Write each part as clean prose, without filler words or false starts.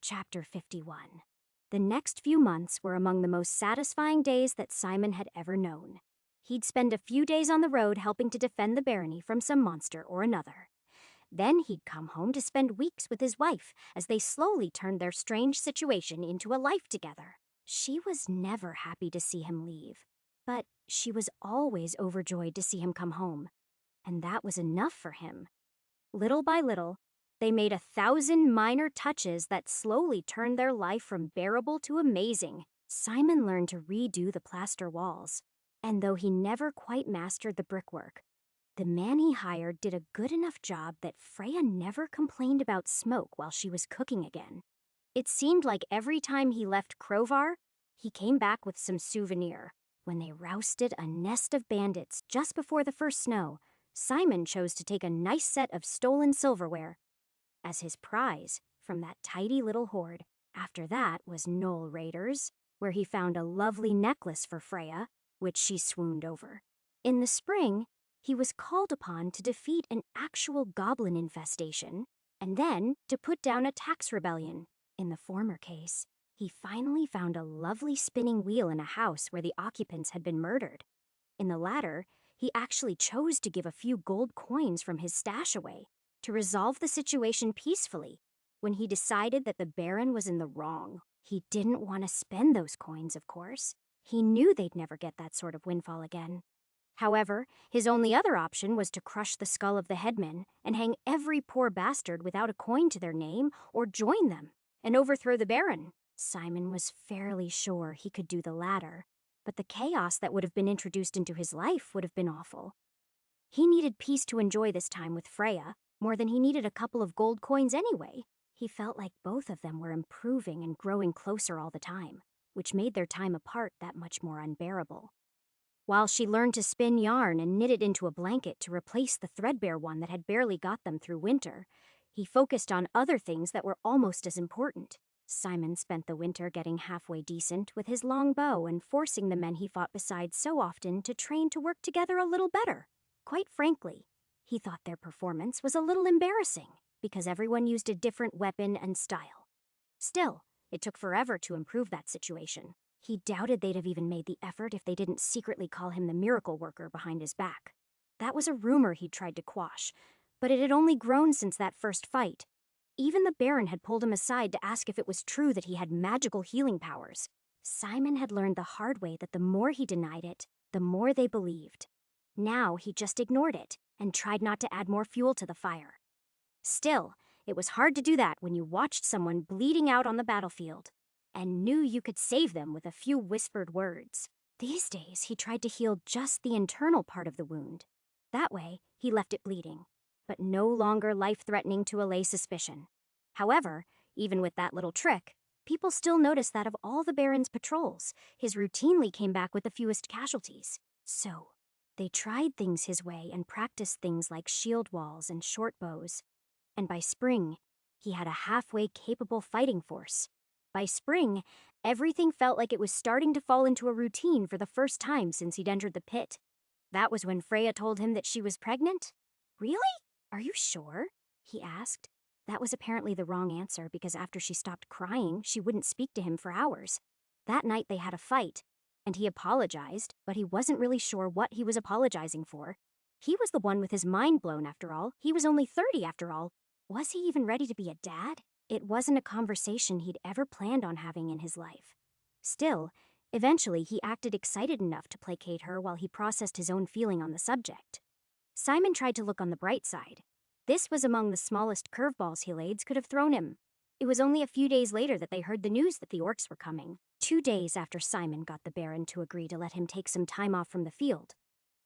Chapter 51. The next few months were among the most satisfying days that Simon had ever known. He'd spend a few days on the road helping to defend the barony from some monster or another. Then he'd come home to spend weeks with his wife as they slowly turned their strange situation into a life together. She was never happy to see him leave, but she was always overjoyed to see him come home. And that was enough for him. Little by little, they made 1,000 minor touches that slowly turned their life from bearable to amazing. Simon learned to redo the plaster walls, and though he never quite mastered the brickwork, the man he hired did a good enough job that Freya never complained about smoke while she was cooking again. It seemed like every time he left Crovar, he came back with some souvenir. When they rousted a nest of bandits just before the first snow, Simon chose to take a nice set of stolen silverware as his prize from that tidy little hoard. After that was Knoll Raiders, where he found a lovely necklace for Freya, which she swooned over. In the spring, he was called upon to defeat an actual goblin infestation, and then to put down a tax rebellion. In the former case, he finally found a lovely spinning wheel in a house where the occupants had been murdered. In the latter, he actually chose to give a few gold coins from his stash away to resolve the situation peacefully when he decided that the Baron was in the wrong. He didn't want to spend those coins, of course. He knew they'd never get that sort of windfall again. However, his only other option was to crush the skull of the headman and hang every poor bastard without a coin to their name or join them and overthrow the Baron. Simon was fairly sure he could do the latter, but the chaos that would have been introduced into his life would have been awful. He needed peace to enjoy this time with Freya more than he needed a couple of gold coins anyway. He felt like both of them were improving and growing closer all the time, which made their time apart that much more unbearable. While she learned to spin yarn and knit it into a blanket to replace the threadbare one that had barely got them through winter, he focused on other things that were almost as important. Simon spent the winter getting halfway decent with his long bow and forcing the men he fought beside so often to train to work together a little better. Quite frankly, he thought their performance was a little embarrassing because everyone used a different weapon and style. Still, it took forever to improve that situation. He doubted they'd have even made the effort if they didn't secretly call him the miracle worker behind his back. That was a rumor he'd tried to quash, but it had only grown since that first fight. Even the Baron had pulled him aside to ask if it was true that he had magical healing powers. Simon had learned the hard way that the more he denied it, the more they believed. Now he just ignored it and tried not to add more fuel to the fire. Still, it was hard to do that when you watched someone bleeding out on the battlefield and knew you could save them with a few whispered words. These days, he tried to heal just the internal part of the wound. That way, he left it bleeding, but no longer life-threatening to allay suspicion. However, even with that little trick, people still noticed that of all the Baron's patrols, his routinely came back with the fewest casualties. So, they tried things his way and practiced things like shield walls and short bows. And by spring, he had a halfway capable fighting force. By spring, everything felt like it was starting to fall into a routine for the first time since he'd entered the pit. That was when Freya told him that she was pregnant. Really? Are you sure? He asked. That was apparently the wrong answer because after she stopped crying, she wouldn't speak to him for hours. That night they had a fight, and he apologized, but he wasn't really sure what he was apologizing for. He was the one with his mind blown after all. He was only 30 after all. Was he even ready to be a dad? It wasn't a conversation he'd ever planned on having in his life. Still, eventually he acted excited enough to placate her while he processed his own feeling on the subject. Simon tried to look on the bright side. This was among the smallest curveballs Hylades could have thrown him. It was only a few days later that they heard the news that the orcs were coming. 2 days after Simon got the Baron to agree to let him take some time off from the field,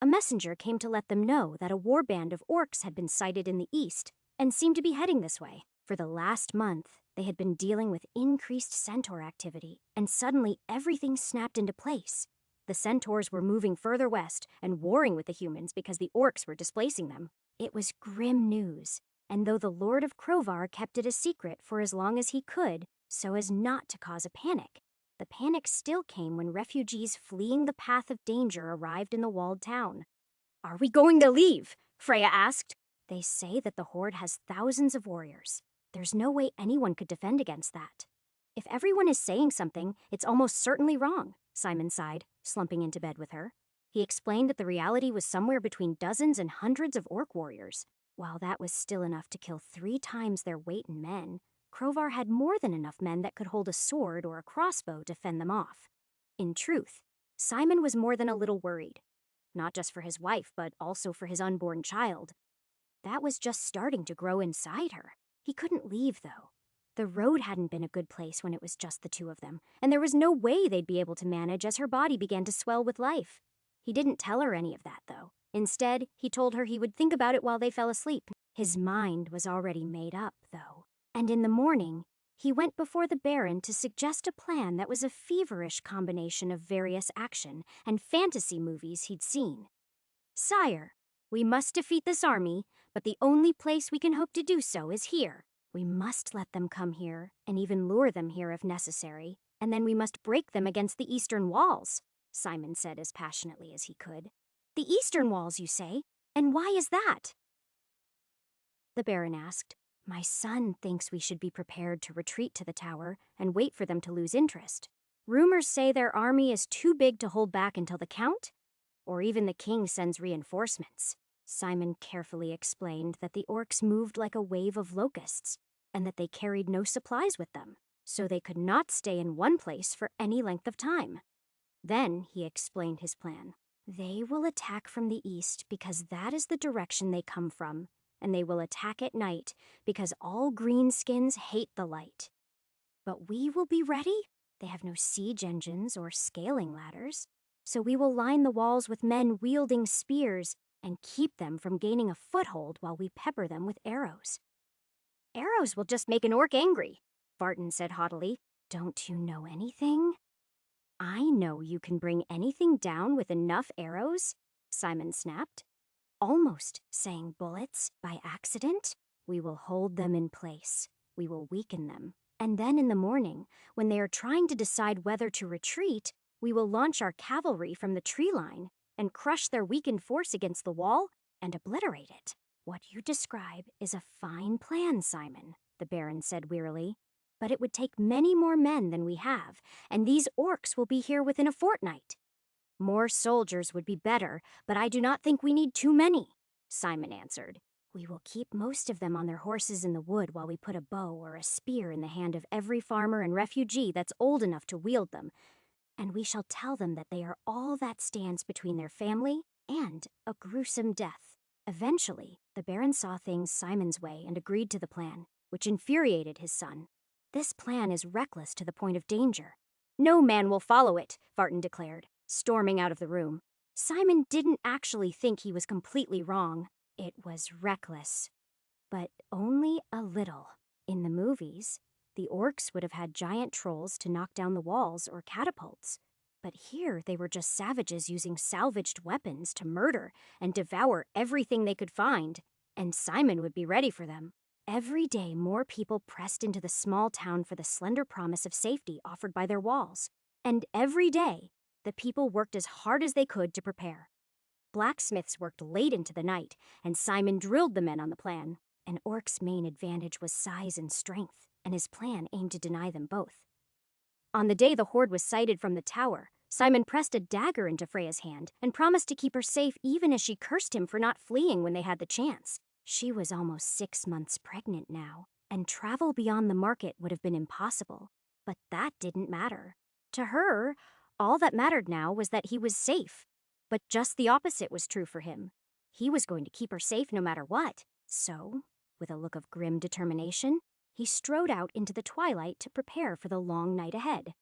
a messenger came to let them know that a warband of orcs had been sighted in the east and seemed to be heading this way. For the last month, they had been dealing with increased centaur activity, and suddenly everything snapped into place. The centaurs were moving further west and warring with the humans because the orcs were displacing them. It was grim news, and though the Lord of Crovar kept it a secret for as long as he could, so as not to cause a panic, the panic still came when refugees fleeing the path of danger arrived in the walled town. "Are we going to leave?" Freya asked. "They say that the Horde has thousands of warriors. There's no way anyone could defend against that. If everyone is saying something, it's almost certainly wrong, Simon sighed, slumping into bed with her. He explained that the reality was somewhere between dozens and hundreds of orc warriors. While that was still enough to kill 3 times their weight in men, Krovar had more than enough men that could hold a sword or a crossbow to fend them off. In truth, Simon was more than a little worried. Not just for his wife, but also for his unborn child. That was just starting to grow inside her. He couldn't leave, though. The road hadn't been a good place when it was just the two of them, and there was no way they'd be able to manage as her body began to swell with life. He didn't tell her any of that, though. Instead, he told her he would think about it while they fell asleep. His mind was already made up, though. And in the morning, he went before the Baron to suggest a plan that was a feverish combination of various action and fantasy movies he'd seen. "Sire, we must defeat this army, but the only place we can hope to do so is here. We must let them come here, and even lure them here if necessary, and then we must break them against the eastern walls," Simon said as passionately as he could. "The eastern walls, you say? And why is that?" The Baron asked. "My son thinks we should be prepared to retreat to the tower and wait for them to lose interest. Rumors say their army is too big to hold back until the Count, or even the King sends reinforcements." Simon carefully explained that the orcs moved like a wave of locusts, and that they carried no supplies with them, so they could not stay in one place for any length of time. Then he explained his plan. "They will attack from the east because that is the direction they come from, and they will attack at night because all greenskins hate the light. But we will be ready. They have no siege engines or scaling ladders, so we will line the walls with men wielding spears and keep them from gaining a foothold while we pepper them with arrows." "Arrows will just make an orc angry," Vartan said haughtily. "Don't you know anything?" "I know you can bring anything down with enough arrows," Simon snapped. "Almost saying bullets by accident. We will hold them in place. We will weaken them. And then in the morning, when they are trying to decide whether to retreat, we will launch our cavalry from the tree line and crush their weakened force against the wall and obliterate it." "What you describe is a fine plan, Simon," the Baron said wearily. "But it would take many more men than we have, and these orcs will be here within a fortnight." "More soldiers would be better, but I do not think we need too many," Simon answered. "We will keep most of them on their horses in the wood while we put a bow or a spear in the hand of every farmer and refugee that's old enough to wield them, and we shall tell them that they are all that stands between their family and a gruesome death." Eventually, the Baron saw things Simon's way and agreed to the plan, which infuriated his son. "This plan is reckless to the point of danger." "No man will follow it," Vartan declared, storming out of the room. Simon didn't actually think he was completely wrong. It was reckless, but only a little. In the movies, the orcs would have had giant trolls to knock down the walls or catapults. But here they were just savages using salvaged weapons to murder and devour everything they could find, and Simon would be ready for them. Every day more people pressed into the small town for the slender promise of safety offered by their walls. And every day, the people worked as hard as they could to prepare. Blacksmiths worked late into the night, and Simon drilled the men on the plan. An orc's main advantage was size and strength, and his plan aimed to deny them both. On the day the horde was sighted from the tower, Simon pressed a dagger into Freya's hand and promised to keep her safe even as she cursed him for not fleeing when they had the chance. She was almost 6 months pregnant now, and travel beyond the market would have been impossible. But that didn't matter. To her, all that mattered now was that he was safe. But just the opposite was true for him. He was going to keep her safe no matter what. So, with a look of grim determination, he strode out into the twilight to prepare for the long night ahead.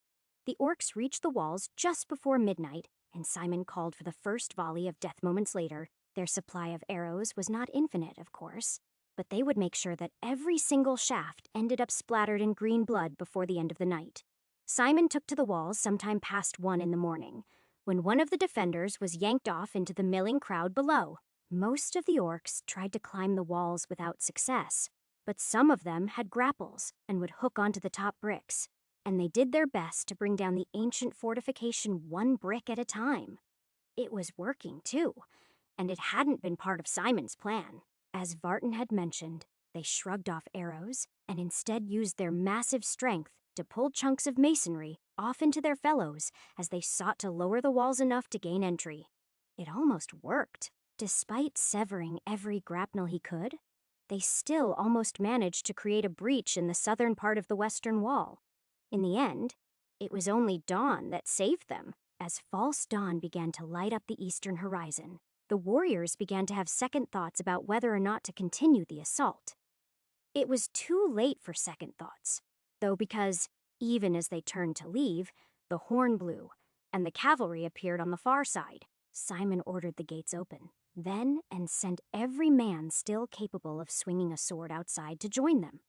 The orcs reached the walls just before midnight, and Simon called for the first volley of death moments later. Their supply of arrows was not infinite, of course, but they would make sure that every single shaft ended up splattered in green blood before the end of the night. Simon took to the walls sometime past 1 in the morning, when one of the defenders was yanked off into the milling crowd below. Most of the orcs tried to climb the walls without success, but some of them had grapples and would hook onto the top bricks, and they did their best to bring down the ancient fortification one brick at a time. It was working, too, and it hadn't been part of Simon's plan. As Vartan had mentioned, they shrugged off arrows and instead used their massive strength to pull chunks of masonry off into their fellows as they sought to lower the walls enough to gain entry. It almost worked. Despite severing every grapnel he could, they still almost managed to create a breach in the southern part of the western wall. In the end, it was only dawn that saved them. As false dawn began to light up the eastern horizon, the warriors began to have second thoughts about whether or not to continue the assault. It was too late for second thoughts, though, because, even as they turned to leave, the horn blew, and the cavalry appeared on the far side. Simon ordered the gates open, then, and sent every man still capable of swinging a sword outside to join them.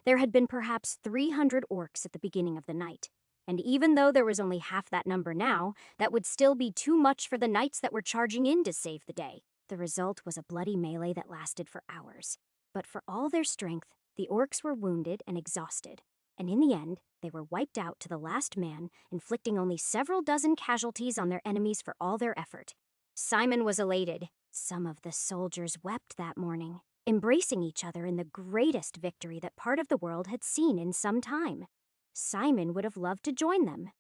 There had been perhaps 300 orcs at the beginning of the night, and even though there was only half that number now, that would still be too much for the knights that were charging in to save the day. The result was a bloody melee that lasted for hours. But for all their strength, the orcs were wounded and exhausted, and in the end, they were wiped out to the last man, inflicting only several dozen casualties on their enemies for all their effort. Simon was elated. Some of the soldiers wept that morning, embracing each other in the greatest victory that part of the world had seen in some time. Simon would have loved to join them.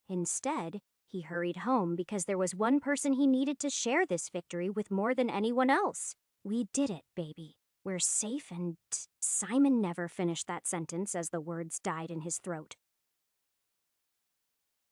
Instead, he hurried home because there was one person he needed to share this victory with more than anyone else. "We did it, baby. We're safe and..." Simon never finished that sentence as the words died in his throat.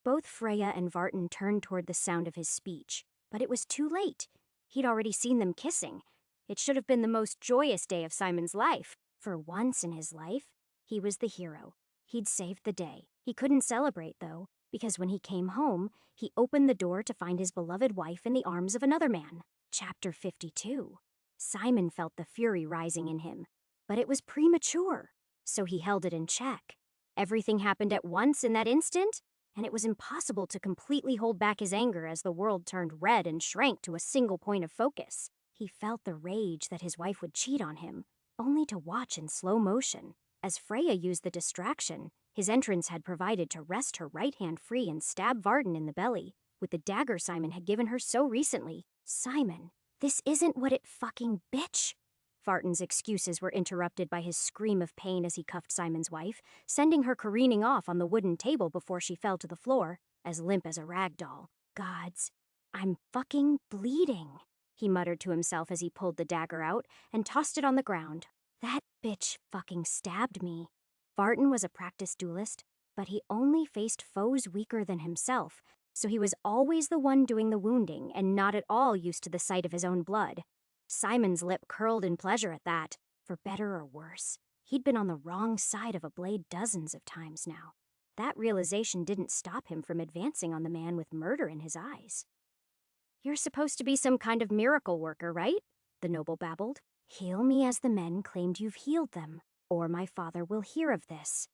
Both Freya and Vartan turned toward the sound of his speech, but it was too late. He'd already seen them kissing. It should have been the most joyous day of Simon's life. For once in his life, he was the hero. He'd saved the day. He couldn't celebrate, though, because when he came home, he opened the door to find his beloved wife in the arms of another man. Chapter 52. Simon felt the fury rising in him, but it was premature, so he held it in check. Everything happened at once in that instant, and it was impossible to completely hold back his anger as the world turned red and shrank to a single point of focus. He felt the rage that his wife would cheat on him, only to watch in slow motion. As Freya used the distraction his entrance had provided to wrest her right hand free and stab Vartan in the belly with the dagger Simon had given her so recently. "Simon, this isn't what it fucking bitch." Vartan's excuses were interrupted by his scream of pain as he cuffed Simon's wife, sending her careening off on the wooden table before she fell to the floor, as limp as a rag doll. "Gods, I'm fucking bleeding," he muttered to himself as he pulled the dagger out and tossed it on the ground. "That bitch fucking stabbed me." Vartan was a practiced duelist, but he only faced foes weaker than himself, so he was always the one doing the wounding and not at all used to the sight of his own blood. Simon's lip curled in pleasure at that. For better or worse, he'd been on the wrong side of a blade dozens of times now. That realization didn't stop him from advancing on the man with murder in his eyes. "You're supposed to be some kind of miracle worker, right?" the noble babbled. "Heal me as the men claimed you've healed them, or my father will hear of this."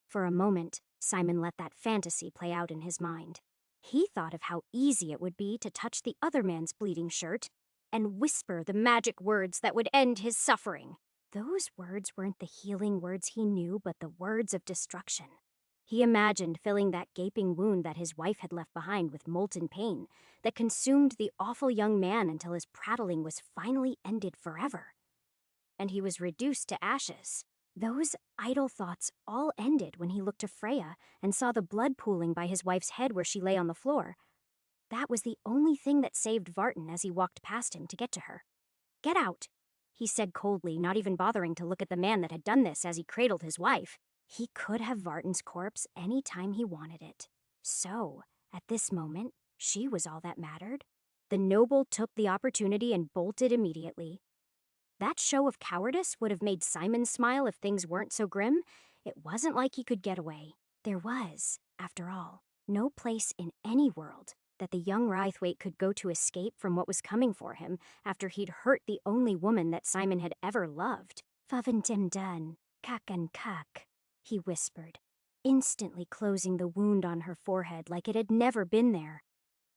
For a moment, Simon let that fantasy play out in his mind. He thought of how easy it would be to touch the other man's bleeding shirt and whisper the magic words that would end his suffering. Those words weren't the healing words he knew, but the words of destruction. He imagined filling that gaping wound that his wife had left behind with molten pain that consumed the awful young man until his prattling was finally ended forever. And he was reduced to ashes. Those idle thoughts all ended when he looked to Freya and saw the blood pooling by his wife's head where she lay on the floor. That was the only thing that saved Vartan as he walked past him to get to her. "Get out," he said coldly, not even bothering to look at the man that had done this as he cradled his wife. He could have Vartan's corpse any time he wanted it. So, at this moment, she was all that mattered. The noble took the opportunity and bolted immediately. That show of cowardice would have made Simon smile if things weren't so grim. It wasn't like he could get away. There was, after all, no place in any world that the young Rythwaite could go to escape from what was coming for him after he'd hurt the only woman that Simon had ever loved. "Faventim done, kak and kak," he whispered, instantly closing the wound on her forehead like it had never been there.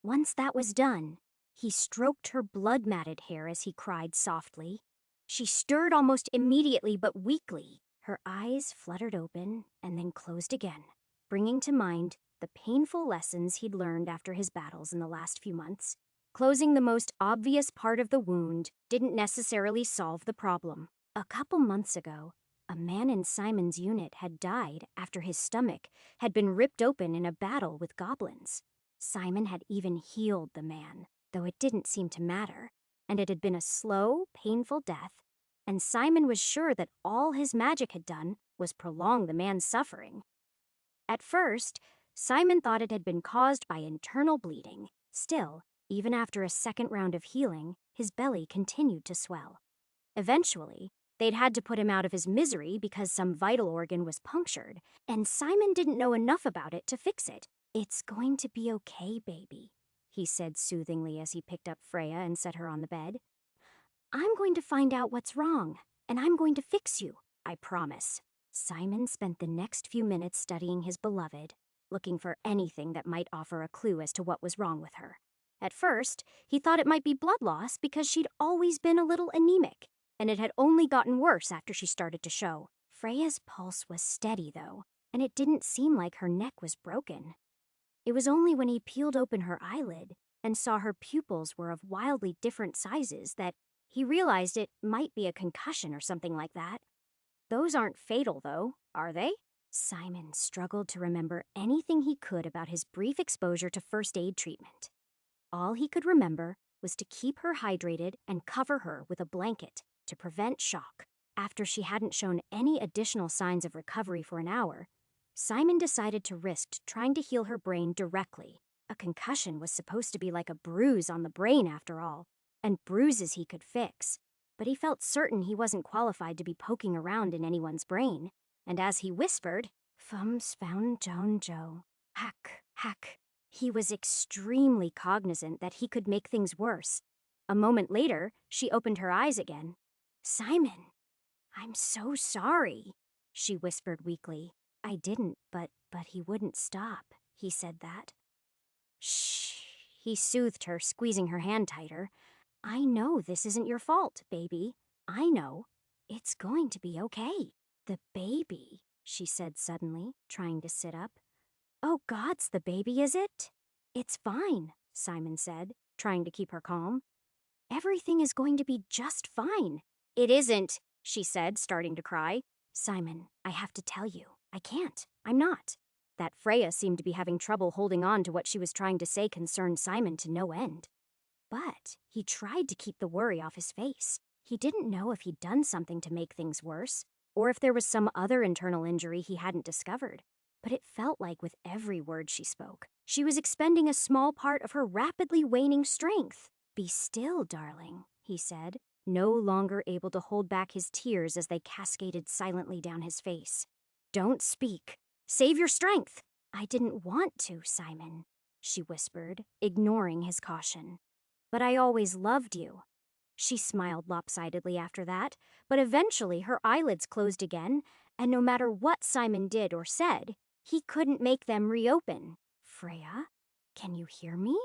Once that was done, he stroked her blood-matted hair as he cried softly. She stirred almost immediately but weakly. Her eyes fluttered open and then closed again, bringing to mind the painful lessons he'd learned after his battles in the last few months. Closing the most obvious part of the wound didn't necessarily solve the problem. A couple months ago, A man in Simon's unit had died after his stomach had been ripped open in a battle with goblins. Simon had even healed the man, though it didn't seem to matter, and it had been a slow, painful death, and Simon was sure that all his magic had done was prolong the man's suffering. At first, Simon thought it had been caused by internal bleeding. Still, even after a second round of healing, his belly continued to swell. Eventually, they'd had to put him out of his misery because some vital organ was punctured, and Simon didn't know enough about it to fix it. "It's going to be okay, baby," he said soothingly as he picked up Freya and set her on the bed. "I'm going to find out what's wrong, and I'm going to fix you, I promise." Simon spent the next few minutes studying his beloved, looking for anything that might offer a clue as to what was wrong with her. At first, he thought it might be blood loss because she'd always been a little anemic, and it had only gotten worse after she started to show. Freya's pulse was steady, though, and it didn't seem like her neck was broken. It was only when he peeled open her eyelid and saw her pupils were of wildly different sizes that he realized it might be a concussion or something like that. "Those aren't fatal, though, are they?" Simon struggled to remember anything he could about his brief exposure to first aid treatment. All he could remember was to keep her hydrated and cover her with a blanket to prevent shock. After she hadn't shown any additional signs of recovery for an hour, Simon decided to risk trying to heal her brain directly. A concussion was supposed to be like a bruise on the brain, after all, and bruises he could fix. But he felt certain he wasn't qualified to be poking around in anyone's brain. And as he whispered, "Fums found Joan Joe. Hack, hack," he was extremely cognizant that he could make things worse. A moment later, she opened her eyes again. "Simon, I'm so sorry," she whispered weakly. "I didn't, but he wouldn't stop. He said that." "Shh," he soothed her, squeezing her hand tighter. "I know this isn't your fault, baby. I know. It's going to be okay." "The baby," she said suddenly, trying to sit up. "Oh, God's the baby, is it?" "It's fine," Simon said, trying to keep her calm. "Everything is going to be just fine." "It isn't," she said, starting to cry. "Simon, I have to tell you. I can't. I'm not." That Freya seemed to be having trouble holding on to what she was trying to say concerned Simon to no end. But he tried to keep the worry off his face. He didn't know if he'd done something to make things worse, or if there was some other internal injury he hadn't discovered. But it felt like with every word she spoke, she was expending a small part of her rapidly waning strength. "Be still, darling," he said, no longer able to hold back his tears as they cascaded silently down his face. "Don't speak. Save your strength." "I didn't want to, Simon," she whispered, ignoring his caution. "But I always loved you." She smiled lopsidedly after that, but eventually her eyelids closed again, and no matter what Simon did or said, he couldn't make them reopen. "Freya, can you hear me?"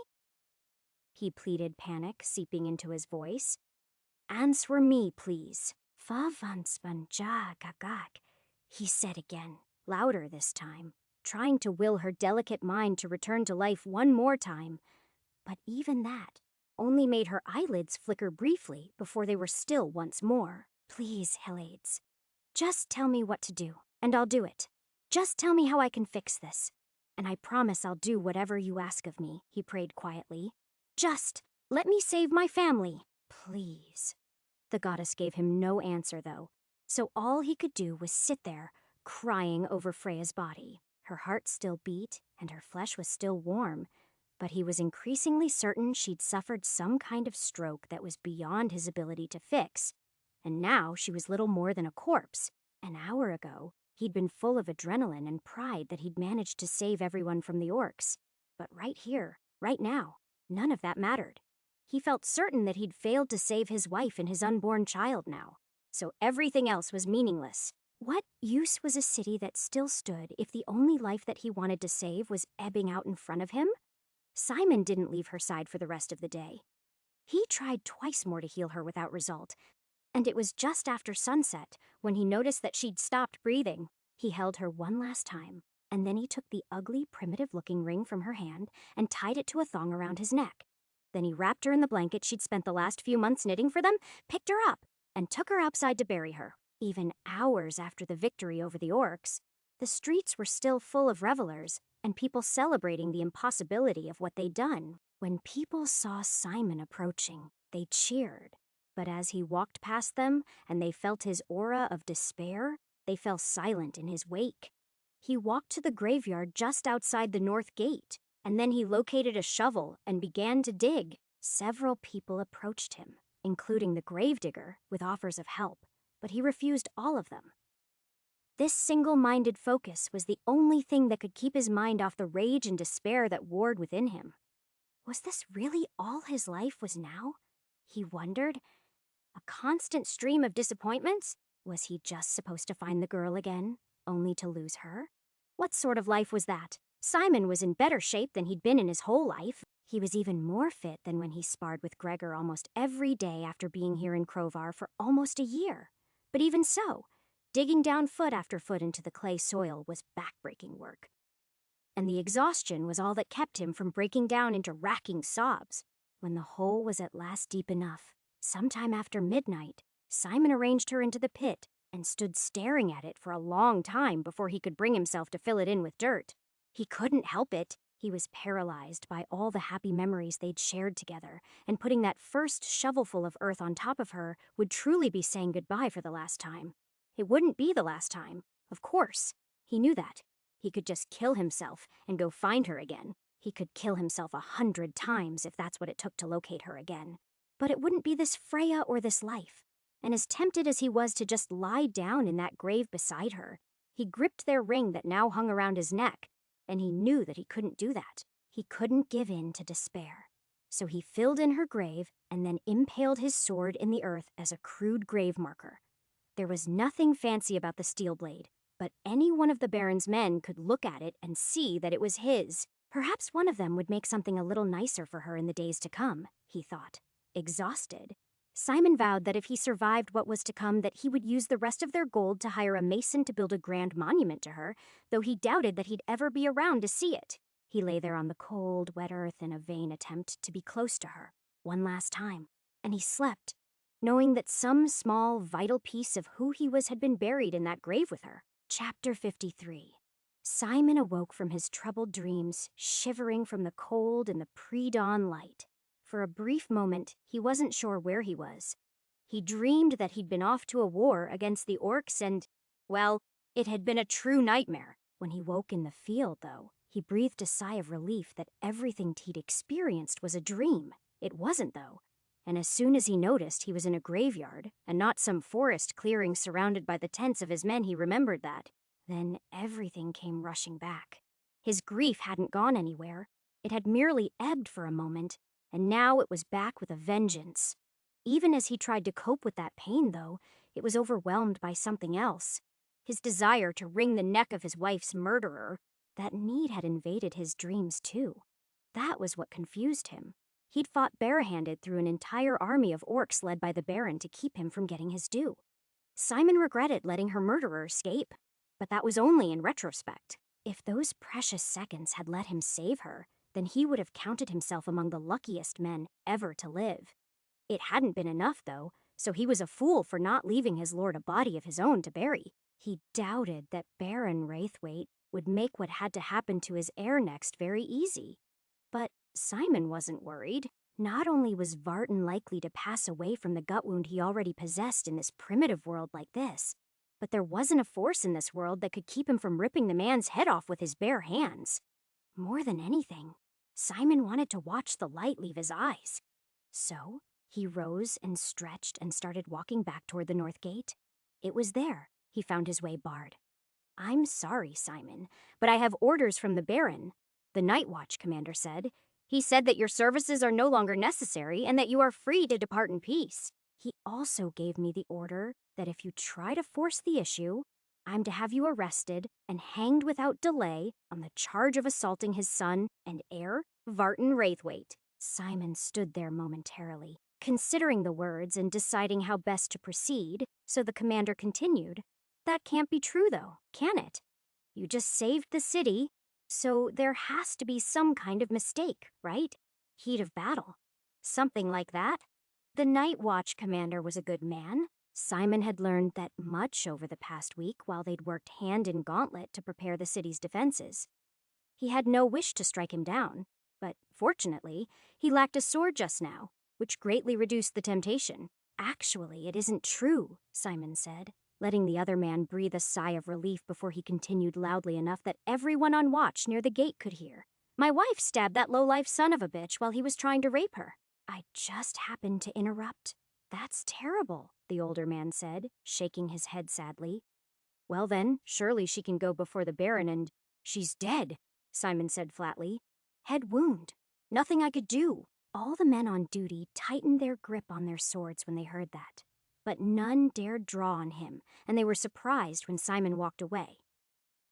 he pleaded, panic seeping into his voice. "Answer me, please." "Fa-van-span-ja-gag-gag," he said again, louder this time, trying to will her delicate mind to return to life one more time. But even that only made her eyelids flicker briefly before they were still once more. "Please, Helades, just tell me what to do, and I'll do it. Just tell me how I can fix this, and I promise I'll do whatever you ask of me," he prayed quietly. "Just let me save my family, please." The goddess gave him no answer, though, so all he could do was sit there, crying over Freya's body. Her heart still beat, and her flesh was still warm, but he was increasingly certain she'd suffered some kind of stroke that was beyond his ability to fix. And now she was little more than a corpse. An hour ago, he'd been full of adrenaline and pride that he'd managed to save everyone from the orcs. But right here, right now, none of that mattered. He felt certain that he'd failed to save his wife and his unborn child now, so everything else was meaningless. What use was a city that still stood if the only life that he wanted to save was ebbing out in front of him? Simon didn't leave her side for the rest of the day. He tried twice more to heal her without result, and it was just after sunset when he noticed that she'd stopped breathing. He held her one last time, and then he took the ugly, primitive-looking ring from her hand and tied it to a thong around his neck. Then he wrapped her in the blanket she'd spent the last few months knitting for them, picked her up, and took her outside to bury her. Even hours after the victory over the orcs, the streets were still full of revelers and people celebrating the impossibility of what they'd done. When people saw Simon approaching, they cheered. But as he walked past them and they felt his aura of despair, they fell silent in his wake. He walked to the graveyard just outside the north gate, and then he located a shovel and began to dig. Several people approached him, including the gravedigger, with offers of help, but he refused all of them. This single-minded focus was the only thing that could keep his mind off the rage and despair that warred within him. Was this really all his life was now? He wondered. A constant stream of disappointments? Was he just supposed to find the girl again, only to lose her? What sort of life was that? Simon was in better shape than he'd been in his whole life. He was even more fit than when he sparred with Gregor almost every day after being here in Crovar for almost a year. But even so, digging down foot after foot into the clay soil was backbreaking work. And the exhaustion was all that kept him from breaking down into racking sobs. When the hole was at last deep enough, sometime after midnight, Simon arranged her into the pit and stood staring at it for a long time before he could bring himself to fill it in with dirt. He couldn't help it. He was paralyzed by all the happy memories they'd shared together, and putting that first shovelful of earth on top of her would truly be saying goodbye for the last time. It wouldn't be the last time, of course. He knew that. He could just kill himself and go find her again. He could kill himself 100 times if that's what it took to locate her again. But it wouldn't be this Freya or this life. And as tempted as he was to just lie down in that grave beside her, he gripped their ring that now hung around his neck, and he knew that he couldn't do that. He couldn't give in to despair. So he filled in her grave and then impaled his sword in the earth as a crude grave marker. There was nothing fancy about the steel blade, but any one of the Baron's men could look at it and see that it was his. Perhaps one of them would make something a little nicer for her in the days to come, he thought. Exhausted, Simon vowed that if he survived what was to come, that he would use the rest of their gold to hire a mason to build a grand monument to her, though he doubted that he'd ever be around to see it. He lay there on the cold, wet earth in a vain attempt to be close to her, one last time, and he slept, knowing that some small, vital piece of who he was had been buried in that grave with her. Chapter 53. Simon awoke from his troubled dreams, shivering from the cold in the pre-dawn light. For a brief moment, he wasn't sure where he was. He dreamed that he'd been off to a war against the orcs and, well, it had been a true nightmare. When he woke in the field, though, he breathed a sigh of relief that everything he'd experienced was a dream. It wasn't, though. And as soon as he noticed he was in a graveyard, and not some forest clearing surrounded by the tents of his men, he remembered that. Then everything came rushing back. His grief hadn't gone anywhere. It had merely ebbed for a moment, and now it was back with a vengeance. Even as he tried to cope with that pain, though, it was overwhelmed by something else. His desire to wring the neck of his wife's murderer. That need had invaded his dreams, too. That was what confused him. He'd fought barehanded through an entire army of orcs led by the Baron to keep him from getting his due. Simon regretted letting her murderer escape, but that was only in retrospect. If those precious seconds had let him save her, then he would have counted himself among the luckiest men ever to live. It hadn't been enough, though, so he was a fool for not leaving his lord a body of his own to bury. He doubted that Baron Raithwaite would make what had to happen to his heir next very easy. But Simon wasn't worried. Not only was Vartan likely to pass away from the gut wound he already possessed in this primitive world like this, but there wasn't a force in this world that could keep him from ripping the man's head off with his bare hands. More than anything, Simon wanted to watch the light leave his eyes. So he rose and stretched and started walking back toward the north gate. It was there he found his way barred. "I'm sorry, Simon, but I have orders from the Baron," the Night Watch commander said. "He said that your services are no longer necessary and that you are free to depart in peace. He also gave me the order that if you try to force the issue, I'm to have you arrested and hanged without delay on the charge of assaulting his son and heir, Vartan Raithwaite." Simon stood there momentarily, considering the words and deciding how best to proceed, so the commander continued. "That can't be true, though, can it? You just saved the city, so there has to be some kind of mistake, right? Heat of battle. Something like that." The Night Watch commander was a good man, Simon had learned that much over the past week while they'd worked hand in gauntlet to prepare the city's defenses. He had no wish to strike him down, but fortunately, he lacked a sword just now, which greatly reduced the temptation. Actually, it isn't true, Simon said, letting the other man breathe a sigh of relief before he continued loudly enough that everyone on watch near the gate could hear. My wife stabbed that low-life son of a bitch while he was trying to rape her. I just happened to interrupt. That's terrible, the older man said, shaking his head sadly. Well then, surely she can go before the Baron and... She's dead, Simon said flatly. Head wound. Nothing I could do. All the men on duty tightened their grip on their swords when they heard that. But none dared draw on him, and they were surprised when Simon walked away.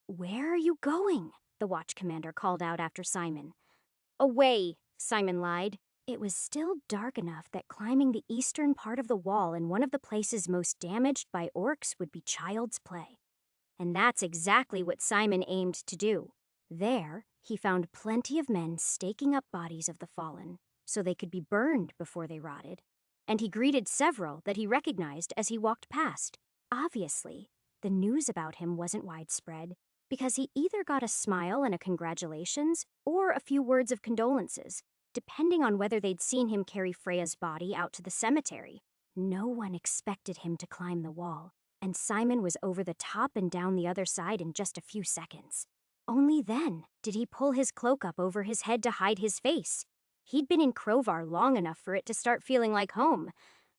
Where are you going? The watch commander called out after Simon. Away, Simon lied. It was still dark enough that climbing the eastern part of the wall in one of the places most damaged by orcs would be child's play. And that's exactly what Simon aimed to do. There, he found plenty of men staking up bodies of the fallen, so they could be burned before they rotted. And he greeted several that he recognized as he walked past. Obviously, the news about him wasn't widespread, because he either got a smile and a congratulations, or a few words of condolences, depending on whether they'd seen him carry Freya's body out to the cemetery. No one expected him to climb the wall, and Simon was over the top and down the other side in just a few seconds. Only then did he pull his cloak up over his head to hide his face. He'd been in Crovar long enough for it to start feeling like home,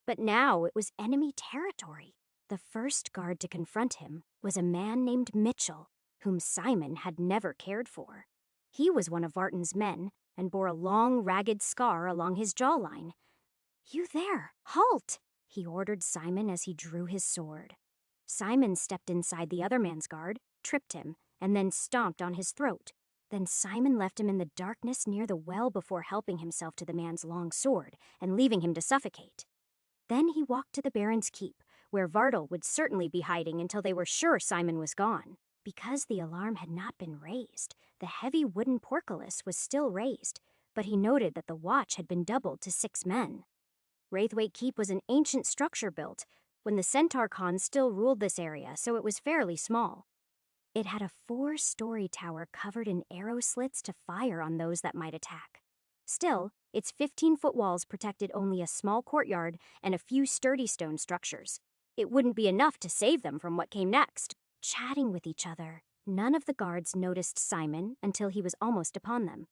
but now it was enemy territory. The first guard to confront him was a man named Mitchell, whom Simon had never cared for. He was one of Vartan's men and bore a long, ragged scar along his jawline. You there, halt! He ordered Simon as he drew his sword. Simon stepped inside the other man's guard, tripped him, and then stomped on his throat. Then Simon left him in the darkness near the well before helping himself to the man's long sword and leaving him to suffocate. Then he walked to the Baron's keep, where Vartal would certainly be hiding until they were sure Simon was gone. Because the alarm had not been raised, the heavy wooden portcullis was still raised, but he noted that the watch had been doubled to 6 men. Wraithwaite Keep was an ancient structure built when the Centaur Khans still ruled this area, so it was fairly small. It had a 4-story tower covered in arrow slits to fire on those that might attack. Still, its 15-foot walls protected only a small courtyard and a few sturdy stone structures. It wouldn't be enough to save them from what came next. Chatting with each other, none of the guards noticed Simon until he was almost upon them.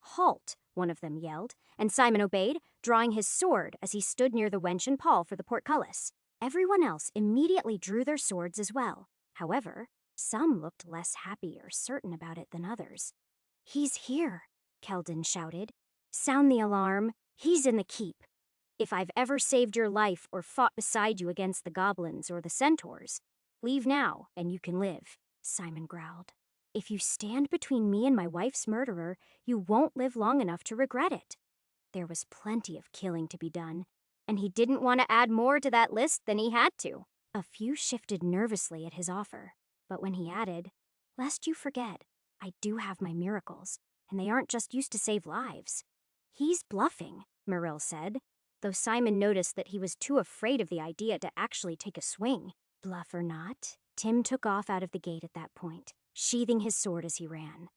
Halt, one of them yelled, and Simon obeyed, drawing his sword as he stood near the wench and Paul for the portcullis. Everyone else immediately drew their swords as well. However, some looked less happy or certain about it than others. He's here, Keldon shouted. Sound the alarm. He's in the keep. If I've ever saved your life or fought beside you against the goblins or the centaurs, leave now and you can live, Simon growled. If you stand between me and my wife's murderer, you won't live long enough to regret it. There was plenty of killing to be done, and he didn't want to add more to that list than he had to. A few shifted nervously at his offer, but when he added, lest you forget, I do have my miracles, and they aren't just used to save lives. He's bluffing, Muriel said, though Simon noticed that he was too afraid of the idea to actually take a swing. Bluff or not, Tim took off out of the gate at that point, sheathing his sword as he ran.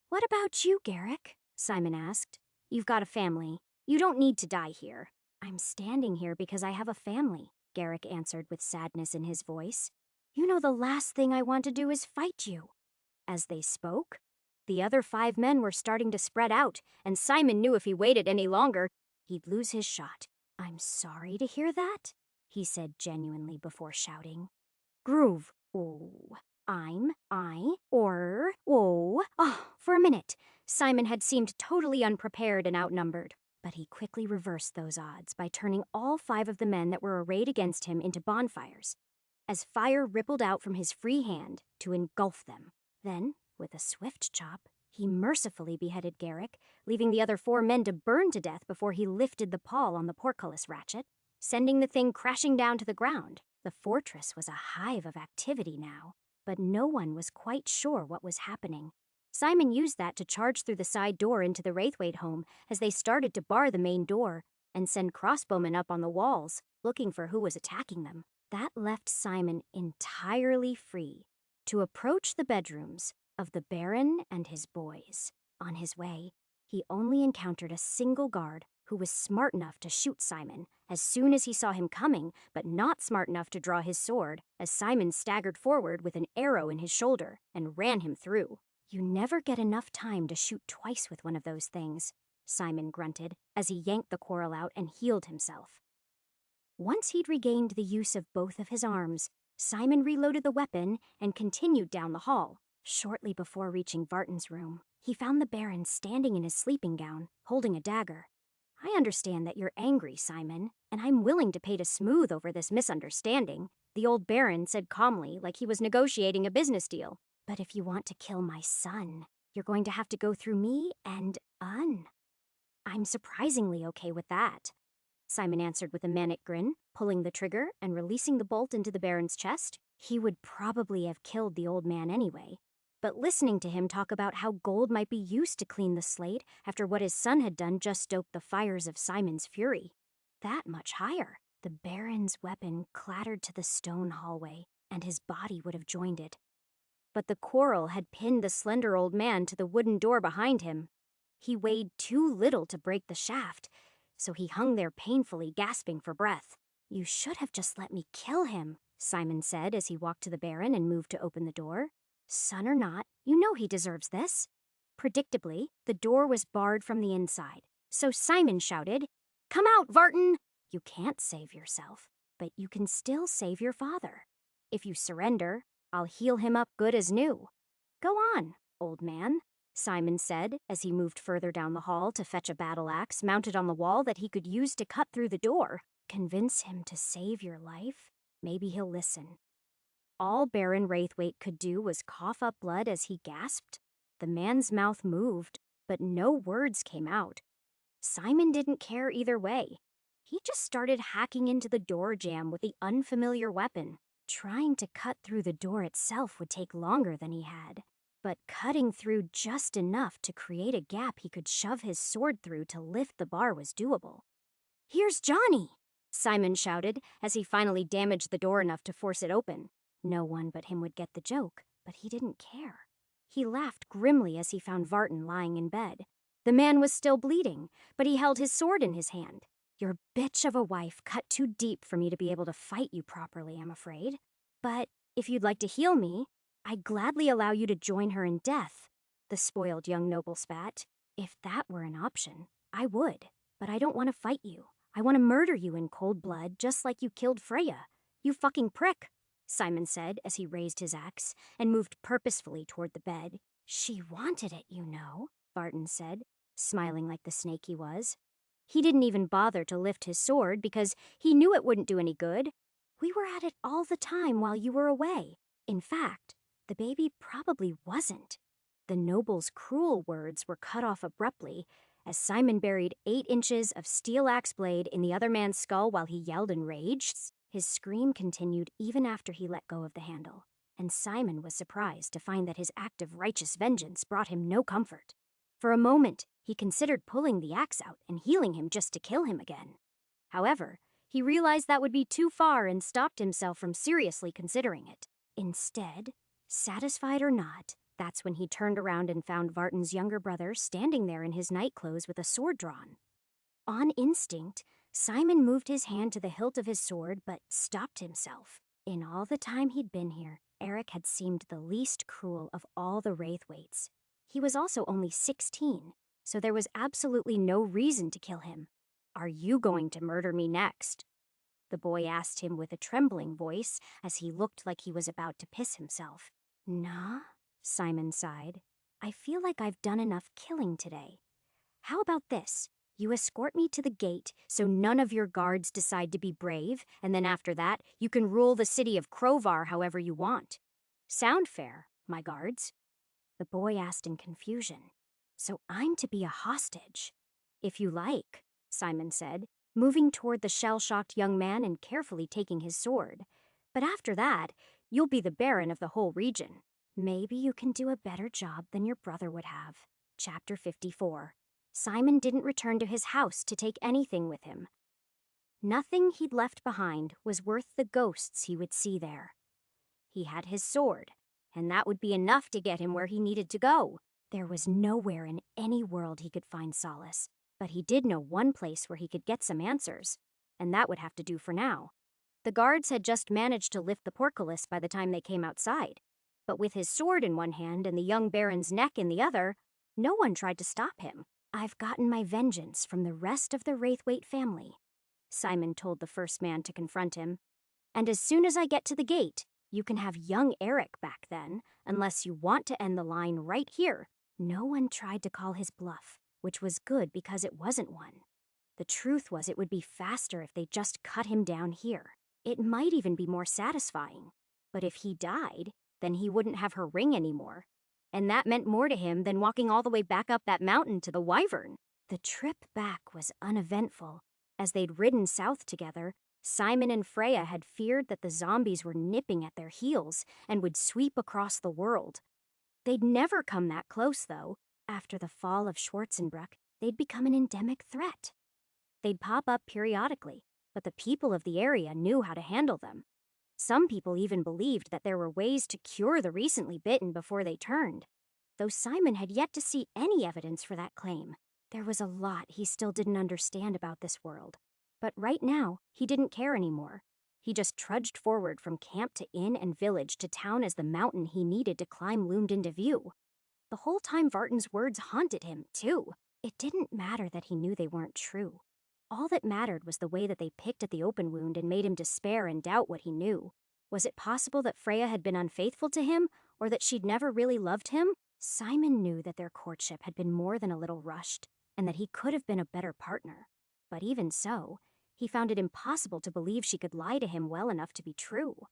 What about you, Garrick? Simon asked. You've got a family. You don't need to die here. I'm standing here because I have a family, Garrick answered with sadness in his voice. You know the last thing I want to do is fight you. As they spoke, the other 5 men were starting to spread out, and Simon knew if he waited any longer, he'd lose his shot. I'm sorry to hear that, he said genuinely before shouting. Groove. Oh, for a minute, Simon had seemed totally unprepared and outnumbered. But he quickly reversed those odds by turning all 5 of the men that were arrayed against him into bonfires, as fire rippled out from his free hand to engulf them. Then, with a swift chop, he mercifully beheaded Garrick, leaving the other 4 men to burn to death before he lifted the pall on the portcullis ratchet, sending the thing crashing down to the ground. The fortress was a hive of activity now, but no one was quite sure what was happening. Simon used that to charge through the side door into the Wraithwaite home as they started to bar the main door and send crossbowmen up on the walls, looking for who was attacking them. That left Simon entirely free to approach the bedrooms of the Baron and his boys. On his way, he only encountered a single guard who was smart enough to shoot Simon as soon as he saw him coming, but not smart enough to draw his sword as Simon staggered forward with an arrow in his shoulder and ran him through. You never get enough time to shoot twice with one of those things, Simon grunted as he yanked the quarrel out and healed himself. Once he'd regained the use of both of his arms, Simon reloaded the weapon and continued down the hall. Shortly before reaching Vartan's room, he found the Baron standing in his sleeping gown, holding a dagger. I understand that you're angry, Simon, and I'm willing to pay to smooth over this misunderstanding, the old Baron said calmly, like he was negotiating a business deal. But if you want to kill my son, you're going to have to go through me and I'm surprisingly okay with that, Simon answered with a manic grin, pulling the trigger and releasing the bolt into the Baron's chest. He would probably have killed the old man anyway. But listening to him talk about how gold might be used to clean the slate after what his son had done just stoked the fires of Simon's fury. That much higher. The Baron's weapon clattered to the stone hallway, and his body would have joined it. But the quarrel had pinned the slender old man to the wooden door behind him. He weighed too little to break the shaft, so he hung there painfully, gasping for breath. You should have just let me kill him, Simon said as he walked to the Baron and moved to open the door. Son or not, you know he deserves this. Predictably, the door was barred from the inside, so Simon shouted, Come out, Vartan! You can't save yourself, but you can still save your father. If you surrender, I'll heal him up good as new. Go on, old man, Simon said as he moved further down the hall to fetch a battle axe mounted on the wall that he could use to cut through the door. Convince him to save your life? Maybe he'll listen. All Baron Raithwaite could do was cough up blood as he gasped. The man's mouth moved, but no words came out. Simon didn't care either way. He just started hacking into the door jamb with the unfamiliar weapon. Trying to cut through the door itself would take longer than he had, but cutting through just enough to create a gap he could shove his sword through to lift the bar was doable. Here's Johnny, Simon shouted as he finally damaged the door enough to force it open. No one but him would get the joke, but he didn't care. He laughed grimly as he found Vartan lying in bed. The man was still bleeding, but he held his sword in his hand. Your bitch of a wife cut too deep for me to be able to fight you properly, I'm afraid. But if you'd like to heal me, I'd gladly allow you to join her in death, the spoiled young noble spat. If that were an option, I would, but I don't want to fight you. I want to murder you in cold blood, just like you killed Freya. You fucking prick, Simon said as he raised his axe and moved purposefully toward the bed. She wanted it, you know, Vartan said, smiling like the snake he was. He didn't even bother to lift his sword because he knew it wouldn't do any good. We were at it all the time while you were away. In fact, the baby probably wasn't. The noble's cruel words were cut off abruptly as Simon buried 8 inches of steel axe blade in the other man's skull while he yelled in rage. His scream continued even after he let go of the handle, and Simon was surprised to find that his act of righteous vengeance brought him no comfort. For a moment, he considered pulling the axe out and healing him just to kill him again. However, he realized that would be too far and stopped himself from seriously considering it. Instead, satisfied or not, that's when he turned around and found Vartan's younger brother standing there in his nightclothes with a sword drawn. On instinct, Simon moved his hand to the hilt of his sword, but stopped himself. In all the time he'd been here, Eric had seemed the least cruel of all the Raithwaites. He was also only 16, so there was absolutely no reason to kill him. Are you going to murder me next? The boy asked him with a trembling voice as he looked like he was about to piss himself. Nah, Simon sighed. I feel like I've done enough killing today. How about this? You escort me to the gate so none of your guards decide to be brave, and then after that, you can rule the city of Crovar however you want. Sound fair, my guards? The boy asked in confusion. So I'm to be a hostage? If you like, Simon said, moving toward the shell-shocked young man and carefully taking his sword. But after that, you'll be the Baron of the whole region. Maybe you can do a better job than your brother would have. Chapter 54. Simon didn't return to his house to take anything with him. Nothing he'd left behind was worth the ghosts he would see there. He had his sword, and that would be enough to get him where he needed to go. There was nowhere in any world he could find solace, but he did know one place where he could get some answers, and that would have to do for now. The guards had just managed to lift the portcullis by the time they came outside, but with his sword in one hand and the young baron's neck in the other, no one tried to stop him. "I've gotten my vengeance from the rest of the Wraithwaite family," Simon told the first man to confront him. "And as soon as I get to the gate, you can have young Eric back then, unless you want to end the line right here." No one tried to call his bluff, which was good because it wasn't one. The truth was it would be faster if they just cut him down here. It might even be more satisfying. But if he died, then he wouldn't have her ring anymore. And that meant more to him than walking all the way back up that mountain to the Wyvern. The trip back was uneventful. As they'd ridden south together, Simon and Freya had feared that the zombies were nipping at their heels and would sweep across the world. They'd never come that close, though. After the fall of Schwarzenbruck, they'd become an endemic threat. They'd pop up periodically, but the people of the area knew how to handle them. Some people even believed that there were ways to cure the recently bitten before they turned, though Simon had yet to see any evidence for that claim. There was a lot he still didn't understand about this world, but right now, he didn't care anymore. He just trudged forward from camp to inn and village to town as the mountain he needed to climb loomed into view. The whole time Vartan's words haunted him, too. It didn't matter that he knew they weren't true. All that mattered was the way that they picked at the open wound and made him despair and doubt what he knew. Was it possible that Freya had been unfaithful to him, or that she'd never really loved him? Simon knew that their courtship had been more than a little rushed, and that he could have been a better partner. But even so, he found it impossible to believe she could lie to him well enough to be true.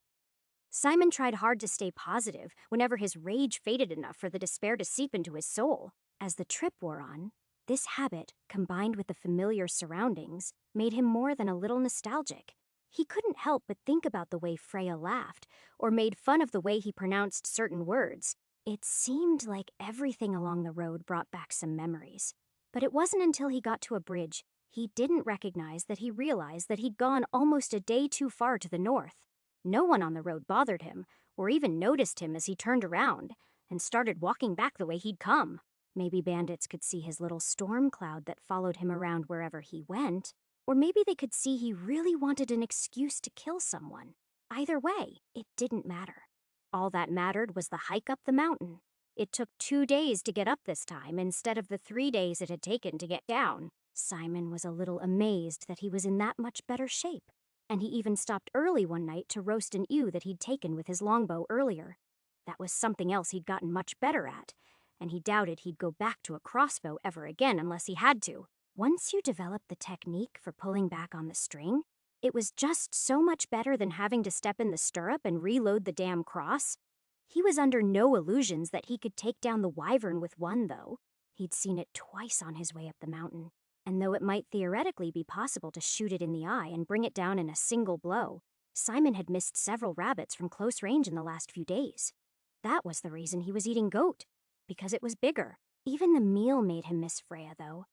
Simon tried hard to stay positive whenever his rage faded enough for the despair to seep into his soul. As the trip wore on, this habit, combined with the familiar surroundings, made him more than a little nostalgic. He couldn't help but think about the way Freya laughed, or made fun of the way he pronounced certain words. It seemed like everything along the road brought back some memories. But it wasn't until he got to a bridge he didn't recognize that he realized that he'd gone almost a day too far to the north. No one on the road bothered him, or even noticed him as he turned around and started walking back the way he'd come. Maybe bandits could see his little storm cloud that followed him around wherever he went, or maybe they could see he really wanted an excuse to kill someone. Either way, it didn't matter. All that mattered was the hike up the mountain. It took 2 days to get up this time instead of the 3 days it had taken to get down. Simon was a little amazed that he was in that much better shape, and he even stopped early one night to roast an ewe that he'd taken with his longbow earlier. That was something else he'd gotten much better at, and he doubted he'd go back to a crossbow ever again unless he had to. Once you develop the technique for pulling back on the string, it was just so much better than having to step in the stirrup and reload the damn cross. He was under no illusions that he could take down the wyvern with one, though. He'd seen it twice on his way up the mountain, and though it might theoretically be possible to shoot it in the eye and bring it down in a single blow, Simon had missed several rabbits from close range in the last few days. That was the reason he was eating goat, because it was bigger. Even the meal made him miss Freya, though.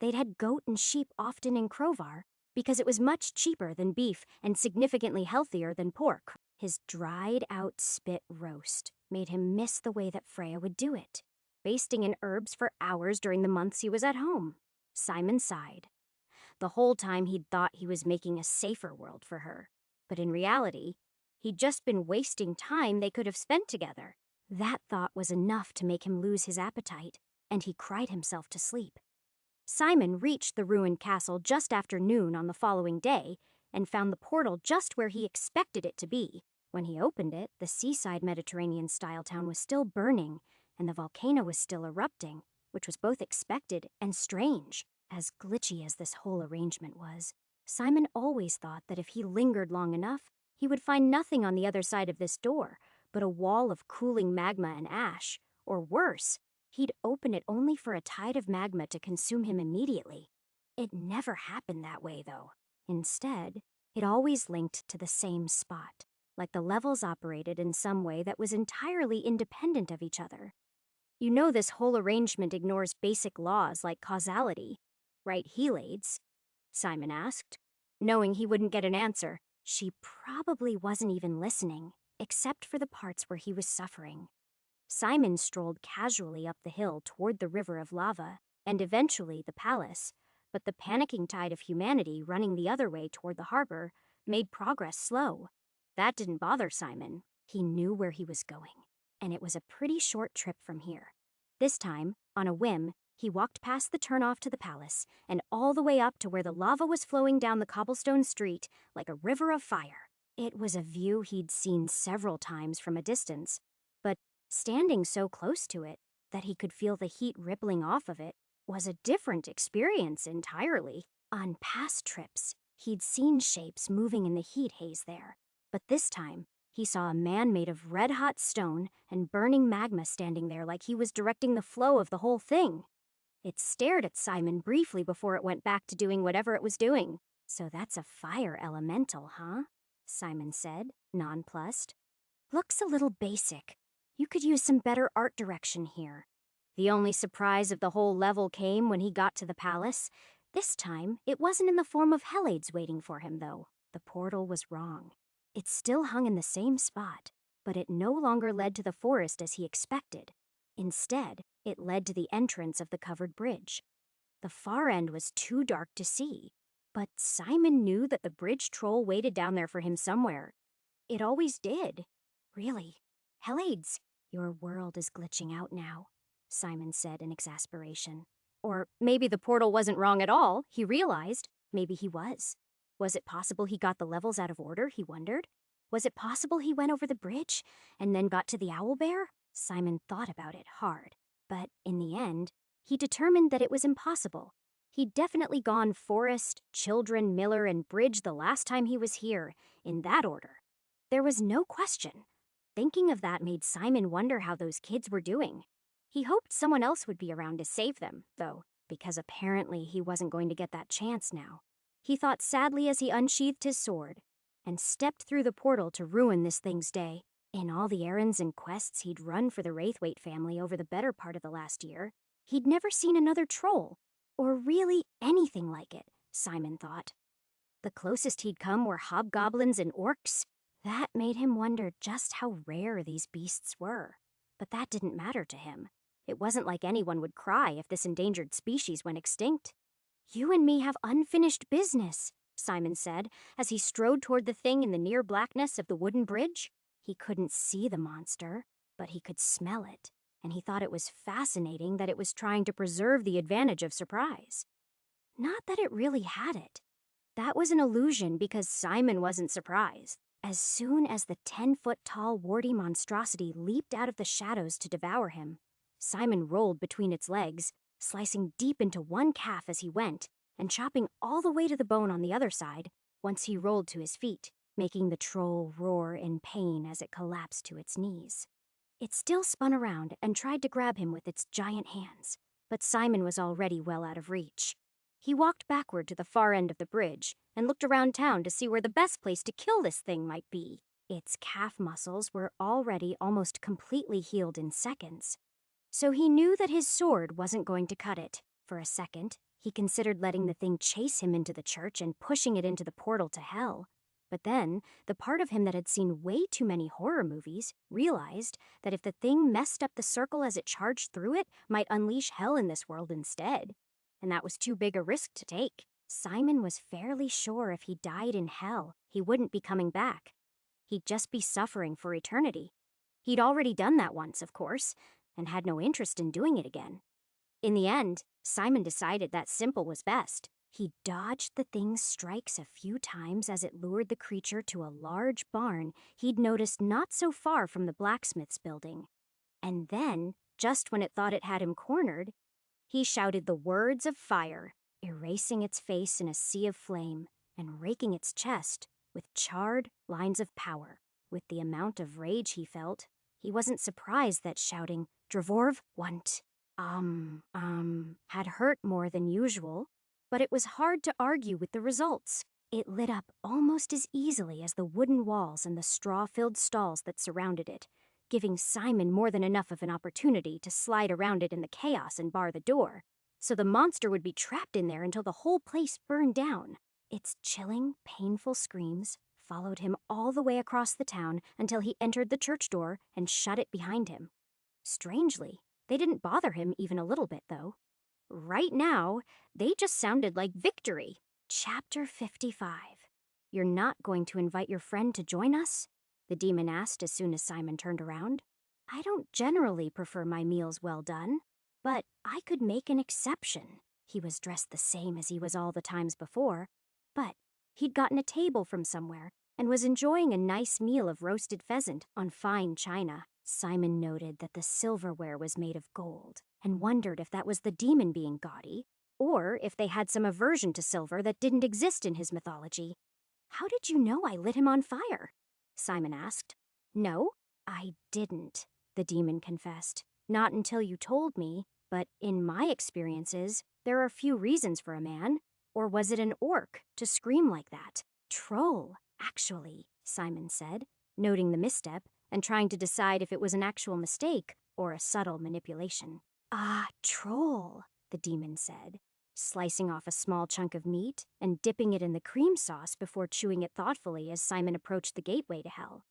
They'd had goat and sheep often in Crovar, because it was much cheaper than beef and significantly healthier than pork. His dried-out spit roast made him miss the way that Freya would do it, basting in herbs for hours during the months he was at home. Simon sighed. The whole time he'd thought he was making a safer world for her, but in reality, he'd just been wasting time they could have spent together. That thought was enough to make him lose his appetite, and he cried himself to sleep. Simon reached the ruined castle just after noon on the following day and found the portal just where he expected it to be. When he opened it, the seaside Mediterranean-style town was still burning, and the volcano was still erupting, which was both expected and strange. As glitchy as this whole arrangement was, Simon always thought that if he lingered long enough, he would find nothing on the other side of this door but a wall of cooling magma and ash, or worse, he'd open it only for a tide of magma to consume him immediately. It never happened that way, though. Instead, it always linked to the same spot, like the levels operated in some way that was entirely independent of each other. You know this whole arrangement ignores basic laws like causality, right, Helades? Simon asked. knowing he wouldn't get an answer. She probably wasn't even listening, except for the parts where he was suffering. Simon strolled casually up the hill toward the river of lava, and eventually the palace, but the panicking tide of humanity running the other way toward the harbor made progress slow. That didn't bother Simon. He knew where he was going, and it was a pretty short trip from here. This time, on a whim, he walked past the turnoff to the palace and all the way up to where the lava was flowing down the cobblestone street like a river of fire. It was a view he'd seen several times from a distance, but standing so close to it that he could feel the heat rippling off of it was a different experience entirely. On past trips, he'd seen shapes moving in the heat haze there, but this time he saw a man made of red-hot stone and burning magma standing there like he was directing the flow of the whole thing. It stared at Simon briefly before it went back to doing whatever it was doing. "So that's a fire elemental, huh?" Simon said, nonplussed. "Looks a little basic. You could use some better art direction here." The only surprise of the whole level came when he got to the palace. This time, it wasn't in the form of Hellades waiting for him, though. The portal was wrong. It still hung in the same spot, but it no longer led to the forest as he expected. Instead, it led to the entrance of the covered bridge. The far end was too dark to see, but Simon knew that the bridge troll waited down there for him somewhere. It always did. Really. "Hellades, your world is glitching out now," Simon said in exasperation. Or maybe the portal wasn't wrong at all, he realized. Maybe he was. Was it possible he got the levels out of order, he wondered? Was it possible he went over the bridge and then got to the owlbear? Simon thought about it hard, but in the end, he determined that it was impossible. He'd definitely gone forest, children, miller, and bridge the last time he was here, in that order. There was no question. Thinking of that made Simon wonder how those kids were doing. He hoped someone else would be around to save them, though, because apparently he wasn't going to get that chance now. He thought sadly as he unsheathed his sword and stepped through the portal to ruin this thing's day. In all the errands and quests he'd run for the Wraithwaite family over the better part of the last year, he'd never seen another troll, or really anything like it, Simon thought. The closest he'd come were hobgoblins and orcs. That made him wonder just how rare these beasts were. But that didn't matter to him. It wasn't like anyone would cry if this endangered species went extinct. "You and me have unfinished business," Simon said, as he strode toward the thing in the near blackness of the wooden bridge. He couldn't see the monster, but he could smell it, and he thought it was fascinating that it was trying to preserve the advantage of surprise. Not that it really had it. That was an illusion because Simon wasn't surprised. As soon as the 10-foot-tall warty monstrosity leaped out of the shadows to devour him, Simon rolled between its legs, slicing deep into one calf as he went, and chopping all the way to the bone on the other side once he rolled to his feet, making the troll roar in pain as it collapsed to its knees. It still spun around and tried to grab him with its giant hands, but Simon was already well out of reach. He walked backward to the far end of the bridge and looked around town to see where the best place to kill this thing might be. Its calf muscles were already almost completely healed in seconds, so he knew that his sword wasn't going to cut it. For a second, he considered letting the thing chase him into the church and pushing it into the portal to hell. But then, the part of him that had seen way too many horror movies realized that if the thing messed up the circle as it charged through it, might unleash hell in this world instead. And that was too big a risk to take. Simon was fairly sure if he died in hell, he wouldn't be coming back. He'd just be suffering for eternity. He'd already done that once, of course, and had no interest in doing it again. In the end, Simon decided that simple was best. He dodged the thing's strikes a few times as it lured the creature to a large barn he'd noticed not so far from the blacksmith's building. And then, just when it thought it had him cornered, he shouted the words of fire, erasing its face in a sea of flame and raking its chest with charred lines of power. With the amount of rage he felt, he wasn't surprised that shouting, "Dravorv want," had hurt more than usual. But it was hard to argue with the results. It lit up almost as easily as the wooden walls and the straw-filled stalls that surrounded it, giving Simon more than enough of an opportunity to slide around it in the chaos and bar the door, so the monster would be trapped in there until the whole place burned down. Its chilling, painful screams followed him all the way across the town until he entered the church door and shut it behind him. Strangely, they didn't bother him even a little bit, though. Right now, they just sounded like victory. Chapter 55. You're not going to invite your friend to join us? The demon asked as soon as Simon turned around. I don't generally prefer my meals well done, but I could make an exception. He was dressed the same as he was all the times before, but he'd gotten a table from somewhere and was enjoying a nice meal of roasted pheasant on fine china. Simon noted that the silverware was made of gold and wondered if that was the demon being gaudy, or if they had some aversion to silver that didn't exist in his mythology. How did you know I lit him on fire? Simon asked. No, I didn't, the demon confessed. Not until you told me, but in my experiences, there are few reasons for a man, or was it an orc, to scream like that? Troll, actually, Simon said, noting the misstep and trying to decide if it was an actual mistake or a subtle manipulation. Ah, troll, the demon said, slicing off a small chunk of meat and dipping it in the cream sauce before chewing it thoughtfully as Simon approached the gateway to hell.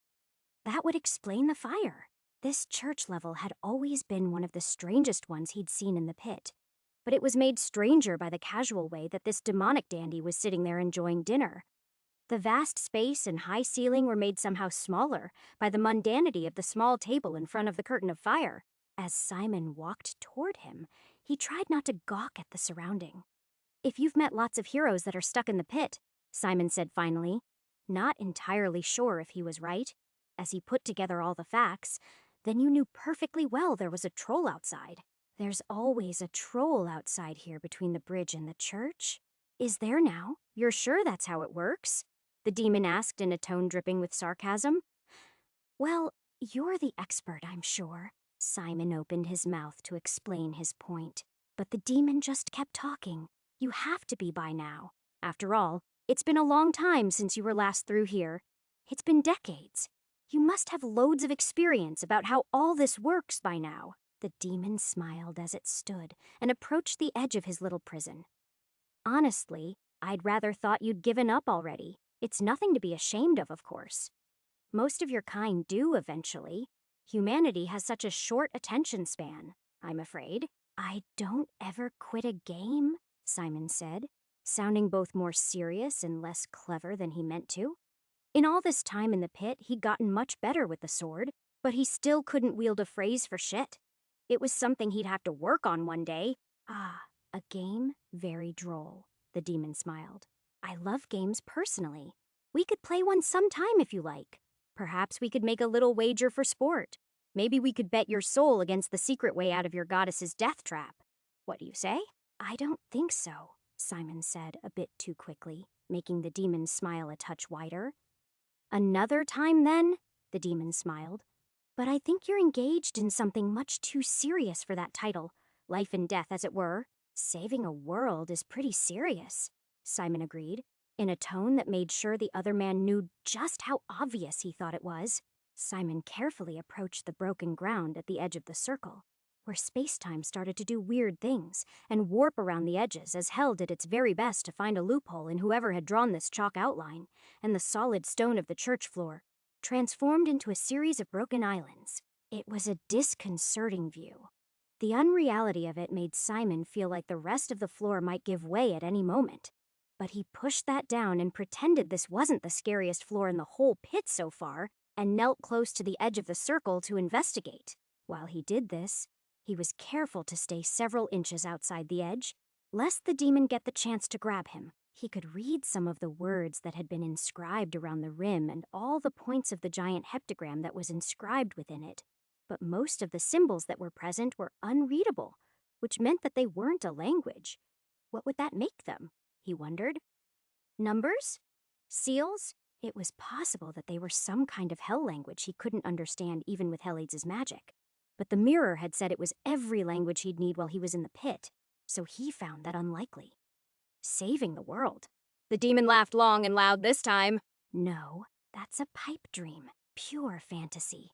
That would explain the fire. This church level had always been one of the strangest ones he'd seen in the pit, but it was made stranger by the casual way that this demonic dandy was sitting there enjoying dinner. The vast space and high ceiling were made somehow smaller by the mundanity of the small table in front of the curtain of fire. As Simon walked toward him, he tried not to gawk at the surrounding. If you've met lots of heroes that are stuck in the pit, Simon said finally, not entirely sure if he was right. As he put together all the facts, then you knew perfectly well there was a troll outside. There's always a troll outside here between the bridge and the church. Is there now? You're sure that's how it works? The demon asked in a tone dripping with sarcasm. Well, you're the expert, I'm sure. Simon opened his mouth to explain his point, but the demon just kept talking. You have to be by now. After all, it's been a long time since you were last through here. It's been decades. You must have loads of experience about how all this works by now. The demon smiled as it stood and approached the edge of his little prison. Honestly, I'd rather thought you'd given up already. It's nothing to be ashamed of course. Most of your kind do eventually. Humanity has such a short attention span, I'm afraid. I don't ever quit a game, Simon said, sounding both more serious and less clever than he meant to. In all this time in the pit, he'd gotten much better with the sword, but he still couldn't wield a phrase for shit. It was something he'd have to work on one day. Ah, a game? Very droll, the demon smiled. I love games personally. We could play one sometime if you like. Perhaps we could make a little wager for sport. Maybe we could bet your soul against the secret way out of your goddess's death trap. What do you say? I don't think so, Simon said a bit too quickly, making the demon's smile a touch wider. Another time then? The demon smiled. But I think you're engaged in something much too serious for that title. Life and death, as it were. Saving a world is pretty serious, Simon agreed, in a tone that made sure the other man knew just how obvious he thought it was. Simon carefully approached the broken ground at the edge of the circle, where space-time started to do weird things and warp around the edges as hell did its very best to find a loophole in whoever had drawn this chalk outline, and the solid stone of the church floor transformed into a series of broken islands. It was a disconcerting view. The unreality of it made Simon feel like the rest of the floor might give way at any moment. But he pushed that down and pretended this wasn't the scariest floor in the whole pit so far, and knelt close to the edge of the circle to investigate. While he did this, he was careful to stay several inches outside the edge, lest the demon get the chance to grab him. He could read some of the words that had been inscribed around the rim and all the points of the giant heptagram that was inscribed within it. But most of the symbols that were present were unreadable, which meant that they weren't a language. What would that make them? He wondered. Numbers? Seals? It was possible that they were some kind of hell language he couldn't understand even with Helides' magic. But the mirror had said it was every language he'd need while he was in the pit, so he found that unlikely. Saving the world. The demon laughed long and loud this time. No, that's a pipe dream. Pure fantasy.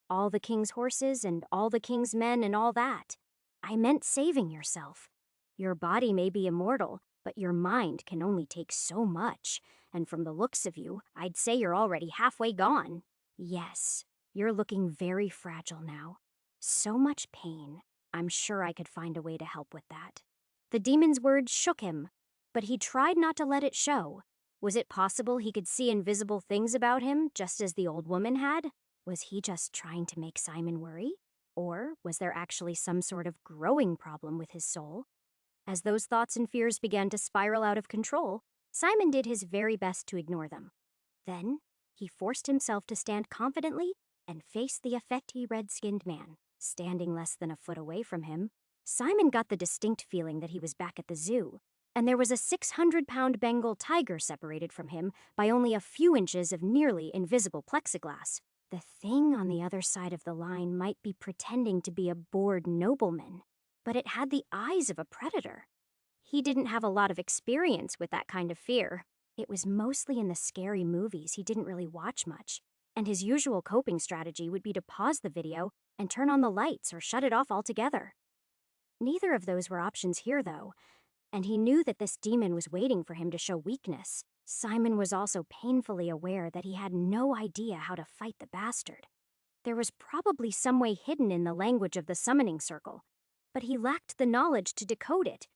All the king's horses and all the king's men and all that. I meant saving yourself. Your body may be immortal, but your mind can only take so much, and from the looks of you, I'd say you're already halfway gone. Yes, you're looking very fragile now. So much pain. I'm sure I could find a way to help with that. The demon's words shook him, but he tried not to let it show. Was it possible he could see invisible things about him, just as the old woman had? Was he just trying to make Simon worry? Or was there actually some sort of growing problem with his soul? As those thoughts and fears began to spiral out of control, Simon did his very best to ignore them. Then, he forced himself to stand confidently and face the affecty red-skinned man. Standing less than a foot away from him, Simon got the distinct feeling that he was back at the zoo, and there was a 600-pound Bengal tiger separated from him by only a few inches of nearly invisible plexiglass. The thing on the other side of the line might be pretending to be a bored nobleman, but it had the eyes of a predator. He didn't have a lot of experience with that kind of fear. It was mostly in the scary movies he didn't really watch much, and his usual coping strategy would be to pause the video and turn on the lights or shut it off altogether. Neither of those were options here, though, and he knew that this demon was waiting for him to show weakness. Simon was also painfully aware that he had no idea how to fight the bastard. There was probably some way hidden in the language of the summoning circle, but he lacked the knowledge to decode it,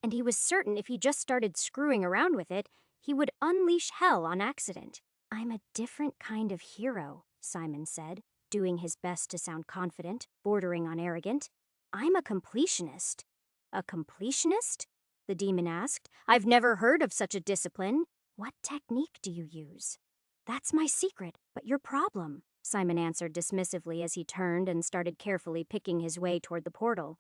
and he was certain if he just started screwing around with it, he would unleash hell on accident. "I'm a different kind of hero," Simon said, doing his best to sound confident, bordering on arrogant. "I'm a completionist." "A completionist?" the demon asked. "I've never heard of such a discipline. What technique do you use?" "That's my secret, but your problem," Simon answered dismissively as he turned and started carefully picking his way toward the portal.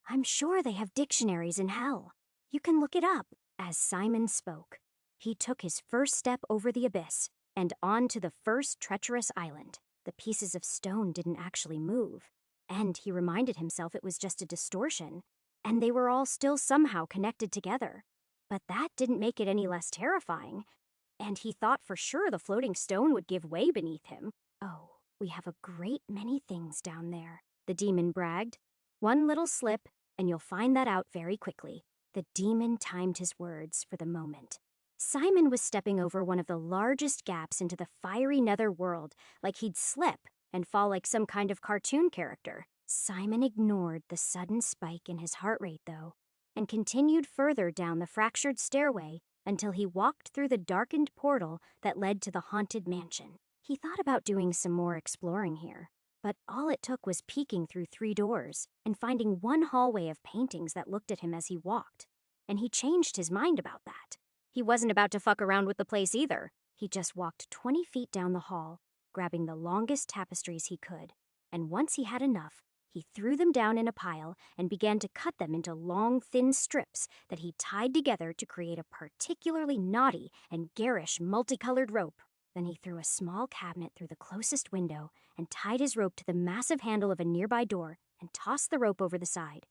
"I'm sure they have dictionaries in hell. You can look it up." As Simon spoke, he took his first step over the abyss and onto the first treacherous island. The pieces of stone didn't actually move, and he reminded himself it was just a distortion, and they were all still somehow connected together. But that didn't make it any less terrifying, and he thought for sure the floating stone would give way beneath him. "Oh, we have a great many things down there," the demon bragged. "One little slip, and you'll find that out very quickly." The demon timed his words for the moment. Simon was stepping over one of the largest gaps into the fiery nether world, like he'd slip and fall like some kind of cartoon character. Simon ignored the sudden spike in his heart rate, though, and continued further down the fractured stairway until he walked through the darkened portal that led to the haunted mansion. He thought about doing some more exploring here, but all it took was peeking through 3 doors and finding one hallway of paintings that looked at him as he walked, and he changed his mind about that. He wasn't about to fuck around with the place either. He just walked 20 feet down the hall, grabbing the longest tapestries he could, and once he had enough, he threw them down in a pile and began to cut them into long, thin strips that he tied together to create a particularly knotty and garish multicolored rope. Then he threw a small cabinet through the closest window and tied his rope to the massive handle of a nearby door and tossed the rope over the side.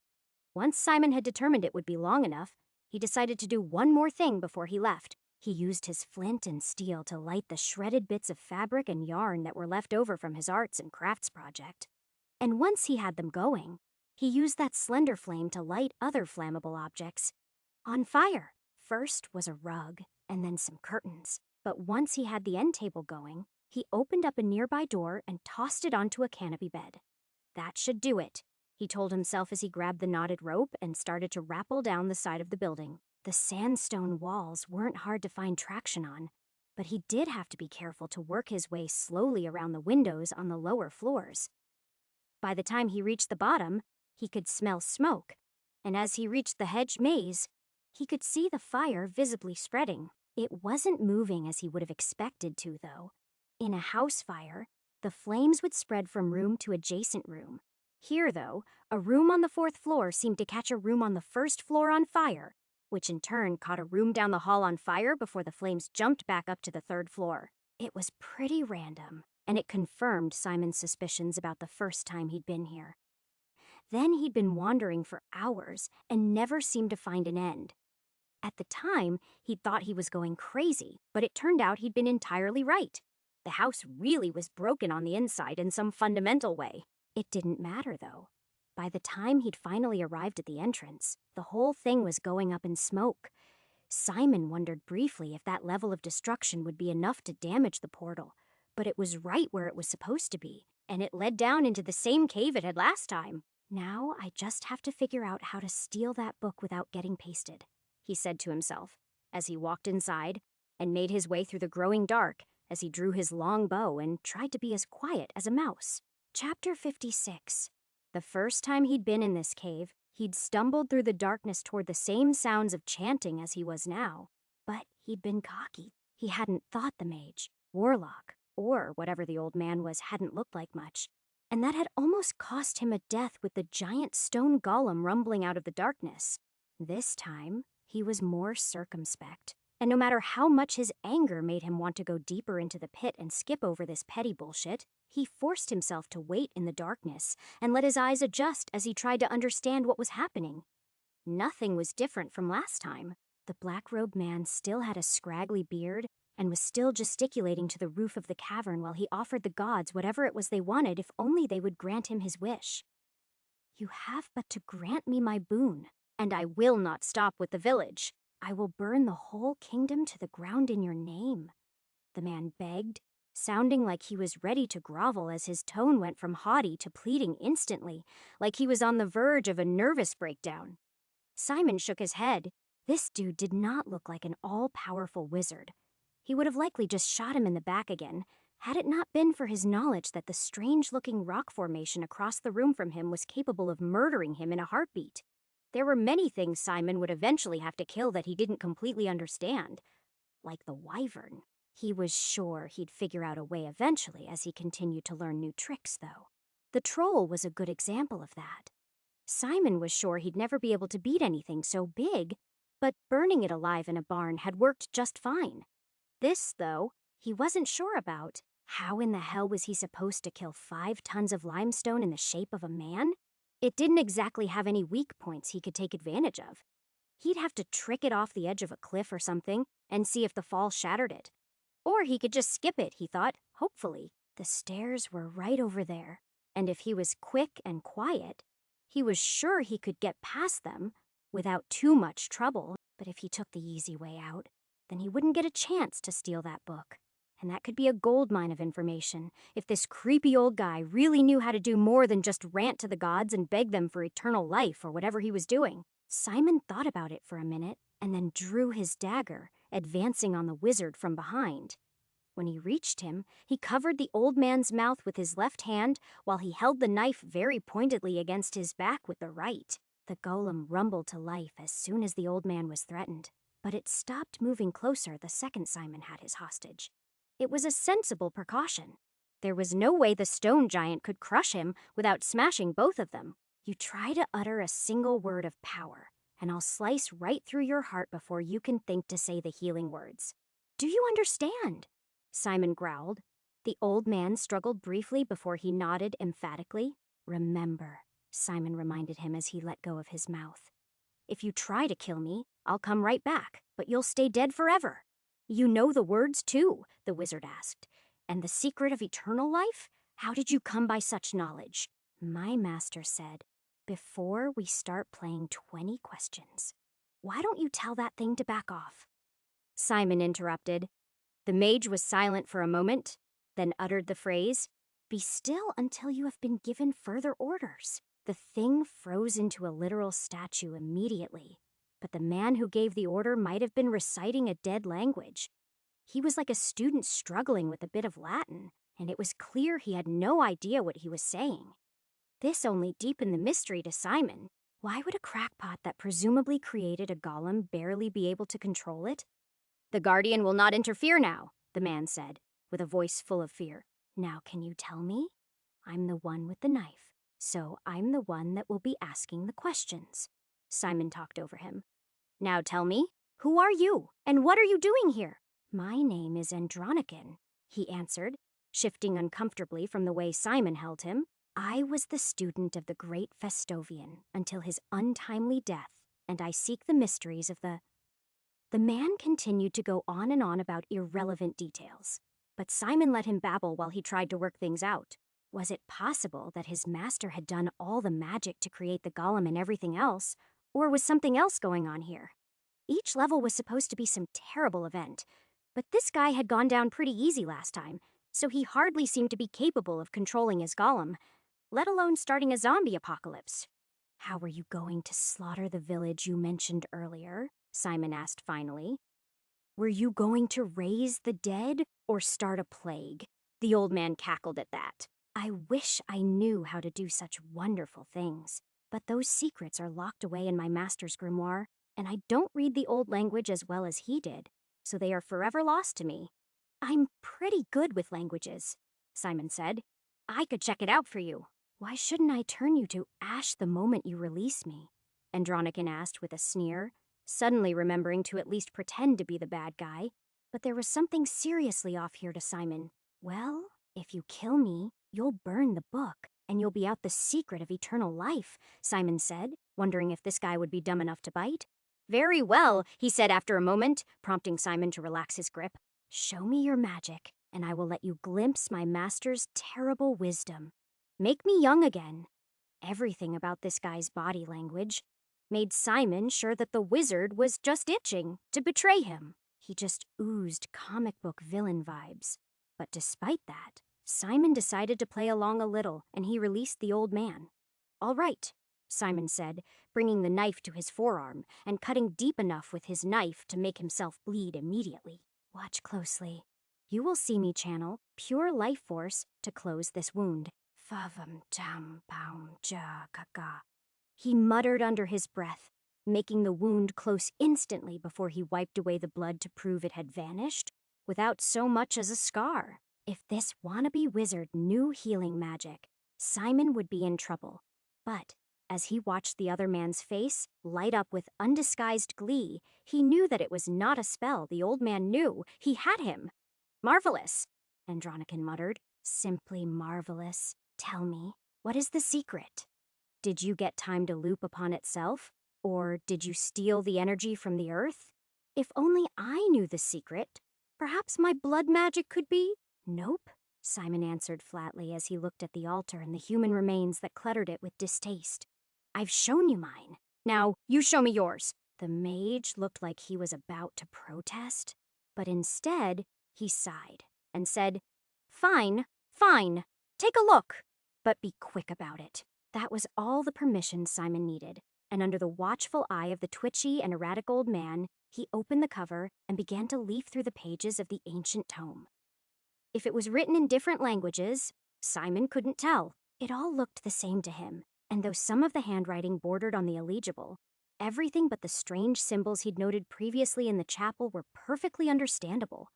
Once Simon had determined it would be long enough, he decided to do one more thing before he left. He used his flint and steel to light the shredded bits of fabric and yarn that were left over from his arts and crafts project. And once he had them going, he used that slender flame to light other flammable objects on fire. First was a rug, and then some curtains. But once he had the end table going, he opened up a nearby door and tossed it onto a canopy bed. That should do it, he told himself as he grabbed the knotted rope and started to rappel down the side of the building. The sandstone walls weren't hard to find traction on, but he did have to be careful to work his way slowly around the windows on the lower floors. By the time he reached the bottom, he could smell smoke, and as he reached the hedge maze, he could see the fire visibly spreading. It wasn't moving as he would have expected to, though. In a house fire, the flames would spread from room to adjacent room. Here, though, a room on the 4th floor seemed to catch a room on the 1st floor on fire, which in turn caught a room down the hall on fire before the flames jumped back up to the 3rd floor. It was pretty random, and it confirmed Simon's suspicions about the first time he'd been here. Then he'd been wandering for hours and never seemed to find an end. At the time, he'd thought he was going crazy, but it turned out he'd been entirely right. The house really was broken on the inside in some fundamental way. It didn't matter, though. By the time he'd finally arrived at the entrance, the whole thing was going up in smoke, Simon wondered briefly if that level of destruction would be enough to damage the portal, but it was right where it was supposed to be, and it led down into the same cave it had last time. Now I just have to figure out how to steal that book without getting pasted, he said to himself, as he walked inside and made his way through the growing dark as he drew his long bow and tried to be as quiet as a mouse. Chapter 56. The first time he'd been in this cave, he'd stumbled through the darkness toward the same sounds of chanting as he was now. But he'd been cocky. He hadn't thought the mage, warlock, or whatever the old man was hadn't looked like much. And that had almost cost him a death with the giant stone golem rumbling out of the darkness. This time, he was more circumspect. And no matter how much his anger made him want to go deeper into the pit and skip over this petty bullshit, he forced himself to wait in the darkness and let his eyes adjust as he tried to understand what was happening. Nothing was different from last time. The black-robed man still had a scraggly beard and was still gesticulating to the roof of the cavern while he offered the gods whatever it was they wanted if only they would grant him his wish. "You have but to grant me my boon, and I will not stop with the village. I will burn the whole kingdom to the ground in your name," the man begged, sounding like he was ready to grovel as his tone went from haughty to pleading instantly, like he was on the verge of a nervous breakdown. Simon shook his head. This dude did not look like an all-powerful wizard. He would have likely just shot him in the back again, had it not been for his knowledge that the strange-looking rock formation across the room from him was capable of murdering him in a heartbeat. There were many things Simon would eventually have to kill that he didn't completely understand, like the wyvern. He was sure he'd figure out a way eventually as he continued to learn new tricks, though. The troll was a good example of that. Simon was sure he'd never be able to beat anything so big, but burning it alive in a barn had worked just fine. This, though, he wasn't sure about. How in the hell was he supposed to kill 5 tons of limestone in the shape of a man? It didn't exactly have any weak points he could take advantage of. He'd have to trick it off the edge of a cliff or something and see if the fall shattered it. Or he could just skip it, he thought, hopefully. The stairs were right over there, and if he was quick and quiet, he was sure he could get past them without too much trouble. But if he took the easy way out, then he wouldn't get a chance to steal that book. And that could be a goldmine of information if this creepy old guy really knew how to do more than just rant to the gods and beg them for eternal life or whatever he was doing. Simon thought about it for a minute and then drew his dagger, advancing on the wizard from behind. When he reached him, he covered the old man's mouth with his left hand while he held the knife very pointedly against his back with the right. The golem rumbled to life as soon as the old man was threatened, but it stopped moving closer the second Simon had his hostage. It was a sensible precaution. There was no way the stone giant could crush him without smashing both of them. You try to utter a single word of power, and I'll slice right through your heart before you can think to say the healing words. "Do you understand?" Simon growled. The old man struggled briefly before he nodded emphatically. "Remember," Simon reminded him as he let go of his mouth. "If you try to kill me, I'll come right back, but you'll stay dead forever." "You know the words, too?" the wizard asked. "And the secret of eternal life? How did you come by such knowledge?" "My master said, before we start playing 20 questions. Why don't you tell that thing to back off?" Simon interrupted. The mage was silent for a moment, then uttered the phrase, "Be still until you have been given further orders." The thing froze into a literal statue immediately. But the man who gave the order might have been reciting a dead language. He was like a student struggling with a bit of Latin, and it was clear he had no idea what he was saying. This only deepened the mystery to Simon. Why would a crackpot that presumably created a golem barely be able to control it? "The guardian will not interfere now," the man said, with a voice full of fear. "Now can you tell me? I'm the one with the knife, so I'm the one that will be asking the questions." Simon talked over him. "Now tell me, who are you, and what are you doing here?" "My name is Andronican," he answered, shifting uncomfortably from the way Simon held him. "I was the student of the great Festovian until his untimely death, and I seek the mysteries of the..." The man continued to go on and on about irrelevant details, but Simon let him babble while he tried to work things out. Was it possible that his master had done all the magic to create the golem and everything else, or was something else going on here? Each level was supposed to be some terrible event, but this guy had gone down pretty easy last time, so he hardly seemed to be capable of controlling his golem, let alone starting a zombie apocalypse. How were you going to slaughter the village you mentioned earlier? Simon asked finally. Were you going to raise the dead or start a plague? The old man cackled at that. I wish I knew how to do such wonderful things, but those secrets are locked away in my master's grimoire, and I don't read the old language as well as he did, so they are forever lost to me. I'm pretty good with languages, Simon said. I could check it out for you. Why shouldn't I turn you to ash the moment you release me? Andronican asked with a sneer, suddenly remembering to at least pretend to be the bad guy. But there was something seriously off here to Simon. Well, if you kill me, you'll burn the book, and you'll be out the secret of eternal life, Simon said, wondering if this guy would be dumb enough to bite. Very well, he said after a moment, prompting Simon to relax his grip. Show me your magic, and I will let you glimpse my master's terrible wisdom. Make me young again. Everything about this guy's body language made Simon sure that the wizard was just itching to betray him. He just oozed comic book villain vibes. But despite that, Simon decided to play along a little, and he released the old man. All right, Simon said, bringing the knife to his forearm and cutting deep enough with his knife to make himself bleed immediately. Watch closely. You will see me channel pure life force to close this wound. Favam tam poum ja kaka. He muttered under his breath, making the wound close instantly before he wiped away the blood to prove it had vanished, without so much as a scar. If this wannabe wizard knew healing magic, Simon would be in trouble. But as he watched the other man's face light up with undisguised glee, he knew that it was not a spell. The old man knew he had him. Marvelous, Andronican muttered. Simply marvelous. Tell me, what is the secret? Did you get time to loop upon itself? Or did you steal the energy from the earth? If only I knew the secret, perhaps my blood magic could be... Nope, Simon answered flatly as he looked at the altar and the human remains that cluttered it with distaste. I've shown you mine. Now, you show me yours. The mage looked like he was about to protest, but instead, he sighed and said, Fine, fine, take a look, but be quick about it. That was all the permission Simon needed, and under the watchful eye of the twitchy and erratic old man, he opened the cover and began to leaf through the pages of the ancient tome. If it was written in different languages, Simon couldn't tell. It all looked the same to him, and though some of the handwriting bordered on the illegible, everything but the strange symbols he'd noted previously in the chapel were perfectly understandable.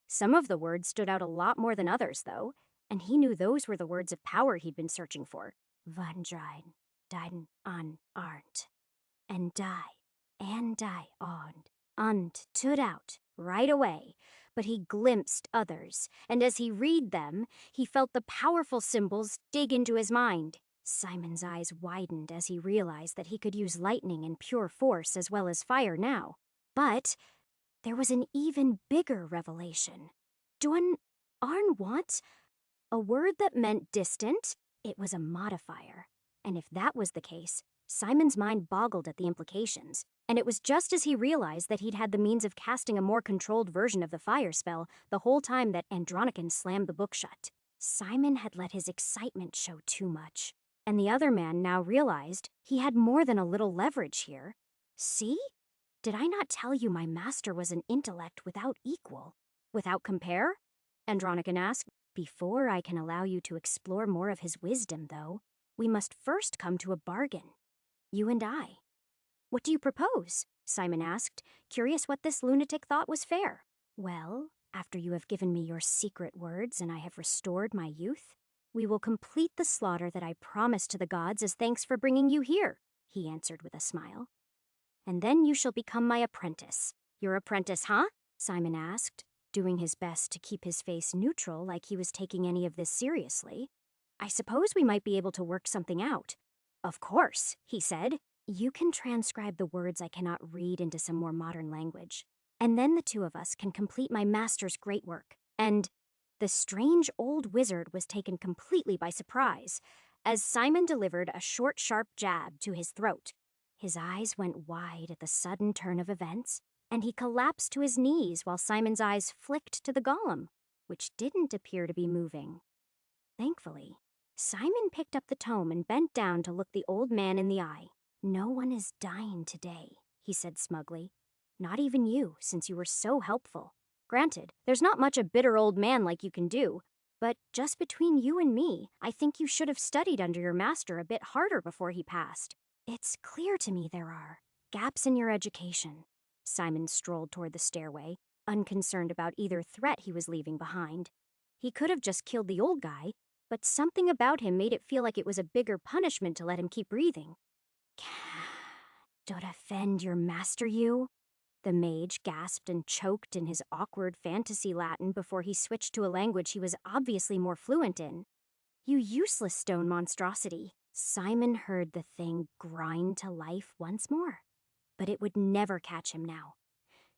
Some of the words stood out a lot more than others, though, and he knew those were the words of power he'd been searching for. Vandrein, dein an Arndt, and die und stood out right away, but he glimpsed others, and as he read them, he felt the powerful symbols dig into his mind. Simon's eyes widened as he realized that he could use lightning and pure force as well as fire now. But there was an even bigger revelation. Dun Arn want? A word that meant distant? It was a modifier. And if that was the case, Simon's mind boggled at the implications. And it was just as he realized that he'd had the means of casting a more controlled version of the fire spell the whole time that Andronican slammed the book shut. Simon had let his excitement show too much. And the other man now realized he had more than a little leverage here. See? Did I not tell you my master was an intellect without equal? Without compare? Andronican asked. Before I can allow you to explore more of his wisdom, though, we must first come to a bargain. You and I. What do you propose? Simon asked, curious what this lunatic thought was fair. Well, after you have given me your secret words and I have restored my youth, we will complete the slaughter that I promised to the gods as thanks for bringing you here, he answered with a smile. And then you shall become my apprentice. Your apprentice, huh? Simon asked, doing his best to keep his face neutral like he was taking any of this seriously. I suppose we might be able to work something out. Of course, he said. You can transcribe the words I cannot read into some more modern language, and then the two of us can complete my master's great work. And the strange old wizard was taken completely by surprise as Simon delivered a short, sharp jab to his throat. His eyes went wide at the sudden turn of events, and he collapsed to his knees while Simon's eyes flicked to the golem, which didn't appear to be moving. Thankfully, Simon picked up the tome and bent down to look the old man in the eye. "No one is dying today," he said smugly. "Not even you, since you were so helpful. Granted, there's not much a bitter old man like you can do, but just between you and me, I think you should have studied under your master a bit harder before he passed. It's clear to me there are gaps in your education." Simon strolled toward the stairway, unconcerned about either threat he was leaving behind. He could have just killed the old guy, but something about him made it feel like it was a bigger punishment to let him keep breathing. "To defend your master, you?" The mage gasped and choked in his awkward fantasy Latin before he switched to a language he was obviously more fluent in. "You useless stone monstrosity." Simon heard the thing grind to life once more, but it would never catch him now.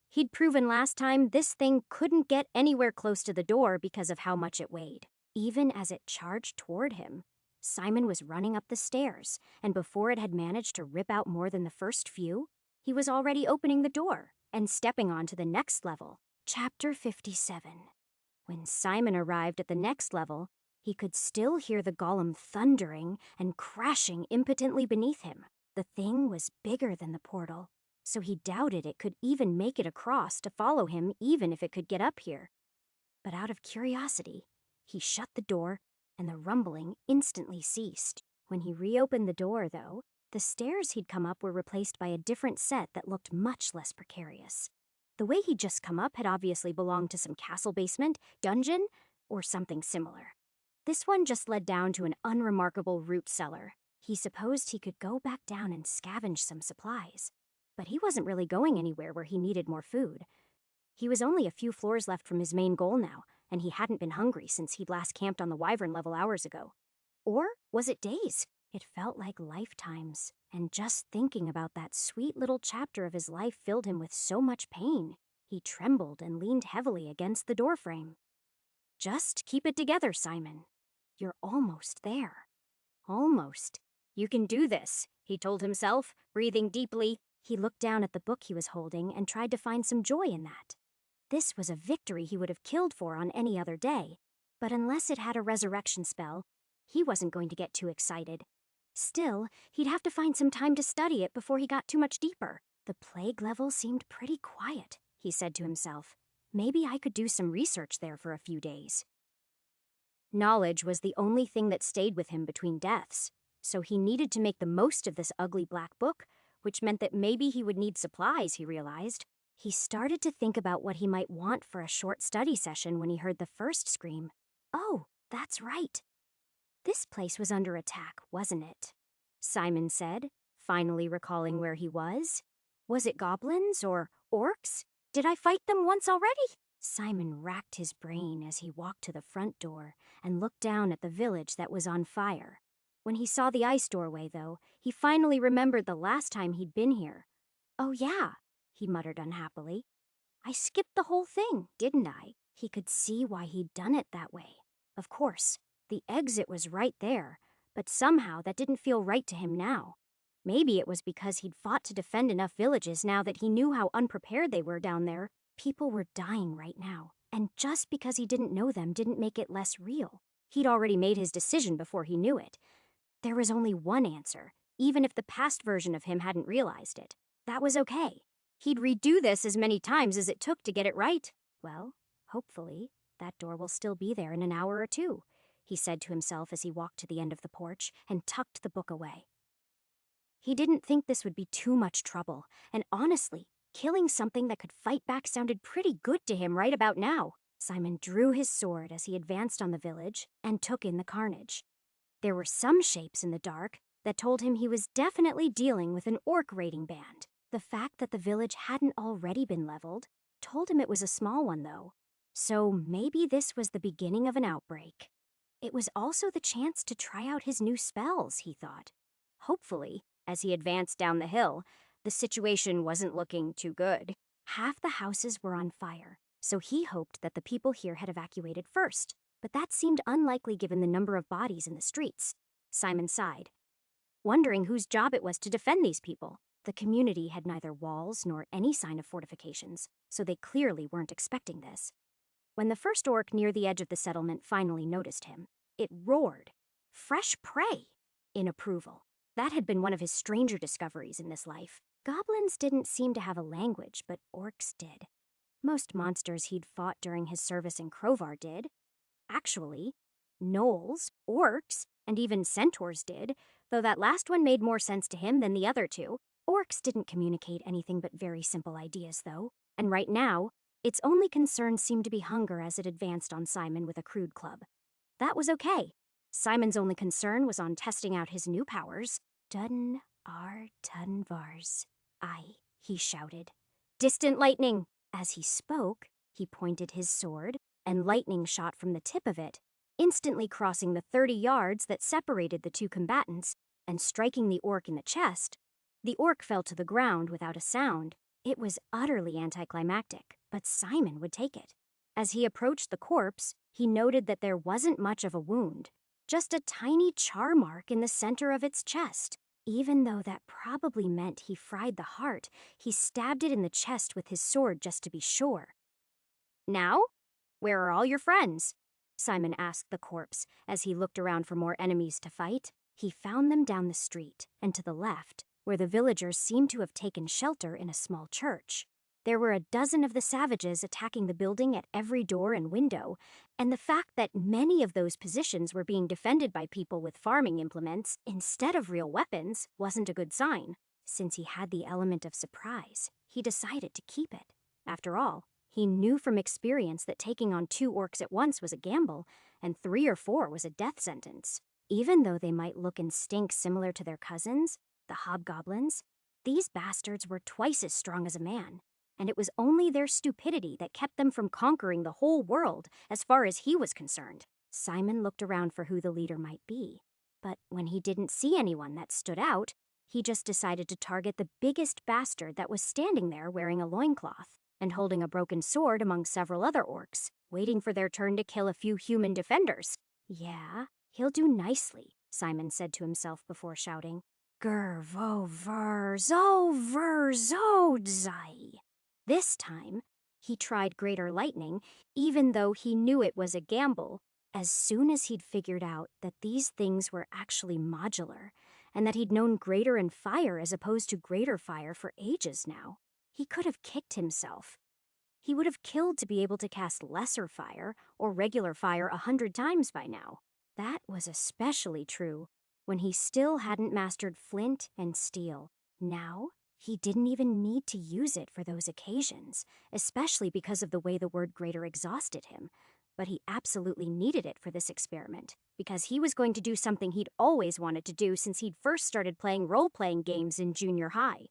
He'd proven last time this thing couldn't get anywhere close to the door because of how much it weighed. Even as it charged toward him, Simon was running up the stairs, and before it had managed to rip out more than the first few, he was already opening the door and stepping on to the next level. Chapter 57. When Simon arrived at the next level, he could still hear the golem thundering and crashing impotently beneath him. The thing was bigger than the portal, so he doubted it could even make it across to follow him even if it could get up here. But out of curiosity, he shut the door, and the rumbling instantly ceased. When he reopened the door, though, the stairs he'd come up were replaced by a different set that looked much less precarious. The way he'd just come up had obviously belonged to some castle basement, dungeon, or something similar. This one just led down to an unremarkable root cellar. He supposed he could go back down and scavenge some supplies, but he wasn't really going anywhere where he needed more food. He was only a few floors left from his main goal now, and he hadn't been hungry since he'd last camped on the Wyvern level hours ago. Or was it days? It felt like lifetimes, and just thinking about that sweet little chapter of his life filled him with so much pain. He trembled and leaned heavily against the doorframe. "Just keep it together, Simon. You're almost there." Almost. "You can do this," he told himself, breathing deeply. He looked down at the book he was holding and tried to find some joy in that. This was a victory he would have killed for on any other day, but unless it had a resurrection spell, he wasn't going to get too excited. Still, he'd have to find some time to study it before he got too much deeper. The plague level seemed pretty quiet, he said to himself. Maybe I could do some research there for a few days. Knowledge was the only thing that stayed with him between deaths, so he needed to make the most of this ugly black book, which meant that maybe he would need supplies, he realized. He started to think about what he might want for a short study session when he heard the first scream. "Oh, that's right. This place was under attack, wasn't it?" Simon said, finally recalling where he was. "Was it goblins or orcs? Did I fight them once already?" Simon racked his brain as he walked to the front door and looked down at the village that was on fire. When he saw the ice doorway, though, he finally remembered the last time he'd been here. "Oh yeah," he muttered unhappily. "I skipped the whole thing, didn't I?" He could see why he'd done it that way. Of course, the exit was right there, but somehow that didn't feel right to him now. Maybe it was because he'd fought to defend enough villages now that he knew how unprepared they were down there. People were dying right now, and just because he didn't know them didn't make it less real. He'd already made his decision before he knew it. There was only one answer, even if the past version of him hadn't realized it. That was okay. He'd redo this as many times as it took to get it right. Well, hopefully, that door will still be there in an hour or two, he said to himself as he walked to the end of the porch and tucked the book away. He didn't think this would be too much trouble, and honestly, killing something that could fight back sounded pretty good to him right about now. Simon drew his sword as he advanced on the village and took in the carnage. There were some shapes in the dark that told him he was definitely dealing with an orc raiding band. The fact that the village hadn't already been leveled told him it was a small one, though. So maybe this was the beginning of an outbreak. It was also the chance to try out his new spells, he thought. Hopefully, as he advanced down the hill, the situation wasn't looking too good. Half the houses were on fire, so he hoped that the people here had evacuated first, but that seemed unlikely given the number of bodies in the streets. Simon sighed, wondering whose job it was to defend these people. The community had neither walls nor any sign of fortifications, so they clearly weren't expecting this. When the first orc near the edge of the settlement finally noticed him, it roared, "Fresh prey!" in approval. That had been one of his stranger discoveries in this life. Goblins didn't seem to have a language, but orcs did. Most monsters he'd fought during his service in Crovar did. Actually, gnolls, orcs, and even centaurs did, though that last one made more sense to him than the other two. Orcs didn't communicate anything but very simple ideas, though, and right now, its only concern seemed to be hunger as it advanced on Simon with a crude club. That was okay. Simon's only concern was on testing out his new powers. Dun ar tunvars. Aye, he shouted. Distant lightning! As he spoke, he pointed his sword, and lightning shot from the tip of it, instantly crossing the 30 yards that separated the two combatants and striking the orc in the chest. The orc fell to the ground without a sound. It was utterly anticlimactic, but Simon would take it. As he approached the corpse, he noted that there wasn't much of a wound, just a tiny char mark in the center of its chest. Even though that probably meant he fried the heart, he stabbed it in the chest with his sword just to be sure. "Now? Where are all your friends?" Simon asked the corpse as he looked around for more enemies to fight. He found them down the street and to the left, where the villagers seemed to have taken shelter in a small church. There were a dozen of the savages attacking the building at every door and window, and the fact that many of those positions were being defended by people with farming implements instead of real weapons wasn't a good sign. Since he had the element of surprise, he decided to keep it. After all, he knew from experience that taking on 2 orcs at once was a gamble, and 3 or 4 was a death sentence. Even though they might look and stink similar to their cousins, the hobgoblins, these bastards were twice as strong as a man, and it was only their stupidity that kept them from conquering the whole world as far as he was concerned. Simon looked around for who the leader might be, but when he didn't see anyone that stood out, he just decided to target the biggest bastard that was standing there wearing a loincloth and holding a broken sword among several other orcs, waiting for their turn to kill a few human defenders. "Yeah, he'll do nicely," Simon said to himself before shouting, "Gur vo ver zo ver zo dzai." This time, he tried Greater Lightning, even though he knew it was a gamble, as soon as he'd figured out that these things were actually modular, and that he'd known Greater and Fire as opposed to Greater Fire for ages now. He could have kicked himself. He would have killed to be able to cast Lesser Fire or regular fire 100 times by now. That was especially true when he still hadn't mastered flint and steel. Now, he didn't even need to use it for those occasions, especially because of the way the word greater exhausted him. But he absolutely needed it for this experiment, because he was going to do something he'd always wanted to do since he'd first started playing role-playing games in junior high.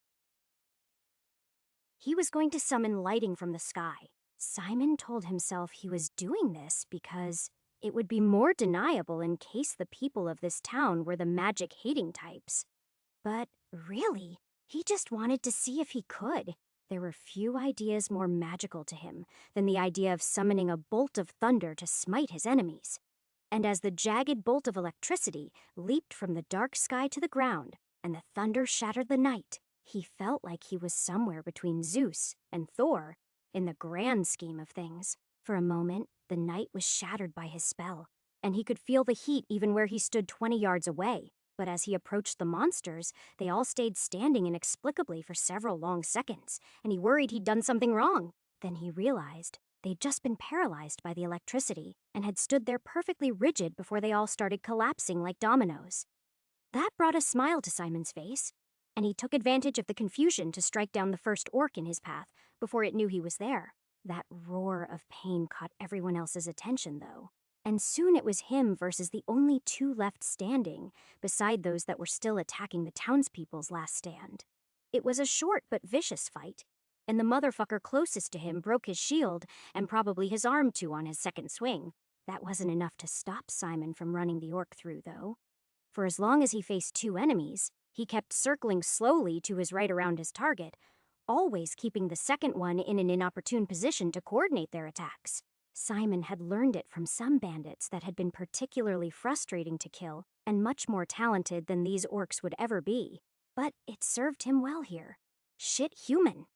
He was going to summon lighting from the sky. Simon told himself he was doing this because it would be more deniable in case the people of this town were the magic-hating types. But really, he just wanted to see if he could. There were few ideas more magical to him than the idea of summoning a bolt of thunder to smite his enemies. And as the jagged bolt of electricity leaped from the dark sky to the ground and the thunder shattered the night, he felt like he was somewhere between Zeus and Thor in the grand scheme of things. For a moment, the night was shattered by his spell, and he could feel the heat even where he stood 20 yards away. But as he approached the monsters, they all stayed standing inexplicably for several long seconds, and he worried he'd done something wrong. Then he realized they'd just been paralyzed by the electricity and had stood there perfectly rigid before they all started collapsing like dominoes. That brought a smile to Simon's face, and he took advantage of the confusion to strike down the first orc in his path before it knew he was there. That roar of pain caught everyone else's attention, though, and soon it was him versus the only 2 left standing, beside those that were still attacking the townspeople's last stand. It was a short but vicious fight, and the motherfucker closest to him broke his shield and probably his arm too on his second swing. That wasn't enough to stop Simon from running the orc through, though. For as long as he faced 2 enemies, he kept circling slowly to his right around his target, always keeping the second one in an inopportune position to coordinate their attacks. Simon had learned it from some bandits that had been particularly frustrating to kill and much more talented than these orcs would ever be. But it served him well here. Shit human.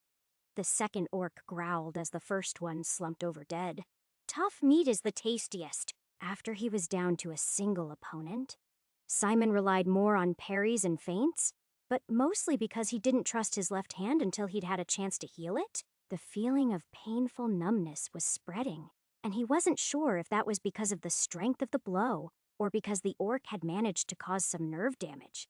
The second orc growled as the first one slumped over dead. Tough meat is the tastiest. After he was down to a single opponent, Simon relied more on parries and feints, but mostly because he didn't trust his left hand until he'd had a chance to heal it. The feeling of painful numbness was spreading, and he wasn't sure if that was because of the strength of the blow or because the orc had managed to cause some nerve damage.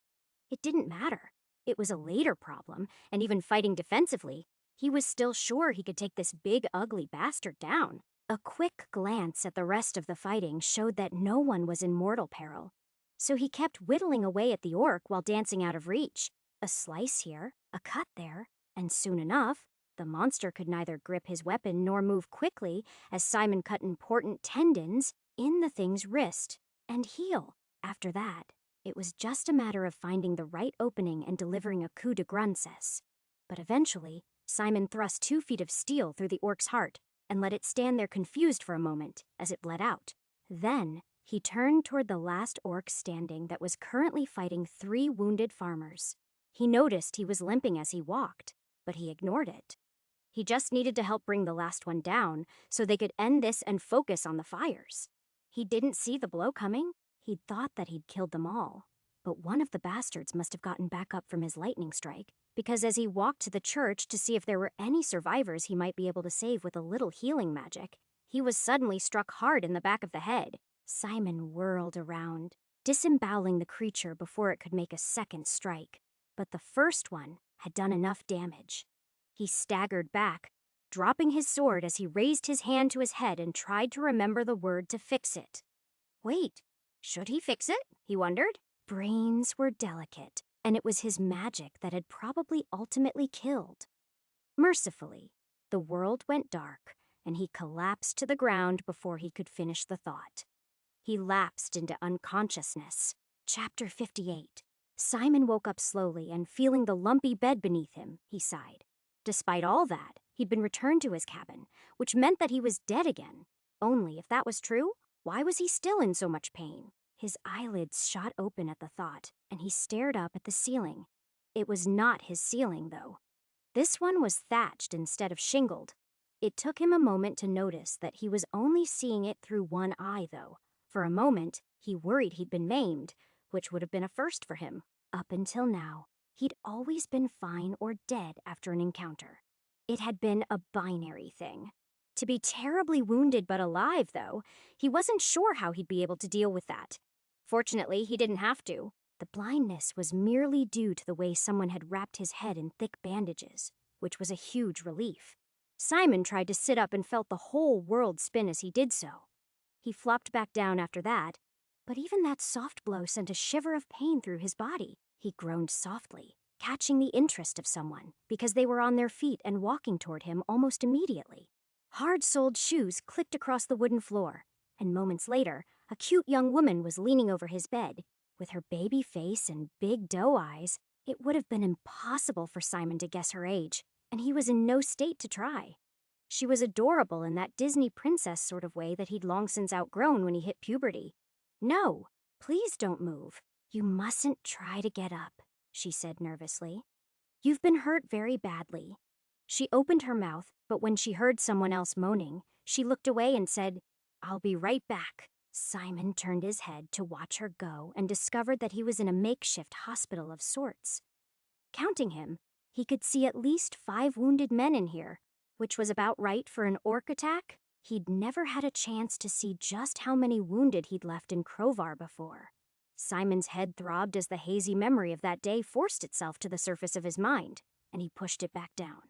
It didn't matter. It was a later problem, and even fighting defensively, he was still sure he could take this big, ugly bastard down. A quick glance at the rest of the fighting showed that no one was in mortal peril, so he kept whittling away at the orc while dancing out of reach. A slice here, a cut there, and soon enough, the monster could neither grip his weapon nor move quickly as Simon cut important tendons in the thing's wrist and heel. After that, it was just a matter of finding the right opening and delivering a coup de grace. But eventually, Simon thrust 2 feet of steel through the orc's heart and let it stand there confused for a moment as it bled out. Then, he turned toward the last orc standing that was currently fighting 3 wounded farmers. He noticed he was limping as he walked, but he ignored it. He just needed to help bring the last one down so they could end this and focus on the fires. He didn't see the blow coming. He'd thought that he'd killed them all, but one of the bastards must have gotten back up from his lightning strike, because as he walked to the church to see if there were any survivors he might be able to save with a little healing magic, he was suddenly struck hard in the back of the head. Simon whirled around, disemboweling the creature before it could make a second strike, but the first one had done enough damage. He staggered back, dropping his sword as he raised his hand to his head and tried to remember the word to fix it. Wait, should he fix it? He wondered. Brains were delicate, and it was his magic that had probably ultimately killed. Mercifully, the world went dark, and he collapsed to the ground before he could finish the thought. He lapsed into unconsciousness. Chapter 58. Simon woke up slowly, and feeling the lumpy bed beneath him, he sighed. Despite all that, he'd been returned to his cabin, which meant that he was dead again. Only if that was true, why was he still in so much pain? His eyelids shot open at the thought, and he stared up at the ceiling. It was not his ceiling, though. This one was thatched instead of shingled. It took him a moment to notice that he was only seeing it through one eye, though. For a moment, he worried he'd been maimed, which would have been a first for him. Up until now, he'd always been fine or dead after an encounter. It had been a binary thing. To be terribly wounded but alive, though, he wasn't sure how he'd be able to deal with that. Fortunately, he didn't have to. The blindness was merely due to the way someone had wrapped his head in thick bandages, which was a huge relief. Simon tried to sit up and felt the whole world spin as he did so. He flopped back down after that, but even that soft blow sent a shiver of pain through his body. He groaned softly, catching the interest of someone, because they were on their feet and walking toward him almost immediately. Hard-soled shoes clicked across the wooden floor, and moments later, a cute young woman was leaning over his bed. With her baby face and big doe eyes, it would have been impossible for Simon to guess her age, and he was in no state to try. She was adorable in that Disney princess sort of way that he'd long since outgrown when he hit puberty. "No, please don't move. You mustn't try to get up," she said nervously. "You've been hurt very badly." She opened her mouth, but when she heard someone else moaning, she looked away and said, "I'll be right back." Simon turned his head to watch her go and discovered that he was in a makeshift hospital of sorts. Counting him, he could see at least 5 wounded men in here, which was about right for an orc attack. He'd never had a chance to see just how many wounded he'd left in Crovar before. Simon's head throbbed as the hazy memory of that day forced itself to the surface of his mind, and he pushed it back down.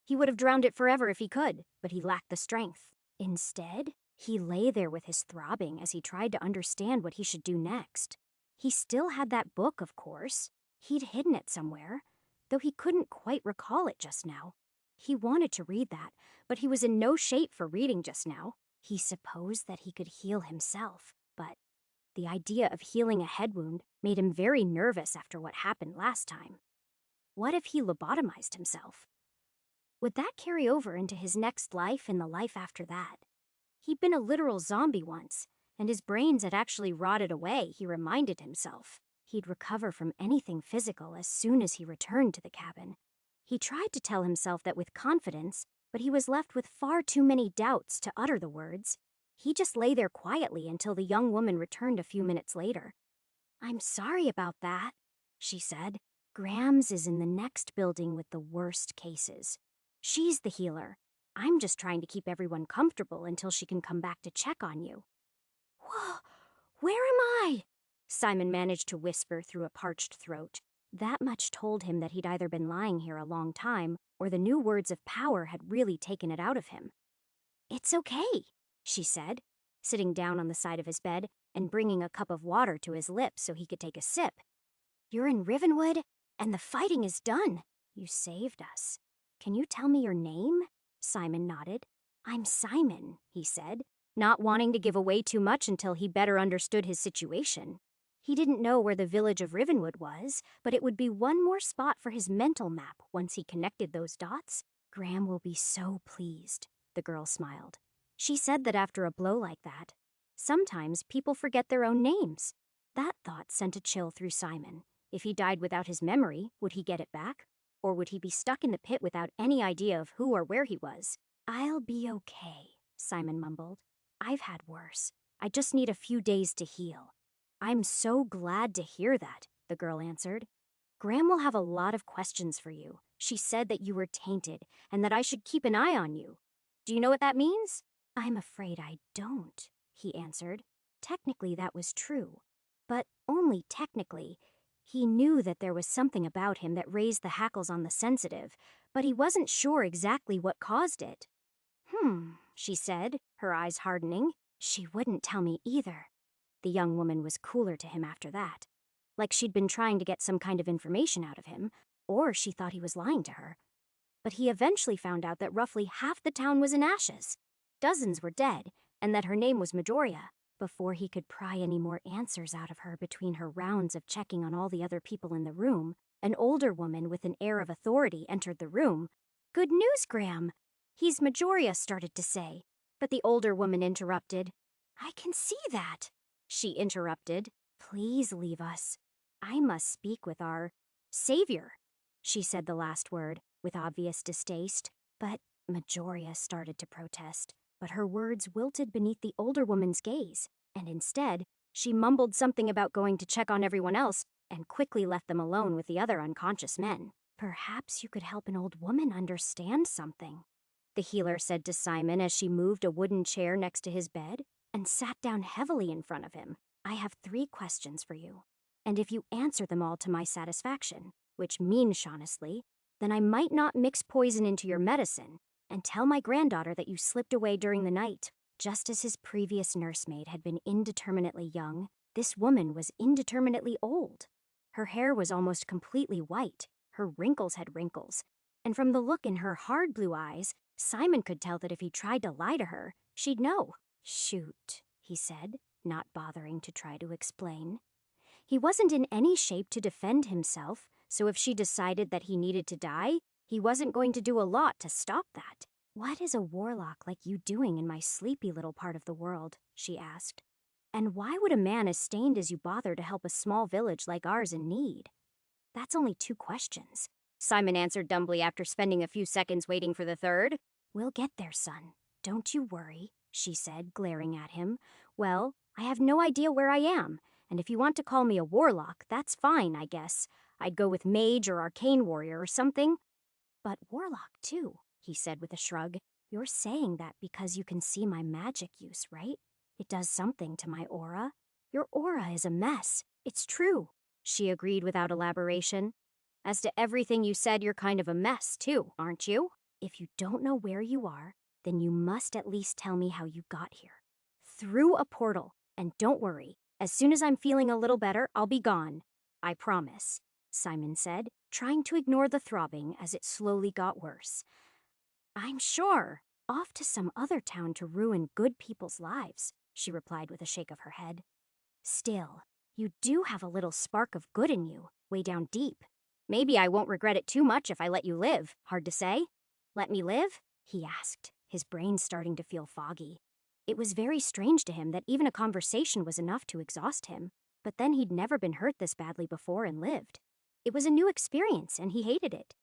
He would have drowned it forever if he could, but he lacked the strength. Instead, he lay there with his throbbing as he tried to understand what he should do next. He still had that book, of course. He'd hidden it somewhere, though he couldn't quite recall it just now. He wanted to read that, but he was in no shape for reading just now. He supposed that he could heal himself, but the idea of healing a head wound made him very nervous after what happened last time. What if he lobotomized himself? Would that carry over into his next life and the life after that? He'd been a literal zombie once, and his brains had actually rotted away, he reminded himself. He'd recover from anything physical as soon as he returned to the cabin. He tried to tell himself that with confidence, but he was left with far too many doubts to utter the words. He just lay there quietly until the young woman returned a few minutes later. "I'm sorry about that," she said. "Graham's is in the next building with the worst cases. She's the healer. I'm just trying to keep everyone comfortable until she can come back to check on you." "Whoa, where am I?" Simon managed to whisper through a parched throat. That much told him that he'd either been lying here a long time, or the new words of power had really taken it out of him. "It's okay," she said, sitting down on the side of his bed and bringing a cup of water to his lips so he could take a sip. "You're in Rivenwood, and the fighting is done. You saved us. Can you tell me your name?" Simon nodded. "I'm Simon," he said, not wanting to give away too much until he better understood his situation. He didn't know where the village of Rivenwood was, but it would be one more spot for his mental map once he connected those dots. "Graham will be so pleased," the girl smiled. She said that after a blow like that, sometimes people forget their own names. That thought sent a chill through Simon. If he died without his memory, would he get it back? Or would he be stuck in the pit without any idea of who or where he was? "I'll be okay," Simon mumbled. "I've had worse. I just need a few days to heal." "I'm so glad to hear that," the girl answered. "Graham will have a lot of questions for you. She said that you were tainted and that I should keep an eye on you. Do you know what that means?" "I'm afraid I don't," he answered. Technically, that was true. But only technically. He knew that there was something about him that raised the hackles on the sensitive, but he wasn't sure exactly what caused it. She said, her eyes hardening. "She wouldn't tell me either." The young woman was cooler to him after that. Like she'd been trying to get some kind of information out of him, or she thought he was lying to her. But he eventually found out that roughly half the town was in ashes. Dozens were dead, and that her name was Majoria. Before he could pry any more answers out of her between her rounds of checking on all the other people in the room, an older woman with an air of authority entered the room. "Good news, Graham. He's Majoria," started to say, but the older woman interrupted. "I can see that," she interrupted. "Please leave us. I must speak with our savior." She said the last word with obvious distaste, but Majoria started to protest. But her words wilted beneath the older woman's gaze, and instead, she mumbled something about going to check on everyone else and quickly left them alone with the other unconscious men. "Perhaps you could help an old woman understand something," the healer said to Simon as she moved a wooden chair next to his bed and sat down heavily in front of him. "I have 3 questions for you, and if you answer them all to my satisfaction, which means honestly, then I might not mix poison into your medicine and tell my granddaughter that you slipped away during the night." Just as his previous nursemaid had been indeterminately young, this woman was indeterminately old. Her hair was almost completely white, her wrinkles had wrinkles, and from the look in her hard blue eyes, Simon could tell that if he tried to lie to her, she'd know. "Shoot," he said, not bothering to try to explain. He wasn't in any shape to defend himself, so if she decided that he needed to die, he wasn't going to do a lot to stop that. "What is a warlock like you doing in my sleepy little part of the world?" she asked. "And why would a man as stained as you bother to help a small village like ours in need?" "That's only 2 questions," Simon answered dumbly after spending a few seconds waiting for the third. "We'll get there, son. Don't you worry," she said, glaring at him. "Well, I have no idea where I am, and if you want to call me a warlock, that's fine, I guess. I'd go with mage or arcane warrior or something." "But warlock, too," he said with a shrug. "You're saying that because you can see my magic use, right? It does something to my aura." "Your aura is a mess. It's true," she agreed without elaboration. "As to everything you said, you're kind of a mess, too, aren't you?" "If you don't know where you are, then you must at least tell me how you got here." "Through a portal. And don't worry, as soon as I'm feeling a little better, I'll be gone. I promise," Simon said, trying to ignore the throbbing as it slowly got worse. "I'm sure. Off to some other town to ruin good people's lives," she replied with a shake of her head. "Still, you do have a little spark of good in you, way down deep. Maybe I won't regret it too much if I let you live. Hard to say." "Let me live?" he asked, his brain starting to feel foggy. It was very strange to him that even a conversation was enough to exhaust him. But then he'd never been hurt this badly before and lived. It was a new experience, and he hated it.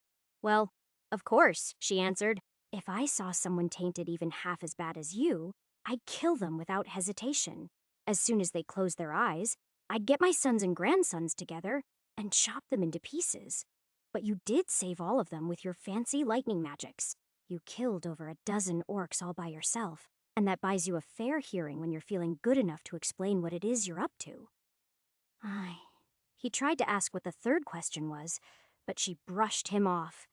Well, of course, she answered. If I saw someone tainted even half as bad as you, I'd kill them without hesitation. As soon as they closed their eyes, I'd get my sons and grandsons together and chop them into pieces. But you did save all of them with your fancy lightning magics. You killed over a dozen orcs all by yourself, and that buys you a fair hearing when you're feeling good enough to explain what it is you're up to. Ay. He tried to ask what the third question was, but she brushed him off.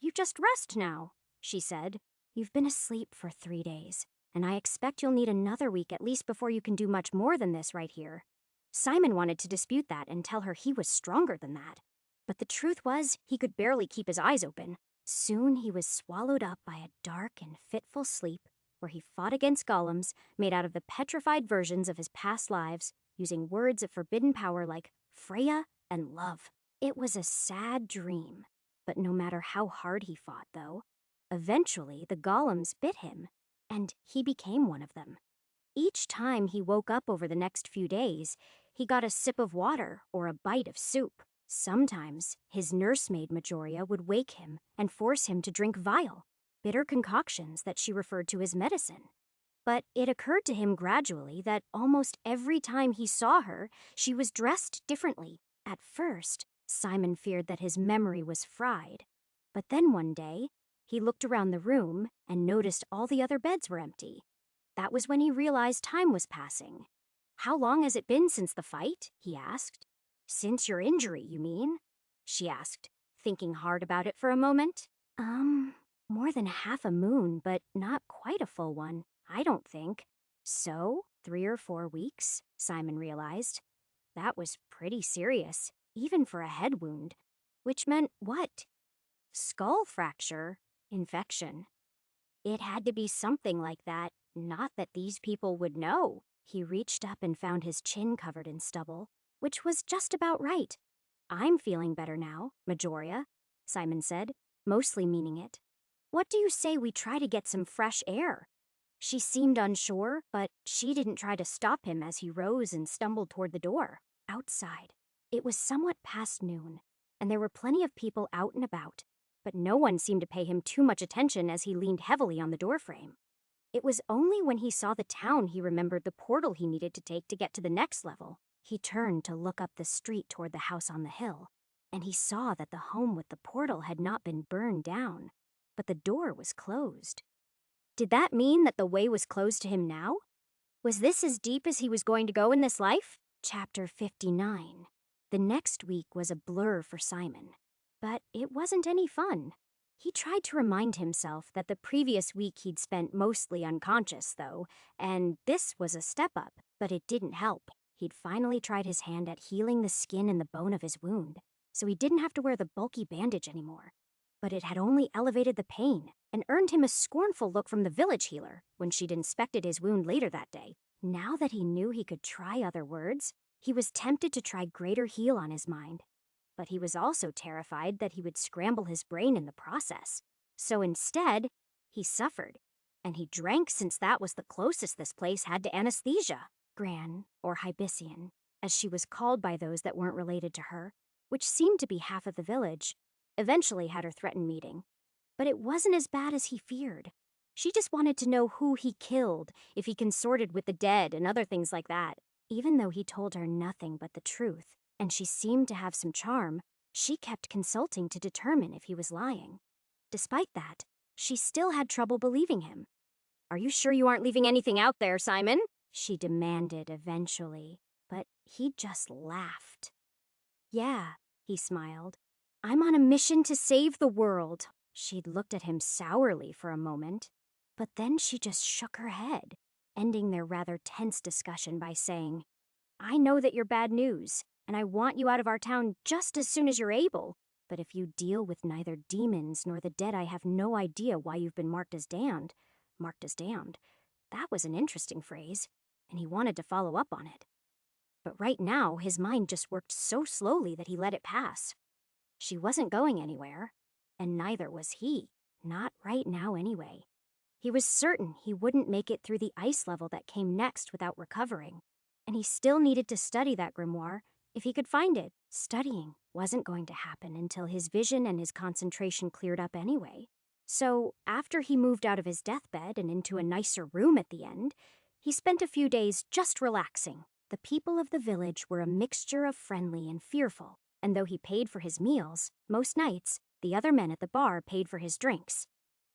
You just rest now, she said. You've been asleep for 3 days, and I expect you'll need another week at least before you can do much more than this right here. Simon wanted to dispute that and tell her he was stronger than that. But the truth was, he could barely keep his eyes open. Soon he was swallowed up by a dark and fitful sleep where he fought against golems made out of the petrified versions of his past lives, using words of forbidden power like Freya and love. It was a sad dream, but no matter how hard he fought, though, eventually the golems bit him, and he became one of them. Each time he woke up over the next few days, he got a sip of water or a bite of soup. Sometimes his nursemaid Majoria would wake him and force him to drink vile, bitter concoctions that she referred to as medicine. But it occurred to him gradually that almost every time he saw her, she was dressed differently. At first, Simon feared that his memory was fried. But then one day, he looked around the room and noticed all the other beds were empty. That was when he realized time was passing. How long has it been since the fight? He asked. Since your injury, you mean? She asked, thinking hard about it for a moment. More than half a moon, but not quite a full one, I don't think. So, 3 or 4 weeks, Simon realized. That was pretty serious, even for a head wound. Which meant what? Skull fracture, infection. It had to be something like that, not that these people would know. He reached up and found his chin covered in stubble, which was just about right. I'm feeling better now, Majoria, Simon said, mostly meaning it. What do you say we try to get some fresh air? She seemed unsure, but she didn't try to stop him as he rose and stumbled toward the door. Outside, it was somewhat past noon, and there were plenty of people out and about, but no one seemed to pay him too much attention as he leaned heavily on the doorframe. It was only when he saw the town he remembered the portal he needed to take to get to the next level. He turned to look up the street toward the house on the hill, and he saw that the home with the portal had not been burned down, but the door was closed. Did that mean that the way was closed to him now? Was this as deep as he was going to go in this life? Chapter 59. The next week was a blur for Simon, but it wasn't any fun. He tried to remind himself that the previous week he'd spent mostly unconscious, though, and this was a step up, but it didn't help. He'd finally tried his hand at healing the skin and the bone of his wound, so he didn't have to wear the bulky bandage anymore. But it had only elevated the pain and earned him a scornful look from the village healer when she'd inspected his wound later that day. Now that he knew he could try other words, he was tempted to try greater heal on his mind. But he was also terrified that he would scramble his brain in the process. So instead, he suffered, and he drank since that was the closest this place had to anesthesia. Gran, or Hybician, as she was called by those that weren't related to her, which seemed to be half of the village, eventually had her threatened meeting. But it wasn't as bad as he feared. She just wanted to know who he killed, if he consorted with the dead, and other things like that. Even though he told her nothing but the truth, and she seemed to have some charm, she kept consulting to determine if he was lying. Despite that, she still had trouble believing him. Are you sure you aren't leaving anything out there, Simon? She demanded eventually, but he just laughed. Yeah, he smiled. I'm on a mission to save the world. She'd looked at him sourly for a moment, but then she just shook her head, ending their rather tense discussion by saying, I know that you're bad news, and I want you out of our town just as soon as you're able. But if you deal with neither demons nor the dead, I have no idea why you've been marked as damned. Marked as damned. That was an interesting phrase, and he wanted to follow up on it. But right now, his mind just worked so slowly that he let it pass. She wasn't going anywhere, and neither was he. Not right now anyway. He was certain he wouldn't make it through the ice level that came next without recovering. and he still needed to study that grimoire if he could find it. Studying wasn't going to happen until his vision and his concentration cleared up anyway. So, after he moved out of his deathbed and into a nicer room at the end, he spent a few days just relaxing. The people of the village were a mixture of friendly and fearful, and though he paid for his meals, most nights, the other men at the bar paid for his drinks.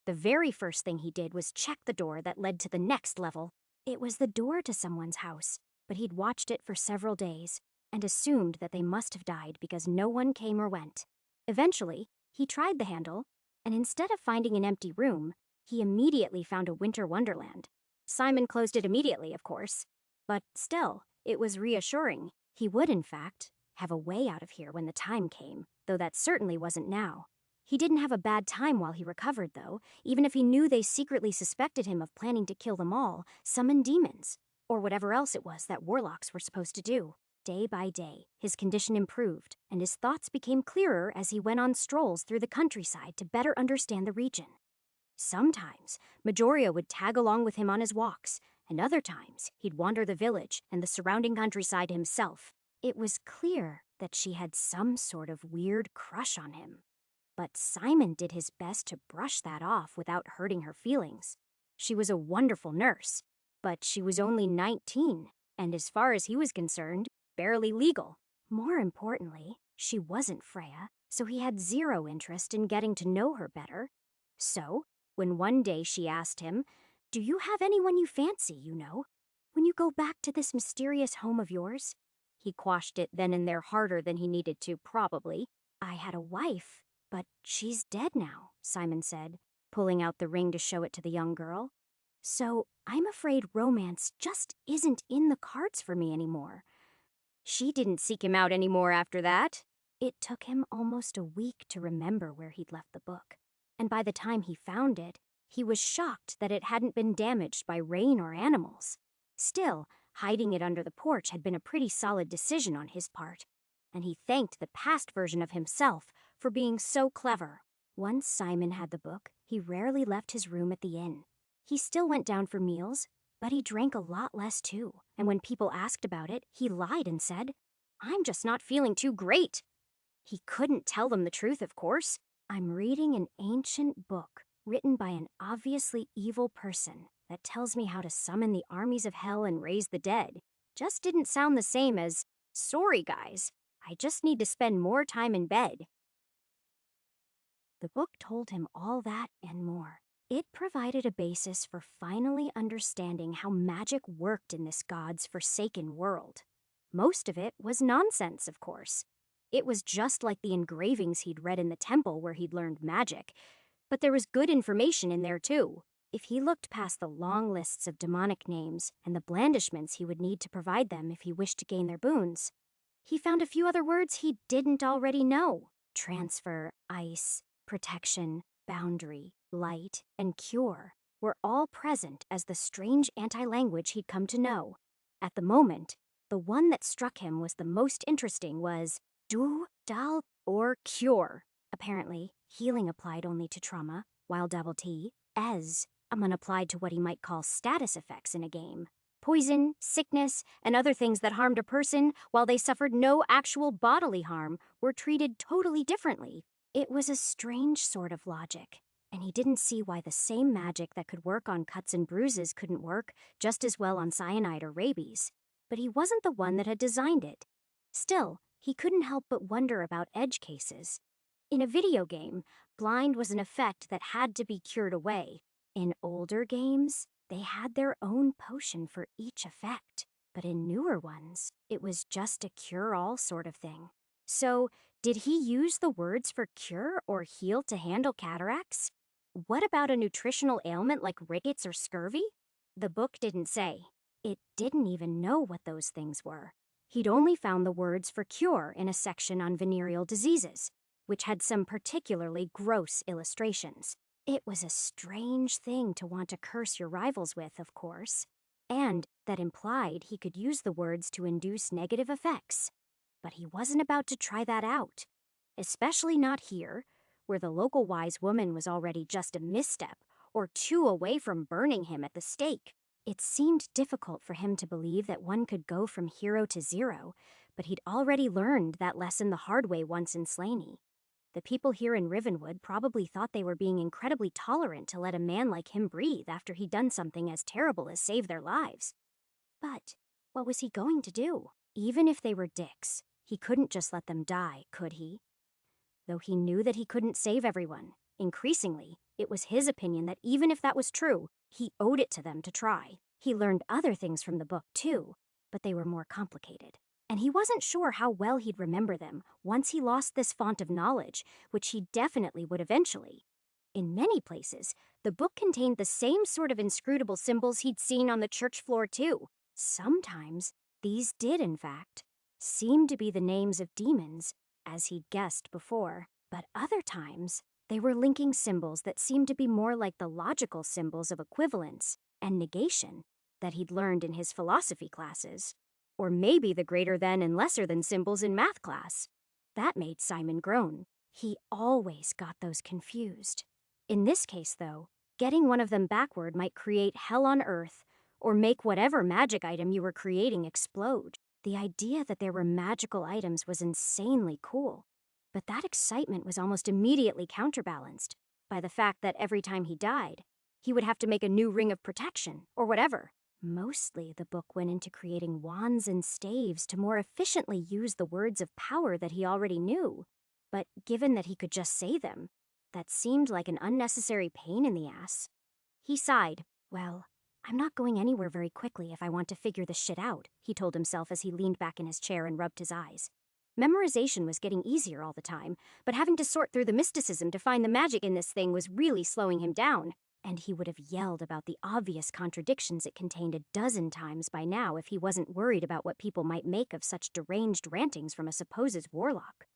The very first thing he did was check the door that led to the next level. It was the door to someone's house, but he'd watched it for several days and assumed that they must have died because no one came or went. Eventually, he tried the handle, and instead of finding an empty room, he immediately found a winter wonderland. Simon closed it immediately, of course, but still, it was reassuring. He would, in fact, have a way out of here when the time came, though that certainly wasn't now. He didn't have a bad time while he recovered, though, even if he knew they secretly suspected him of planning to kill them all, summon demons, or whatever else it was that warlocks were supposed to do. Day by day, his condition improved, and his thoughts became clearer as he went on strolls through the countryside to better understand the region. Sometimes, Majoria would tag along with him on his walks, and other times he'd wander the village and the surrounding countryside himself. It was clear that she had some sort of weird crush on him. But Simon did his best to brush that off without hurting her feelings. She was a wonderful nurse, but she was only 19, and as far as he was concerned, barely legal. More importantly, she wasn't Freya, so he had zero interest in getting to know her better. So, when one day she asked him, "Do you have anyone you fancy, when you go back to this mysterious home of yours?" He quashed it then and there harder than he needed to, probably. "I had a wife, but she's dead now," Simon said, pulling out the ring to show it to the young girl. "So I'm afraid romance just isn't in the cards for me anymore." She didn't seek him out anymore after that. It took him almost a week to remember where he'd left the book, and by the time he found it, he was shocked that it hadn't been damaged by rain or animals. Still, hiding it under the porch had been a pretty solid decision on his part, and he thanked the past version of himself for being so clever. Once Simon had the book, he rarely left his room at the inn. He still went down for meals, but he drank a lot less too, and when people asked about it, he lied and said, "I'm just not feeling too great." He couldn't tell them the truth, of course. "I'm reading an ancient book written by an obviously evil person that tells me how to summon the armies of hell and raise the dead." Just didn't sound the same as, "Sorry, guys, I just need to spend more time in bed." The book told him all that and more. It provided a basis for finally understanding how magic worked in this god's forsaken world. Most of it was nonsense, of course. It was just like the engravings he'd read in the temple where he'd learned magic, but there was good information in there too. If he looked past the long lists of demonic names and the blandishments he would need to provide them if he wished to gain their boons, he found a few other words he didn't already know. Transfer, ice, protection, boundary, light, and cure were all present as the strange anti-language he'd come to know. At the moment, the one that struck him was the most interesting was do, dal, or cure. Apparently, healing applied only to trauma, while double T, as, applied to what he might call status effects in a game. Poison, sickness, and other things that harmed a person while they suffered no actual bodily harm were treated totally differently. It was a strange sort of logic, and he didn't see why the same magic that could work on cuts and bruises couldn't work just as well on cyanide or rabies. But he wasn't the one that had designed it. Still, he couldn't help but wonder about edge cases. In a video game, blind was an effect that had to be cured away. In older games, they had their own potion for each effect. But in newer ones, it was just a cure-all sort of thing. So, did he use the words for cure or heal to handle cataracts? What about a nutritional ailment like rickets or scurvy? The book didn't say. It didn't even know what those things were. He'd only found the words for cure in a section on venereal diseases, which had some particularly gross illustrations. It was a strange thing to want to curse your rivals with, of course, and that implied he could use the words to induce negative effects. But he wasn't about to try that out, especially not here, where the local wise woman was already just a misstep or two away from burning him at the stake. It seemed difficult for him to believe that one could go from hero to zero, but he'd already learned that lesson the hard way once in Slaney. The people here in Rivenwood probably thought they were being incredibly tolerant to let a man like him breathe after he'd done something as terrible as save their lives. But what was he going to do? Even if they were dicks, he couldn't just let them die, could he? Though he knew that he couldn't save everyone, increasingly, it was his opinion that even if that was true, he owed it to them to try. He learned other things from the book, too, but they were more complicated. And he wasn't sure how well he'd remember them once he lost this font of knowledge, which he definitely would eventually. In many places, the book contained the same sort of inscrutable symbols he'd seen on the church floor, too. Sometimes, these did, in fact, seem to be the names of demons, as he'd guessed before, but other times, they were linking symbols that seemed to be more like the logical symbols of equivalence and negation that he'd learned in his philosophy classes. Or maybe the greater than and lesser than symbols in math class. That made Simon groan. He always got those confused. In this case, though, getting one of them backward might create hell on earth, or make whatever magic item you were creating explode. The idea that there were magical items was insanely cool, but that excitement was almost immediately counterbalanced by the fact that every time he died, he would have to make a new ring of protection, or whatever. Mostly, the book went into creating wands and staves to more efficiently use the words of power that he already knew. But given that he could just say them, that seemed like an unnecessary pain in the ass. He sighed. Well, I'm not going anywhere very quickly if I want to figure this shit out, he told himself as he leaned back in his chair and rubbed his eyes. Memorization was getting easier all the time, but having to sort through the mysticism to find the magic in this thing was really slowing him down. And he would have yelled about the obvious contradictions it contained a dozen times by now if he wasn't worried about what people might make of such deranged rantings from a supposed warlock.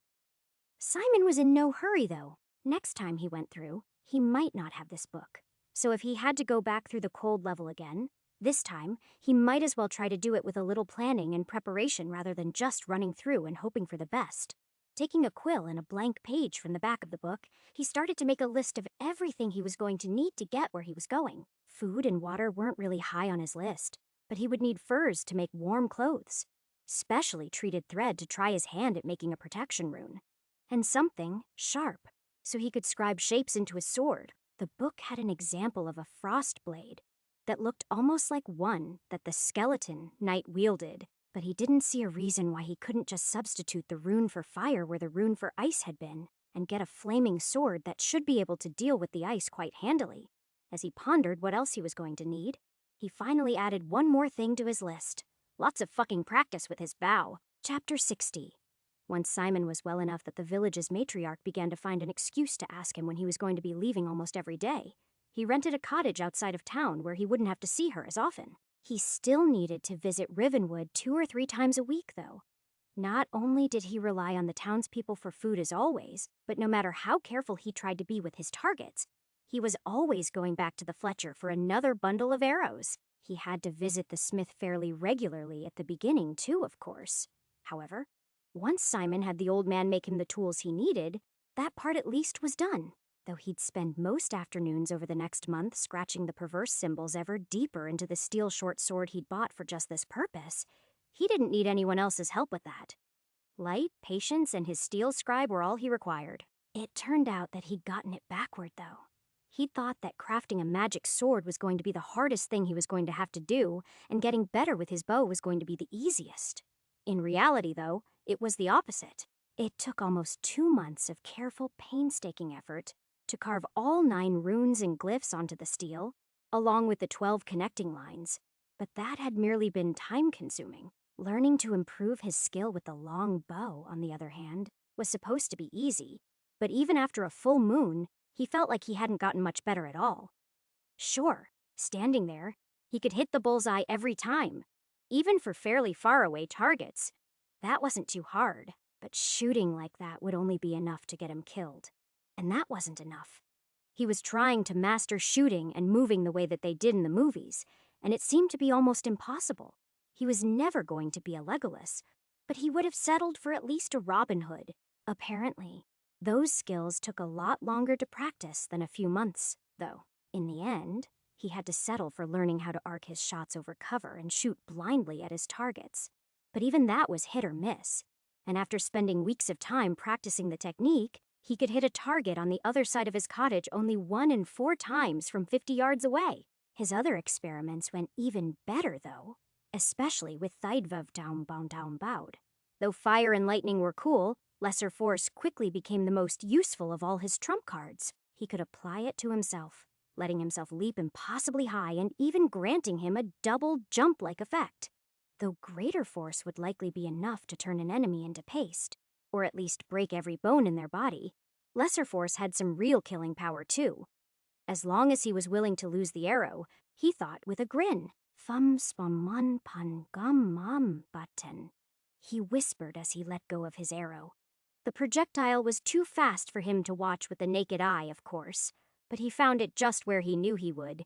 Simon was in no hurry, though. Next time he went through, he might not have this book. So if he had to go back through the cold level again, this time, he might as well try to do it with a little planning and preparation rather than just running through and hoping for the best. Taking a quill and a blank page from the back of the book, he started to make a list of everything he was going to need to get where he was going. Food and water weren't really high on his list, but he would need furs to make warm clothes, specially treated thread to try his hand at making a protection rune, and something sharp so he could scribe shapes into his sword. The book had an example of a frost blade that looked almost like one that the skeleton knight wielded, but he didn't see a reason why he couldn't just substitute the rune for fire where the rune for ice had been, and get a flaming sword that should be able to deal with the ice quite handily. As he pondered what else he was going to need, he finally added one more thing to his list. Lots of fucking practice with his bow. Chapter 60. Once Simon was well enough that the village's matriarch began to find an excuse to ask him when he was going to be leaving almost every day, he rented a cottage outside of town where he wouldn't have to see her as often. He still needed to visit Rivenwood 2 or 3 times a week, though. Not only did he rely on the townspeople for food as always, but no matter how careful he tried to be with his targets, he was always going back to the Fletcher for another bundle of arrows. He had to visit the smith fairly regularly at the beginning, too, of course. However, once Simon had the old man make him the tools he needed, that part at least was done. Though he'd spend most afternoons over the next month scratching the perverse symbols ever deeper into the steel short sword he'd bought for just this purpose, he didn't need anyone else's help with that. Light, patience, and his steel scribe were all he required. It turned out that he'd gotten it backward, though. He'd thought that crafting a magic sword was going to be the hardest thing he was going to have to do, and getting better with his bow was going to be the easiest. In reality, though, it was the opposite. It took almost 2 months of careful, painstaking effort to carve all 9 runes and glyphs onto the steel, along with the 12 connecting lines. But that had merely been time-consuming. Learning to improve his skill with the long bow, on the other hand, was supposed to be easy, but even after a full moon, he felt like he hadn't gotten much better at all. Sure, standing there, he could hit the bullseye every time, even for fairly far-away targets. That wasn't too hard, but shooting like that would only be enough to get him killed. And that wasn't enough. He was trying to master shooting and moving the way that they did in the movies, and it seemed to be almost impossible. He was never going to be a Legolas, but he would have settled for at least a Robin Hood. Apparently, those skills took a lot longer to practice than a few months, though. In the end, he had to settle for learning how to arc his shots over cover and shoot blindly at his targets. But even that was hit or miss, and after spending weeks of time practicing the technique, he could hit a target on the other side of his cottage only 1 in 4 times from 50 yards away. His other experiments went even better, though, especially with Thidvev down bound. Though fire and lightning were cool, Lesser Force quickly became the most useful of all his trump cards. He could apply it to himself, letting himself leap impossibly high and even granting him a double jump-like effect. Though Greater Force would likely be enough to turn an enemy into paste, or at least break every bone in their body, Lesser Force had some real killing power too. As long as he was willing to lose the arrow, he thought with a grin, "Thum spamon pan gum mam button," he whispered as he let go of his arrow. The projectile was too fast for him to watch with the naked eye, of course, but he found it just where he knew he would,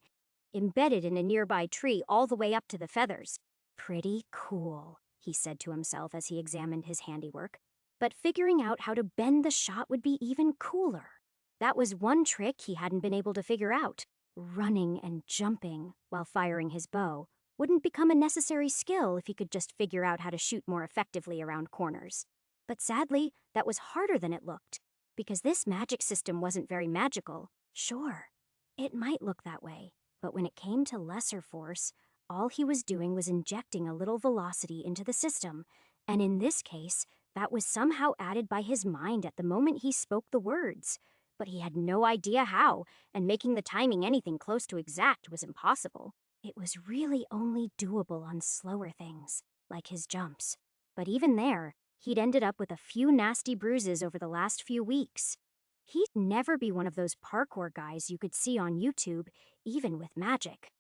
embedded in a nearby tree all the way up to the feathers. "Pretty cool," he said to himself as he examined his handiwork. But figuring out how to bend the shot would be even cooler. That was one trick he hadn't been able to figure out. Running and jumping while firing his bow wouldn't become a necessary skill if he could just figure out how to shoot more effectively around corners. But sadly, that was harder than it looked, because this magic system wasn't very magical. Sure, it might look that way, but when it came to Lesser Force, all he was doing was injecting a little velocity into the system, and in this case, that was somehow added by his mind at the moment he spoke the words. But he had no idea how, and making the timing anything close to exact was impossible. It was really only doable on slower things, like his jumps. But even there, he'd ended up with a few nasty bruises over the last few weeks. He'd never be one of those parkour guys you could see on YouTube, even with magic.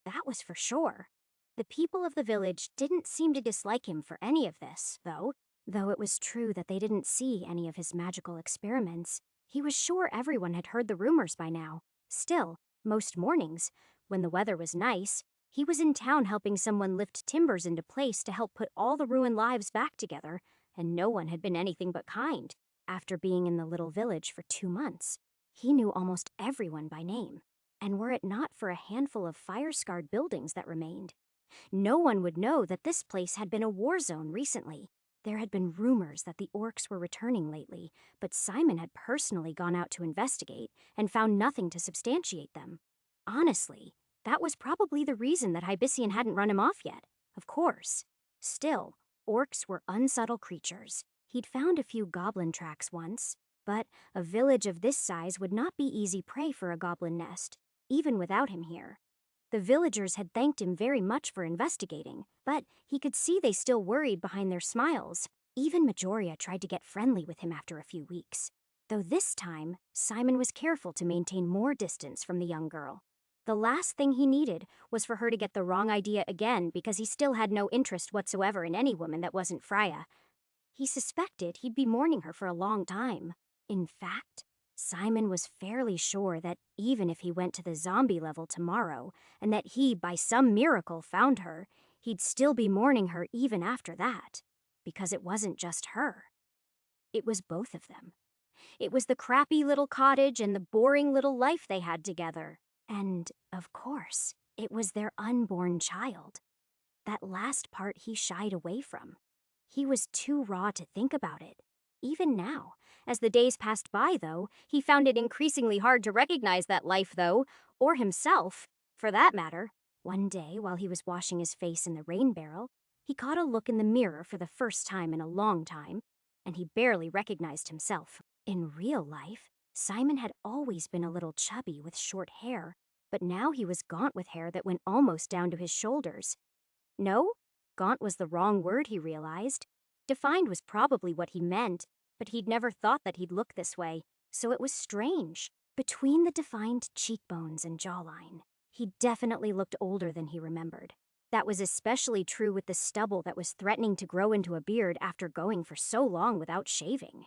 That was for sure. The people of the village didn't seem to dislike him for any of this, though it was true that they didn't see any of his magical experiments. He was sure everyone had heard the rumors by now. Still, most mornings, when the weather was nice, he was in town helping someone lift timbers into place to help put all the ruined lives back together, and no one had been anything but kind. After being in the little village for 2 months, he knew almost everyone by name. And were it not for a handful of fire-scarred buildings that remained, no one would know that this place had been a war zone recently. There had been rumors that the orcs were returning lately, but Simon had personally gone out to investigate and found nothing to substantiate them. Honestly, that was probably the reason that Hybician hadn't run him off yet, of course. Still, orcs were unsubtle creatures. He'd found a few goblin tracks once, but a village of this size would not be easy prey for a goblin nest, even without him here. The villagers had thanked him very much for investigating, but he could see they still worried behind their smiles. Even Majoria tried to get friendly with him after a few weeks, though this time, Simon was careful to maintain more distance from the young girl. The last thing he needed was for her to get the wrong idea again because he still had no interest whatsoever in any woman that wasn't Freya. He suspected he'd be mourning her for a long time. In fact, Simon was fairly sure that even if he went to the zombie level tomorrow, and that he, by some miracle, found her, he'd still be mourning her even after that. Because it wasn't just her. It was both of them. It was the crappy little cottage and the boring little life they had together. And, of course, it was their unborn child. That last part he shied away from. He was too raw to think about it. Even now, as the days passed by, though, he found it increasingly hard to recognize that life, though, or himself, for that matter. One day, while he was washing his face in the rain barrel, he caught a look in the mirror for the first time in a long time, and he barely recognized himself. In real life, Simon had always been a little chubby with short hair, but now he was gaunt with hair that went almost down to his shoulders. No, gaunt was the wrong word, he realized. Defined was probably what he meant, but he'd never thought that he'd look this way, so it was strange. Between the defined cheekbones and jawline, he definitely looked older than he remembered. That was especially true with the stubble that was threatening to grow into a beard after going for so long without shaving.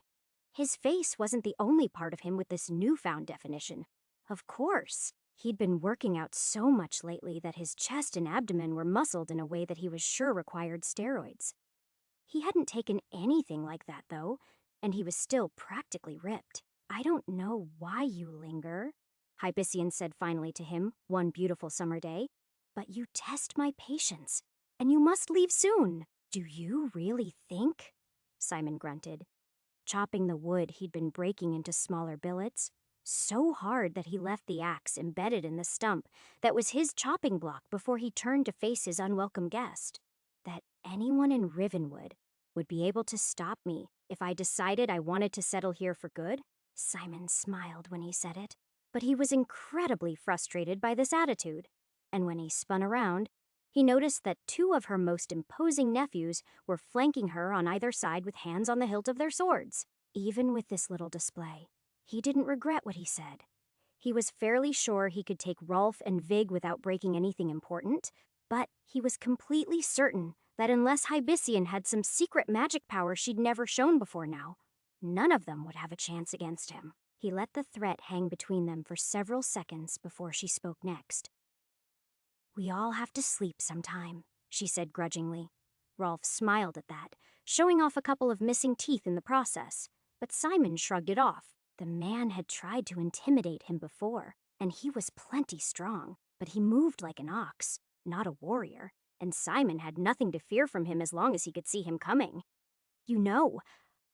His face wasn't the only part of him with this newfound definition. Of course, he'd been working out so much lately that his chest and abdomen were muscled in a way that he was sure required steroids. He hadn't taken anything like that, though, and he was still practically ripped. "I don't know why you linger," Hibician said finally to him one beautiful summer day. But you test my patience, and you must leave soon. Do you really think? Simon grunted, chopping the wood he'd been breaking into smaller billets, so hard that he left the axe embedded in the stump that was his chopping block before he turned to face his unwelcome guest. That anyone in Rivenwood would be able to stop me if I decided I wanted to settle here for good? Simon smiled when he said it, but he was incredibly frustrated by this attitude. And when he spun around, he noticed that two of her most imposing nephews were flanking her on either side with hands on the hilt of their swords. Even with this little display, he didn't regret what he said. He was fairly sure he could take Rolf and Vig without breaking anything important, but he was completely certain that unless Hibician had some secret magic power she'd never shown before now, none of them would have a chance against him. He let the threat hang between them for several seconds before she spoke next. We all have to sleep sometime, she said grudgingly. Rolf smiled at that, showing off a couple of missing teeth in the process, but Simon shrugged it off. The man had tried to intimidate him before, and he was plenty strong, but he moved like an ox, not a warrior, and Simon had nothing to fear from him as long as he could see him coming. You know,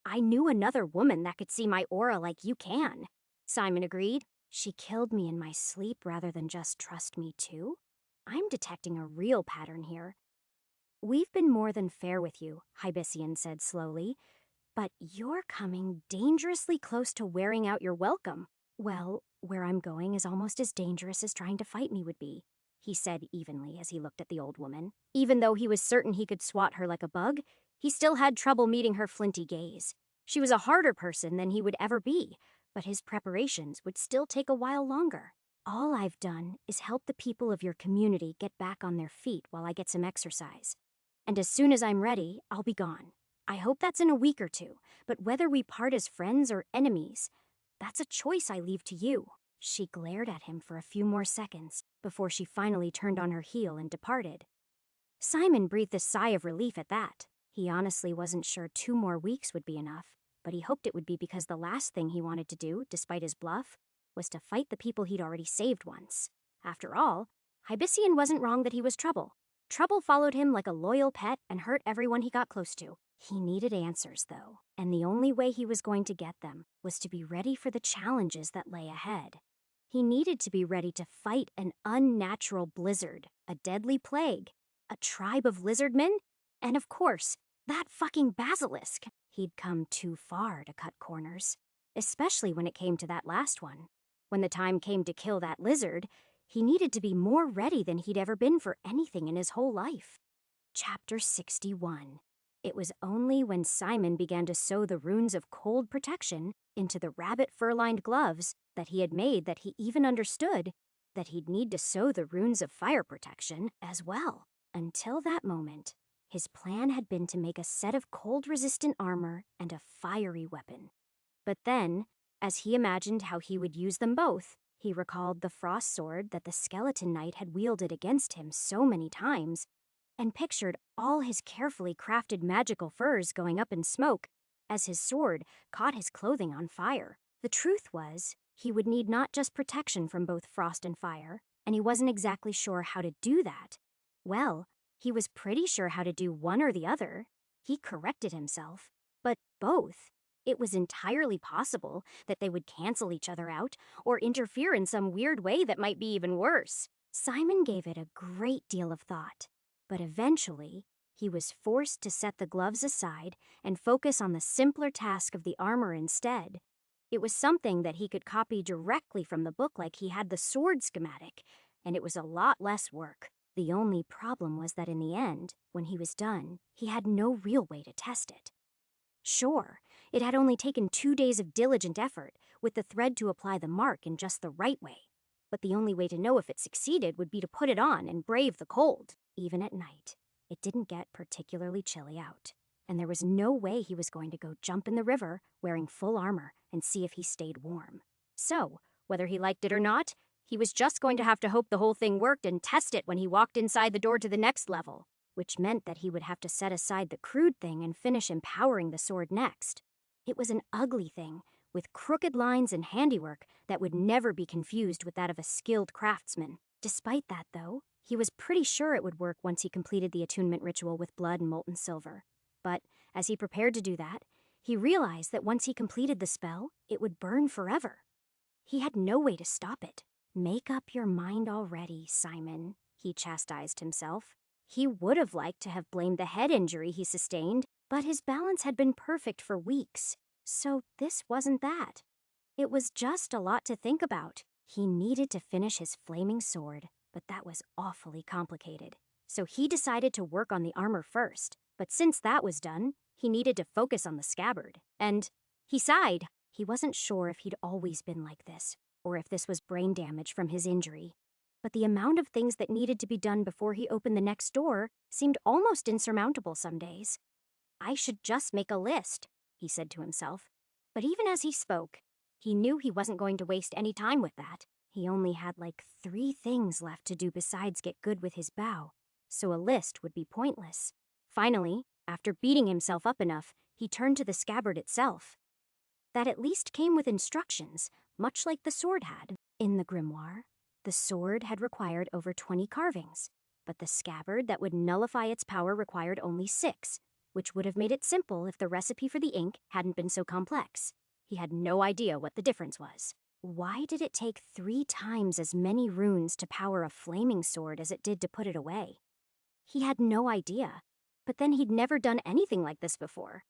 I knew another woman that could see my aura like you can, Simon agreed. She killed me in my sleep rather than just trust me too? I'm detecting a real pattern here. We've been more than fair with you, Hibician said slowly, but you're coming dangerously close to wearing out your welcome. Well, where I'm going is almost as dangerous as trying to fight me would be, he said evenly as he looked at the old woman. Even though he was certain he could swat her like a bug, he still had trouble meeting her flinty gaze. She was a harder person than he would ever be, but his preparations would still take a while longer. All I've done is help the people of your community get back on their feet while I get some exercise. And as soon as I'm ready, I'll be gone. I hope that's in a week or two, but whether we part as friends or enemies, that's a choice I leave to you. She glared at him for a few more seconds before she finally turned on her heel and departed. Simon breathed a sigh of relief at that. He honestly wasn't sure 2 more weeks would be enough, but he hoped it would be because the last thing he wanted to do, despite his bluff, was to fight the people he'd already saved once. After all, Hibician wasn't wrong that he was trouble. Trouble followed him like a loyal pet and hurt everyone he got close to. He needed answers, though, and the only way he was going to get them was to be ready for the challenges that lay ahead. He needed to be ready to fight an unnatural blizzard, a deadly plague, a tribe of lizardmen, and of course, that fucking basilisk. He'd come too far to cut corners, especially when it came to that last one. When the time came to kill that lizard, he needed to be more ready than he'd ever been for anything in his whole life. Chapter 61. It was only when Simon began to sew the runes of cold protection into the rabbit fur-lined gloves that he had made that he even understood that he'd need to sew the runes of fire protection as well. Until that moment, his plan had been to make a set of cold-resistant armor and a fiery weapon. But then, as he imagined how he would use them both, he recalled the frost sword that the skeleton knight had wielded against him so many times, and pictured all his carefully crafted magical furs going up in smoke as his sword caught his clothing on fire. The truth was, he would need not just protection from both frost and fire, and he wasn't exactly sure how to do that. Well, he was pretty sure how to do one or the other. He corrected himself. But both. It was entirely possible that they would cancel each other out or interfere in some weird way that might be even worse. Simon gave it a great deal of thought, but eventually he was forced to set the gloves aside and focus on the simpler task of the armor instead. It was something that he could copy directly from the book like he had the sword schematic, and it was a lot less work. The only problem was that in the end, when he was done, he had no real way to test it. Sure, it had only taken 2 days of diligent effort, with the thread to apply the mark in just the right way. But the only way to know if it succeeded would be to put it on and brave the cold. Even at night, it didn't get particularly chilly out, and there was no way he was going to go jump in the river wearing full armor and see if he stayed warm. So, whether he liked it or not, he was just going to have to hope the whole thing worked and test it when he walked inside the door to the next level, which meant that he would have to set aside the crude thing and finish empowering the sword next. It was an ugly thing, with crooked lines and handiwork that would never be confused with that of a skilled craftsman. Despite that, though, he was pretty sure it would work once he completed the attunement ritual with blood and molten silver. But as he prepared to do that, he realized that once he completed the spell, it would burn forever. He had no way to stop it. Make up your mind already, Simon, he chastised himself. He would have liked to have blamed the head injury he sustained, but his balance had been perfect for weeks, so this wasn't that. It was just a lot to think about. He needed to finish his flaming sword, but that was awfully complicated. So he decided to work on the armor first, but since that was done, he needed to focus on the scabbard. And he sighed. He wasn't sure if he'd always been like this, or if this was brain damage from his injury. But the amount of things that needed to be done before he opened the next door seemed almost insurmountable some days. I should just make a list, he said to himself. But even as he spoke, he knew he wasn't going to waste any time with that. He only had like 3 things left to do besides get good with his bow, so a list would be pointless. Finally, after beating himself up enough, he turned to the scabbard itself. That at least came with instructions, much like the sword had. In the grimoire, the sword had required over 20 carvings, but the scabbard that would nullify its power required only 6, which would have made it simple if the recipe for the ink hadn't been so complex. He had no idea what the difference was. Why did it take 3 times as many runes to power a flaming sword as it did to put it away? He had no idea, but then he'd never done anything like this before.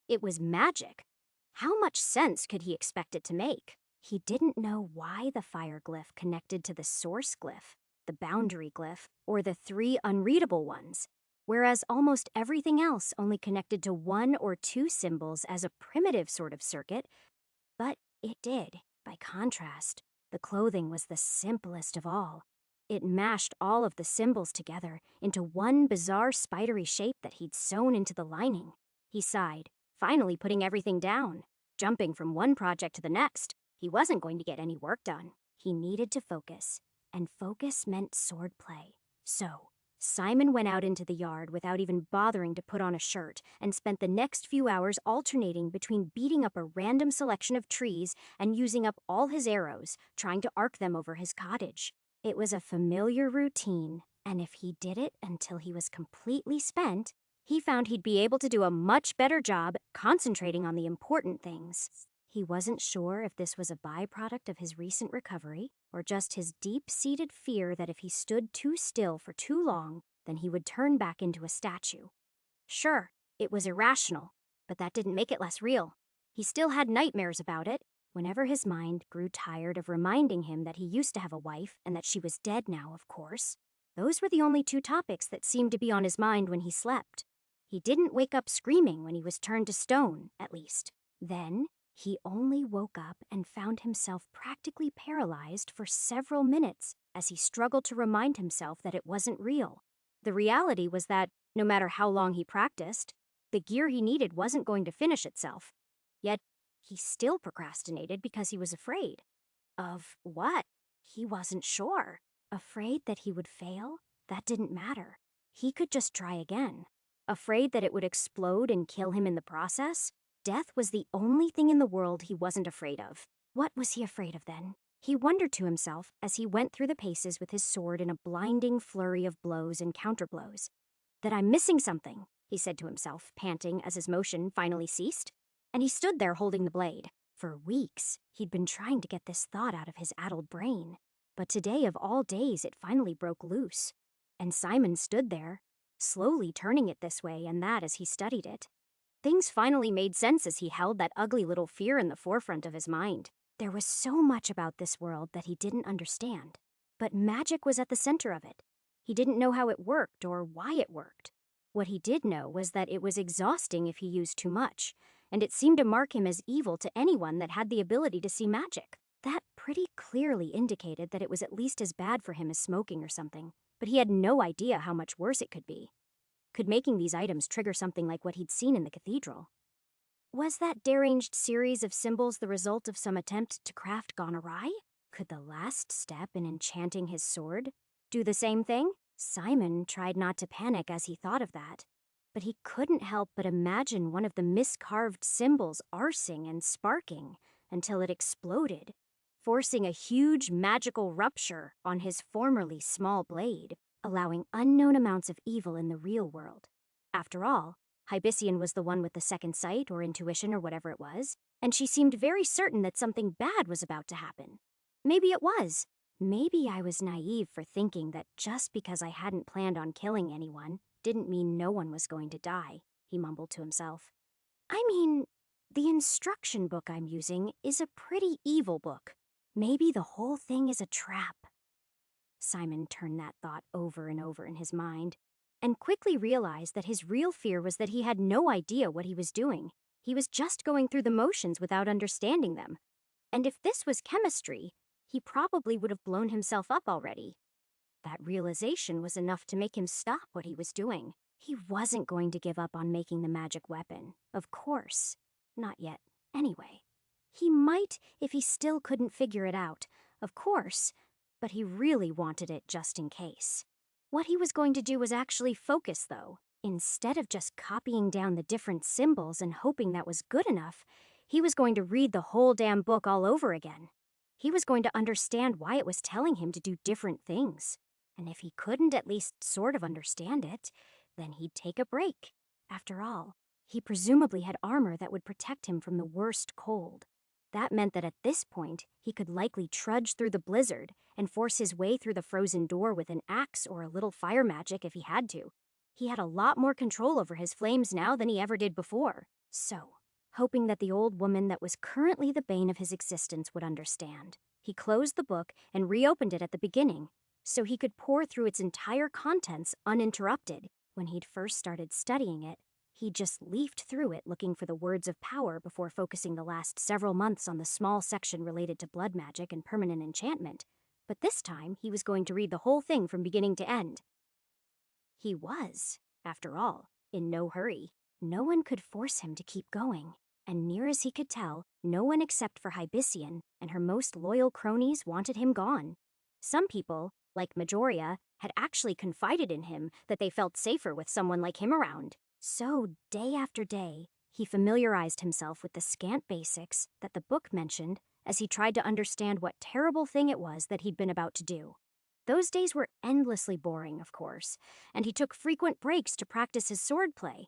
It was magic. How much sense could he expect it to make? He didn't know why the fire glyph connected to the source glyph, the boundary glyph, or the 3 unreadable ones, whereas almost everything else only connected to 1 or 2 symbols as a primitive sort of circuit, but it did. By contrast, the clothing was the simplest of all. It mashed all of the symbols together into one bizarre spidery shape that he'd sewn into the lining. He sighed, finally putting everything down. Jumping from one project to the next, he wasn't going to get any work done. He needed to focus, and focus meant swordplay. So, Simon went out into the yard without even bothering to put on a shirt and spent the next few hours alternating between beating up a random selection of trees and using up all his arrows, trying to arc them over his cottage. It was a familiar routine, and if he did it until he was completely spent, he found he'd be able to do a much better job concentrating on the important things. He wasn't sure if this was a byproduct of his recent recovery, or just his deep-seated fear that if he stood too still for too long, then he would turn back into a statue. Sure, it was irrational, but that didn't make it less real. He still had nightmares about it, whenever his mind grew tired of reminding him that he used to have a wife and that she was dead now, of course. Those were the only 2 topics that seemed to be on his mind when he slept. He didn't wake up screaming when he was turned to stone, at least. Then, he only woke up and found himself practically paralyzed for several minutes as he struggled to remind himself that it wasn't real. The reality was that, no matter how long he practiced, the gear he needed wasn't going to finish itself. Yet, he still procrastinated because he was afraid. Of what? He wasn't sure. Afraid that he would fail? That didn't matter. He could just try again. Afraid that it would explode and kill him in the process? Death was the only thing in the world he wasn't afraid of. What was he afraid of then? He wondered to himself as he went through the paces with his sword in a blinding flurry of blows and counterblows. That I'm missing something, he said to himself, panting as his motion finally ceased. And he stood there holding the blade. For weeks, he'd been trying to get this thought out of his addled brain. But today of all days, it finally broke loose. And Simon stood there, slowly turning it this way and that as he studied it. Things finally made sense as he held that ugly little fear in the forefront of his mind. There was so much about this world that he didn't understand, but magic was at the center of it. He didn't know how it worked or why it worked. What he did know was that it was exhausting if he used too much, and it seemed to mark him as evil to anyone that had the ability to see magic. That pretty clearly indicated that it was at least as bad for him as smoking or something, but he had no idea how much worse it could be. Could making these items trigger something like what he'd seen in the cathedral? Was that deranged series of symbols the result of some attempt to craft gone awry? Could the last step in enchanting his sword do the same thing? Simon tried not to panic as he thought of that, but he couldn't help but imagine one of the miscarved symbols arsing and sparking, until it exploded, forcing a huge magical rupture on his formerly small blade, allowing unknown amounts of evil in the real world. After all, Hibician was the one with the second sight or intuition or whatever it was, and she seemed very certain that something bad was about to happen. Maybe it was. Maybe I was naive for thinking that just because I hadn't planned on killing anyone didn't mean no one was going to die, he mumbled to himself. I mean, the instruction book I'm using is a pretty evil book. Maybe the whole thing is a trap. Simon turned that thought over and over in his mind, and quickly realized that his real fear was that he had no idea what he was doing. He was just going through the motions without understanding them. And if this was chemistry, he probably would have blown himself up already. That realization was enough to make him stop what he was doing. He wasn't going to give up on making the magic weapon, of course. Not yet, anyway. He might if he still couldn't figure it out, of course, but he really wanted it just in case. What he was going to do was actually focus, though. Instead of just copying down the different symbols and hoping that was good enough, he was going to read the whole damn book all over again. He was going to understand why it was telling him to do different things. And if he couldn't at least sort of understand it, then he'd take a break. After all, he presumably had armor that would protect him from the worst cold. That meant that at this point, he could likely trudge through the blizzard and force his way through the frozen door with an axe or a little fire magic if he had to. He had a lot more control over his flames now than he ever did before. So, hoping that the old woman that was currently the bane of his existence would understand, he closed the book and reopened it at the beginning, so he could pore through its entire contents uninterrupted. When he'd first started studying it, he just leafed through it looking for the words of power before focusing the last several months on the small section related to blood magic and permanent enchantment. But this time, he was going to read the whole thing from beginning to end. He was, after all, in no hurry. No one could force him to keep going. And near as he could tell, no one except for Hibician and her most loyal cronies wanted him gone. Some people, like Majoria, had actually confided in him that they felt safer with someone like him around. So, day after day, he familiarized himself with the scant basics that the book mentioned as he tried to understand what terrible thing it was that he'd been about to do. Those days were endlessly boring, of course, and he took frequent breaks to practice his swordplay.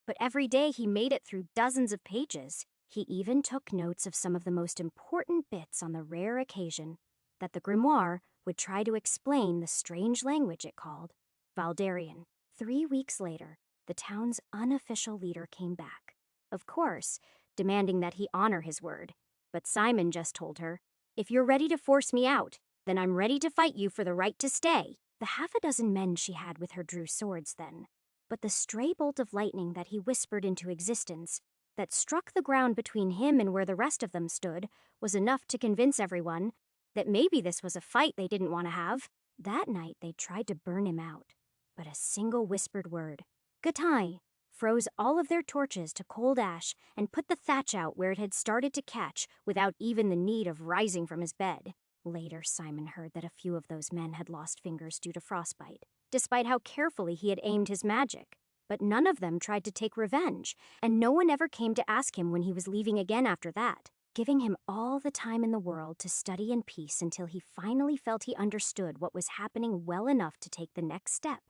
But every day he made it through dozens of pages. He even took notes of some of the most important bits on the rare occasion that the grimoire would try to explain the strange language it called Valdarian. 3 weeks later, the town's unofficial leader came back, of course, demanding that he honor his word. But Simon just told her, "If you're ready to force me out, then I'm ready to fight you for the right to stay." The half a dozen men she had with her drew swords then, but the stray bolt of lightning that he whispered into existence, that struck the ground between him and where the rest of them stood, was enough to convince everyone that maybe this was a fight they didn't want to have. That night they tried to burn him out, but a single whispered word, "Gatai," froze all of their torches to cold ash and put the thatch out where it had started to catch without even the need of rising from his bed. Later, Simon heard that a few of those men had lost fingers due to frostbite, despite how carefully he had aimed his magic. But none of them tried to take revenge, and no one ever came to ask him when he was leaving again after that, giving him all the time in the world to study in peace until he finally felt he understood what was happening well enough to take the next step.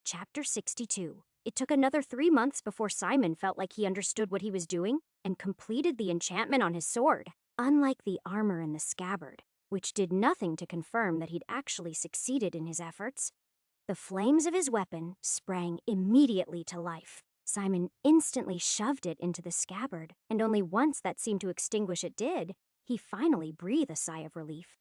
Chapter 62. It took another 3 months before Simon felt like he understood what he was doing and completed the enchantment on his sword. Unlike the armor and the scabbard, which did nothing to confirm that he'd actually succeeded in his efforts, the flames of his weapon sprang immediately to life. Simon instantly shoved it into the scabbard, and only once that seemed to extinguish it did, he finally breathed a sigh of relief.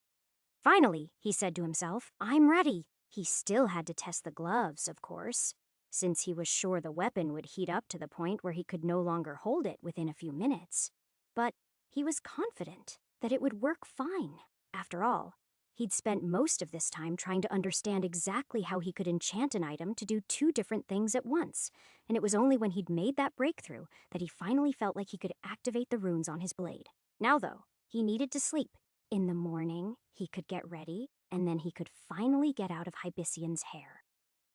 "Finally," he said to himself, "I'm ready." He still had to test the gloves, of course, since he was sure the weapon would heat up to the point where he could no longer hold it within a few minutes. But he was confident that it would work fine. After all, he'd spent most of this time trying to understand exactly how he could enchant an item to do 2 different things at once, and it was only when he'd made that breakthrough that he finally felt like he could activate the runes on his blade. Now, though, he needed to sleep. In the morning, he could get ready, and then he could finally get out of Hibician's hair.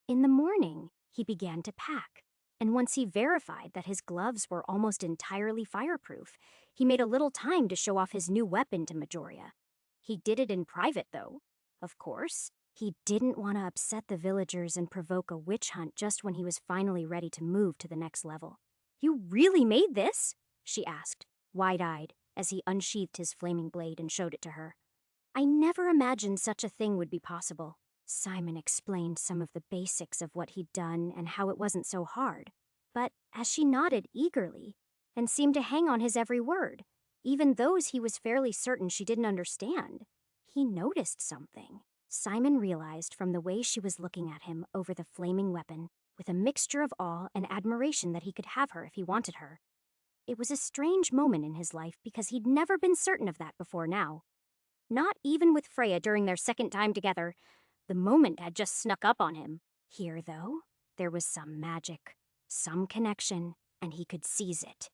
In the morning, he began to pack, and once he verified that his gloves were almost entirely fireproof, He made a little time to show off his new weapon to Majoria. He did it in private, though. Of course, he didn't want to upset the villagers and provoke a witch hunt just when he was finally ready to move to the next level. "You really made this?" she asked, wide-eyed, as he unsheathed his flaming blade and showed it to her. "I never imagined such a thing would be possible." Simon explained some of the basics of what he'd done and how it wasn't so hard. But as she nodded eagerly and seemed to hang on his every word, even those he was fairly certain she didn't understand, he noticed something. Simon realized from the way she was looking at him over the flaming weapon, with a mixture of awe and admiration that he could have her if he wanted her. It was a strange moment in his life because he'd never been certain of that before now. Not even with Freya during their second time together. The moment had just snuck up on him. Here, though, there was some magic, some connection, and he could seize it.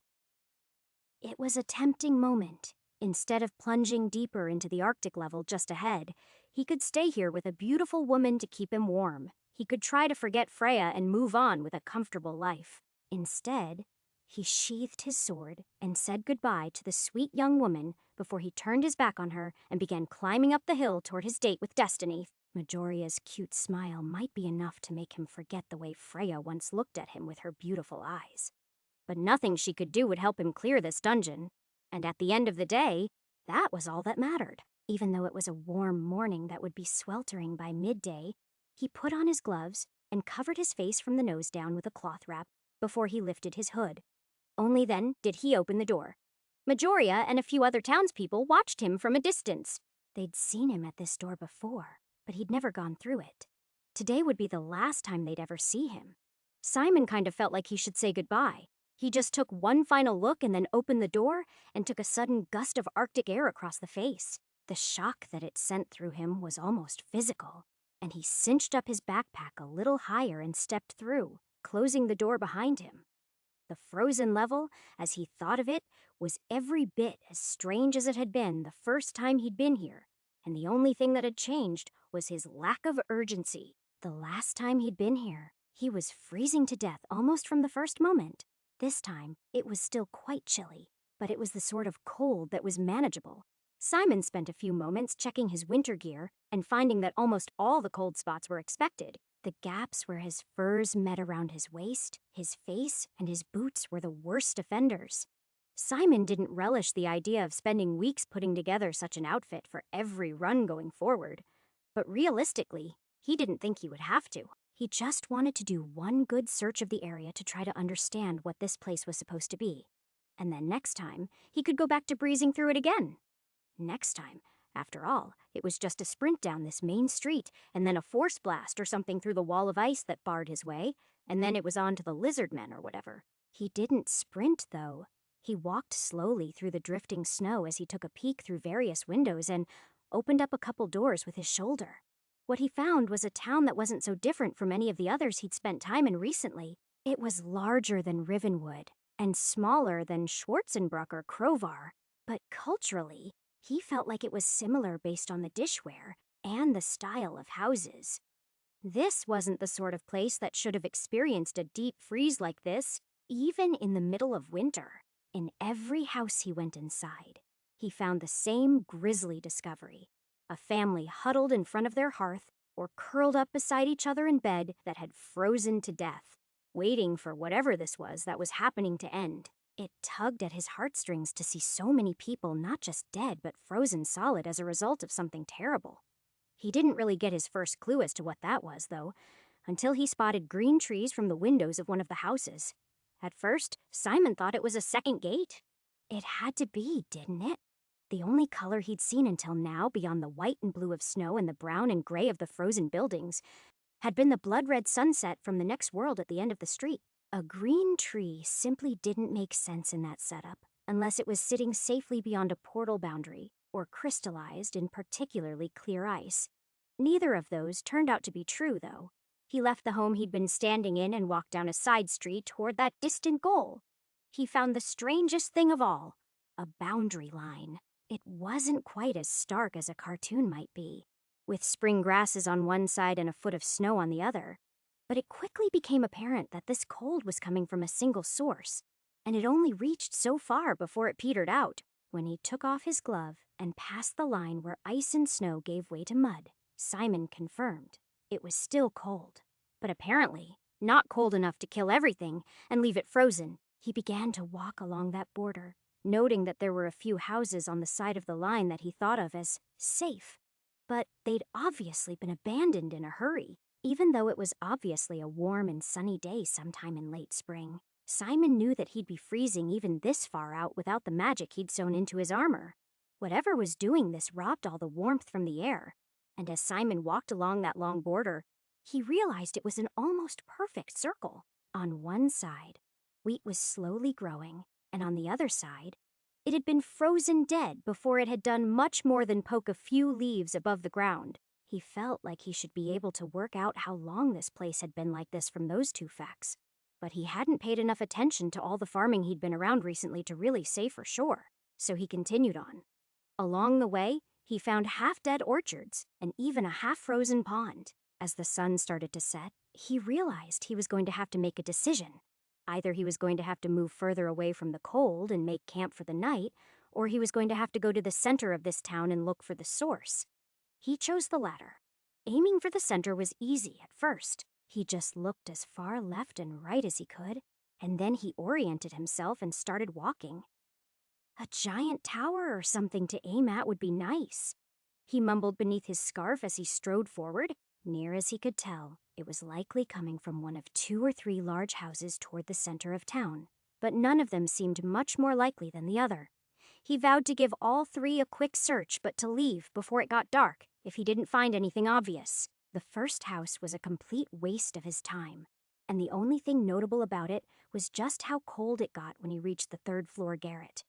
It was a tempting moment. Instead of plunging deeper into the Arctic level just ahead, he could stay here with a beautiful woman to keep him warm. He could try to forget Freya and move on with a comfortable life. Instead, he sheathed his sword and said goodbye to the sweet young woman before he turned his back on her and began climbing up the hill toward his date with Destiny. Majoria's cute smile might be enough to make him forget the way Freya once looked at him with her beautiful eyes. But nothing she could do would help him clear this dungeon. And at the end of the day, that was all that mattered. Even though it was a warm morning that would be sweltering by midday, he put on his gloves and covered his face from the nose down with a cloth wrap before he lifted his hood. Only then did he open the door. Majoria and a few other townspeople watched him from a distance. They'd seen him at this door before, but he'd never gone through it. Today would be the last time they'd ever see him. Simon kind of felt like he should say goodbye. He just took one final look and then opened the door and took a sudden gust of Arctic air across the face. The shock that it sent through him was almost physical, and he cinched up his backpack a little higher and stepped through, closing the door behind him. The frozen level, as he thought of it, was every bit as strange as it had been the first time he'd been here, and the only thing that had changed was his lack of urgency. The last time he'd been here, he was freezing to death almost from the first moment. This time, it was still quite chilly, but it was the sort of cold that was manageable. Simon spent a few moments checking his winter gear and finding that almost all the cold spots were expected. The gaps where his furs met around his waist, his face, and his boots were the worst offenders. Simon didn't relish the idea of spending weeks putting together such an outfit for every run going forward. But realistically, he didn't think he would have to. He just wanted to do one good search of the area to try to understand what this place was supposed to be. And then next time, he could go back to breezing through it again. Next time, after all, it was just a sprint down this main street, and then a force blast or something through the wall of ice that barred his way, and then it was on to the lizard men or whatever. He didn't sprint, though. He walked slowly through the drifting snow as he took a peek through various windows and opened up a couple doors with his shoulder. What he found was a town that wasn't so different from any of the others he'd spent time in recently. It was larger than Rivenwood and smaller than Schwarzenbruck or Crovar, but culturally, he felt like it was similar based on the dishware and the style of houses. This wasn't the sort of place that should have experienced a deep freeze like this, even in the middle of winter. In every house he went inside, he found the same grisly discovery. A family huddled in front of their hearth or curled up beside each other in bed that had frozen to death, waiting for whatever this was that was happening to end. It tugged at his heartstrings to see so many people not just dead but frozen solid as a result of something terrible. He didn't really get his first clue as to what that was, though, until he spotted green trees from the windows of one of the houses. At first, Simon thought it was a second gate. It had to be, didn't it? The only color he'd seen until now, beyond the white and blue of snow and the brown and gray of the frozen buildings, had been the blood-red sunset from the next world at the end of the street. A green tree simply didn't make sense in that setup, unless it was sitting safely beyond a portal boundary, or crystallized in particularly clear ice. Neither of those turned out to be true, though. He left the home he'd been standing in and walked down a side street toward that distant goal. He found the strangest thing of all, a boundary line. It wasn't quite as stark as a cartoon might be, with spring grasses on one side and a foot of snow on the other. But it quickly became apparent that this cold was coming from a single source. and it only reached so far before it petered out. When he took off his glove and passed the line where ice and snow gave way to mud, Simon confirmed it was still cold, but apparently not cold enough to kill everything and leave it frozen. He began to walk along that border, noting that there were a few houses on the side of the line that he thought of as safe. But they'd obviously been abandoned in a hurry, even though it was obviously a warm and sunny day sometime in late spring. Simon knew that he'd be freezing even this far out without the magic he'd sewn into his armor. Whatever was doing this robbed all the warmth from the air, and as Simon walked along that long border, he realized it was an almost perfect circle. On one side, wheat was slowly growing, and on the other side, it had been frozen dead before it had done much more than poke a few leaves above the ground. He felt like he should be able to work out how long this place had been like this from those two facts. But he hadn't paid enough attention to all the farming he'd been around recently to really say for sure, so he continued on. Along the way, he found half-dead orchards and even a half-frozen pond. As the sun started to set, he realized he was going to have to make a decision. Either he was going to have to move further away from the cold and make camp for the night, or he was going to have to go to the center of this town and look for the source. He chose the latter. Aiming for the center was easy at first. He just looked as far left and right as he could, and then he oriented himself and started walking. A giant tower or something to aim at would be nice. He mumbled beneath his scarf as he strode forward. Near as he could tell, it was likely coming from one of 2 or 3 large houses toward the center of town, but none of them seemed much more likely than the other. He vowed to give all 3 a quick search, but to leave before it got dark if he didn't find anything obvious. The first house was a complete waste of his time, and the only thing notable about it was just how cold it got when he reached the 3rd-floor garret.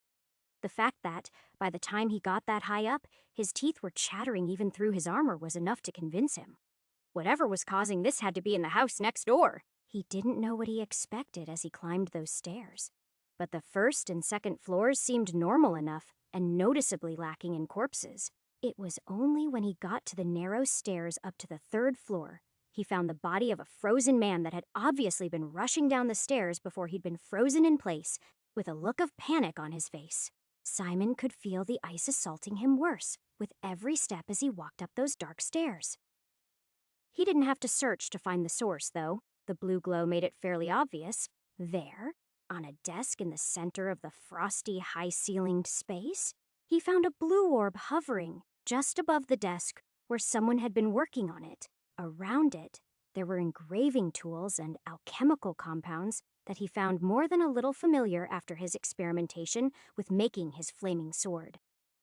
The fact that, by the time he got that high up, his teeth were chattering even through his armor was enough to convince him. Whatever was causing this had to be in the house next door. He didn't know what he expected as he climbed those stairs, but the 1st and 2nd floors seemed normal enough and noticeably lacking in corpses. It was only when he got to the narrow stairs up to the 3rd floor he found the body of a frozen man that had obviously been rushing down the stairs before he'd been frozen in place, with a look of panic on his face. Simon could feel the ice assaulting him worse with every step as he walked up those dark stairs. He didn't have to search to find the source, though. The blue glow made it fairly obvious. There, on a desk in the center of the frosty, high-ceilinged space, he found a blue orb hovering just above the desk where someone had been working on it. Around it, there were engraving tools and alchemical compounds that he found more than a little familiar after his experimentation with making his flaming sword.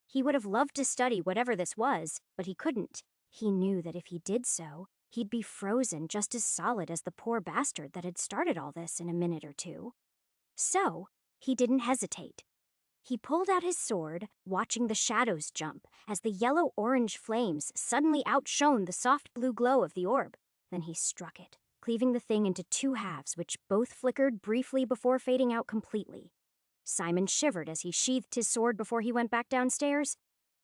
He would have loved to study whatever this was, but he couldn't. He knew that if he did so, he'd be frozen just as solid as the poor bastard that had started all this in a minute or two. So, he didn't hesitate. He pulled out his sword, watching the shadows jump as the yellow-orange flames suddenly outshone the soft blue glow of the orb. Then he struck it, cleaving the thing into 2 halves which both flickered briefly before fading out completely. Simon shivered as he sheathed his sword before he went back downstairs.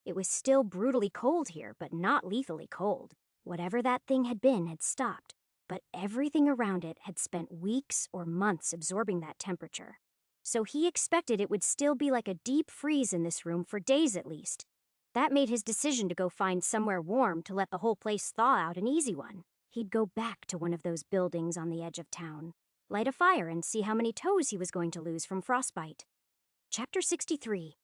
It was still brutally cold here, but not lethally cold. Whatever that thing had been had stopped, but everything around it had spent weeks or months absorbing that temperature. So he expected it would still be like a deep freeze in this room for days at least. That made his decision to go find somewhere warm to let the whole place thaw out an easy one. He'd go back to one of those buildings on the edge of town, light a fire and see how many toes he was going to lose from frostbite. Chapter 63.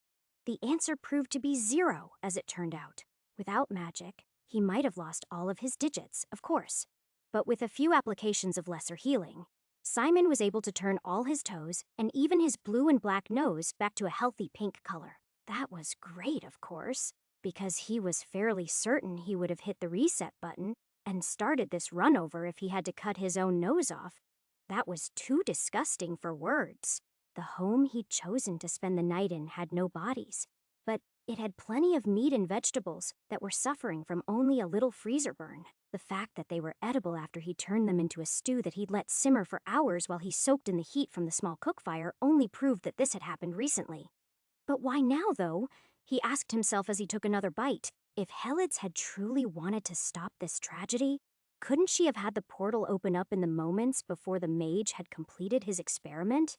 The answer proved to be 0, as it turned out. Without magic, he might have lost all of his digits, of course. But with a few applications of lesser healing, Simon was able to turn all his toes and even his blue and black nose back to a healthy pink color. That was great, of course, because he was fairly certain he would have hit the reset button and started this run over if he had to cut his own nose off. That was too disgusting for words. The home he'd chosen to spend the night in had no bodies, but it had plenty of meat and vegetables that were suffering from only a little freezer burn. The fact that they were edible after he turned them into a stew that he'd let simmer for hours while he soaked in the heat from the small cook fire only proved that this had happened recently. But why now, though? He asked himself as he took another bite. If Helids had truly wanted to stop this tragedy, couldn't she have had the portal open up in the moments before the mage had completed his experiment?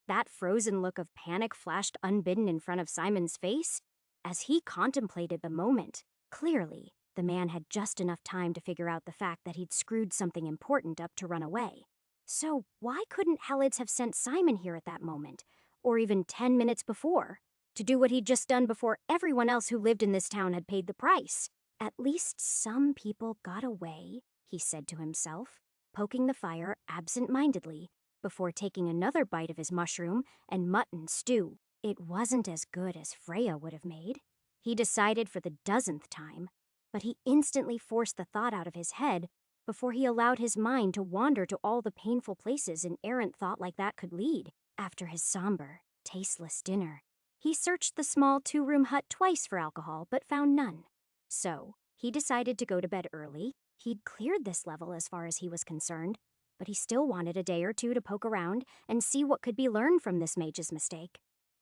That frozen look of panic flashed unbidden in front of Simon's face as he contemplated the moment. Clearly, the man had just enough time to figure out the fact that he'd screwed something important up to run away. So why couldn't Helids have sent Simon here at that moment, or even 10 minutes before, to do what he'd just done before everyone else who lived in this town had paid the price? At least some people got away, he said to himself, poking the fire absent-mindedly before taking another bite of his mushroom and mutton stew. It wasn't as good as Freya would have made, he decided for the dozenth time, but he instantly forced the thought out of his head before he allowed his mind to wander to all the painful places an errant thought like that could lead. After his somber, tasteless dinner, he searched the small 2-room hut twice for alcohol but found none. So, he decided to go to bed early. He'd cleared this level as far as he was concerned, but he still wanted a day or two to poke around and see what could be learned from this mage's mistake.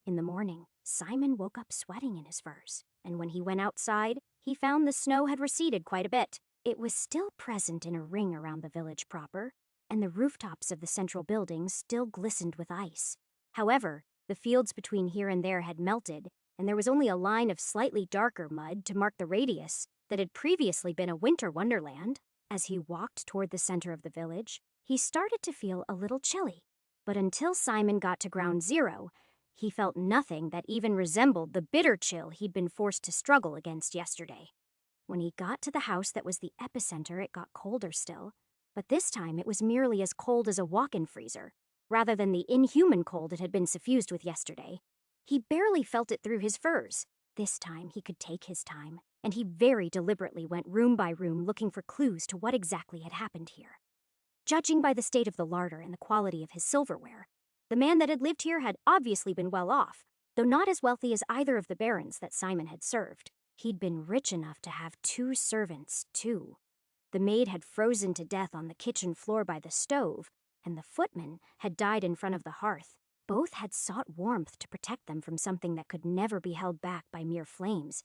In the morning, Simon woke up sweating in his furs, and when he went outside, he found the snow had receded quite a bit. It was still present in a ring around the village proper, and the rooftops of the central buildings still glistened with ice. However, the fields between here and there had melted, and there was only a line of slightly darker mud to mark the radius that had previously been a winter wonderland. As he walked toward the center of the village, he started to feel a little chilly. But until Simon got to ground zero, he felt nothing that even resembled the bitter chill he'd been forced to struggle against yesterday. When he got to the house that was the epicenter, it got colder still, but this time it was merely as cold as a walk-in freezer, rather than the inhuman cold it had been suffused with yesterday. He barely felt it through his furs. This time he could take his time, and he very deliberately went room by room looking for clues to what exactly had happened here. Judging by the state of the larder and the quality of his silverware, the man that had lived here had obviously been well off, though not as wealthy as either of the barons that Simon had served. He'd been rich enough to have 2 servants, too. The maid had frozen to death on the kitchen floor by the stove, and the footman had died in front of the hearth. Both had sought warmth to protect them from something that could never be held back by mere flames,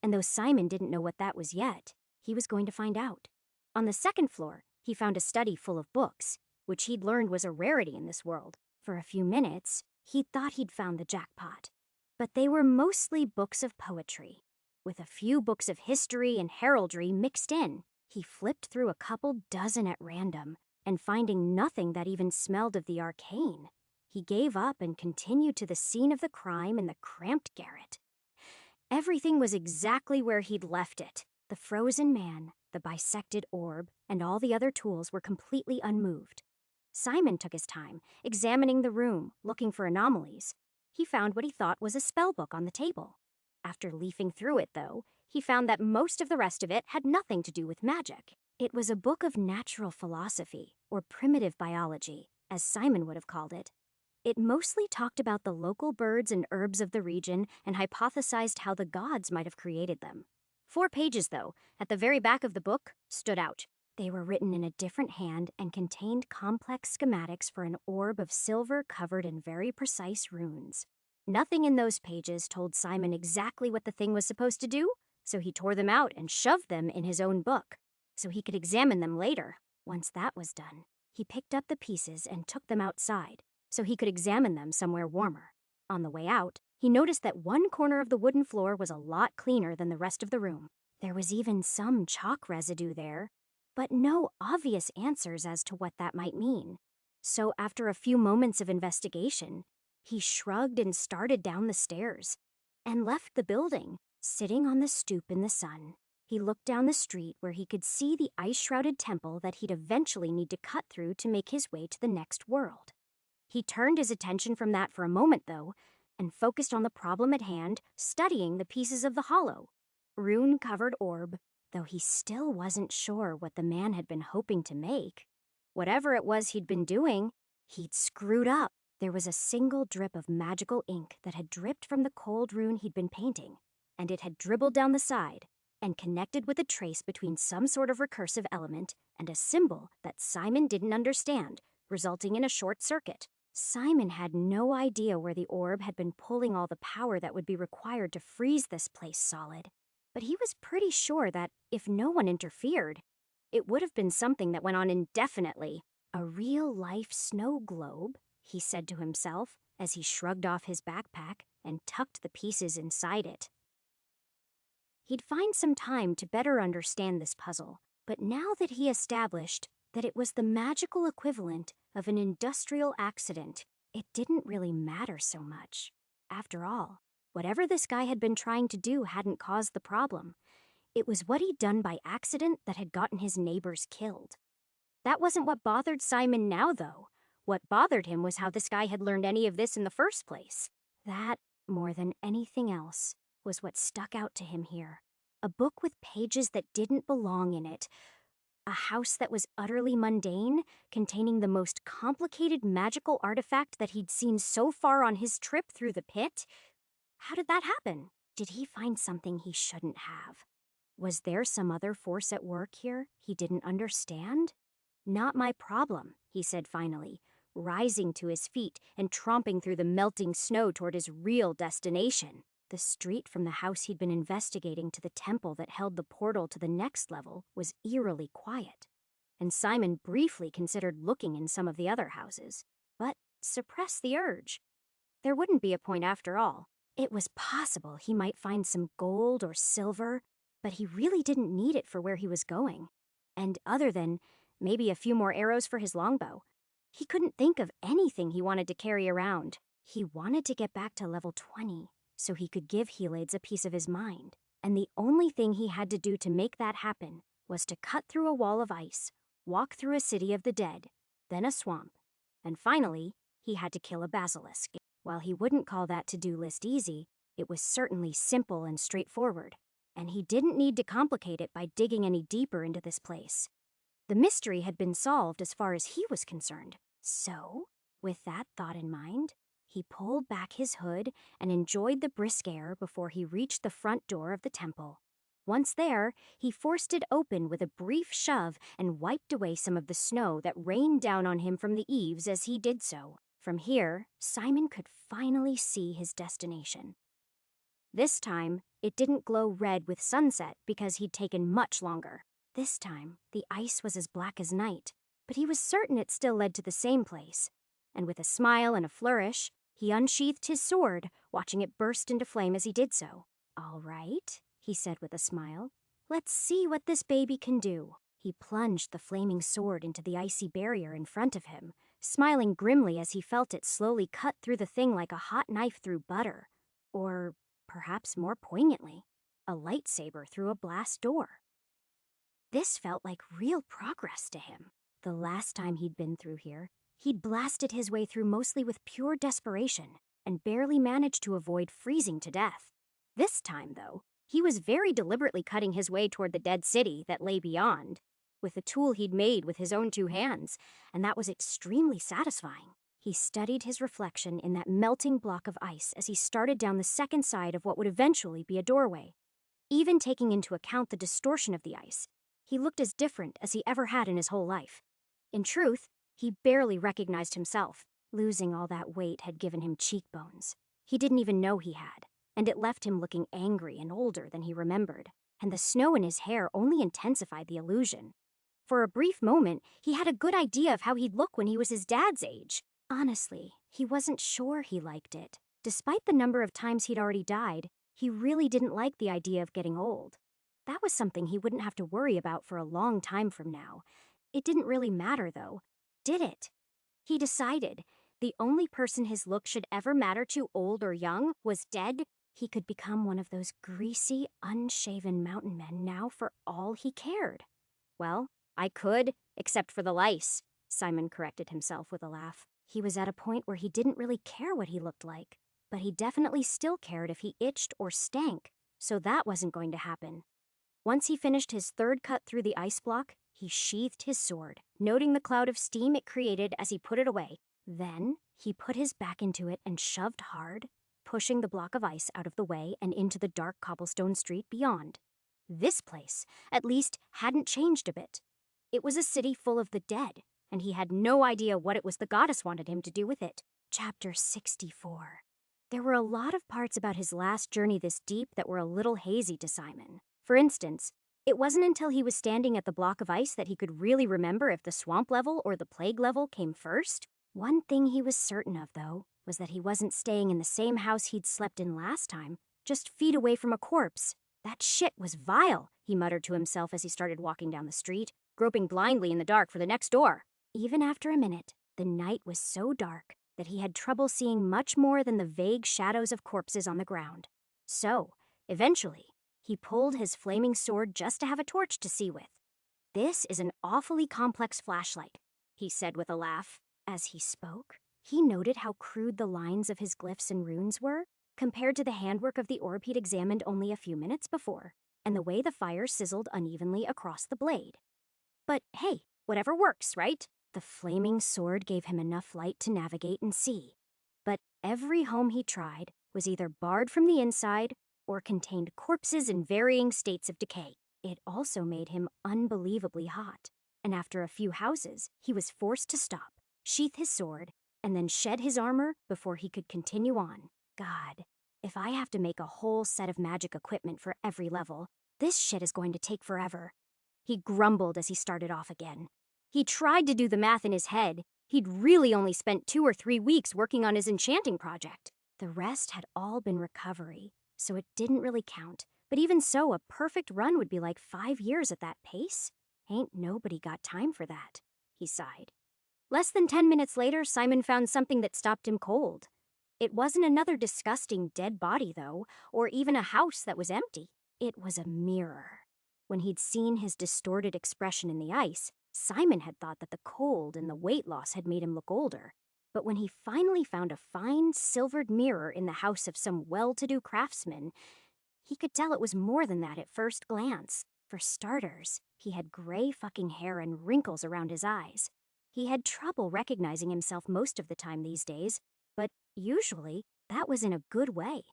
and though Simon didn't know what that was yet, he was going to find out. On the second floor, he found a study full of books, which he'd learned was a rarity in this world. For a few minutes, he thought he'd found the jackpot, but they were mostly books of poetry, with a few books of history and heraldry mixed in. He flipped through a couple dozen at random, and finding nothing that even smelled of the arcane, he gave up and continued to the scene of the crime in the cramped garret. Everything was exactly where he'd left it. The frozen man, the bisected orb, and all the other tools were completely unmoved. Simon took his time, examining the room, looking for anomalies. He found what he thought was a spell book on the table. After leafing through it, though, he found that most of the rest of it had nothing to do with magic. It was a book of natural philosophy, or primitive biology, as Simon would have called it. It mostly talked about the local birds and herbs of the region and hypothesized how the gods might have created them. 4 pages, though, at the very back of the book, stood out. They were written in a different hand and contained complex schematics for an orb of silver covered in very precise runes. Nothing in those pages told Simon exactly what the thing was supposed to do, so he tore them out and shoved them in his own book, so he could examine them later. Once that was done, he picked up the pieces and took them outside, so he could examine them somewhere warmer. On the way out, he noticed that one corner of the wooden floor was a lot cleaner than the rest of the room. There was even some chalk residue there, but no obvious answers as to what that might mean. So after a few moments of investigation, he shrugged and started down the stairs, and left the building, sitting on the stoop in the sun. He looked down the street where he could see the ice-shrouded temple that he'd eventually need to cut through to make his way to the next world. He turned his attention from that for a moment, though, and focused on the problem at hand, studying the pieces of the hollow, rune-covered orb, though he still wasn't sure what the man had been hoping to make. Whatever it was he'd been doing, he'd screwed up. There was a single drip of magical ink that had dripped from the cold rune he'd been painting, and it had dribbled down the side and connected with a trace between some sort of recursive element and a symbol that Simon didn't understand, resulting in a short circuit. Simon had no idea where the orb had been pulling all the power that would be required to freeze this place solid, but he was pretty sure that if no one interfered, it would have been something that went on indefinitely. A real-life snow globe, he said to himself, as he shrugged off his backpack and tucked the pieces inside it. He'd find some time to better understand this puzzle, but now that he established that it was the magical equivalent of an industrial accident, it didn't really matter so much. After all, whatever this guy had been trying to do hadn't caused the problem. It was what he'd done by accident that had gotten his neighbors killed. That wasn't what bothered Simon now, though. What bothered him was how this guy had learned any of this in the first place. That, more than anything else, was what stuck out to him here. A book with pages that didn't belong in it. A house that was utterly mundane, containing the most complicated magical artifact that he'd seen so far on his trip through the pit. How did that happen? Did he find something he shouldn't have? Was there some other force at work here he didn't understand? Not my problem, he said finally, rising to his feet and tromping through the melting snow toward his real destination. The street from the house he'd been investigating to the temple that held the portal to the next level was eerily quiet, and Simon briefly considered looking in some of the other houses, but suppressed the urge. There wouldn't be a point after all. It was possible he might find some gold or silver, but he really didn't need it for where he was going. And other than maybe a few more arrows for his longbow, he couldn't think of anything he wanted to carry around. He wanted to get back to level 20 so he could give Helades a piece of his mind, and the only thing he had to do to make that happen was to cut through a wall of ice, walk through a city of the dead, then a swamp, and finally, he had to kill a basilisk. While he wouldn't call that to-do list easy, it was certainly simple and straightforward, and he didn't need to complicate it by digging any deeper into this place. The mystery had been solved as far as he was concerned. So, with that thought in mind, he pulled back his hood and enjoyed the brisk air before he reached the front door of the temple. Once there, he forced it open with a brief shove and wiped away some of the snow that rained down on him from the eaves as he did so. From here, Simon could finally see his destination. This time, it didn't glow red with sunset because he'd taken much longer. This time, the ice was as black as night, but he was certain it still led to the same place. And with a smile and a flourish, he unsheathed his sword, watching it burst into flame as he did so. "All right," he said with a smile. "Let's see what this baby can do." He plunged the flaming sword into the icy barrier in front of him, smiling grimly as he felt it slowly cut through the thing like a hot knife through butter. Or, perhaps more poignantly, a lightsaber through a blast door. This felt like real progress to him. The last time he'd been through here, he'd blasted his way through mostly with pure desperation and barely managed to avoid freezing to death. This time, though, he was very deliberately cutting his way toward the dead city that lay beyond, with a tool he'd made with his own 2 hands, and that was extremely satisfying. He studied his reflection in that melting block of ice as he started down the second side of what would eventually be a doorway. Even taking into account the distortion of the ice, he looked as different as he ever had in his whole life. In truth, he barely recognized himself. Losing all that weight had given him cheekbones. He didn't even know he had, and it left him looking angry and older than he remembered, and the snow in his hair only intensified the illusion. For a brief moment, he had a good idea of how he'd look when he was his dad's age. Honestly, he wasn't sure he liked it. Despite the number of times he'd already died, he really didn't like the idea of getting old. That was something he wouldn't have to worry about for a long time from now. It didn't really matter, though, did it? He decided the only person his look should ever matter to, old or young, was dead. He could become one of those greasy, unshaven mountain men now for all he cared. Well, I could, except for the lice, Simon corrected himself with a laugh. He was at a point where he didn't really care what he looked like, but he definitely still cared if he itched or stank, so that wasn't going to happen. Once he finished his third cut through the ice block, he sheathed his sword, noting the cloud of steam it created as he put it away. Then, he put his back into it and shoved hard, pushing the block of ice out of the way and into the dark cobblestone street beyond. This place, at least, hadn't changed a bit. It was a city full of the dead, and he had no idea what it was the goddess wanted him to do with it. Chapter 64. There were a lot of parts about his last journey this deep that were a little hazy to Simon. For instance, it wasn't until he was standing at the block of ice that he could really remember if the swamp level or the plague level came first. One thing he was certain of, though, was that he wasn't staying in the same house he'd slept in last time, just feet away from a corpse. That shit was vile, he muttered to himself as he started walking down the street, groping blindly in the dark for the next door. Even after a minute, the night was so dark that he had trouble seeing much more than the vague shadows of corpses on the ground. So, eventually, he pulled his flaming sword just to have a torch to see with. "This is an awfully complex flashlight," he said with a laugh. As he spoke, he noted how crude the lines of his glyphs and runes were compared to the handwork of the orb he'd examined only a few minutes before, and the way the fire sizzled unevenly across the blade. But hey, whatever works, right? The flaming sword gave him enough light to navigate and see. But every home he tried was either barred from the inside or contained corpses in varying states of decay. It also made him unbelievably hot, and after a few houses, he was forced to stop, sheath his sword, and then shed his armor before he could continue on. God, if I have to make a whole set of magic equipment for every level, this shit is going to take forever. He grumbled as he started off again. He tried to do the math in his head. He'd really only spent 2 or 3 weeks working on his enchanting project. The rest had all been recovery, so it didn't really count. But even so, a perfect run would be like 5 years at that pace. Ain't nobody got time for that, he sighed. Less than 10 minutes later, Simon found something that stopped him cold. It wasn't another disgusting dead body, though, or even a house that was empty. It was a mirror. When he'd seen his distorted expression in the ice, Simon had thought that the cold and the weight loss had made him look older. But when he finally found a fine, silvered mirror in the house of some well-to-do craftsman, he could tell it was more than that at first glance. For starters, he had gray fucking hair and wrinkles around his eyes. He had trouble recognizing himself most of the time these days, but usually that was in a good way.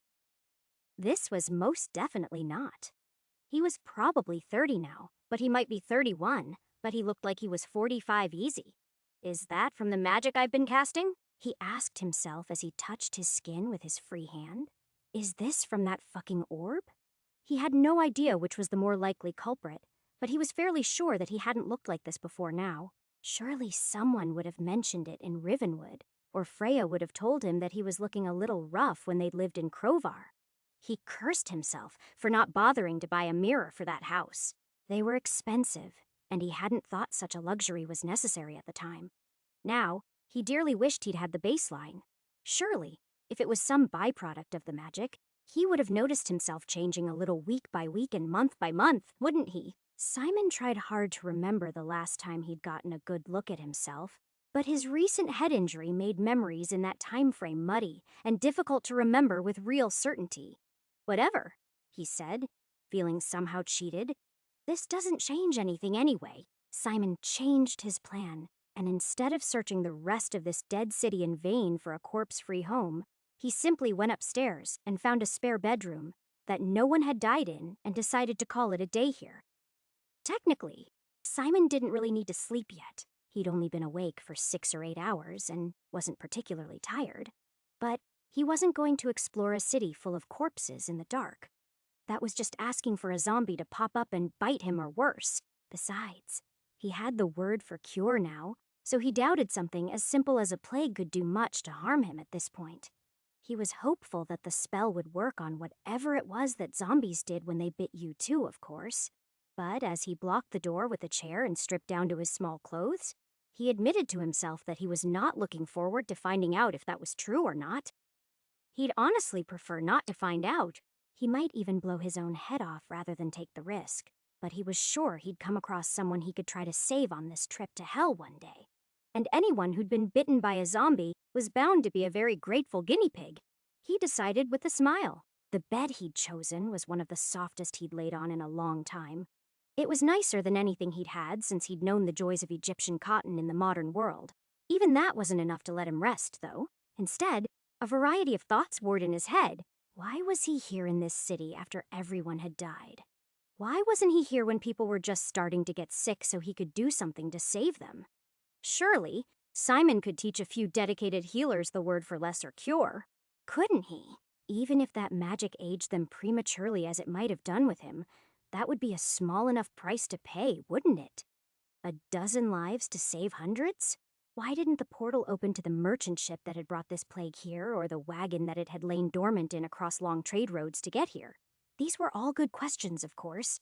This was most definitely not. He was probably 30 now, but he might be 31, but he looked like he was 45 easy. Is that from the magic I've been casting? He asked himself as he touched his skin with his free hand. Is this from that fucking orb? He had no idea which was the more likely culprit, but he was fairly sure that he hadn't looked like this before now. Surely someone would have mentioned it in Rivenwood, or Freya would have told him that he was looking a little rough when they'd lived in Crovar. He cursed himself for not bothering to buy a mirror for that house. They were expensive, and he hadn't thought such a luxury was necessary at the time. Now, he dearly wished he'd had the baseline. Surely, if it was some byproduct of the magic, he would have noticed himself changing a little week by week and month by month, wouldn't he? Simon tried hard to remember the last time he'd gotten a good look at himself, but his recent head injury made memories in that time frame muddy and difficult to remember with real certainty. Whatever, he said, feeling somehow cheated. This doesn't change anything anyway. Simon changed his plan, and instead of searching the rest of this dead city in vain for a corpse-free home, he simply went upstairs and found a spare bedroom that no one had died in and decided to call it a day here. Technically, Simon didn't really need to sleep yet. He'd only been awake for 6 or 8 hours and wasn't particularly tired. But he wasn't going to explore a city full of corpses in the dark. That was just asking for a zombie to pop up and bite him or worse. Besides, he had the word for cure now, so he doubted something as simple as a plague could do much to harm him at this point. He was hopeful that the spell would work on whatever it was that zombies did when they bit you too, of course. But as he blocked the door with a chair and stripped down to his small clothes, he admitted to himself that he was not looking forward to finding out if that was true or not. He'd honestly prefer not to find out. He might even blow his own head off rather than take the risk, but he was sure he'd come across someone he could try to save on this trip to hell one day. And anyone who'd been bitten by a zombie was bound to be a very grateful guinea pig. He decided with a smile. The bed he'd chosen was one of the softest he'd laid on in a long time. It was nicer than anything he'd had since he'd known the joys of Egyptian cotton in the modern world. Even that wasn't enough to let him rest, though. Instead, a variety of thoughts whirred in his head. Why was he here in this city after everyone had died? Why wasn't he here when people were just starting to get sick so he could do something to save them? Surely, Simon could teach a few dedicated healers the word for lesser cure. Couldn't he? Even if that magic aged them prematurely as it might have done with him, that would be a small enough price to pay, wouldn't it? 12 lives to save hundreds? Why didn't the portal open to the merchant ship that had brought this plague here, or the wagon that it had lain dormant in across long trade roads to get here? These were all good questions, of course.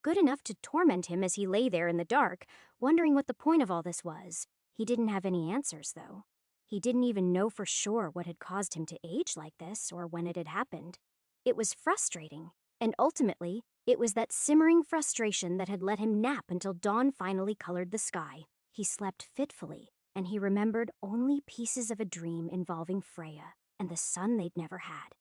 Good enough to torment him as he lay there in the dark, wondering what the point of all this was. He didn't have any answers, though. He didn't even know for sure what had caused him to age like this, or when it had happened. It was frustrating, and ultimately, it was that simmering frustration that had let him nap until dawn finally colored the sky. He slept fitfully, and he remembered only pieces of a dream involving Freya and the son they'd never had.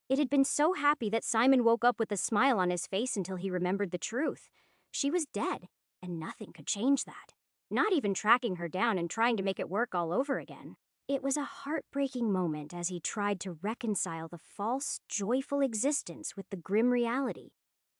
It had been so happy that Simon woke up with a smile on his face until he remembered the truth. She was dead, and nothing could change that. Not even tracking her down and trying to make it work all over again. It was a heartbreaking moment as he tried to reconcile the false, joyful existence with the grim reality.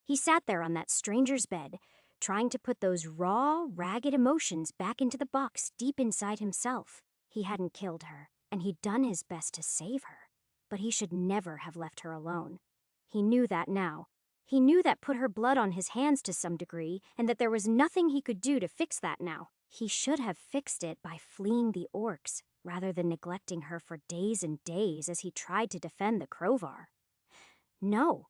He sat there on that stranger's bed, trying to put those raw, ragged emotions back into the box deep inside himself. He hadn't killed her, and he'd done his best to save her. But he should never have left her alone. He knew that now. He knew that put her blood on his hands to some degree, and that there was nothing he could do to fix that now. He should have fixed it by fleeing the orcs, rather than neglecting her for days and days as he tried to defend the Crovar. No.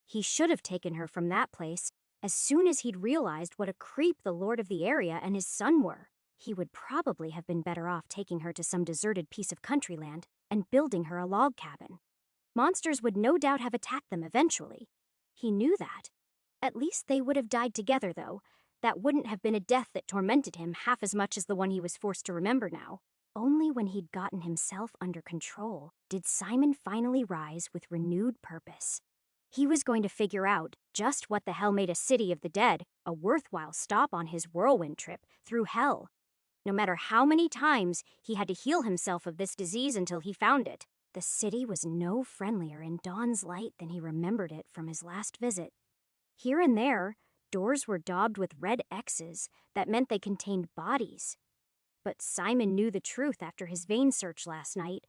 He should have taken her from that place as soon as he'd realized what a creep the lord of the area and his son were. He would probably have been better off taking her to some deserted piece of country land and building her a log cabin. Monsters would no doubt have attacked them eventually. He knew that. At least they would have died together, though. That wouldn't have been a death that tormented him half as much as the one he was forced to remember now. Only when he'd gotten himself under control did Simon finally rise with renewed purpose. He was going to figure out just what the hell made a city of the dead a worthwhile stop on his whirlwind trip through hell. No matter how many times he had to heal himself of this disease until he found it, the city was no friendlier in dawn's light than he remembered it from his last visit. Here and there, doors were daubed with red X's that meant they contained bodies. But Simon knew the truth after his vein search last night.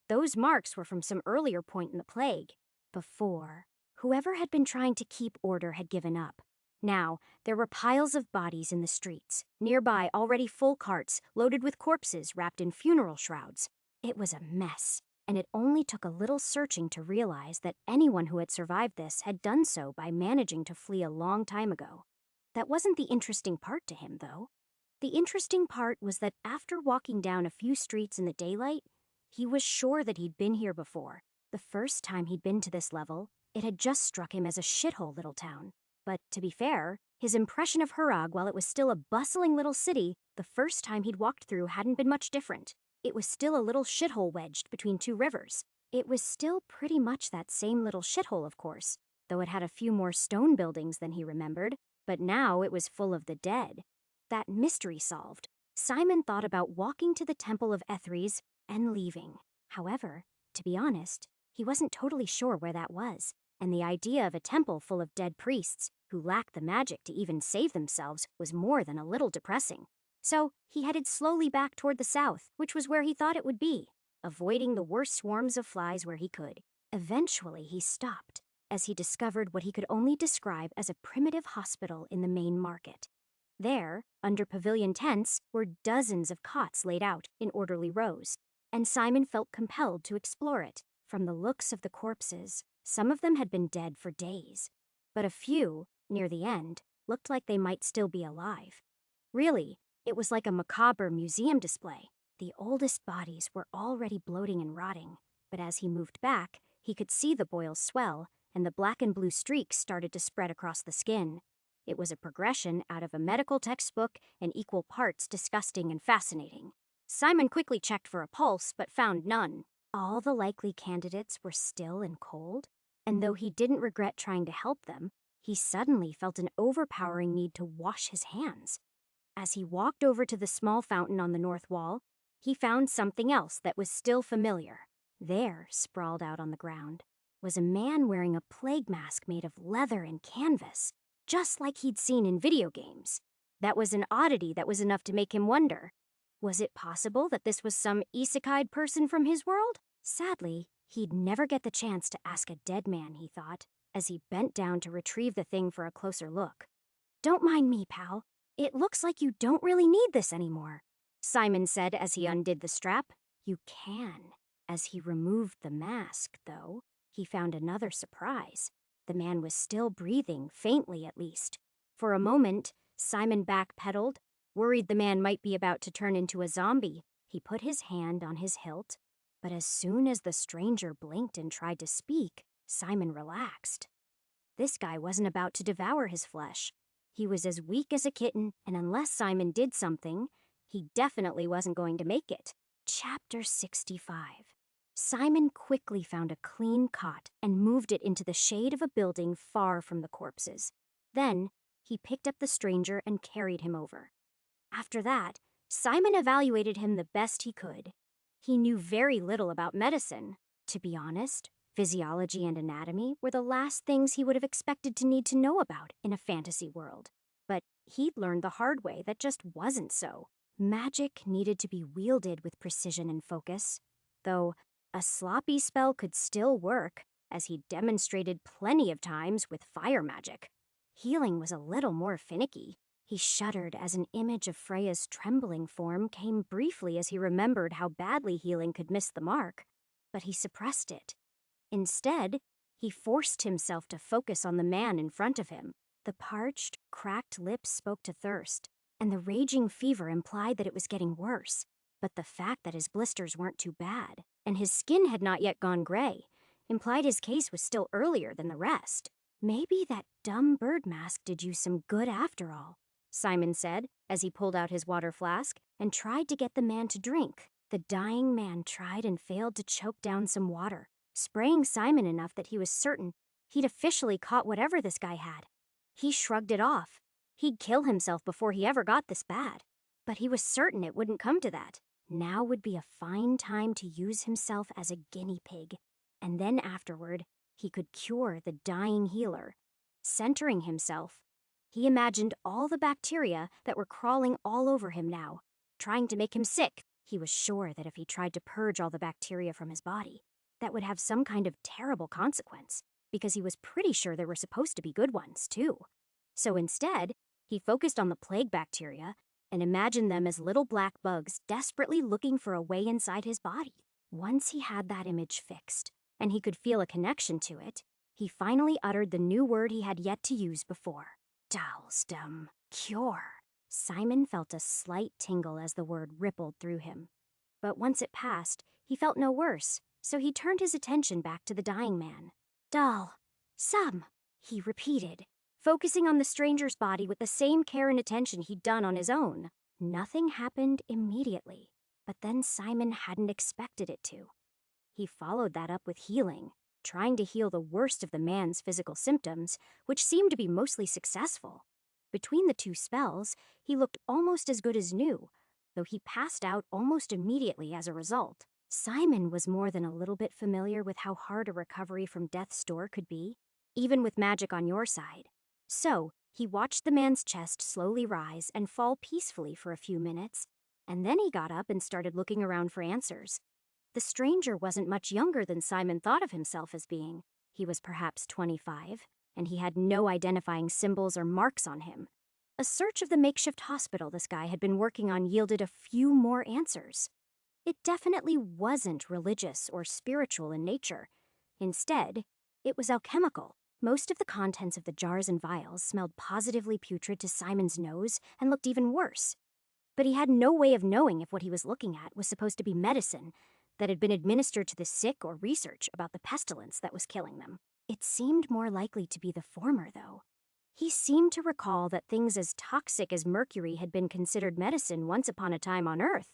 Those marks were from some earlier point in the plague. Before, whoever had been trying to keep order had given up. Now, there were piles of bodies in the streets, nearby already full carts loaded with corpses wrapped in funeral shrouds. It was a mess, and it only took a little searching to realize that anyone who had survived this had done so by managing to flee a long time ago. That wasn't the interesting part to him, though. The interesting part was that after walking down a few streets in the daylight, he was sure that he'd been here before. The first time he'd been to this level, it had just struck him as a shithole little town. But to be fair, his impression of Hurag, while it was still a bustling little city, the first time he'd walked through hadn't been much different. It was still a little shithole wedged between two rivers. It was still pretty much that same little shithole, of course, though it had a few more stone buildings than he remembered, but now it was full of the dead. That mystery solved, Simon thought about walking to the Temple of Ethres and leaving. However, to be honest, he wasn't totally sure where that was, and the idea of a temple full of dead priests who lacked the magic to even save themselves was more than a little depressing. So he headed slowly back toward the south, which was where he thought it would be, avoiding the worst swarms of flies where he could. Eventually he stopped, as he discovered what he could only describe as a primitive hospital in the main market. There, under pavilion tents, were dozens of cots laid out in orderly rows, and Simon felt compelled to explore it. From the looks of the corpses, some of them had been dead for days, but a few, near the end, looked like they might still be alive. Really, it was like a macabre museum display. The oldest bodies were already bloating and rotting, but as he moved back, he could see the boils swell, and the black and blue streaks started to spread across the skin. It was a progression out of a medical textbook and equal parts disgusting and fascinating. Simon quickly checked for a pulse, but found none. All the likely candidates were still and cold, and though he didn't regret trying to help them, he suddenly felt an overpowering need to wash his hands. As he walked over to the small fountain on the north wall, he found something else that was still familiar. There, sprawled out on the ground, was a man wearing a plague mask made of leather and canvas, just like he'd seen in video games. That was an oddity that was enough to make him wonder. Was it possible that this was some isekai person from his world? Sadly, he'd never get the chance to ask a dead man, he thought, as he bent down to retrieve the thing for a closer look. "Don't mind me, pal. It looks like you don't really need this anymore." Simon said as he undid the strap. You can. As he removed the mask, though, he found another surprise. The man was still breathing, faintly at least. For a moment, Simon backpedaled, worried the man might be about to turn into a zombie. He put his hand on his hilt, but as soon as the stranger blinked and tried to speak, Simon relaxed. This guy wasn't about to devour his flesh. He was as weak as a kitten, and unless Simon did something, he definitely wasn't going to make it. Chapter 65. Simon quickly found a clean cot and moved it into the shade of a building far from the corpses. Then, he picked up the stranger and carried him over. After that, Simon evaluated him the best he could. He knew very little about medicine. To be honest, physiology and anatomy were the last things he would have expected to need to know about in a fantasy world. But he'd learned the hard way that just wasn't so. Magic needed to be wielded with precision and focus, though a sloppy spell could still work, as he demonstrated plenty of times with fire magic. Healing was a little more finicky. He shuddered as an image of Freya's trembling form came briefly as he remembered how badly healing could miss the mark, but he suppressed it. Instead, he forced himself to focus on the man in front of him. The parched, cracked lips spoke to thirst, and the raging fever implied that it was getting worse. But the fact that his blisters weren't too bad, and his skin had not yet gone gray, implied his case was still earlier than the rest. Maybe that dumb bird mask did you some good after all, Simon said, as he pulled out his water flask and tried to get the man to drink. The dying man tried and failed to choke down some water, spraying Simon enough that he was certain he'd officially caught whatever this guy had. He shrugged it off. He'd kill himself before he ever got this bad. But he was certain it wouldn't come to that. Now would be a fine time to use himself as a guinea pig, and then afterward, he could cure the dying healer. Centering himself, he imagined all the bacteria that were crawling all over him now, trying to make him sick. He was sure that if he tried to purge all the bacteria from his body, that would have some kind of terrible consequence, because he was pretty sure there were supposed to be good ones, too. So instead, he focused on the plague bacteria and imagined them as little black bugs desperately looking for a way inside his body. Once he had that image fixed, and he could feel a connection to it, he finally uttered the new word he had yet to use before. Dalsdom. Cure. Simon felt a slight tingle as the word rippled through him. But once it passed, he felt no worse, so he turned his attention back to the dying man. Dal. Some, he repeated, focusing on the stranger's body with the same care and attention he'd done on his own. Nothing happened immediately, but then Simon hadn't expected it to. He followed that up with healing, trying to heal the worst of the man's physical symptoms, which seemed to be mostly successful. Between the two spells, he looked almost as good as new, though he passed out almost immediately as a result. Simon was more than a little bit familiar with how hard a recovery from death's door could be, even with magic on your side. So, he watched the man's chest slowly rise and fall peacefully for a few minutes, and then he got up and started looking around for answers. The stranger wasn't much younger than Simon thought of himself as being. He was perhaps 25, and he had no identifying symbols or marks on him. A search of the makeshift hospital this guy had been working on yielded a few more answers. It definitely wasn't religious or spiritual in nature. Instead, it was alchemical. Most of the contents of the jars and vials smelled positively putrid to Simon's nose and looked even worse. But he had no way of knowing if what he was looking at was supposed to be medicine that had been administered to the sick or research about the pestilence that was killing them. It seemed more likely to be the former, though. He seemed to recall that things as toxic as mercury had been considered medicine once upon a time on Earth.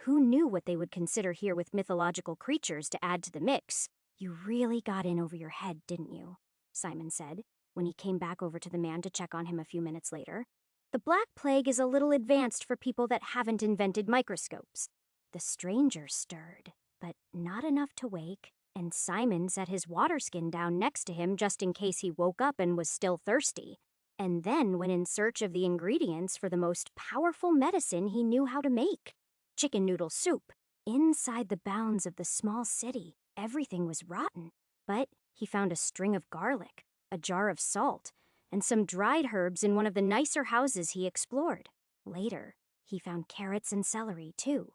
Who knew what they would consider here with mythological creatures to add to the mix? You really got in over your head, didn't you? Simon said, when he came back over to the man to check on him a few minutes later. The Black Plague is a little advanced for people that haven't invented microscopes. The stranger stirred, but not enough to wake, and Simon set his water skin down next to him just in case he woke up and was still thirsty, and then went in search of the ingredients for the most powerful medicine he knew how to make. Chicken noodle soup. Inside the bounds of the small city, everything was rotten, but he found a string of garlic, a jar of salt, and some dried herbs in one of the nicer houses he explored. Later, He found carrots and celery, too.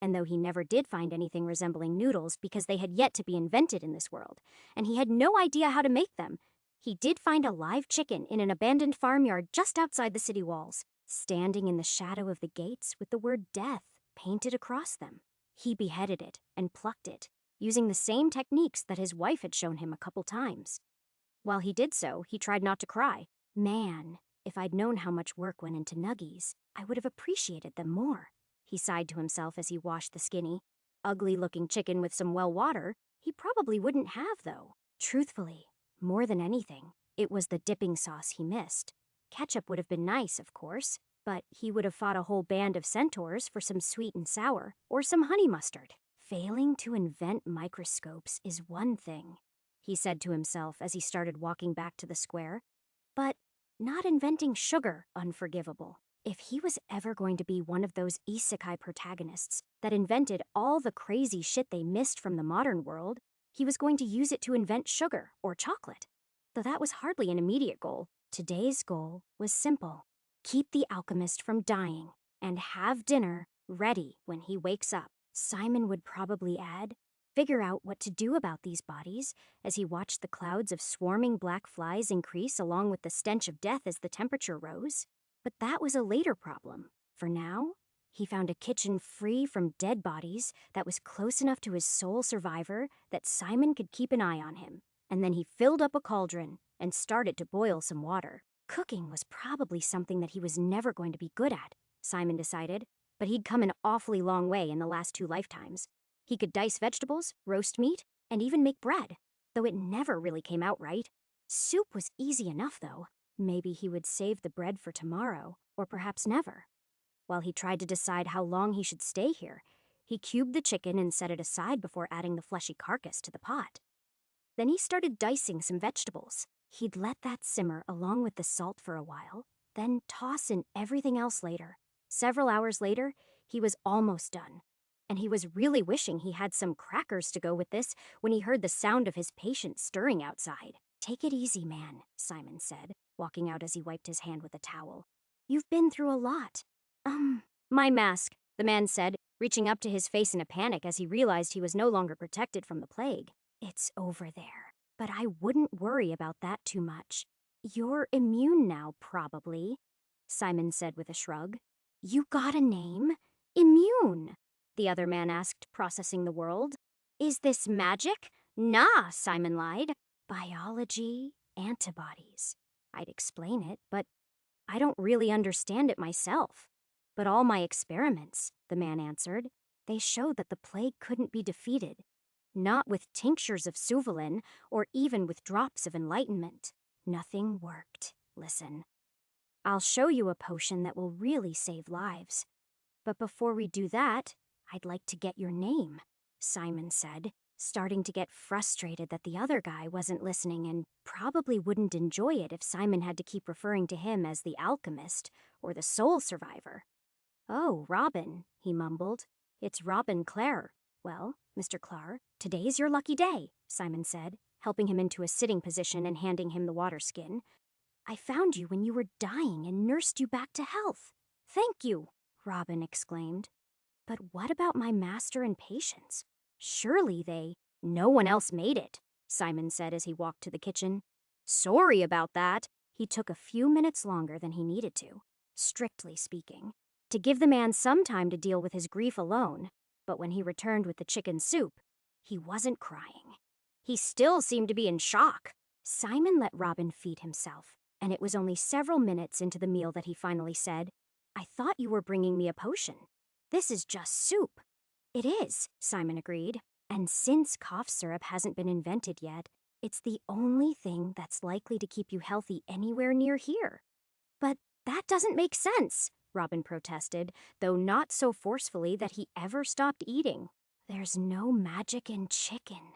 And though he never did find anything resembling noodles because they had yet to be invented in this world, and he had no idea how to make them, he did find a live chicken in an abandoned farmyard just outside the city walls, standing in the shadow of the gates with the word death painted across them. He beheaded it and plucked it, using the same techniques that his wife had shown him a couple times. While he did so, he tried not to cry. Man, if I'd known how much work went into nuggies, I would have appreciated them more. He sighed to himself as he washed the skinny, ugly-looking chicken with some well water he probably wouldn't have, though. Truthfully, more than anything, it was the dipping sauce he missed. Ketchup would have been nice, of course, but he would have fought a whole band of centaurs for some sweet and sour, or some honey mustard. Failing to invent microscopes is one thing, he said to himself as he started walking back to the square, but not inventing sugar unforgivable. If he was ever going to be one of those isekai protagonists that invented all the crazy shit they missed from the modern world, he was going to use it to invent sugar or chocolate. Though that was hardly an immediate goal, today's goal was simple. Keep the alchemist from dying and have dinner ready when he wakes up. Simon would probably add, figure out what to do about these bodies as he watched the clouds of swarming black flies increase along with the stench of death as the temperature rose. But that was a later problem. For now, he found a kitchen free from dead bodies that was close enough to his sole survivor that Simon could keep an eye on him. And then he filled up a cauldron and started to boil some water. Cooking was probably something that he was never going to be good at, Simon decided, but he'd come an awfully long way in the last 2 lifetimes. He could dice vegetables, roast meat, and even make bread, though it never really came out right. Soup was easy enough, though. Maybe he would save the bread for tomorrow, or perhaps never. While he tried to decide how long he should stay here, he cubed the chicken and set it aside before adding the fleshy carcass to the pot. Then he started dicing some vegetables. He'd let that simmer along with the salt for a while, then toss in everything else later. Several hours later, he was almost done, and he was really wishing he had some crackers to go with this when he heard the sound of his patient stirring outside. "Take it easy, man," Simon said, walking out as he wiped his hand with a towel. "You've been through a lot." My mask," the man said, reaching up to his face in a panic as he realized he was no longer protected from the plague. "It's over there, but I wouldn't worry about that too much. You're immune now, probably," Simon said with a shrug. "You got a name? Immune?" the other man asked, processing the world. "Is this magic?" "Nah," Simon lied. "Biology, antibodies. I'd explain it, but I don't really understand it myself. But all my experiments," the man answered, "they showed that the plague couldn't be defeated. Not with tinctures of Suvalin, or even with drops of enlightenment. Nothing worked. Listen. I'll show you a potion that will really save lives. But before we do that, I'd like to get your name," Simon said, starting to get frustrated that the other guy wasn't listening and probably wouldn't enjoy it if Simon had to keep referring to him as the alchemist or the soul survivor. "Oh, Robin," he mumbled. "It's Robin Clare. Well, Mr. Clark, today's your lucky day," Simon said, helping him into a sitting position and handing him the water skin. "I found you when you were dying and nursed you back to health." "Thank you," Robin exclaimed. "But what about my master and patients? Surely no one else made it," Simon said as he walked to the kitchen. "Sorry about that." He took a few minutes longer than he needed to, strictly speaking, to give the man some time to deal with his grief alone. But when he returned with the chicken soup, he wasn't crying. He still seemed to be in shock. Simon let Robin feed himself, and it was only several minutes into the meal that he finally said, "I thought you were bringing me a potion. This is just soup." "It is," Simon agreed. "And since cough syrup hasn't been invented yet, it's the only thing that's likely to keep you healthy anywhere near here." "But that doesn't make sense," Robin protested, though not so forcefully that he ever stopped eating. "There's no magic in chicken."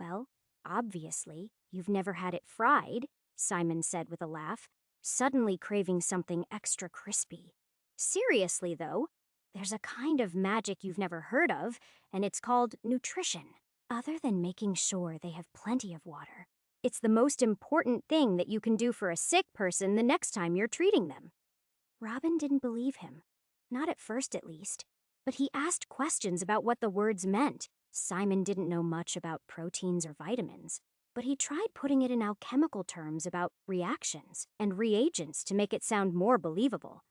"Well, obviously, you've never had it fried," Simon said with a laugh, suddenly craving something extra crispy. "Seriously, though, there's a kind of magic you've never heard of, and it's called nutrition. Other than making sure they have plenty of water, it's the most important thing that you can do for a sick person the next time you're treating them." Robin didn't believe him. not at first at least. But he asked questions about what the words meant. Simon didn't know much about proteins or vitamins, but he tried putting it in alchemical terms about reactions and reagents to make it sound more believable.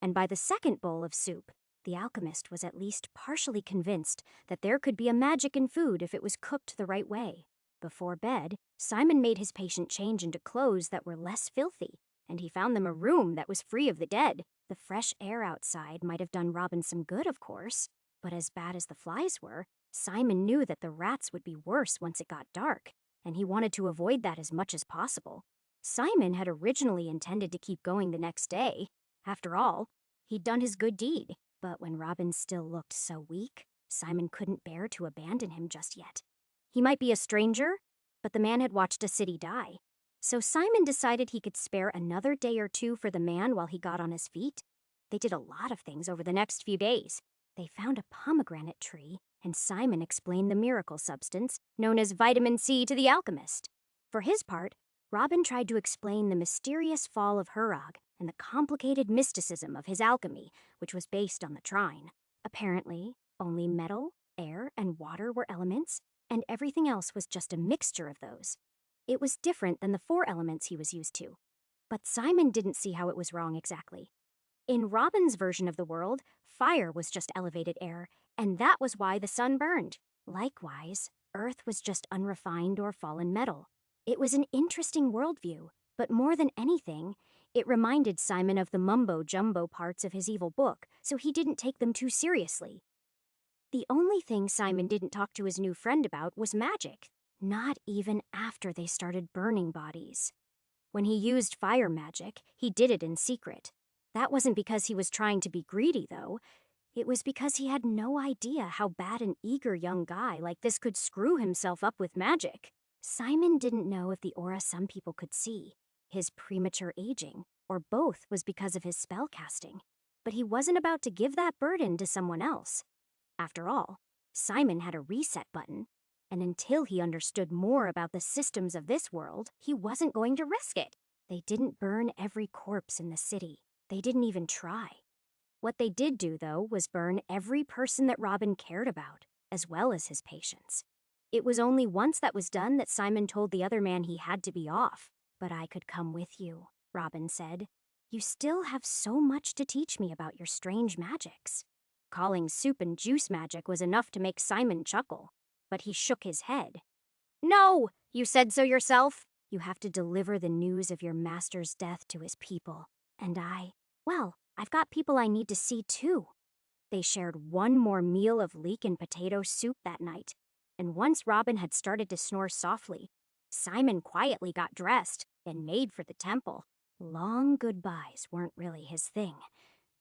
And by the second bowl of soup, the alchemist was at least partially convinced that there could be a magic in food if it was cooked the right way. Before bed, Simon made his patient change into clothes that were less filthy, and he found them a room that was free of the dead. The fresh air outside might have done Robin some good, of course, but as bad as the flies were, Simon knew that the rats would be worse once it got dark, and he wanted to avoid that as much as possible. Simon had originally intended to keep going the next day. After all, he'd done his good deed, but when Robin still looked so weak, Simon couldn't bear to abandon him just yet. He might be a stranger, but the man had watched a city die. So Simon decided he could spare another day or two for the man while he got on his feet. They did a lot of things over the next few days. They found a pomegranate tree, and Simon explained the miracle substance known as vitamin C to the alchemist. For his part, Robin tried to explain the mysterious fall of Hurog and the complicated mysticism of his alchemy, which was based on the trine. Apparently, only metal, air, and water were elements, and everything else was just a mixture of those. It was different than the 4 elements he was used to. But Simon didn't see how it was wrong exactly. In Robin's version of the world, fire was just elevated air, and that was why the sun burned. Likewise, earth was just unrefined or fallen metal. It was an interesting worldview, but more than anything, it reminded Simon of the mumbo-jumbo parts of his evil book, so he didn't take them too seriously. The only thing Simon didn't talk to his new friend about was magic, not even after they started burning bodies. When he used fire magic, he did it in secret. That wasn't because he was trying to be greedy, though. It was because he had no idea how bad an eager young guy like this could screw himself up with magic. Simon didn't know if the aura some people could see, his premature aging, or both was because of his spell casting. But he wasn't about to give that burden to someone else. After all, Simon had a reset button, and until he understood more about the systems of this world, he wasn't going to risk it. They didn't burn every corpse in the city. They didn't even try. What they did do, though, was burn every person that Robin cared about, as well as his patients. It was only once that was done that Simon told the other man he had to be off. "But I could come with you," Robin said. "You still have so much to teach me about your strange magics." Calling soup and juice magic was enough to make Simon chuckle, but he shook his head. "No, you said so yourself. You have to deliver the news of your master's death to his people. And well, I've got people I need to see too." They shared one more meal of leek and potato soup that night, and once Robin had started to snore softly, Simon quietly got dressed and made for the temple. Long goodbyes weren't really his thing,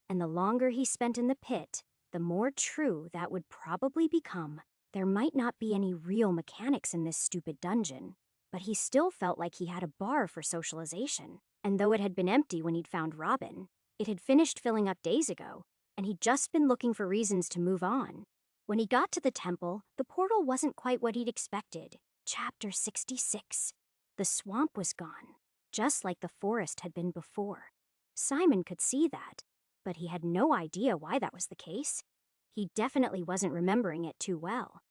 and the longer he spent in the pit, the more true that would probably become. There might not be any real mechanics in this stupid dungeon, but he still felt like he had a bar for socialization, and though it had been empty when he'd found Robin, it had finished filling up days ago, and he'd just been looking for reasons to move on. When he got to the temple, the portal wasn't quite what he'd expected. Chapter 66. The swamp was gone, just like the forest had been before. Simon could see that, but he had no idea why that was the case. He definitely wasn't remembering it too well.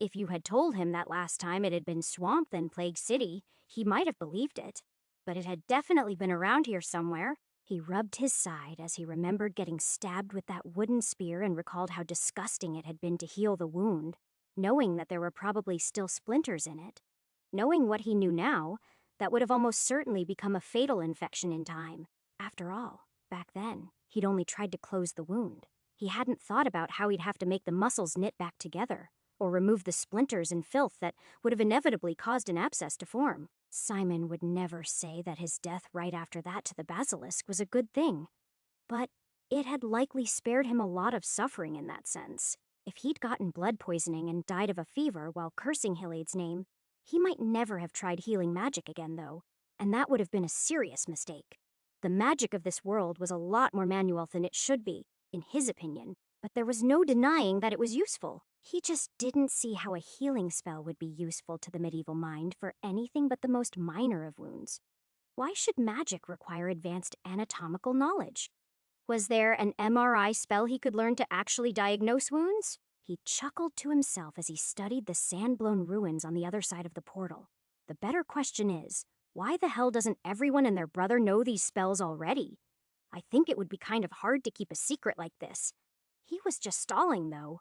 If you had told him that last time it had been swamp than Plague City, he might have believed it. But it had definitely been around here somewhere. He rubbed his side as he remembered getting stabbed with that wooden spear and recalled how disgusting it had been to heal the wound, knowing that there were probably still splinters in it. Knowing what he knew now, that would have almost certainly become a fatal infection in time. After all, back then, he'd only tried to close the wound. He hadn't thought about how he'd have to make the muscles knit back together, or remove the splinters and filth that would have inevitably caused an abscess to form. Simon would never say that his death right after that to the basilisk was a good thing, but it had likely spared him a lot of suffering in that sense. If he'd gotten blood poisoning and died of a fever while cursing Hilade's name, he might never have tried healing magic again, though, and that would have been a serious mistake. The magic of this world was a lot more manual than it should be, in his opinion, but there was no denying that it was useful. He just didn't see how a healing spell would be useful to the medieval mind for anything but the most minor of wounds. Why should magic require advanced anatomical knowledge? Was there an MRI spell he could learn to actually diagnose wounds? He chuckled to himself as he studied the sand-blown ruins on the other side of the portal. The better question is, why the hell doesn't everyone and their brother know these spells already? I think it would be kind of hard to keep a secret like this. He was just stalling, though.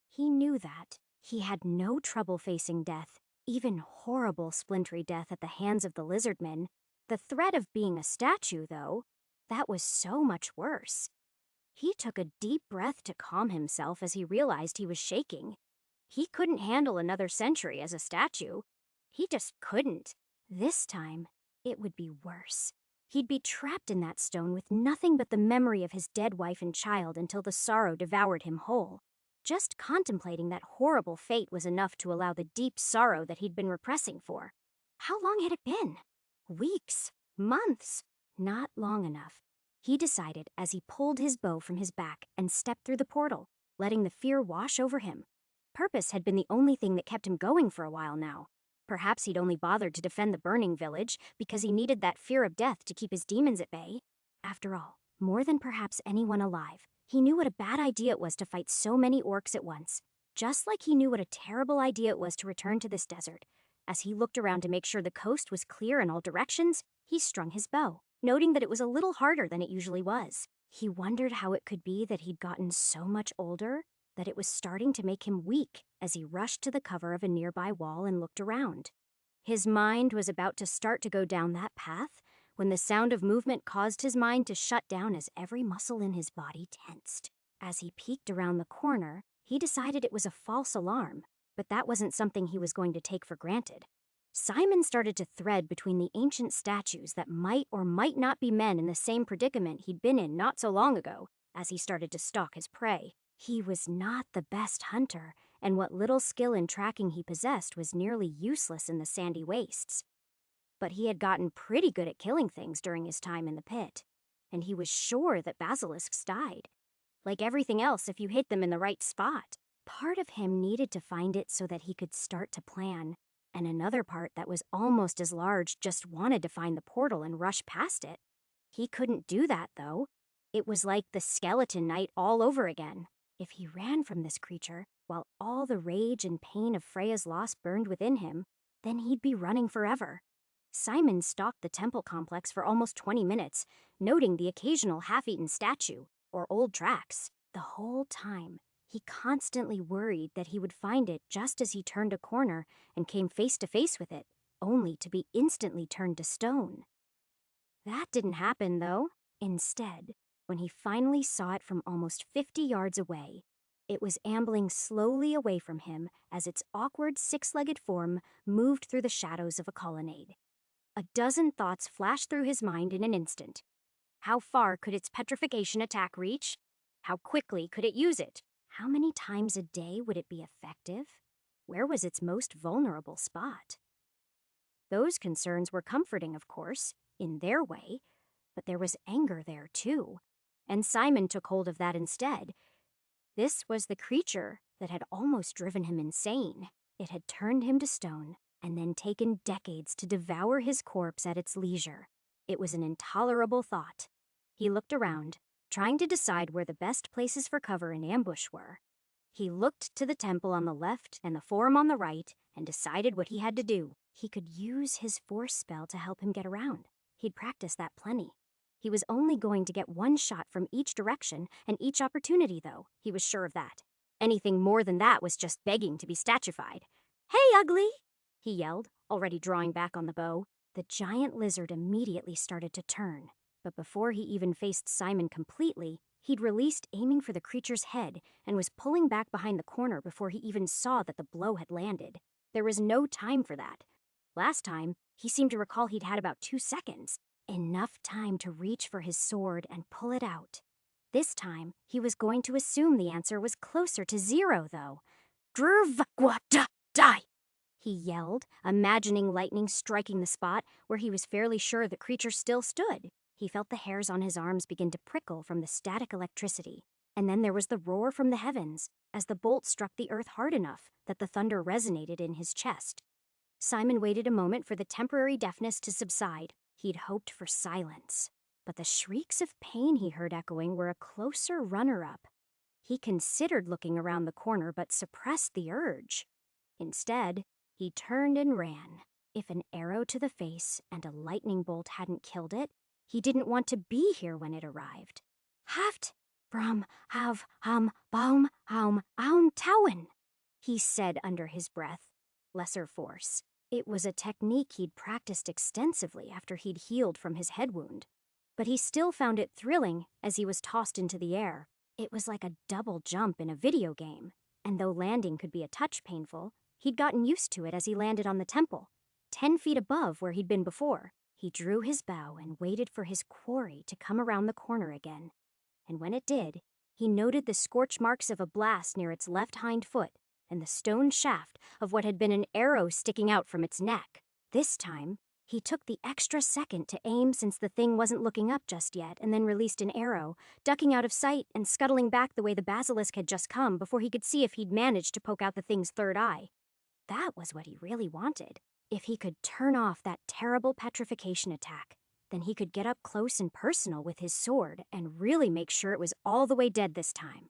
He knew that. He had no trouble facing death, even horrible splintery death at the hands of the lizardmen. The threat of being a statue, though, that was so much worse. He took a deep breath to calm himself as he realized he was shaking. He couldn't handle another century as a statue. He just couldn't. This time, it would be worse. He'd be trapped in that stone with nothing but the memory of his dead wife and child until the sorrow devoured him whole. Just contemplating that horrible fate was enough to allow the deep sorrow that he'd been repressing for. How long had it been? Weeks? Months? Not long enough. He decided as he pulled his bow from his back and stepped through the portal, letting the fear wash over him. Purpose had been the only thing that kept him going for a while now. Perhaps he'd only bothered to defend the burning village because he needed that fear of death to keep his demons at bay. After all, more than perhaps anyone alive, he knew what a bad idea it was to fight so many orcs at once, just like he knew what a terrible idea it was to return to this desert. As he looked around to make sure the coast was clear in all directions, he strung his bow, noting that it was a little harder than it usually was. He wondered how it could be that he'd gotten so much older that it was starting to make him weak as he rushed to the cover of a nearby wall and looked around. His mind was about to start to go down that path when the sound of movement caused his mind to shut down as every muscle in his body tensed. As he peeked around the corner, he decided it was a false alarm, but that wasn't something he was going to take for granted. Simon started to thread between the ancient statues that might or might not be men in the same predicament he'd been in not so long ago as he started to stalk his prey. He was not the best hunter, and what little skill in tracking he possessed was nearly useless in the sandy wastes. But he had gotten pretty good at killing things during his time in the pit, and he was sure that basilisks died. Like everything else, if you hit them in the right spot. Part of him needed to find it so that he could start to plan, and another part that was almost as large just wanted to find the portal and rush past it. He couldn't do that, though. It was like the skeleton knight all over again. If he ran from this creature, while all the rage and pain of Freya's loss burned within him, then he'd be running forever. Simon stalked the temple complex for almost 20 minutes, noting the occasional half-eaten statue or old tracks. The whole time, he constantly worried that he would find it just as he turned a corner and came face to face with it, only to be instantly turned to stone. That didn't happen, though. Instead, when he finally saw it from almost 50 yards away, it was ambling slowly away from him as its awkward six-legged form moved through the shadows of a colonnade. A dozen thoughts flashed through his mind in an instant. How far could its petrification attack reach? How quickly could it use it? How many times a day would it be effective? Where was its most vulnerable spot? Those concerns were comforting, of course, in their way, but there was anger there too, and Simon took hold of that instead. This was the creature that had almost driven him insane. It had turned him to stone, and then taken decades to devour his corpse at its leisure. It was an intolerable thought. He looked around, trying to decide where the best places for cover and ambush were. He looked to the temple on the left and the forum on the right and decided what he had to do. He could use his force spell to help him get around. He'd practiced that plenty. He was only going to get one shot from each direction and each opportunity, though. He was sure of that. Anything more than that was just begging to be statuified. "Hey, ugly!" he yelled, already drawing back on the bow. The giant lizard immediately started to turn, but before he even faced Simon completely, he'd released aiming for the creature's head and was pulling back behind the corner before he even saw that the blow had landed. There was no time for that. Last time, he seemed to recall he'd had about 2 seconds. Enough time to reach for his sword and pull it out. This time, he was going to assume the answer was closer to 0, though. "Drvagwada, die!" he yelled, imagining lightning striking the spot where he was fairly sure the creature still stood. He felt the hairs on his arms begin to prickle from the static electricity, and then there was the roar from the heavens as the bolt struck the earth hard enough that the thunder resonated in his chest. Simon waited a moment for the temporary deafness to subside. He'd hoped for silence. but the shrieks of pain he heard echoing were a closer runner-up. He considered looking around the corner but suppressed the urge. Instead, he turned and ran. If an arrow to the face and a lightning bolt hadn't killed it, he didn't want to be here when it arrived. Haft, brum, have, baum, tauen, he said under his breath. Lesser force. It was a technique he'd practiced extensively after he'd healed from his head wound. But he still found it thrilling as he was tossed into the air. It was like a double jump in a video game, and though landing could be a touch painful, he'd gotten used to it as he landed on the temple, 10 feet above where he'd been before. He drew his bow and waited for his quarry to come around the corner again. And when it did, he noted the scorch marks of a blast near its left hind foot and the stone shaft of what had been an arrow sticking out from its neck. This time, he took the extra second to aim since the thing wasn't looking up just yet, and then released an arrow, ducking out of sight and scuttling back the way the basilisk had just come before he could see if he'd managed to poke out the thing's third eye. That was what he really wanted. If he could turn off that terrible petrification attack, then he could get up close and personal with his sword and really make sure it was all the way dead this time.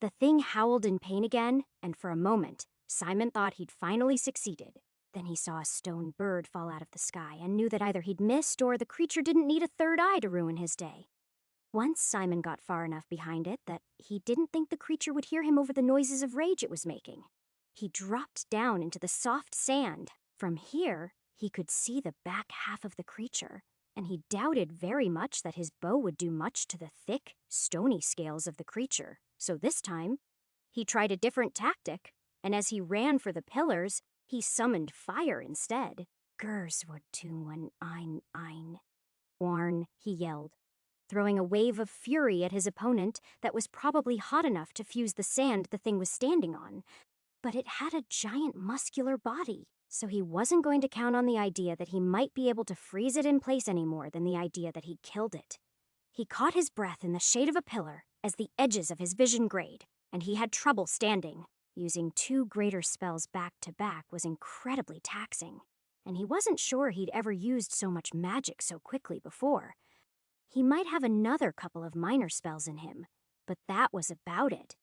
The thing howled in pain again, and for a moment, Simon thought he'd finally succeeded. Then he saw a stone bird fall out of the sky and knew that either he'd missed or the creature didn't need a third eye to ruin his day. Once Simon got far enough behind it that he didn't think the creature would hear him over the noises of rage it was making. He dropped down into the soft sand. From here, he could see the back half of the creature, and he doubted very much that his bow would do much to the thick, stony scales of the creature. So this time, he tried a different tactic, and as he ran for the pillars, he summoned fire instead. Gerswood tun ein. Warn, he yelled, throwing a wave of fury at his opponent that was probably hot enough to fuse the sand the thing was standing on. But it had a giant muscular body, so he wasn't going to count on the idea that he might be able to freeze it in place any more than the idea that he'd killed it. He caught his breath in the shade of a pillar as the edges of his vision grayed, and he had trouble standing. Using 2 greater spells back to back was incredibly taxing, and he wasn't sure he'd ever used so much magic so quickly before. He might have another couple of minor spells in him, but that was about it.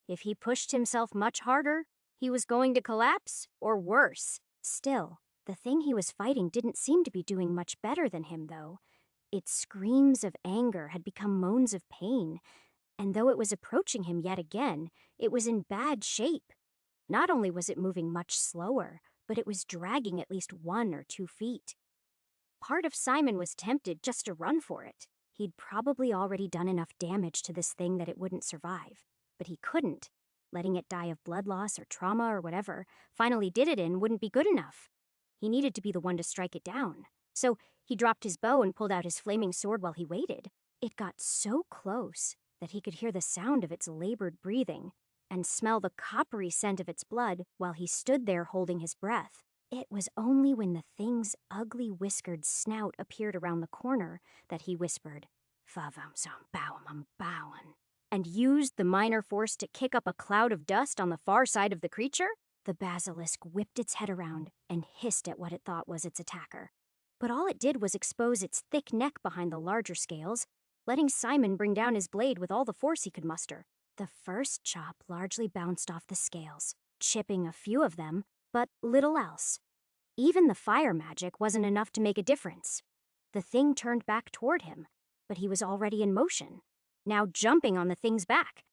If he pushed himself much harder, he was going to collapse, or worse. Still, the thing he was fighting didn't seem to be doing much better than him, though. Its screams of anger had become moans of pain, and though it was approaching him yet again, it was in bad shape. Not only was it moving much slower, but it was dragging at least 1 or 2 feet. Part of Simon was tempted just to run for it. He'd probably already done enough damage to this thing that it wouldn't survive, but he couldn't. Letting it die of blood loss or trauma or whatever finally did it in wouldn't be good enough. He needed to be the one to strike it down. So he dropped his bow and pulled out his flaming sword while he waited. It got so close that he could hear the sound of its labored breathing and smell the coppery scent of its blood while he stood there holding his breath. It was only when the thing's ugly whiskered snout appeared around the corner that he whispered, "Favamsam and used the minor force to kick up a cloud of dust on the far side of the creature. The basilisk whipped its head around and hissed at what it thought was its attacker. But all it did was expose its thick neck behind the larger scales, letting Simon bring down his blade with all the force he could muster. The first chop largely bounced off the scales, chipping a few of them, but little else. Even the fire magic wasn't enough to make a difference. The thing turned back toward him, but he was already in motion, now jumping on the thing's back.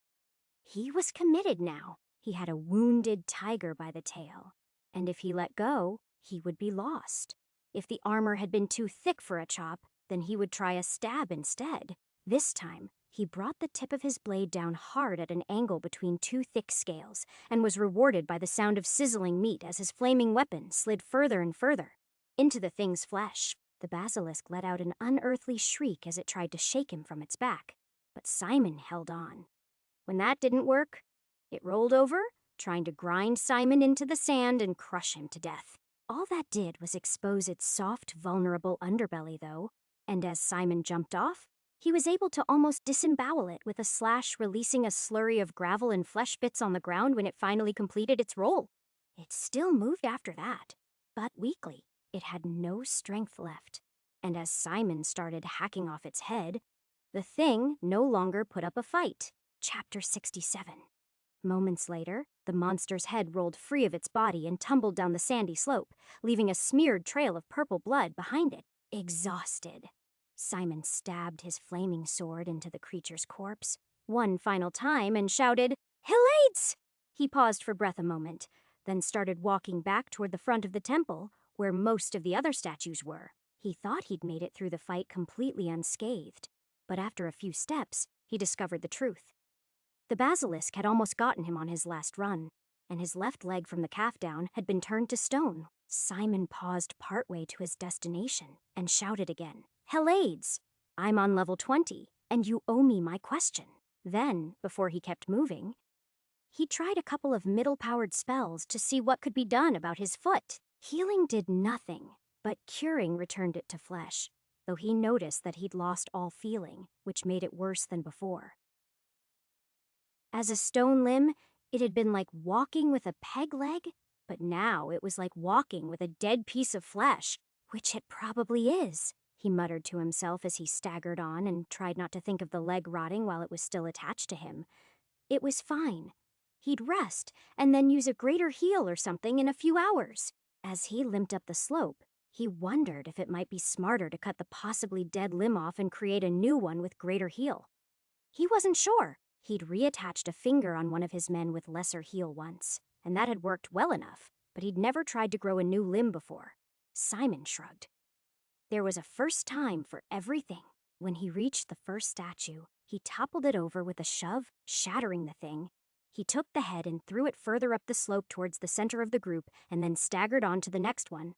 He was committed now. He had a wounded tiger by the tail, and if he let go, he would be lost. If the armor had been too thick for a chop, then he would try a stab instead. This time, he brought the tip of his blade down hard at an angle between 2 thick scales, and was rewarded by the sound of sizzling meat as his flaming weapon slid further and further into the thing's flesh. The basilisk let out an unearthly shriek as it tried to shake him from its back, but Simon held on. When that didn't work, it rolled over, trying to grind Simon into the sand and crush him to death. All that did was expose its soft, vulnerable underbelly, though, and as Simon jumped off, he was able to almost disembowel it with a slash, releasing a slurry of gravel and flesh bits on the ground when it finally completed its roll. It still moved after that, but weakly. It had no strength left. And as Simon started hacking off its head, the thing no longer put up a fight. Chapter 67. Moments later, the monster's head rolled free of its body and tumbled down the sandy slope, leaving a smeared trail of purple blood behind it. Exhausted, Simon stabbed his flaming sword into the creature's corpse one final time and shouted, "Hillades!" He paused for breath a moment, then started walking back toward the front of the temple, where most of the other statues were. He thought he'd made it through the fight completely unscathed, but after a few steps, he discovered the truth. The basilisk had almost gotten him on his last run, and his left leg from the calf down had been turned to stone. Simon paused partway to his destination and shouted again, "Hellades! I'm on level 20, and you owe me my question." Then, before he kept moving, he tried a couple of middle-powered spells to see what could be done about his foot. Healing did nothing, but curing returned it to flesh, though he noticed that he'd lost all feeling, which made it worse than before. As a stone limb, it had been like walking with a peg leg, but now it was like walking with a dead piece of flesh, which it probably is, he muttered to himself as he staggered on and tried not to think of the leg rotting while it was still attached to him. It was fine. He'd rest and then use a greater heal or something in a few hours. As he limped up the slope, he wondered if it might be smarter to cut the possibly dead limb off and create a new one with greater heal. He wasn't sure. He'd reattached a finger on one of his men with lesser heal once, and that had worked well enough, but he'd never tried to grow a new limb before. Simon shrugged. There was a first time for everything. When he reached the first statue, he toppled it over with a shove, shattering the thing. He took the head and threw it further up the slope towards the center of the group and then staggered on to the next one.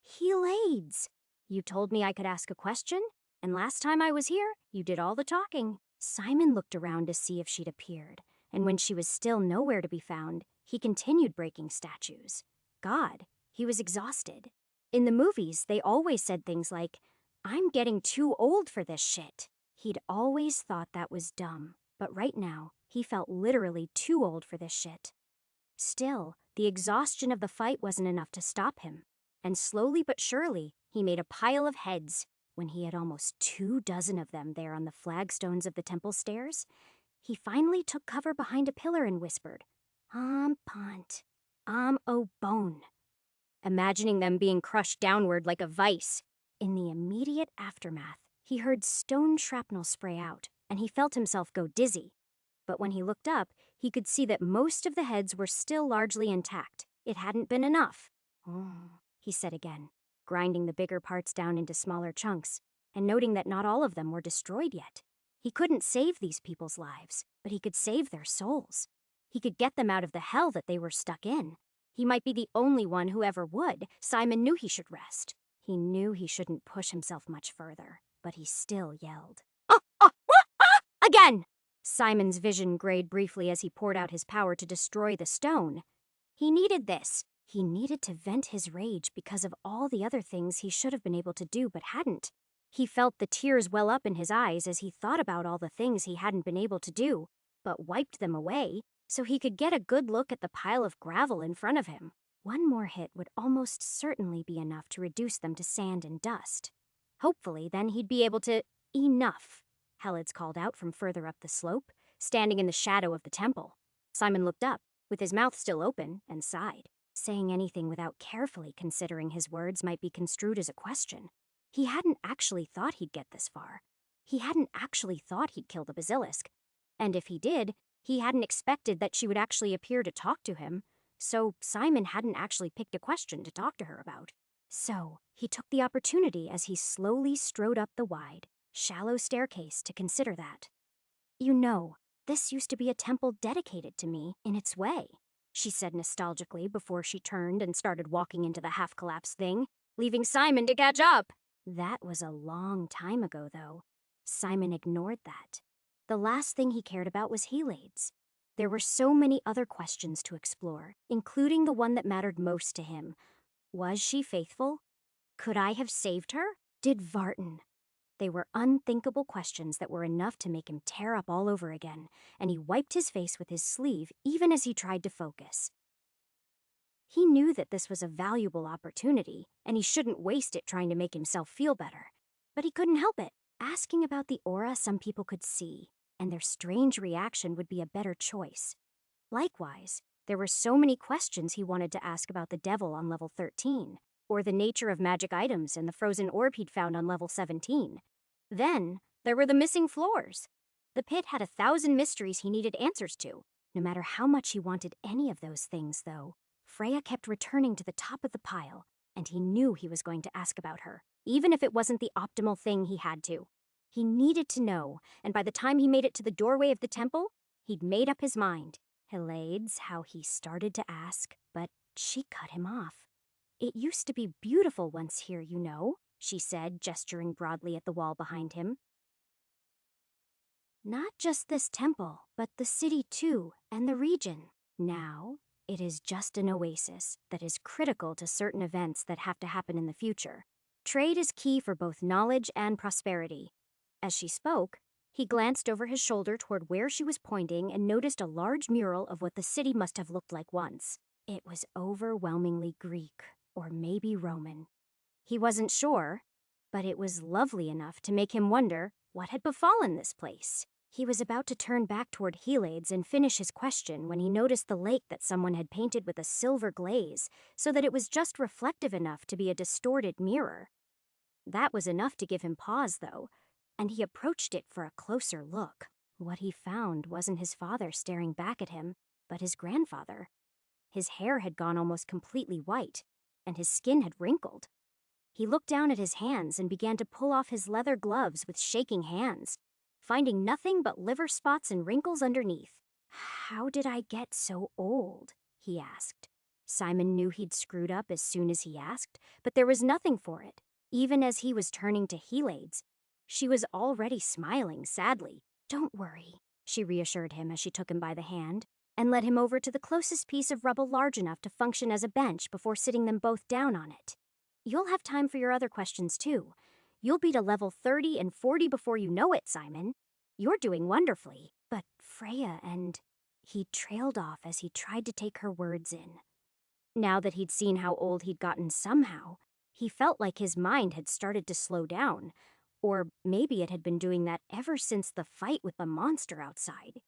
"Hellades! You told me I could ask a question, and last time I was here, you did all the talking." Simon looked around to see if she'd appeared, and when she was still nowhere to be found, he continued breaking statues. God, he was exhausted. In the movies, they always said things like, "I'm getting too old for this shit." He'd always thought that was dumb, but right now, he felt literally too old for this shit. Still, the exhaustion of the fight wasn't enough to stop him, and slowly but surely, he made a pile of heads. When he had almost 24 of them there on the flagstones of the temple stairs, he finally took cover behind a pillar and whispered, Pont, o bone," imagining them being crushed downward like a vice. In the immediate aftermath, he heard stone shrapnel spray out, and he felt himself go dizzy. But when he looked up, he could see that most of the heads were still largely intact. It hadn't been enough. He said again, grinding the bigger parts down into smaller chunks, and noting that not all of them were destroyed yet. He couldn't save these people's lives, but he could save their souls. He could get them out of the hell that they were stuck in. He might be the only one who ever would. Simon knew he should rest. He knew he shouldn't push himself much further, but he still yelled. Again! Simon's vision grayed briefly as he poured out his power to destroy the stone. He needed this. He needed to vent his rage because of all the other things he should have been able to do but hadn't. He felt the tears well up in his eyes as he thought about all the things he hadn't been able to do, but wiped them away so he could get a good look at the pile of gravel in front of him. One more hit would almost certainly be enough to reduce them to sand and dust. Hopefully, then he'd be able to... Enough, Hellades called out from further up the slope, standing in the shadow of the temple. Simon looked up, with his mouth still open, and sighed. Saying anything without carefully considering his words might be construed as a question. He hadn't actually thought he'd get this far. He hadn't actually thought he'd kill the basilisk. And if he did, he hadn't expected that she would actually appear to talk to him. So Simon hadn't actually picked a question to talk to her about. So he took the opportunity as he slowly strode up the wide, shallow staircase to consider that. "You know, this used to be a temple dedicated to me in its way," she said nostalgically before she turned and started walking into the half-collapsed thing, leaving Simon to catch up. That was a long time ago, though. Simon ignored that. The last thing he cared about was Hellades. There were so many other questions to explore, including the one that mattered most to him. Was she faithful? Could I have saved her? Did Vartan? They were unthinkable questions that were enough to make him tear up all over again, and he wiped his face with his sleeve even as he tried to focus. He knew that this was a valuable opportunity, and he shouldn't waste it trying to make himself feel better. but he couldn't help it. Asking about the aura some people could see, and their strange reaction would be a better choice. Likewise, there were so many questions he wanted to ask about the devil on level 13, or the nature of magic items and the frozen orb he'd found on level 17. Then, there were the missing floors. The pit had 1,000 mysteries he needed answers to. No matter how much he wanted any of those things, though, Freya kept returning to the top of the pile, and he knew he was going to ask about her, even if it wasn't the optimal thing he had to. He needed to know, and by the time he made it to the doorway of the temple, he'd made up his mind. Helade's how he started to ask, but she cut him off. "It used to be beautiful once here, you know," she said, gesturing broadly at the wall behind him. "Not just this temple, but the city too, and the region. Now, it is just an oasis that is critical to certain events that have to happen in the future. Trade is key for both knowledge and prosperity." As she spoke, he glanced over his shoulder toward where she was pointing and noticed a large mural of what the city must have looked like once. It was overwhelmingly Greek, or maybe Roman. He wasn't sure, but it was lovely enough to make him wonder what had befallen this place. He was about to turn back toward Helade's and finish his question when he noticed the lake that someone had painted with a silver glaze so that it was just reflective enough to be a distorted mirror. That was enough to give him pause, though, and he approached it for a closer look. What he found wasn't his father staring back at him, but his grandfather. His hair had gone almost completely white, and his skin had wrinkled. He looked down at his hands and began to pull off his leather gloves with shaking hands, finding nothing but liver spots and wrinkles underneath. "How did I get so old?" he asked. Simon knew he'd screwed up as soon as he asked, but there was nothing for it. Even as he was turning to Helade's, she was already smiling sadly. "Don't worry," she reassured him as she took him by the hand and led him over to the closest piece of rubble large enough to function as a bench before sitting them both down on it. "You'll have time for your other questions, too. You'll be to level 30 and 40 before you know it, Simon. You're doing wonderfully. But Freya and..." He trailed off as he tried to take her words in. Now that he'd seen how old he'd gotten somehow, he felt like his mind had started to slow down. Or maybe it had been doing that ever since the fight with the monster outside.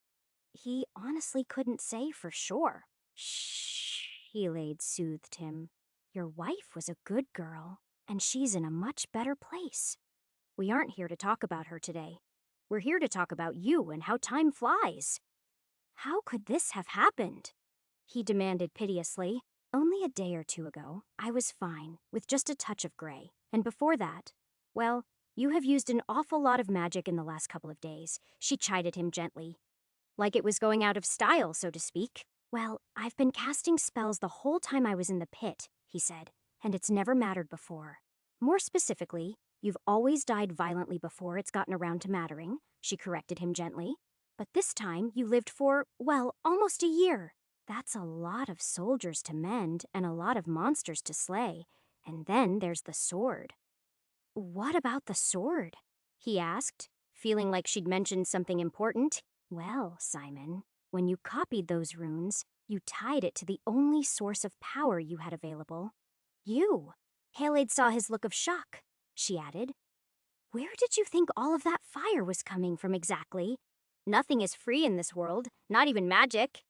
He honestly couldn't say for sure. "Shh," Helade soothed him. "Your wife was a good girl, and she's in a much better place. We aren't here to talk about her today. We're here to talk about you and how time flies." "How could this have happened?" he demanded piteously. "Only a day or two ago, I was fine, with just a touch of gray. And before that, well, you have used an awful lot of magic in the last couple of days," she chided him gently. "Like it was going out of style, so to speak." "Well, I've been casting spells the whole time I was in the pit," he said, "and it's never mattered before. More specifically, you've always died violently before it's gotten around to mattering," she corrected him gently. "But this time you lived for, well, almost a year. That's a lot of soldiers to mend and a lot of monsters to slay. And then there's the sword." "What about the sword?" he asked, feeling like she'd mentioned something important. "Well, Simon, when you copied those runes, you tied it to the only source of power you had available. You." Halade saw his look of shock. She added, "Where did you think all of that fire was coming from exactly? Nothing is free in this world, not even magic."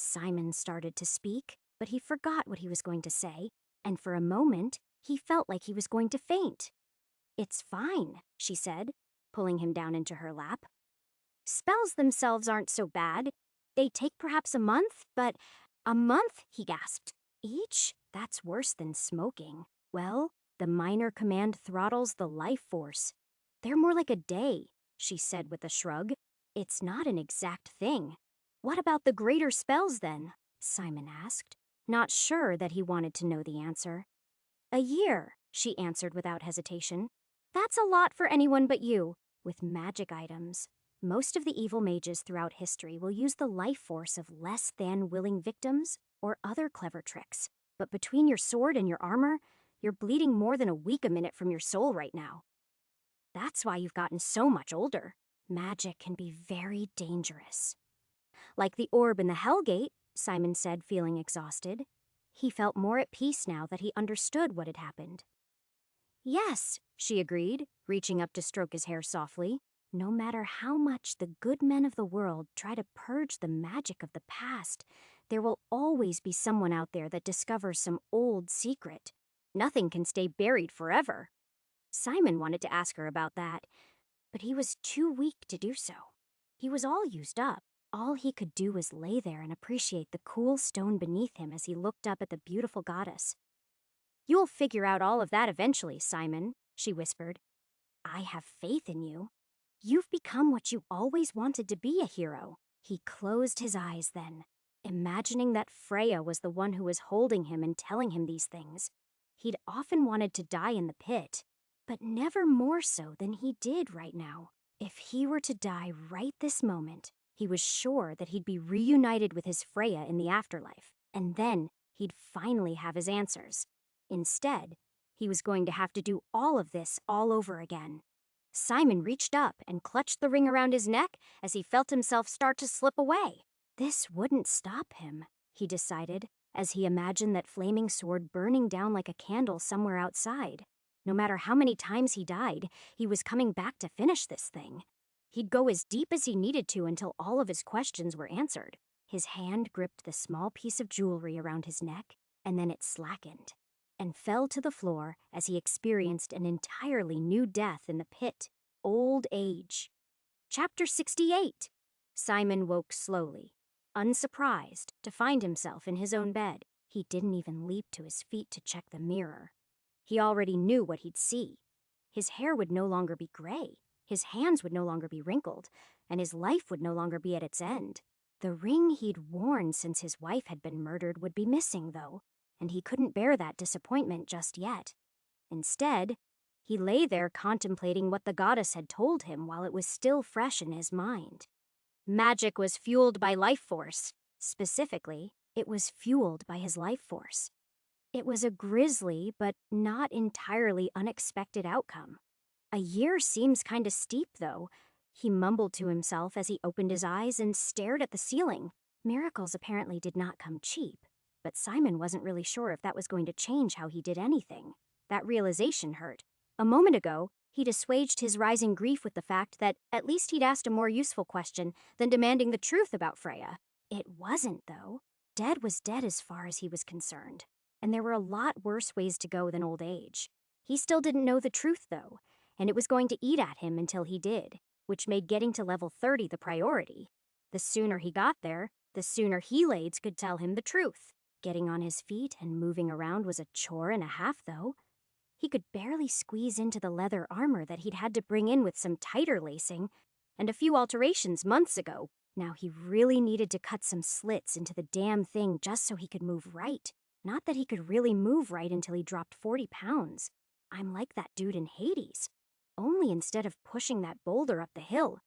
Simon started to speak, but he forgot what he was going to say, and for a moment, he felt like he was going to faint. "It's fine," she said, pulling him down into her lap. "Spells themselves aren't so bad. They take perhaps a month, but..." "A month?" he gasped. "Each? That's worse than smoking. Well, the minor command throttles the life force. They're more like a day," she said with a shrug. "It's not an exact thing." "What about the greater spells, then?" Simon asked, not sure that he wanted to know the answer. "A year," she answered without hesitation. "That's a lot for anyone but you. With magic items, most of the evil mages throughout history will use the life force of less than willing victims or other clever tricks. But between your sword and your armor, you're bleeding more than a week a minute from your soul right now. That's why you've gotten so much older. Magic can be very dangerous." "Like the orb in the Hellgate," Simon said, feeling exhausted. He felt more at peace now that he understood what had happened. "Yes, she agreed, reaching up to stroke his hair softly. No matter how much the good men of the world try to purge the magic of the past, there will always be someone out there that discovers some old secret. Nothing can stay buried forever. Simon wanted to ask her about that, but he was too weak to do so. He was all used up. All he could do was lay there and appreciate the cool stone beneath him as he looked up at the beautiful goddess. "You'll figure out all of that eventually, Simon," she whispered. "I have faith in you. You've become what you always wanted to be, a hero." He closed his eyes then, imagining that Freya was the one who was holding him and telling him these things. He'd often wanted to die in the pit, but never more so than he did right now. If he were to die right this moment, he was sure that he'd be reunited with his Freya in the afterlife, and then he'd finally have his answers. Instead, he was going to have to do all of this all over again. Simon reached up and clutched the ring around his neck as he felt himself start to slip away. This wouldn't stop him, he decided, as he imagined that flaming sword burning down like a candle somewhere outside. No matter how many times he died, he was coming back to finish this thing. He'd go as deep as he needed to until all of his questions were answered. His hand gripped the small piece of jewelry around his neck, and then it slackened and fell to the floor as he experienced an entirely new death in the pit: old age. Chapter 68. Simon woke slowly, unsurprised to find himself in his own bed. He didn't even leap to his feet to check the mirror. He already knew what he'd see. His hair would no longer be gray, his hands would no longer be wrinkled, and his life would no longer be at its end. The ring he'd worn since his wife had been murdered would be missing, though, and he couldn't bear that disappointment just yet. Instead, he lay there contemplating what the goddess had told him while it was still fresh in his mind. Magic was fueled by life force. Specifically, it was fueled by his life force. It was a grisly, but not entirely unexpected outcome. A year seems kinda steep, though, he mumbled to himself as he opened his eyes and stared at the ceiling. Miracles apparently did not come cheap, but Simon wasn't really sure if that was going to change how he did anything. That realization hurt. A moment ago, he'd assuaged his rising grief with the fact that at least he'd asked a more useful question than demanding the truth about Freya. It wasn't, though. Dead was dead as far as he was concerned, and there were a lot worse ways to go than old age. He still didn't know the truth, though, and it was going to eat at him until he did, which made getting to level 30 the priority. The sooner he got there, the sooner Helades could tell him the truth. Getting on his feet and moving around was a chore and a half, though. He could barely squeeze into the leather armor that he'd had to bring in with some tighter lacing and a few alterations months ago. Now he really needed to cut some slits into the damn thing just so he could move right. Not that he could really move right until he dropped 40 pounds. I'm like that dude in Hades. Only instead of pushing that boulder up the hill,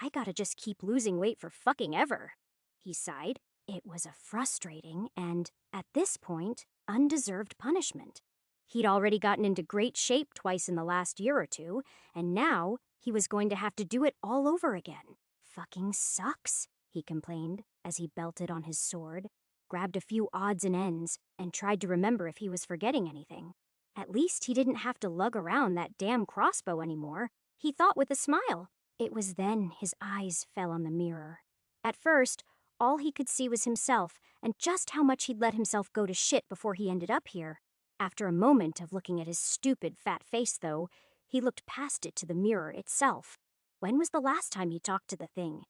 I gotta just keep losing weight for fucking ever. He sighed. It was a frustrating and, at this point, undeserved punishment. He'd already gotten into great shape twice in the last year or two, and now he was going to have to do it all over again. Fucking sucks, he complained as he belted on his sword, grabbed a few odds and ends, and tried to remember if he was forgetting anything. At least he didn't have to lug around that damn crossbow anymore, he thought with a smile. It was then his eyes fell on the mirror. At first, all he could see was himself and just how much he'd let himself go to shit before he ended up here. After a moment of looking at his stupid fat face, though, he looked past it to the mirror itself. When was the last time he talked to the thing?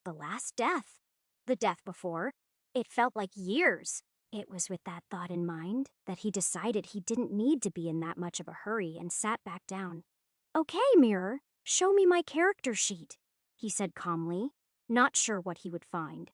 The last death? The death before? It felt like years. It was with that thought in mind that he decided he didn't need to be in that much of a hurry and sat back down. "Okay, mirror, show me my character sheet," he said calmly, not sure what he would find.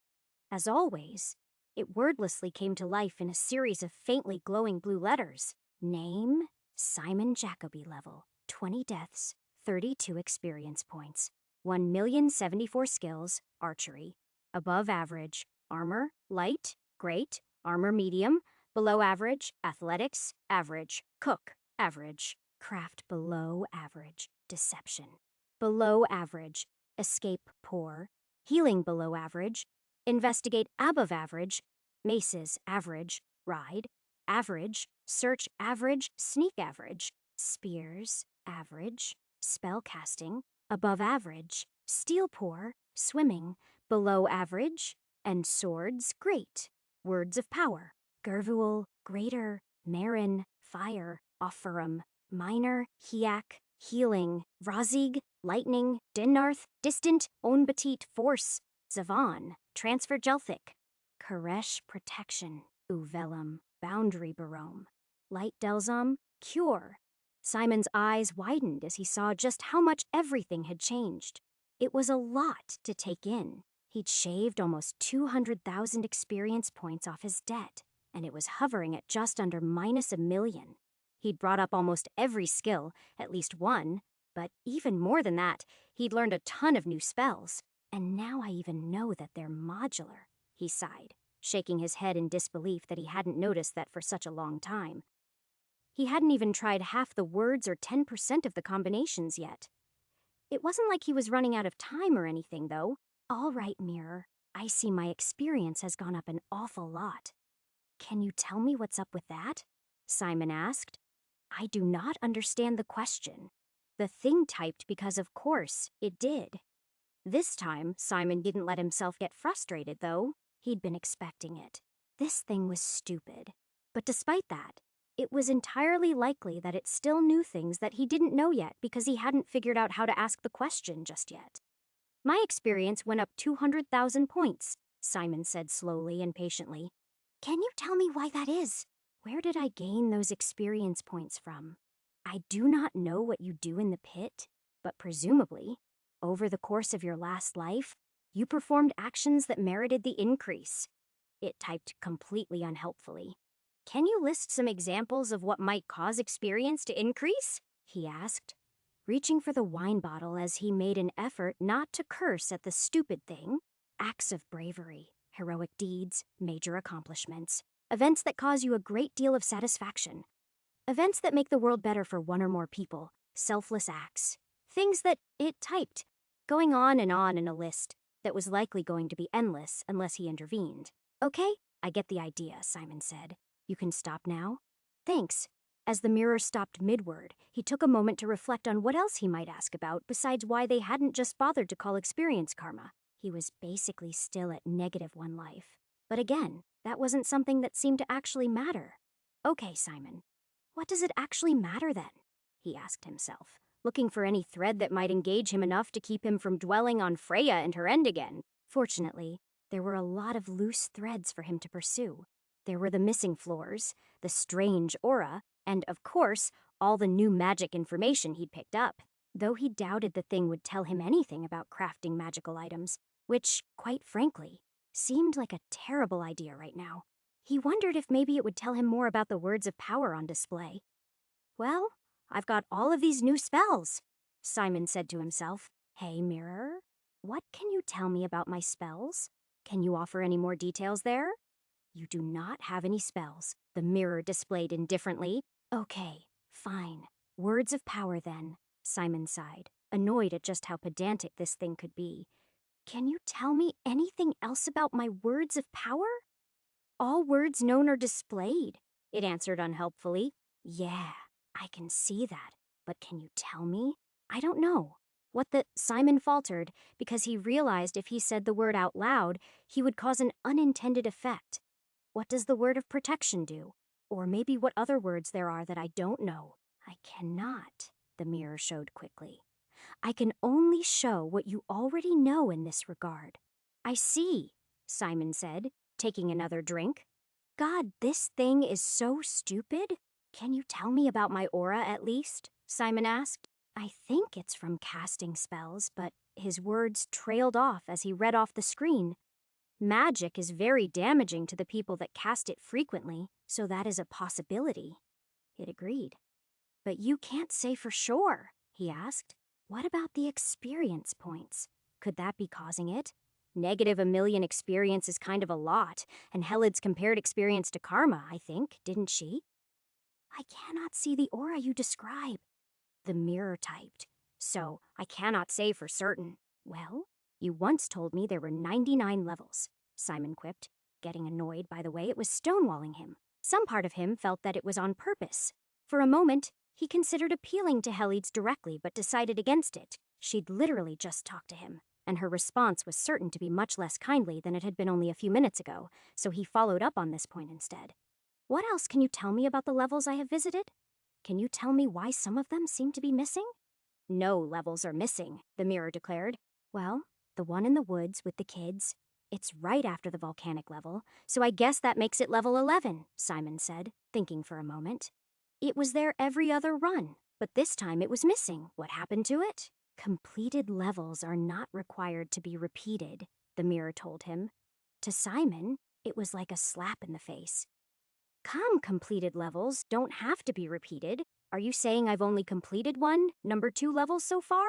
As always, it wordlessly came to life in a series of faintly glowing blue letters. Name, Simon Jacoby level, 20 deaths, 32 experience points, 1,074 skills, archery, above average, armor, light, great, armor medium, below average, athletics, average, cook, average, craft below average, deception, below average, escape poor, healing below average, investigate above average, maces average, ride, average, search average, sneak average, spears, average, spellcasting, above average, steel pour, swimming, below average, and swords, great. Words of power, Gervual, greater, Marin, fire, Offerum, minor, Hiak, healing, Razig, lightning, Dinarth, distant, Onbatit, force, Zavan, transfer Gelthic, Koresh, protection, Uvelum, boundary barome, light Delzom, cure. Simon's eyes widened as he saw just how much everything had changed. It was a lot to take in. He'd shaved almost 200,000 experience points off his debt, and it was hovering at just under -1,000,000. He'd brought up almost every skill, at least one, but even more than that, he'd learned a ton of new spells. And now I even know that they're modular, he sighed, shaking his head in disbelief that he hadn't noticed that for such a long time. He hadn't even tried half the words or 10% of the combinations yet. It wasn't like he was running out of time or anything, though. All right, Mirror. I see my experience has gone up an awful lot. Can you tell me what's up with that? Simon asked. I do not understand the question. The thing typed because of course it did. This time, Simon didn't let himself get frustrated, though. He'd been expecting it. This thing was stupid. But despite that, it was entirely likely that it still knew things that he didn't know yet because he hadn't figured out how to ask the question just yet. My experience went up 200,000 points, Simon said slowly and patiently. Can you tell me why that is? Where did I gain those experience points from? I do not know what you do in the pit, but presumably, over the course of your last life, you performed actions that merited the increase. It typed completely unhelpfully. Can you list some examples of what might cause experience to increase? He asked, reaching for the wine bottle as he made an effort not to curse at the stupid thing. Acts of bravery, heroic deeds, major accomplishments, events that cause you a great deal of satisfaction, events that make the world better for one or more people, selfless acts, things that it typed, going on in a list that was likely going to be endless unless he intervened. Okay, I get the idea, Simon said. You can stop now? Thanks. As the mirror stopped mid-word, he took a moment to reflect on what else he might ask about besides why they hadn't just bothered to call experience karma. He was basically still at -1 life. But again, that wasn't something that seemed to actually matter. Okay, Simon. What does it actually matter then? He asked himself, looking for any thread that might engage him enough to keep him from dwelling on Freya and her end again. Fortunately, there were a lot of loose threads for him to pursue. There were the missing floors, the strange aura, and, of course, all the new magic information he'd picked up, though he doubted the thing would tell him anything about crafting magical items, which, quite frankly, seemed like a terrible idea right now. He wondered if maybe it would tell him more about the words of power on display. Well, I've got all of these new spells, Simon said to himself. Hey, Mirror, what can you tell me about my spells? Can you offer any more details there? You do not have any spells, the mirror displayed indifferently. Okay, fine. Words of power then, Simon sighed, annoyed at just how pedantic this thing could be. Can you tell me anything else about my words of power? All words known or displayed, it answered unhelpfully. Yeah, I can see that, but can you tell me? I don't know. Simon faltered because he realized if he said the word out loud, he would cause an unintended effect. What does the word of protection do? Or maybe what other words there are that I don't know. I cannot, the mirror showed quickly. I can only show what you already know in this regard. I see, Simon said, taking another drink. God, this thing is so stupid. Can you tell me about my aura at least? Simon asked. I think it's from casting spells, but his words trailed off as he read off the screen. Magic is very damaging to the people that cast it frequently, so that is a possibility. It agreed. But you can't say for sure, he asked. What about the experience points? Could that be causing it? -1,000,000 experience is kind of a lot, and Heled's compared experience to karma, I think, didn't she? I cannot see the aura you describe, the mirror typed. So, I cannot say for certain. Well, you once told me there were 99 levels, Simon quipped, getting annoyed by the way it was stonewalling him. Some part of him felt that it was on purpose. For a moment, He considered appealing to Helides directly but decided against it. She'd literally just talked to him, and her response was certain to be much less kindly than it had been only a few minutes ago, so he followed up on this point instead. What else can you tell me about the levels I have visited? Can you tell me why some of them seem to be missing? No levels are missing, the mirror declared. Well, the one in the woods with the kids, it's right after the volcanic level, so I guess that makes it level 11, Simon said, thinking for a moment. It was there every other run, but this time it was missing. What happened to it? Completed levels are not required to be repeated, the mirror told him. To Simon, it was like a slap in the face. Come, completed levels don't have to be repeated. Are you saying I've only completed one, number 2 levels so far?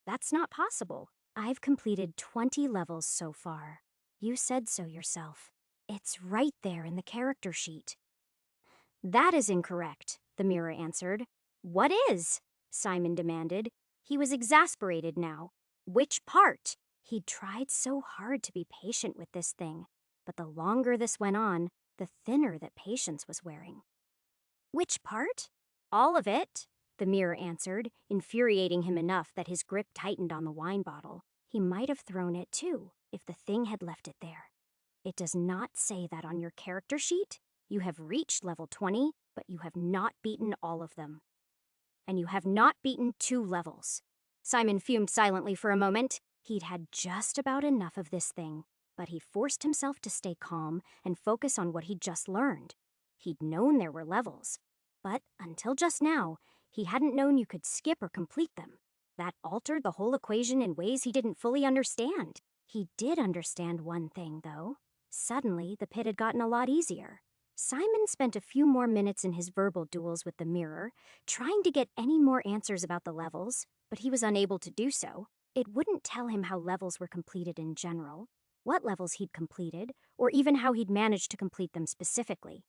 That's not possible. I've completed 20 levels so far. You said so yourself. It's right there in the character sheet. That is incorrect, the mirror answered. What is? Simon demanded. He was exasperated now. Which part? He'd tried so hard to be patient with this thing, but the longer this went on, the thinner that patience was wearing. Which part? All of it, the mirror answered, infuriating him enough that his grip tightened on the wine bottle. He might have thrown it too, if the thing had left it there. It does not say that on your character sheet. You have reached level 20, but you have not beaten all of them. And you have not beaten 2 levels. Simon fumed silently for a moment. He'd had just about enough of this thing, but he forced himself to stay calm and focus on what he'd just learned. He'd known there were levels, but until just now, he hadn't known you could skip or complete them. That altered the whole equation in ways he didn't fully understand. He did understand one thing, though. Suddenly, the pit had gotten a lot easier. Simon spent a few more minutes in his verbal duels with the mirror, trying to get any more answers about the levels, but he was unable to do so. It wouldn't tell him how levels were completed in general, what levels he'd completed, or even how he'd managed to complete them specifically.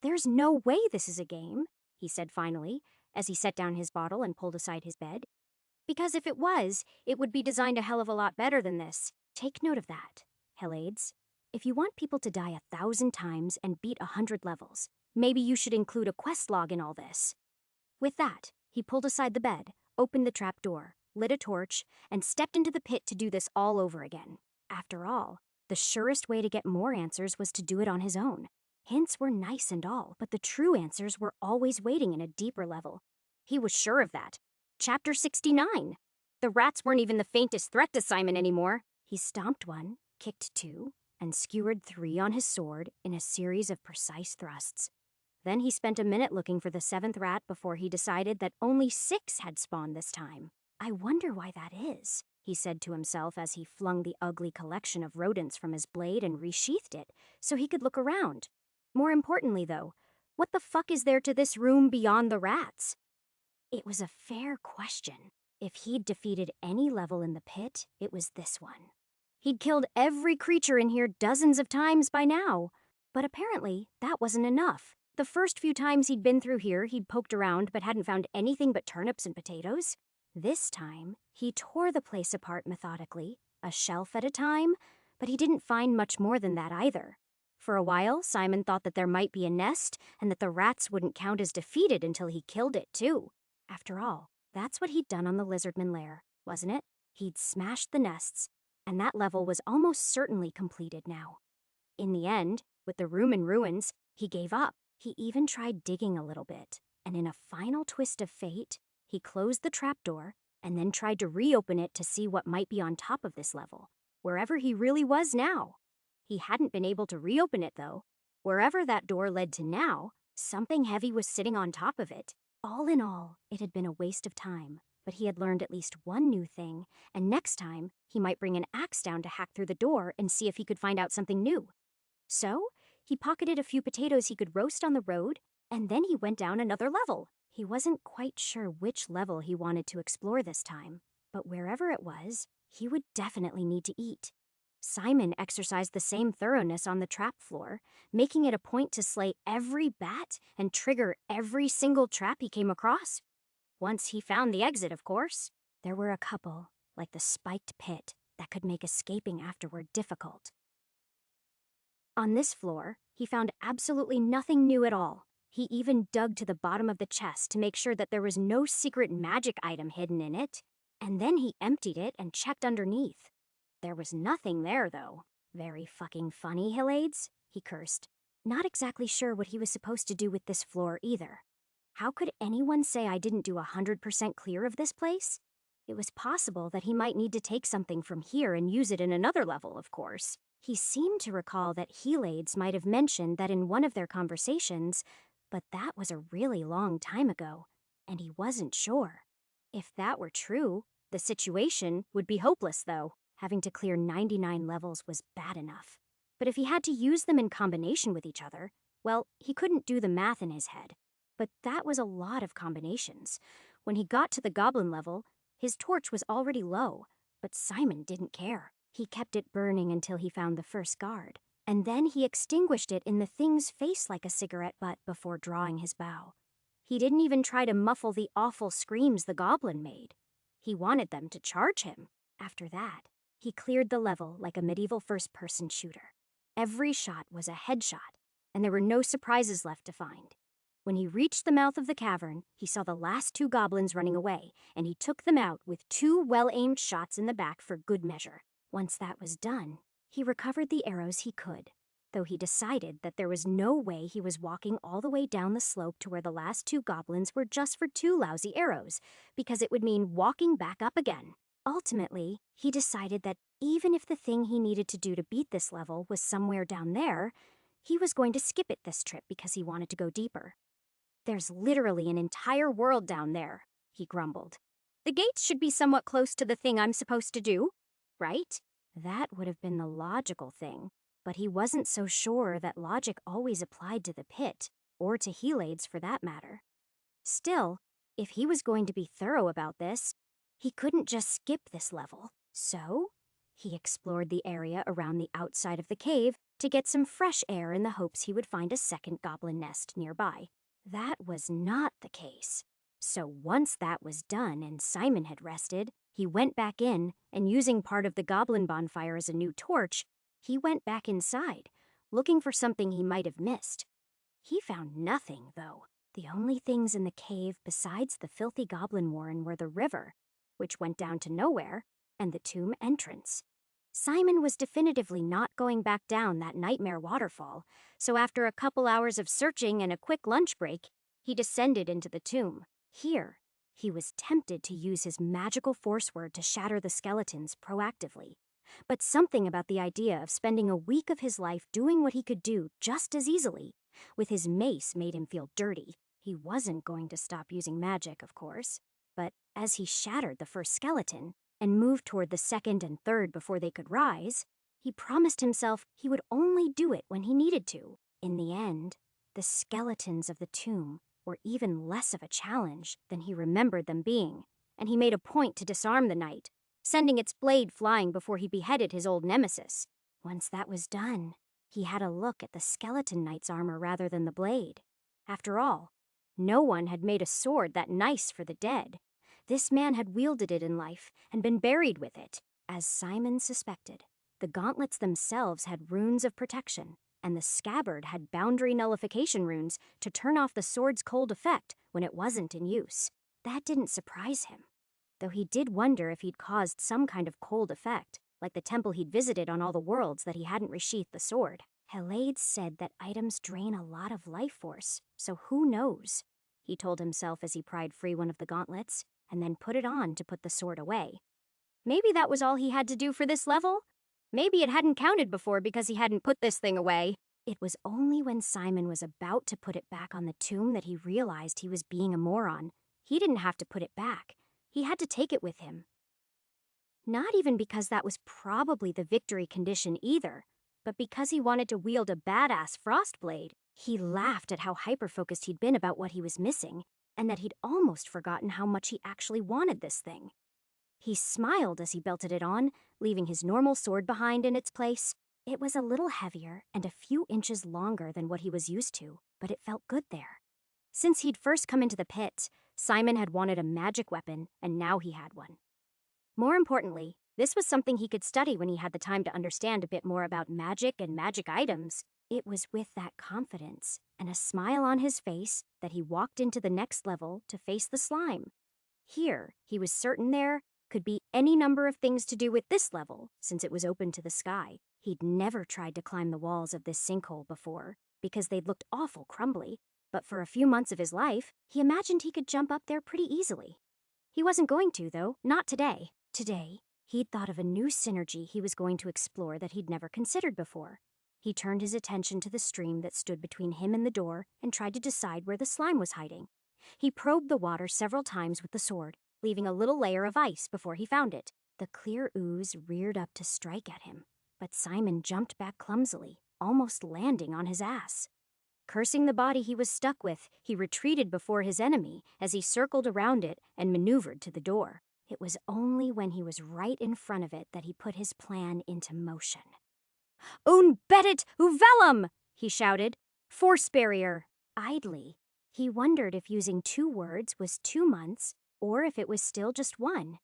There's no way this is a game, he said finally, as he set down his bottle and pulled aside his bed. Because if it was, it would be designed a hell of a lot better than this. Take note of that, Helides. If you want people to die 1,000 times and beat 100 levels, maybe you should include a quest log in all this. With that, he pulled aside the bed, opened the trap door, lit a torch, and stepped into the pit to do this all over again. After all, the surest way to get more answers was to do it on his own. Hints were nice and all, but the true answers were always waiting in a deeper level. He was sure of that. Chapter 69. The rats weren't even the faintest threat to Simon anymore. He stomped one, kicked 2, and skewered 3 on his sword in a series of precise thrusts. Then he spent a minute looking for the 7th rat before he decided that only 6 had spawned this time. I wonder why that is, he said to himself as he flung the ugly collection of rodents from his blade and resheathed it so he could look around. More importantly, though, what the fuck is there to this room beyond the rats? It was a fair question. If he'd defeated any level in the pit, it was this one. He'd killed every creature in here dozens of times by now. But apparently, that wasn't enough. The first few times he'd been through here, he'd poked around but hadn't found anything but turnips and potatoes. This time, he tore the place apart methodically, a shelf at a time, but he didn't find much more than that either. For a while, Simon thought that there might be a nest and that the rats wouldn't count as defeated until he killed it, too. After all, that's what he'd done on the lizardman lair, wasn't it? He'd smashed the nests, and that level was almost certainly completed now. In the end, with the room in ruins, he gave up. He even tried digging a little bit, and in a final twist of fate, he closed the trapdoor and then tried to reopen it to see what might be on top of this level, wherever he really was now. He hadn't been able to reopen it, though. Wherever that door led to now, something heavy was sitting on top of it. All in all, it had been a waste of time, but he had learned at least one new thing, and next time, he might bring an axe down to hack through the door and see if he could find out something new. So, he pocketed a few potatoes he could roast on the road, and then he went down another level. He wasn't quite sure which level he wanted to explore this time, but wherever it was, he would definitely need to eat. Simon exercised the same thoroughness on the trap floor, making it a point to slay every bat and trigger every single trap he came across. Once he found the exit, of course. There were a couple, like the spiked pit, that could make escaping afterward difficult. On this floor, he found absolutely nothing new at all. He even dug to the bottom of the chest to make sure that there was no secret magic item hidden in it, and then he emptied it and checked underneath. There was nothing there, though. Very fucking funny, Hillades, he cursed. Not exactly sure what he was supposed to do with this floor either. How could anyone say I didn't do 100% clear of this place? It was possible that he might need to take something from here and use it in another level, of course. He seemed to recall that Hillades might have mentioned that in one of their conversations, but that was a really long time ago, and he wasn't sure. If that were true, the situation would be hopeless, though. Having to clear 99 levels was bad enough. But if he had to use them in combination with each other, well, he couldn't do the math in his head. But that was a lot of combinations. When he got to the goblin level, his torch was already low, but Simon didn't care. He kept it burning until he found the first guard, and then he extinguished it in the thing's face like a cigarette butt before drawing his bow. He didn't even try to muffle the awful screams the goblin made. He wanted them to charge him. After that, he cleared the level like a medieval first-person shooter. Every shot was a headshot, and there were no surprises left to find. When he reached the mouth of the cavern, he saw the last 2 goblins running away, and he took them out with 2 well-aimed shots in the back for good measure. Once that was done, he recovered the arrows he could, though he decided that there was no way he was walking all the way down the slope to where the last 2 goblins were just for 2 lousy arrows, because it would mean walking back up again. Ultimately, he decided that even if the thing he needed to do to beat this level was somewhere down there, he was going to skip it this trip because he wanted to go deeper. There's literally an entire world down there, he grumbled. The gates should be somewhat close to the thing I'm supposed to do, right? That would have been the logical thing, but he wasn't so sure that logic always applied to the pit, or to Hillades for that matter. Still, if he was going to be thorough about this, he couldn't just skip this level. So, he explored the area around the outside of the cave to get some fresh air in the hopes he would find a second goblin nest nearby. That was not the case. So once that was done and Simon had rested, he went back in, and using part of the goblin bonfire as a new torch, he went back inside, looking for something he might have missed. He found nothing, though. The only things in the cave besides the filthy goblin warren were the river, which went down to nowhere, and the tomb entrance. Simon was definitively not going back down that nightmare waterfall, so after a couple hours of searching and a quick lunch break, he descended into the tomb. Here, he was tempted to use his magical force word to shatter the skeletons proactively. But something about the idea of spending a week of his life doing what he could do just as easily with his mace made him feel dirty. He wasn't going to stop using magic, of course, but as he shattered the first skeleton and moved toward the second and third before they could rise, he promised himself he would only do it when he needed to. In the end, the skeletons of the tomb were even less of a challenge than he remembered them being, and he made a point to disarm the knight, sending its blade flying before he beheaded his old nemesis. Once that was done, he had a look at the skeleton knight's armor rather than the blade. After all, no one had made a sword that nice for the dead. This man had wielded it in life and been buried with it. As Simon suspected, the gauntlets themselves had runes of protection, and the scabbard had boundary nullification runes to turn off the sword's cold effect when it wasn't in use. That didn't surprise him, though he did wonder if he'd caused some kind of cold effect, like the temple he'd visited on all the worlds that he hadn't resheathed the sword. Hellade said that items drain a lot of life force, so who knows? He told himself as he pried free one of the gauntlets, and then put it on to put the sword away. Maybe that was all he had to do for this level? Maybe it hadn't counted before because he hadn't put this thing away. It was only when Simon was about to put it back on the tomb that he realized he was being a moron. He didn't have to put it back. He had to take it with him. Not even because that was probably the victory condition either, but because he wanted to wield a badass frost blade. He laughed at how hyper-focused he'd been about what he was missing, and that he'd almost forgotten how much he actually wanted this thing. He smiled as he belted it on, leaving his normal sword behind in its place. It was a little heavier and a few inches longer than what he was used to, but it felt good there. Since he'd first come into the pit, Simon had wanted a magic weapon, and now he had one. More importantly, this was something he could study when he had the time to understand a bit more about magic and magic items. It was with that confidence and a smile on his face that he walked into the next level to face the slime. Here, he was certain there could be any number of things to do with this level, since it was open to the sky. He'd never tried to climb the walls of this sinkhole before, because they'd looked awful crumbly, but for a few months of his life, he imagined he could jump up there pretty easily. He wasn't going to, though, not today. Today, he'd thought of a new synergy he was going to explore that he'd never considered before. He turned his attention to the stream that stood between him and the door and tried to decide where the slime was hiding. He probed the water several times with the sword, leaving a little layer of ice before he found it. The clear ooze reared up to strike at him, but Simon jumped back clumsily, almost landing on his ass. Cursing the body he was stuck with, he retreated before his enemy as he circled around it and maneuvered to the door. It was only when he was right in front of it that he put his plan into motion. "Un bedit uvelum!" he shouted. "Force barrier." Idly, he wondered if using 2 words was 2 months or if it was still just one.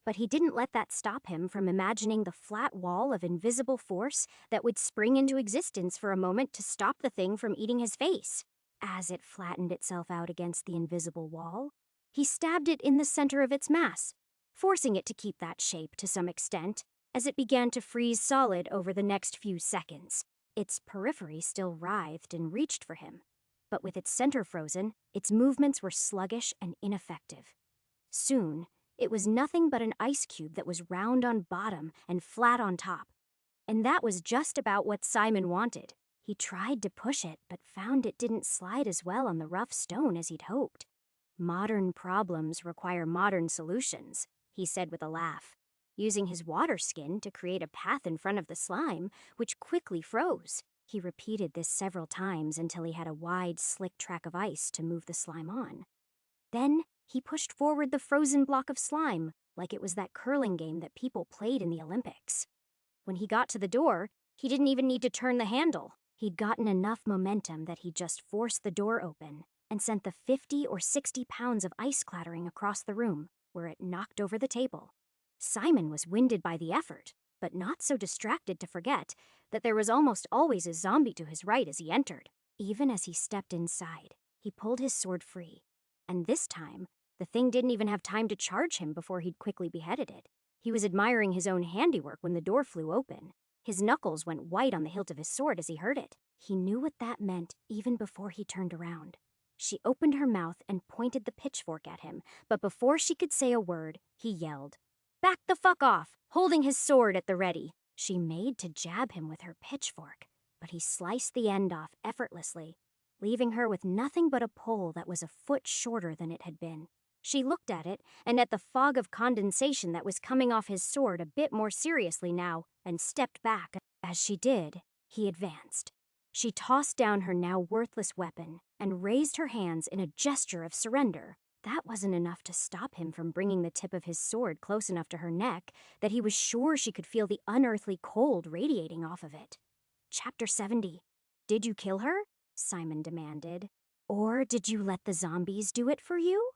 But he didn't let that stop him from imagining the flat wall of invisible force that would spring into existence for a moment to stop the thing from eating his face. As it flattened itself out against the invisible wall, he stabbed it in the center of its mass, forcing it to keep that shape to some extent as it began to freeze solid over the next few seconds. Its periphery still writhed and reached for him, but with its center frozen, its movements were sluggish and ineffective. Soon, it was nothing but an ice cube that was round on bottom and flat on top. And that was just about what Simon wanted. He tried to push it, but found it didn't slide as well on the rough stone as he'd hoped. "Modern problems require modern solutions," he said with a laugh, using his water skin to create a path in front of the slime, which quickly froze. He repeated this several times until he had a wide, slick track of ice to move the slime on. Then, he pushed forward the frozen block of slime, like it was that curling game that people played in the Olympics. When he got to the door, he didn't even need to turn the handle. He'd gotten enough momentum that he just forced the door open and sent the 50 or 60 pounds of ice clattering across the room, where it knocked over the table. Simon was winded by the effort, but not so distracted to forget that there was almost always a zombie to his right as he entered. Even as he stepped inside, he pulled his sword free. And this time, the thing didn't even have time to charge him before he'd quickly beheaded it. He was admiring his own handiwork when the door flew open. His knuckles went white on the hilt of his sword as he heard it. He knew what that meant even before he turned around. She opened her mouth and pointed the pitchfork at him, but before she could say a word, he yelled, "Back the fuck off!" holding his sword at the ready. She made to jab him with her pitchfork, but he sliced the end off effortlessly, leaving her with nothing but a pole that was a foot shorter than it had been. She looked at it, and at the fog of condensation that was coming off his sword a bit more seriously now, and stepped back. As she did, he advanced. She tossed down her now worthless weapon and raised her hands in a gesture of surrender. That wasn't enough to stop him from bringing the tip of his sword close enough to her neck that he was sure she could feel the unearthly cold radiating off of it. Chapter 70. Did you kill her? Simon demanded. Or did you let the zombies do it for you?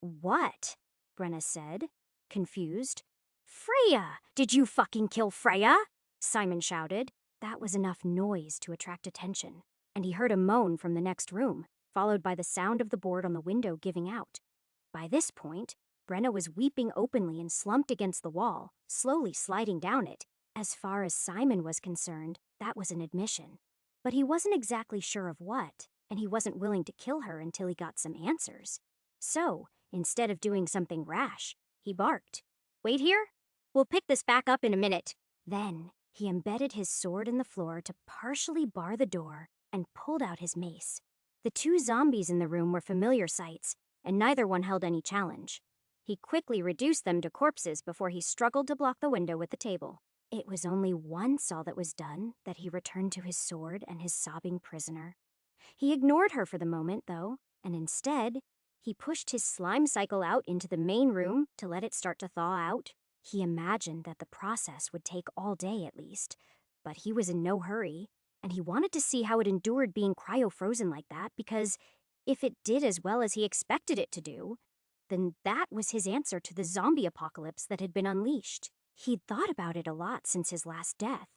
What? Brenna said, confused. Freya! Did you fucking kill Freya? Simon shouted. That was enough noise to attract attention, and he heard a moan from the next room, followed by the sound of the board on the window giving out. By this point, Brenna was weeping openly and slumped against the wall, slowly sliding down it. As far as Simon was concerned, that was an admission. But he wasn't exactly sure of what, and he wasn't willing to kill her until he got some answers. So, instead of doing something rash, he barked. Wait here? We'll pick this back up in a minute. Then, he embedded his sword in the floor to partially bar the door and pulled out his mace. The 2 zombies in the room were familiar sights, and neither one held any challenge. He quickly reduced them to corpses before he struggled to block the window with the table. It was only once all that was done that he returned to his sword and his sobbing prisoner. He ignored her for the moment, though, and instead, he pushed his slime cycle out into the main room to let it start to thaw out. He imagined that the process would take all day at least, but he was in no hurry, and he wanted to see how it endured being cryo-frozen like that because if it did as well as he expected it to do, then that was his answer to the zombie apocalypse that had been unleashed. He'd thought about it a lot since his last death.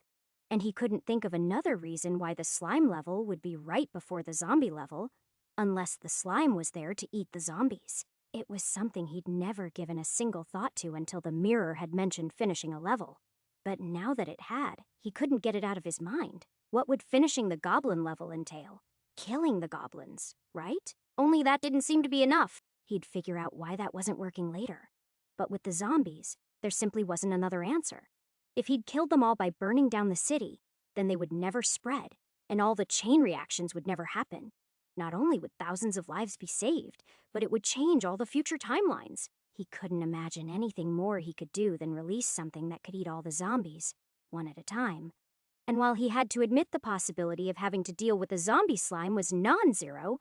And he couldn't think of another reason why the slime level would be right before the zombie level, unless the slime was there to eat the zombies. It was something he'd never given a single thought to until the mirror had mentioned finishing a level. But now that it had, he couldn't get it out of his mind. What would finishing the goblin level entail? Killing the goblins, right? Only that didn't seem to be enough. He'd figure out why that wasn't working later. But with the zombies, there simply wasn't another answer. If he'd killed them all by burning down the city, then they would never spread, and all the chain reactions would never happen. Not only would thousands of lives be saved, but it would change all the future timelines. He couldn't imagine anything more he could do than release something that could eat all the zombies, one at a time. And while he had to admit the possibility of having to deal with a zombie slime was non-zero,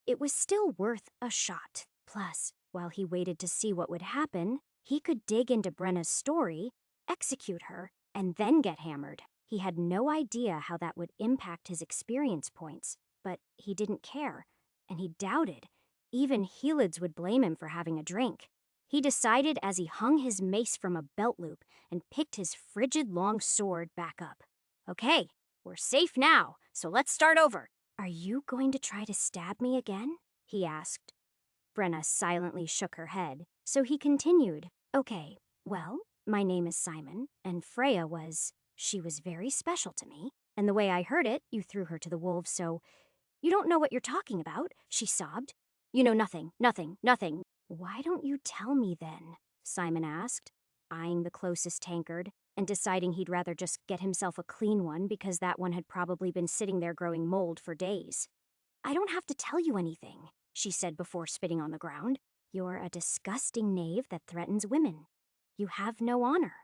it was still worth a shot. Plus, while he waited to see what would happen, he could dig into Brenna's story, execute her, and then get hammered. He had no idea how that would impact his experience points, but he didn't care, and he doubted. Even Helids would blame him for having a drink. He decided as he hung his mace from a belt loop and picked his frigid long sword back up. Okay, we're safe now, so let's start over. Are you going to try to stab me again? He asked. Brenna silently shook her head, so he continued. Okay, well, my name is Simon, and Freya she was very special to me. And the way I heard it, you threw her to the wolves, so... You don't know what you're talking about, she sobbed. You know nothing. Why don't you tell me then? Simon asked, eyeing the closest tankard, and deciding he'd rather just get himself a clean one because that one had probably been sitting there growing mold for days. I don't have to tell you anything, she said before spitting on the ground. You're a disgusting knave that threatens women. You have no honor.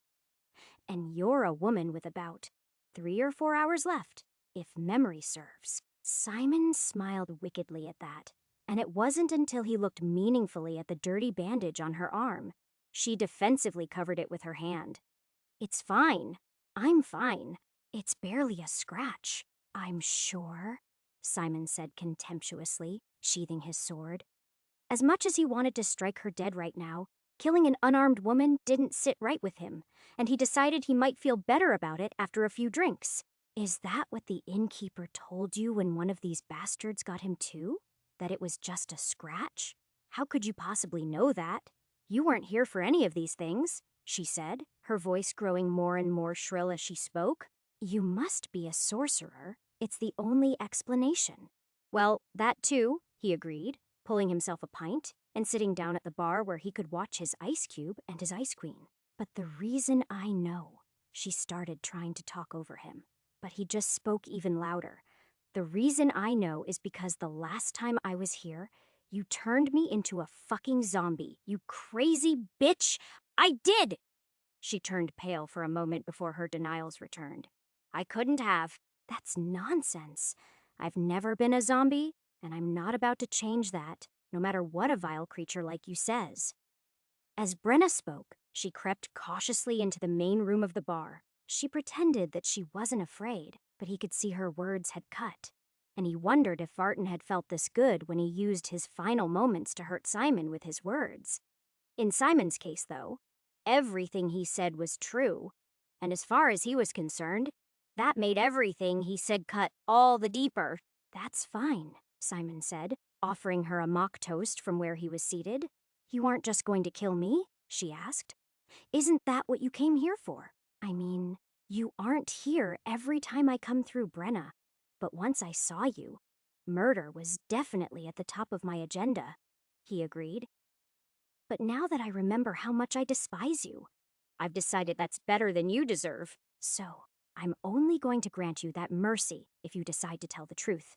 And you're a woman with about 3 or 4 hours left, if memory serves. Simon smiled wickedly at that, and it wasn't until he looked meaningfully at the dirty bandage on her arm. She defensively covered it with her hand. It's fine. I'm fine. It's barely a scratch. I'm sure, Simon said contemptuously, sheathing his sword. As much as he wanted to strike her dead right now, killing an unarmed woman didn't sit right with him, and he decided he might feel better about it after a few drinks. Is that what the innkeeper told you when one of these bastards got him too? That it was just a scratch? How could you possibly know that? You weren't here for any of these things, she said, her voice growing more and more shrill as she spoke. You must be a sorcerer. It's the only explanation. Well, that too, he agreed, pulling himself a pint and sitting down at the bar where he could watch his ice cube and his ice queen. But the reason I know, she started trying to talk over him, but he just spoke even louder. The reason I know is because the last time I was here, you turned me into a fucking zombie, you crazy bitch! I did! She turned pale for a moment before her denials returned. I couldn't have. That's nonsense. I've never been a zombie, and I'm not about to change that, no matter what a vile creature like you says. As Brenna spoke, she crept cautiously into the main room of the bar. She pretended that she wasn't afraid, but he could see her words had cut, and he wondered if Vartan had felt this good when he used his final moments to hurt Simon with his words. In Simon's case, though, everything he said was true, and as far as he was concerned, that made everything he said cut all the deeper. That's fine, Simon said, offering her a mock toast from where he was seated. You aren't just going to kill me? She asked. Isn't that what you came here for? I mean, you aren't here every time I come through Brenna, but once I saw you, murder was definitely at the top of my agenda, he agreed. But now that I remember how much I despise you, I've decided that's better than you deserve. So, I'm only going to grant you that mercy if you decide to tell the truth.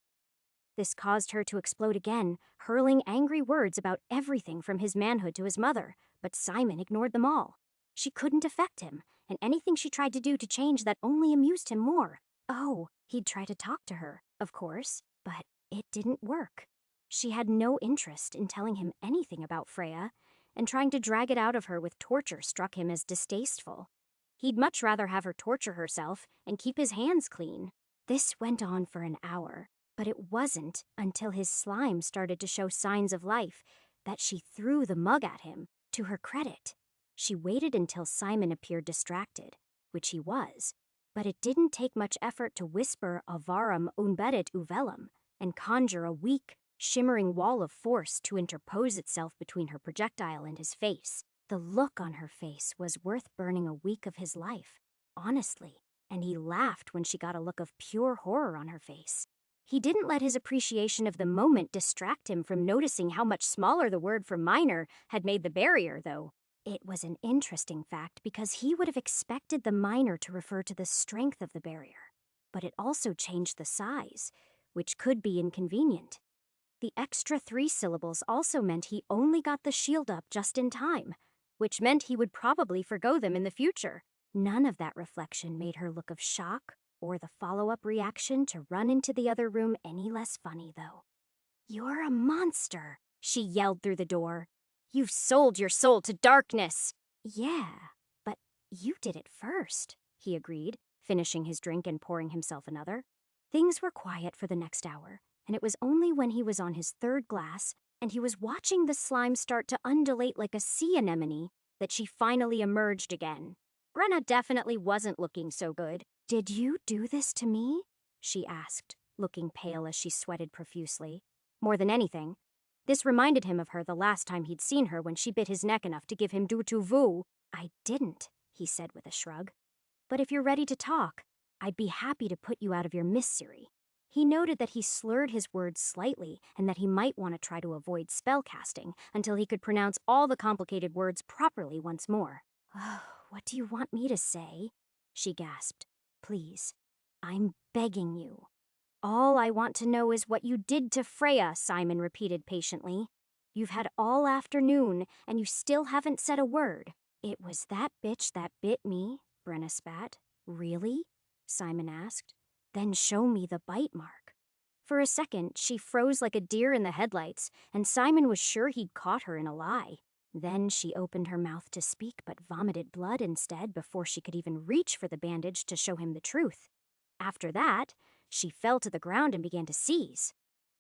This caused her to explode again, hurling angry words about everything from his manhood to his mother, but Simon ignored them all. She couldn't affect him, and anything she tried to do to change that only amused him more. Oh, he'd try to talk to her, of course, but it didn't work. She had no interest in telling him anything about Freya, and trying to drag it out of her with torture struck him as distasteful. He'd much rather have her torture herself and keep his hands clean. This went on for an hour, but it wasn't until his slime started to show signs of life that she threw the mug at him. To her credit, she waited until Simon appeared distracted, which he was, But it didn't take much effort to whisper avarum unbedet uvelum and conjure a weak, shimmering wall of force to interpose itself between her projectile and his face. The look on her face was worth burning a week of his life, honestly, and he laughed when she got a look of pure horror on her face. He didn't let his appreciation of the moment distract him from noticing how much smaller the word for minor had made the barrier, though. It was an interesting fact because he would have expected the minor to refer to the strength of the barrier, but it also changed the size, which could be inconvenient. The extra 3 syllables also meant he only got the shield up just in time, which meant he would probably forgo them in the future. None of that reflection made her look of shock or the follow-up reaction to run into the other room any less funny, though. "You're a monster," she yelled through the door. "You've sold your soul to darkness." "Yeah, but you did it first," he agreed, finishing his drink and pouring himself another. Things were quiet for the next hour, and it was only when he was on his 3rd glass and he was watching the slime start to undulate like a sea anemone that she finally emerged again. Brenna definitely wasn't looking so good. "Did you do this to me?" she asked, looking pale as she sweated profusely. More than anything, this reminded him of her the last time he'd seen her when she bit his neck enough to give him du tu vu. "I didn't," he said with a shrug. "But if you're ready to talk, I'd be happy to put you out of your misery." He noted that he slurred his words slightly and that he might want to try to avoid spellcasting until he could pronounce all the complicated words properly once more. "Oh, what do you want me to say?" she gasped. "Please, I'm begging you." "All I want to know is what you did to Freya," Simon repeated patiently. "You've had all afternoon, and you still haven't said a word." "It was that bitch that bit me," Brenna spat. "Really?" Simon asked. "Then show me the bite mark." For a second, she froze like a deer in the headlights, and Simon was sure he'd caught her in a lie. Then she opened her mouth to speak but vomited blood instead before she could even reach for the bandage to show him the truth. After that, she fell to the ground and began to seize.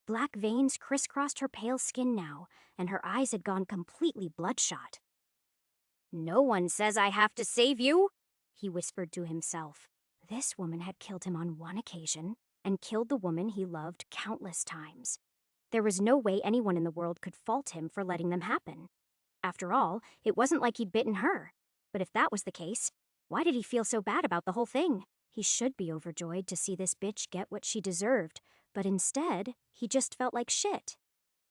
Black veins crisscrossed her pale skin now, and her eyes had gone completely bloodshot. "No one says I have to save you," he whispered to himself. This woman had killed him on one occasion, and killed the woman he loved countless times. There was no way anyone in the world could fault him for letting them happen. After all, it wasn't like he'd bitten her. But if that was the case, why did he feel so bad about the whole thing? He should be overjoyed to see this bitch get what she deserved, but instead, he just felt like shit.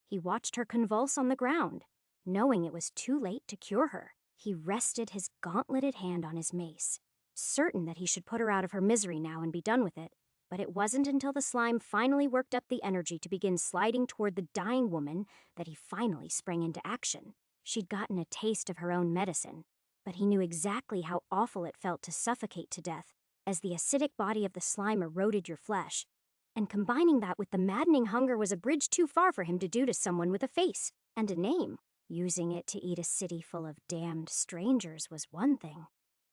He watched her convulse on the ground, knowing it was too late to cure her. He rested his gauntleted hand on his mace, certain that he should put her out of her misery now and be done with it. But it wasn't until the slime finally worked up the energy to begin sliding toward the dying woman that he finally sprang into action. She'd gotten a taste of her own medicine, but he knew exactly how awful it felt to suffocate to death as the acidic body of the slime eroded your flesh. And combining that with the maddening hunger was a bridge too far for him to do to someone with a face and a name. Using it to eat a city full of damned strangers was one thing,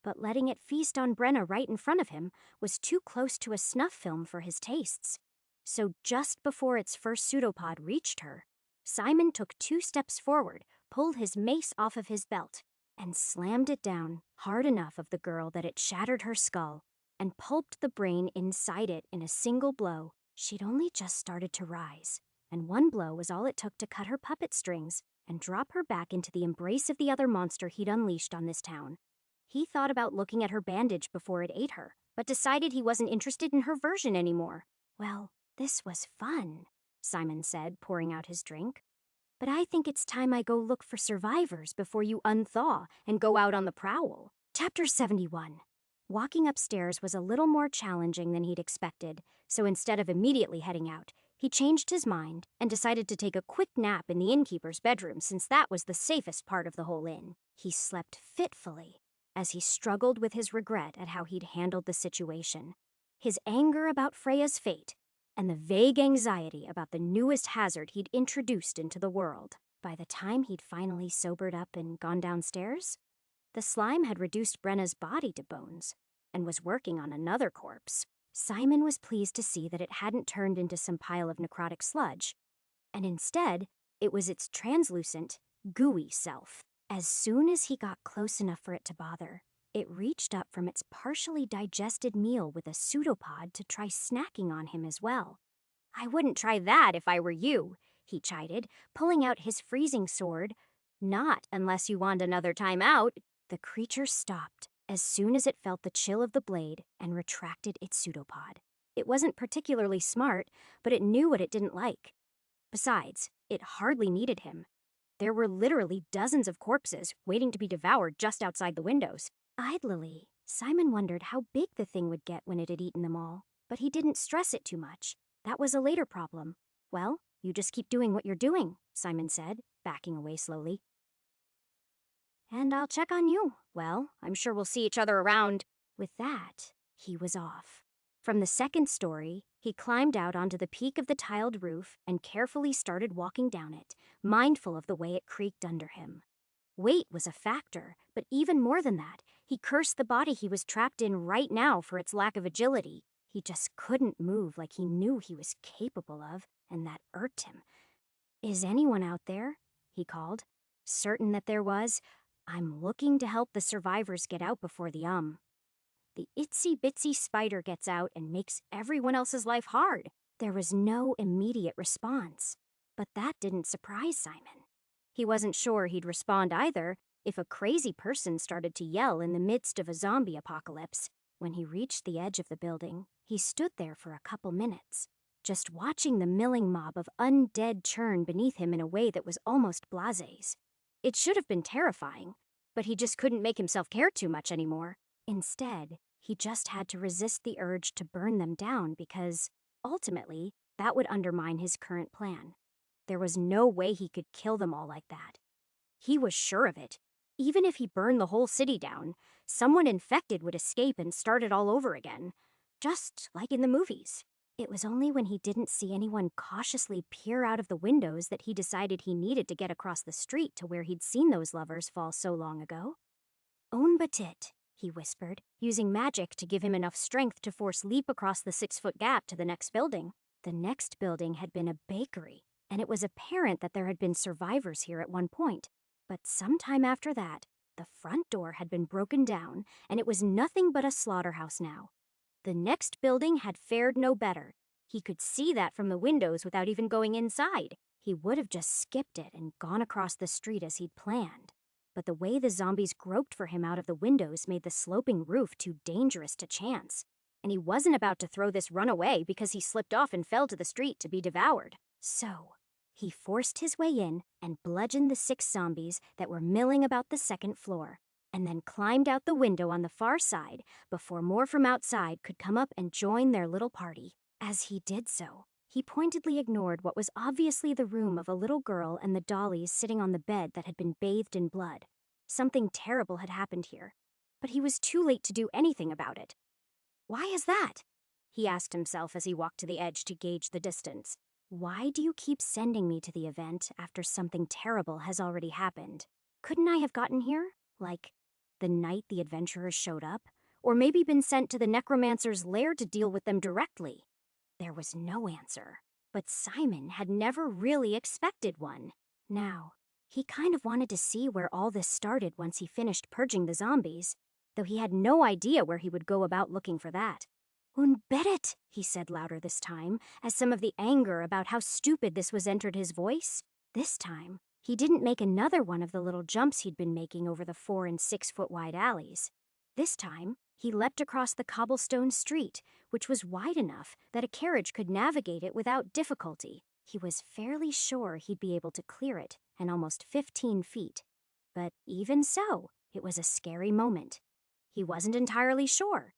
but letting it feast on Brenna right in front of him was too close to a snuff film for his tastes. So just before its first pseudopod reached her, Simon took 2 steps forward, pulled his mace off of his belt, and slammed it down hard enough of the girl that it shattered her skull and pulped the brain inside it in a single blow. She'd only just started to rise, and one blow was all it took to cut her puppet strings and drop her back into the embrace of the other monster he'd unleashed on this town. He thought about looking at her bandage before it ate her, but decided he wasn't interested in her version anymore. "Well, this was fun," Simon said, pouring out his drink. "But I think it's time I go look for survivors before you unthaw and go out on the prowl." Chapter 71. Walking upstairs was a little more challenging than he'd expected, so instead of immediately heading out, he changed his mind and decided to take a quick nap in the innkeeper's bedroom since that was the safest part of the whole inn. He slept fitfully as he struggled with his regret at how he'd handled the situation, his anger about Freya's fate, and the vague anxiety about the newest hazard he'd introduced into the world. By the time he'd finally sobered up and gone downstairs, the slime had reduced Brenna's body to bones and was working on another corpse. Simon was pleased to see that it hadn't turned into some pile of necrotic sludge, and instead, it was its translucent, gooey self. As soon as he got close enough for it to bother, It reached up from its partially digested meal with a pseudopod to try snacking on him as well. I wouldn't try that if I were you, he chided, pulling out his freezing sword. Not unless you want another time out. The creature stopped as soon as it felt the chill of the blade and retracted its pseudopod. It wasn't particularly smart, but it knew what it didn't like. Besides, it hardly needed him. There were literally dozens of corpses waiting to be devoured just outside the windows. Idly, Simon wondered how big the thing would get when it had eaten them all, but he didn't stress it too much. That was a later problem. Well, you just keep doing what you're doing, Simon said, backing away slowly. And I'll check on you. Well, I'm sure we'll see each other around. With that, he was off. From the second story, he climbed out onto the peak of the tiled roof and carefully started walking down it, mindful of the way it creaked under him. Weight was a factor, but even more than that, he cursed the body he was trapped in right now for its lack of agility. He just couldn't move like he knew he was capable of, and that irked him. "Is anyone out there?" he called. Certain that there was. "I'm looking to help the survivors get out before the The itsy-bitsy spider gets out and makes everyone else's life hard." There was no immediate response, but that didn't surprise Simon. He wasn't sure he'd respond either if a crazy person started to yell in the midst of a zombie apocalypse. When he reached the edge of the building, he stood there for a couple minutes, just watching the milling mob of undead churn beneath him in a way that was almost blasé. It should have been terrifying, but he just couldn't make himself care too much anymore. Instead, he just had to resist the urge to burn them down because, ultimately, that would undermine his current plan. There was no way he could kill them all like that. He was sure of it. Even if he burned the whole city down, someone infected would escape and start it all over again, just like in the movies. It was only when he didn't see anyone cautiously peer out of the windows that he decided he needed to get across the street to where he'd seen those lovers fall so long ago. "On batit," he whispered, using magic to give him enough strength to force leap across the 6-foot gap to the next building. The next building had been a bakery, and it was apparent that there had been survivors here at one point. But sometime after that, the front door had been broken down, and it was nothing but a slaughterhouse now. The next building had fared no better. He could see that from the windows without even going inside. He would have just skipped it and gone across the street as he'd planned. But the way the zombies groped for him out of the windows made the sloping roof too dangerous to chance. And he wasn't about to throw this run away because he slipped off and fell to the street to be devoured. So he forced his way in and bludgeoned the 6 zombies that were milling about the second floor, and then climbed out the window on the far side before more from outside could come up and join their little party. As he did so, he pointedly ignored what was obviously the room of a little girl and the dollies sitting on the bed that had been bathed in blood. Something terrible had happened here, but he was too late to do anything about it. "Why is that?" he asked himself as he walked to the edge to gauge the distance. "Why do you keep sending me to the event after something terrible has already happened? Couldn't I have gotten here, like, the night the adventurers showed up? Or maybe been sent to the necromancer's lair to deal with them directly?" There was no answer, but Simon had never really expected one. Now, he kind of wanted to see where all this started once he finished purging the zombies, though he had no idea where he would go about looking for that. "Un beret," he said louder this time, as some of the anger about how stupid this was entered his voice. This time, he didn't make another one of the little jumps he'd been making over the 4- and 6-foot wide alleys. This time, he leapt across the cobblestone street, which was wide enough that a carriage could navigate it without difficulty. He was fairly sure he'd be able to clear it in almost 15 feet. But even so, it was a scary moment. He wasn't entirely sure.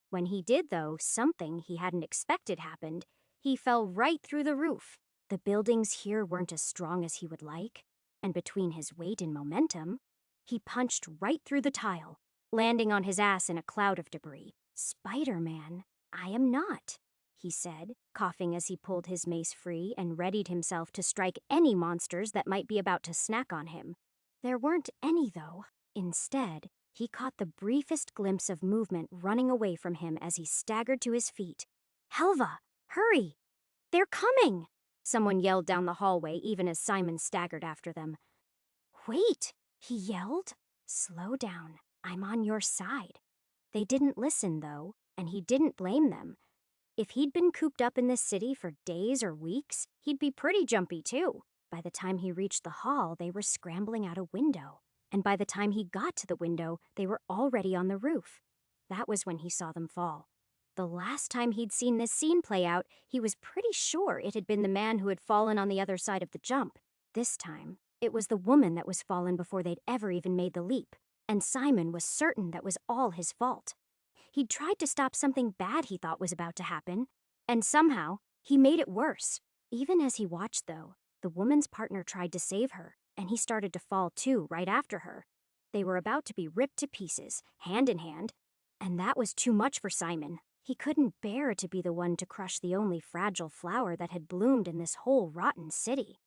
When he did, though, something he hadn't expected happened. He fell right through the roof. The buildings here weren't as strong as he would like, and between his weight and momentum, he punched right through the tile, landing on his ass in a cloud of debris. "Spider-Man, I am not," he said, coughing as he pulled his mace free and readied himself to strike any monsters that might be about to snack on him. There weren't any, though. Instead, he caught the briefest glimpse of movement running away from him as he staggered to his feet. "Helva, hurry! They're coming!" Someone yelled down the hallway even as Simon staggered after them. "Wait!" he yelled. "Slow down. I'm on your side." They didn't listen, though, and he didn't blame them. If he'd been cooped up in this city for days or weeks, he'd be pretty jumpy too. By the time he reached the hall, they were scrambling out a window. And by the time he got to the window, they were already on the roof. That was when he saw them fall. The last time he'd seen this scene play out, he was pretty sure it had been the man who had fallen on the other side of the jump. This time, it was the woman that was fallen before they'd ever even made the leap. And Simon was certain that was all his fault. He'd tried to stop something bad he thought was about to happen, and somehow, he made it worse. Even as he watched, though, the woman's partner tried to save her, and he started to fall too right after her. They were about to be ripped to pieces, hand in hand, and that was too much for Simon. He couldn't bear to be the one to crush the only fragile flower that had bloomed in this whole rotten city.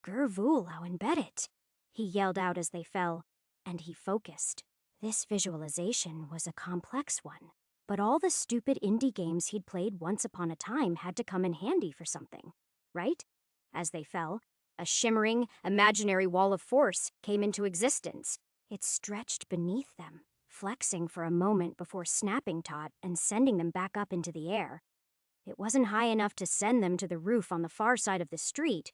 "Gervulau embedded," he yelled out as they fell, and he focused. This visualization was a complex one, but all the stupid indie games he'd played once upon a time had to come in handy for something, right? As they fell, a shimmering, imaginary wall of force came into existence. It stretched beneath them, flexing for a moment before snapping taut and sending them back up into the air. It wasn't high enough to send them to the roof on the far side of the street.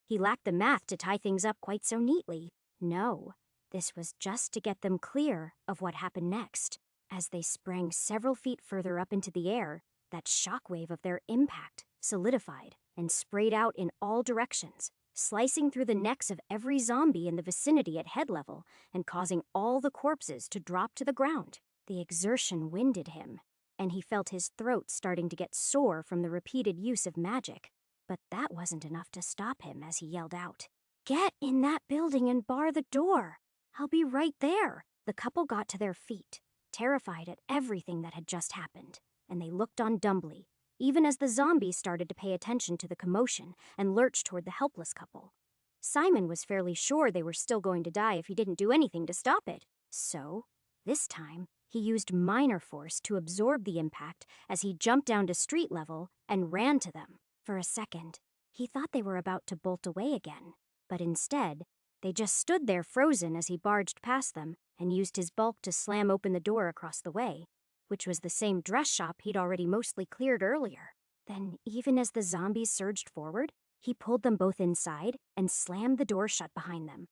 He lacked the math to tie things up quite so neatly. No. This was just to get them clear of what happened next. As they sprang several feet further up into the air, that shockwave of their impact solidified and sprayed out in all directions, slicing through the necks of every zombie in the vicinity at head level and causing all the corpses to drop to the ground. The exertion winded him, and he felt his throat starting to get sore from the repeated use of magic. But that wasn't enough to stop him as he yelled out, "Get in that building and bar the door! I'll be right there." The couple got to their feet, terrified at everything that had just happened, and they looked on dumbly, even as the zombies started to pay attention to the commotion and lurch toward the helpless couple. Simon was fairly sure they were still going to die if he didn't do anything to stop it. So, this time, he used minor force to absorb the impact as he jumped down to street level and ran to them. For a second, he thought they were about to bolt away again, but instead, they just stood there frozen as he barged past them and used his bulk to slam open the door across the way, which was the same dress shop he'd already mostly cleared earlier. Then, even as the zombies surged forward, he pulled them both inside and slammed the door shut behind them.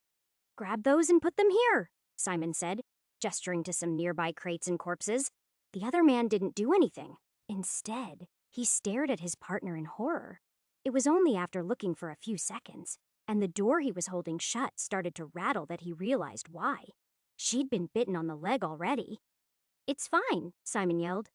"Grab those and put them here," Simon said, gesturing to some nearby crates and corpses. The other man didn't do anything. Instead, he stared at his partner in horror. It was only after looking for a few seconds, and the door he was holding shut started to rattle, that he realized why. She'd been bitten on the leg already. "It's fine," Simon yelled.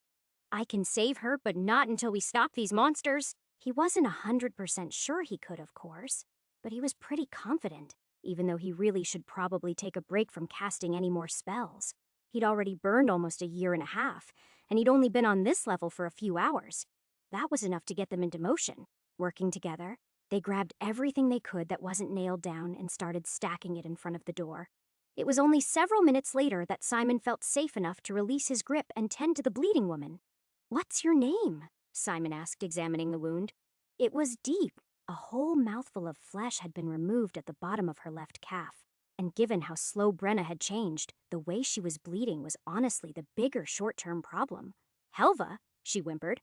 "I can save her, but not until we stop these monsters." He wasn't 100% sure he could, of course, but he was pretty confident, even though he really should probably take a break from casting any more spells. He'd already burned almost a year and a half, and he'd only been on this level for a few hours. That was enough to get them into motion. Working together, they grabbed everything they could that wasn't nailed down and started stacking it in front of the door. It was only several minutes later that Simon felt safe enough to release his grip and tend to the bleeding woman. "What's your name?" Simon asked, examining the wound. It was deep. A whole mouthful of flesh had been removed at the bottom of her left calf. And given how slow Brenna had changed, the way she was bleeding was honestly the bigger short-term problem. "Helva," she whimpered.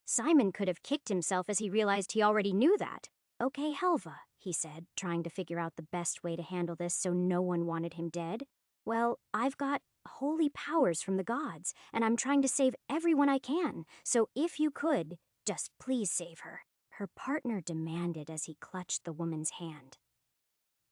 Simon could have kicked himself as he realized he already knew that. "Okay, Helva," he said, trying to figure out the best way to handle this so no one wanted him dead. "Well, I've got holy powers from the gods, and I'm trying to save everyone I can, so if you could, just please save her," her partner demanded as he clutched the woman's hand.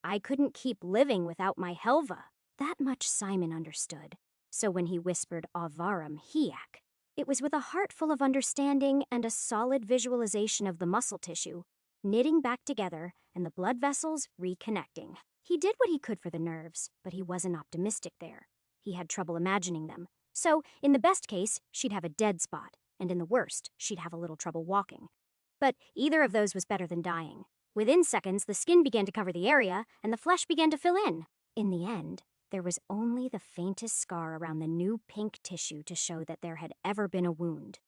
"I couldn't keep living without my Helva." That much Simon understood, so when he whispered Avaram Hiak, it was with a heart full of understanding and a solid visualization of the muscle tissue knitting back together and the blood vessels reconnecting. He did what he could for the nerves, but he wasn't optimistic there. He had trouble imagining them. So, in the best case, she'd have a dead spot, and in the worst, she'd have a little trouble walking. But either of those was better than dying. Within seconds, the skin began to cover the area, and the flesh began to fill in. In the end, there was only the faintest scar around the new pink tissue to show that there had ever been a wound.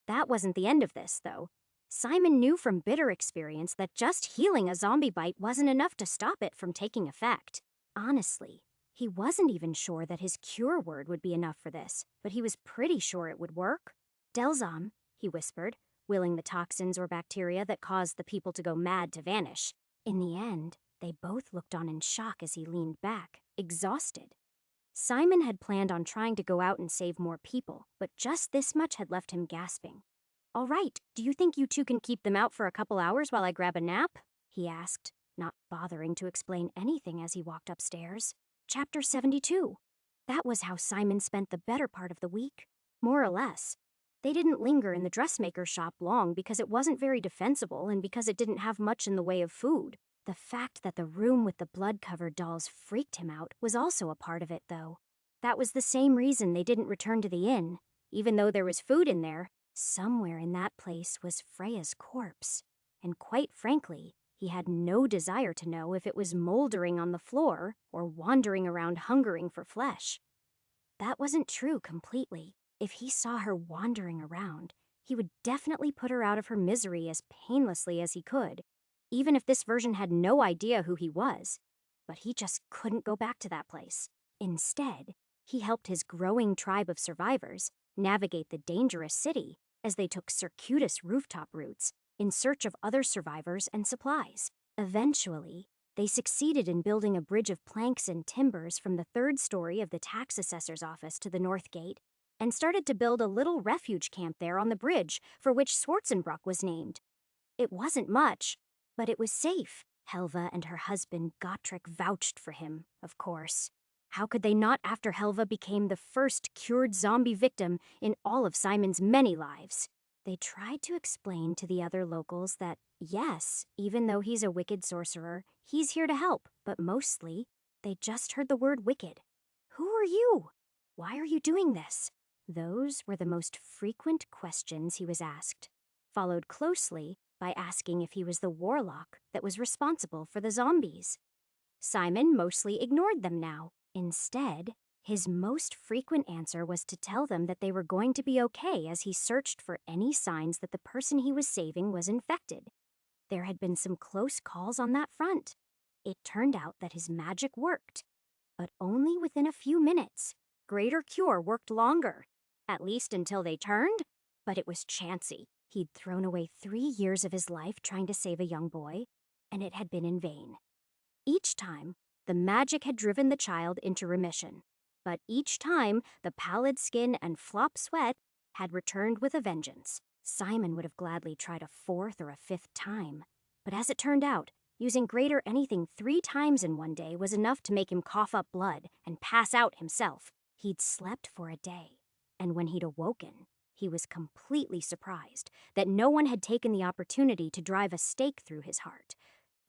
That wasn't the end of this, though. Simon knew from bitter experience that just healing a zombie bite wasn't enough to stop it from taking effect. Honestly, He wasn't even sure that his cure word would be enough for this, but he was pretty sure it would work. Delzam, he whispered, willing the toxins or bacteria that caused the people to go mad to vanish. In the end, they both looked on in shock as he leaned back, exhausted. Simon had planned on trying to go out and save more people, but just this much had left him gasping. "All right, do you think you two can keep them out for a couple hours while I grab a nap?" he asked, not bothering to explain anything as he walked upstairs. Chapter 72. That was how Simon spent the better part of the week, more or less. They didn't linger in the dressmaker's shop long because it wasn't very defensible and because it didn't have much in the way of food. The fact that the room with the blood-covered dolls freaked him out was also a part of it, though. That was the same reason they didn't return to the inn. Even though there was food in there, somewhere in that place was Freya's corpse. And quite frankly, he had no desire to know if it was moldering on the floor or wandering around hungering for flesh. That wasn't true completely. If he saw her wandering around, he would definitely put her out of her misery as painlessly as he could, even if this version had no idea who he was. But he just couldn't go back to that place. Instead, he helped his growing tribe of survivors navigate the dangerous city as they took circuitous rooftop routes in search of other survivors and supplies. Eventually, they succeeded in building a bridge of planks and timbers from the third story of the tax assessor's office to the north gate, and started to build a little refuge camp there on the bridge for which Schwarzenbrock was named. It wasn't much, but it was safe. Helva and her husband Gotrek vouched for him, of course. How could they not after Helva became the first cured zombie victim in all of Simon's many lives? They tried to explain to the other locals that, yes, even though he's a wicked sorcerer, he's here to help, but mostly, they just heard the word wicked. Who are you? Why are you doing this? Those were the most frequent questions he was asked, followed closely by asking if he was the warlock that was responsible for the zombies. Simon mostly ignored them now. Instead, his most frequent answer was to tell them that they were going to be okay as he searched for any signs that the person he was saving was infected. There had been some close calls on that front. It turned out that his magic worked, but only within a few minutes. Greater Cure worked longer, at least until they turned, but it was chancy. He'd thrown away 3 years of his life trying to save a young boy, and it had been in vain. Each time, the magic had driven the child into remission, but each time, the pallid skin and flop sweat had returned with a vengeance. Simon would have gladly tried a 4th or a 5th time, but as it turned out, using Greater Anything 3 times in one day was enough to make him cough up blood and pass out himself. He'd slept for a day, and when he'd awoken, he was completely surprised that no one had taken the opportunity to drive a stake through his heart.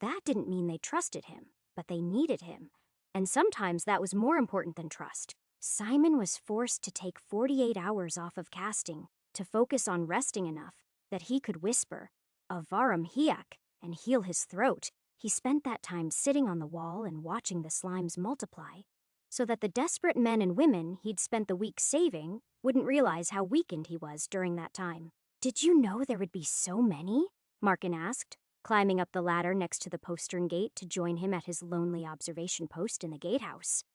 That didn't mean they trusted him, but they needed him, and sometimes that was more important than trust. Simon was forced to take 48 hours off of casting to focus on resting enough that he could whisper, "Avarum Hiak," and heal his throat. He spent that time sitting on the wall and watching the slimes multiply, so that the desperate men and women he'd spent the week saving wouldn't realize how weakened he was during that time. "Did you know there would be so many?" Markin asked, climbing up the ladder next to the postern gate to join him at his lonely observation post in the gatehouse.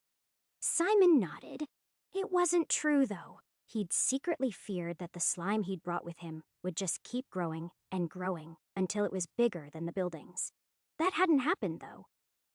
Simon nodded. It wasn't true, though. He'd secretly feared that the slime he'd brought with him would just keep growing and growing until it was bigger than the buildings. That hadn't happened, though.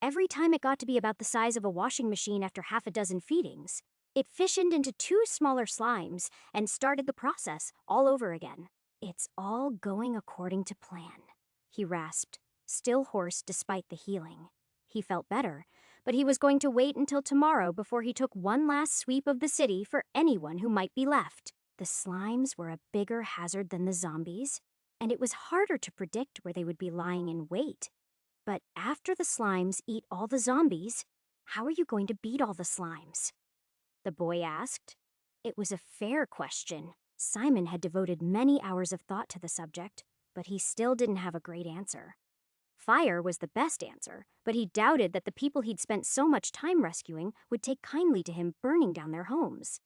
Every time it got to be about the size of a washing machine after half a dozen feedings, it fissioned into 2 smaller slimes and started the process all over again. "It's all going according to plan," he rasped, still hoarse despite the healing. He felt better, but he was going to wait until tomorrow before he took one last sweep of the city for anyone who might be left. The slimes were a bigger hazard than the zombies, and it was harder to predict where they would be lying in wait. But after the slimes eat all the zombies, how are you going to beat all the slimes? The boy asked. It was a fair question. Simon had devoted many hours of thought to the subject, but he still didn't have a great answer. Fire was the best answer, but he doubted that the people he'd spent so much time rescuing would take kindly to him burning down their homes.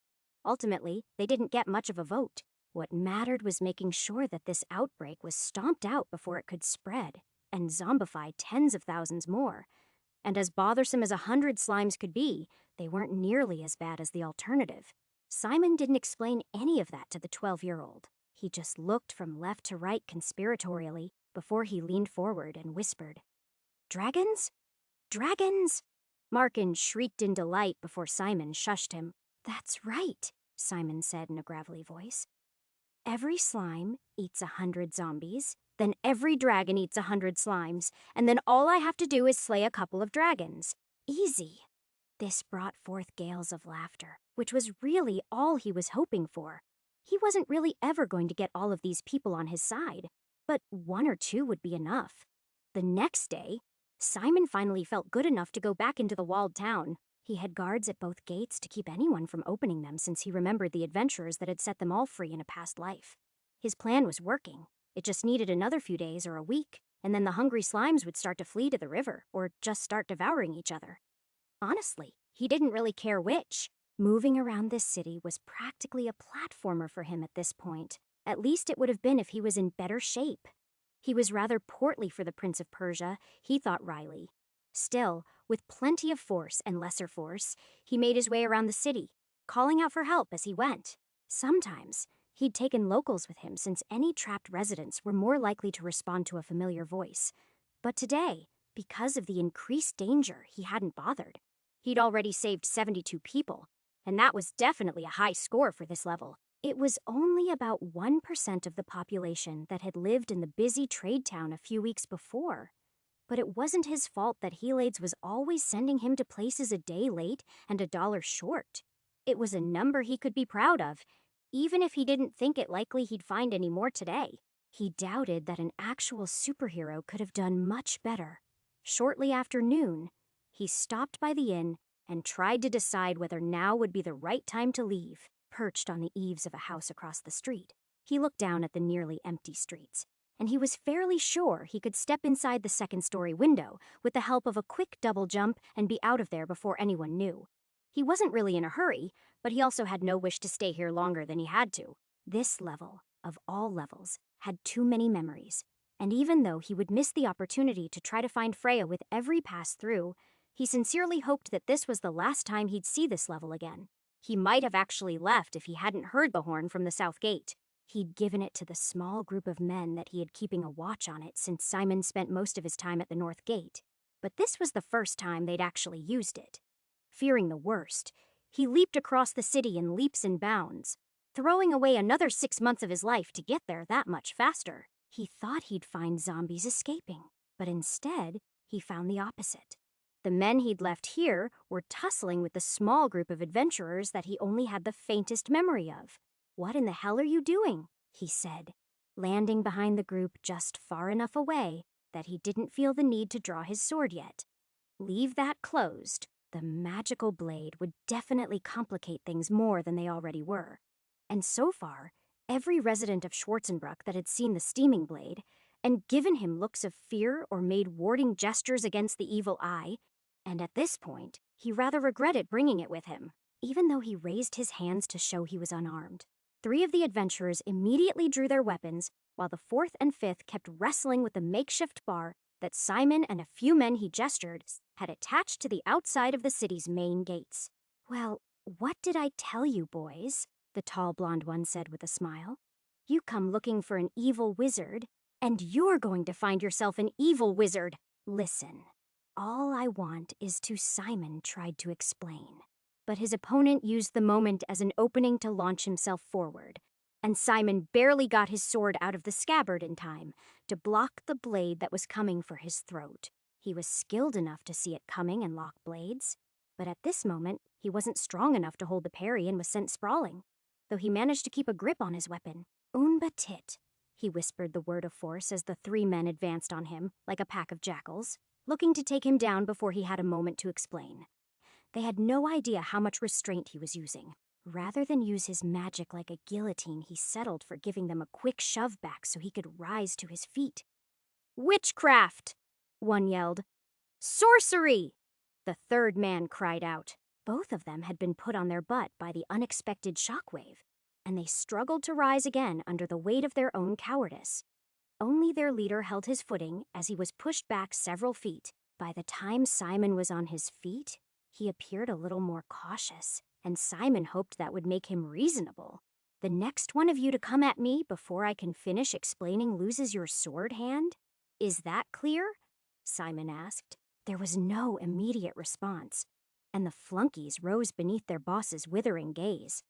Ultimately, they didn't get much of a vote. What mattered was making sure that this outbreak was stomped out before it could spread and zombify tens of thousands more. And as bothersome as 100 slimes could be, they weren't nearly as bad as the alternative. Simon didn't explain any of that to the 12-year-old. He just looked from left to right conspiratorially before he leaned forward and whispered, "Dragons? Dragons?" Markin shrieked in delight before Simon shushed him. "That's right," Simon said in a gravelly voice. "Every slime eats 100 zombies, then every dragon eats 100 slimes, and then all I have to do is slay a couple of dragons. Easy." This brought forth gales of laughter, which was really all he was hoping for. He wasn't really ever going to get all of these people on his side, but 1 or 2 would be enough. The next day, Simon finally felt good enough to go back into the walled town. He had guards at both gates to keep anyone from opening them since he remembered the adventurers that had set them all free in a past life. His plan was working. It just needed another few days or a week, and then the hungry slimes would start to flee to the river or just start devouring each other. Honestly, he didn't really care which. Moving around this city was practically a platformer for him at this point. At least it would have been if he was in better shape. He was rather portly for the Prince of Persia, he thought wryly. Still, with plenty of force and lesser force, he made his way around the city, calling out for help as he went. Sometimes, he'd taken locals with him since any trapped residents were more likely to respond to a familiar voice. But today, because of the increased danger, he hadn't bothered. He'd already saved 72 people, and that was definitely a high score for this level. It was only about 1% of the population that had lived in the busy trade town a few weeks before. But it wasn't his fault that Helades was always sending him to places a day late and $1 short. It was a number he could be proud of, even if he didn't think it likely he'd find any more today. He doubted that an actual superhero could have done much better. Shortly after noon, he stopped by the inn and tried to decide whether now would be the right time to leave. Perched on the eaves of a house across the street, he looked down at the nearly empty streets, and he was fairly sure he could step inside the second-story window with the help of a quick double jump and be out of there before anyone knew. He wasn't really in a hurry, but he also had no wish to stay here longer than he had to. This level, of all levels, had too many memories, and even though he would miss the opportunity to try to find Freya with every pass-through, he sincerely hoped that this was the last time he'd see this level again. He might have actually left if he hadn't heard the horn from the south gate. He'd given it to the small group of men that he had keeping a watch on it since Simon spent most of his time at the north gate, but this was the first time they'd actually used it. Fearing the worst, he leaped across the city in leaps and bounds, throwing away another 6 months of his life to get there that much faster. He thought he'd find zombies escaping, but instead, he found the opposite. The men he'd left here were tussling with the small group of adventurers that he only had the faintest memory of. "What in the hell are you doing?" he said, landing behind the group just far enough away that he didn't feel the need to draw his sword yet. Leave that closed. The magical blade would definitely complicate things more than they already were. And so far, every resident of Schwarzenbruck that had seen the steaming blade and given him looks of fear or made warding gestures against the evil eye, and at this point, he rather regretted bringing it with him, even though he raised his hands to show he was unarmed. 3 of the adventurers immediately drew their weapons, while the 4th and 5th kept wrestling with the makeshift bar that Simon and a few men he gestured had attached to the outside of the city's main gates. "Well, what did I tell you, boys?" the tall blonde one said with a smile. "You come looking for an evil wizard, and you're going to find yourself an evil wizard. Listen. All I want is to," Simon tried to explain. But his opponent used the moment as an opening to launch himself forward, and Simon barely got his sword out of the scabbard in time to block the blade that was coming for his throat. He was skilled enough to see it coming and lock blades, but at this moment, he wasn't strong enough to hold the parry and was sent sprawling, though he managed to keep a grip on his weapon. "Unbatit," he whispered the word of force as the 3 men advanced on him like a pack of jackals, looking to take him down before he had a moment to explain. They had no idea how much restraint he was using. Rather than use his magic like a guillotine, he settled for giving them a quick shove back so he could rise to his feet. "Witchcraft!" one yelled. "Sorcery!" the 3rd man cried out. Both of them had been put on their butt by the unexpected shockwave, and they struggled to rise again under the weight of their own cowardice. Only their leader held his footing as he was pushed back several feet By the time Simon was on his feet, he appeared a little more cautious, and Simon hoped that would make him reasonable. "The next one of you to come at me before I can finish explaining loses your sword hand? Is that clear?" Simon asked. There was no immediate response, and the flunkies rose beneath their boss's withering gaze.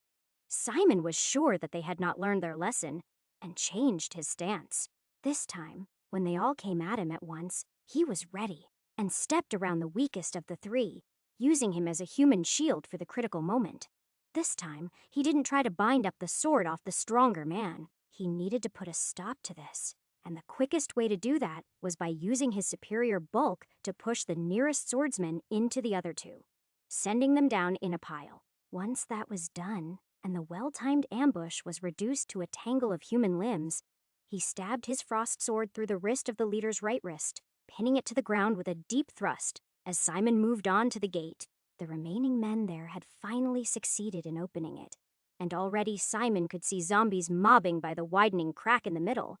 Simon was sure that they had not learned their lesson, and changed his stance. This time, when they all came at him at once, he was ready, and stepped around the weakest of the three, using him as a human shield for the critical moment. This time, he didn't try to bind up the sword off the stronger man. He needed to put a stop to this, and the quickest way to do that was by using his superior bulk to push the nearest swordsman into the other two, sending them down in a pile. Once that was done, and the well-timed ambush was reduced to a tangle of human limbs, he stabbed his frost sword through the wrist of the leader's right wrist, pinning it to the ground with a deep thrust. As Simon moved on to the gate, the remaining men there had finally succeeded in opening it, and already Simon could see zombies mobbing by the widening crack in the middle.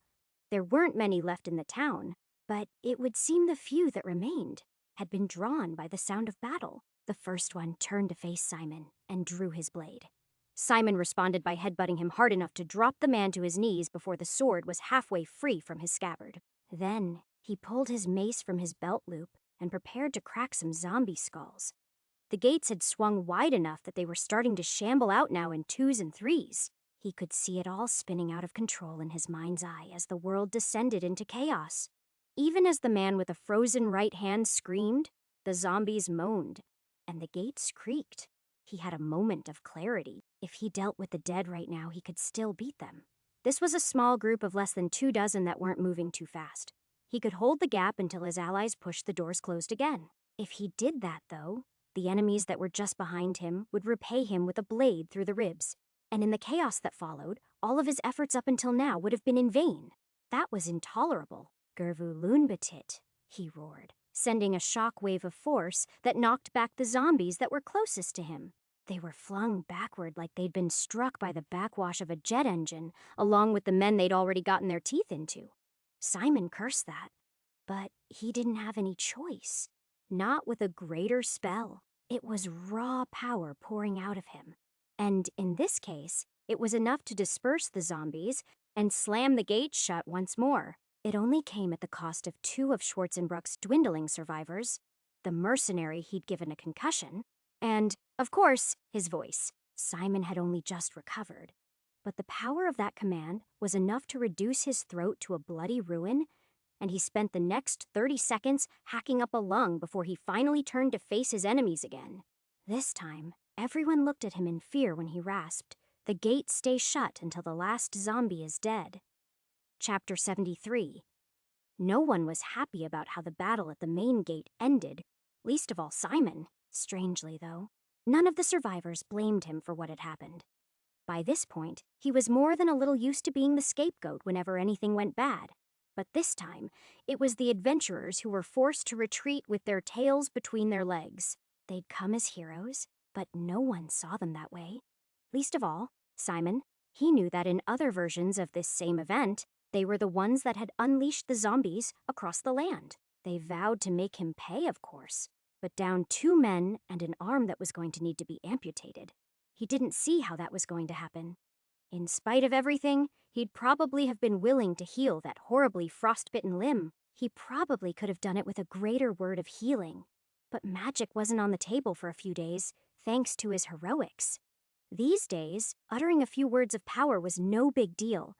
There weren't many left in the town, but it would seem the few that remained had been drawn by the sound of battle. The first one turned to face Simon and drew his blade. Simon responded by headbutting him hard enough to drop the man to his knees before the sword was halfway free from his scabbard. Then he pulled his mace from his belt loop and prepared to crack some zombie skulls. The gates had swung wide enough that they were starting to shamble out now in twos and threes. He could see it all spinning out of control in his mind's eye as the world descended into chaos. Even as the man with the frozen right hand screamed, the zombies moaned, and the gates creaked. He had a moment of clarity. If he dealt with the dead right now, he could still beat them. This was a small group of less than 24 that weren't moving too fast. He could hold the gap until his allies pushed the doors closed again. If he did that, though, the enemies that were just behind him would repay him with a blade through the ribs. And in the chaos that followed, all of his efforts up until now would have been in vain. That was intolerable. "Gervu Loonbatit," he roared, sending a shock wave of force that knocked back the zombies that were closest to him. They were flung backward like they'd been struck by the backwash of a jet engine, along with the men they'd already gotten their teeth into. Simon cursed that, but he didn't have any choice. Not with a greater spell. It was raw power pouring out of him. And in this case, it was enough to disperse the zombies and slam the gate shut once more. It only came at the cost of 2 of Schwarzenbruck's dwindling survivors, the mercenary he'd given a concussion, and, of course, his voice. Simon had only just recovered. But the power of that command was enough to reduce his throat to a bloody ruin, and he spent the next 30 seconds hacking up a lung before he finally turned to face his enemies again. This time, everyone looked at him in fear when he rasped, "The gates stay shut until the last zombie is dead." Chapter 73. No one was happy about how the battle at the main gate ended, least of all Simon. Strangely, though, none of the survivors blamed him for what had happened. By this point, he was more than a little used to being the scapegoat whenever anything went bad. But this time, it was the adventurers who were forced to retreat with their tails between their legs. They'd come as heroes, but no one saw them that way. Least of all, Simon. He knew that in other versions of this same event, they were the ones that had unleashed the zombies across the land. They vowed to make him pay, of course, but down 2 men and an arm that was going to need to be amputated. He didn't see how that was going to happen. In spite of everything, he'd probably have been willing to heal that horribly frostbitten limb. He probably could have done it with a greater word of healing. But magic wasn't on the table for a few days, thanks to his heroics. These days, uttering a few words of power was no big deal,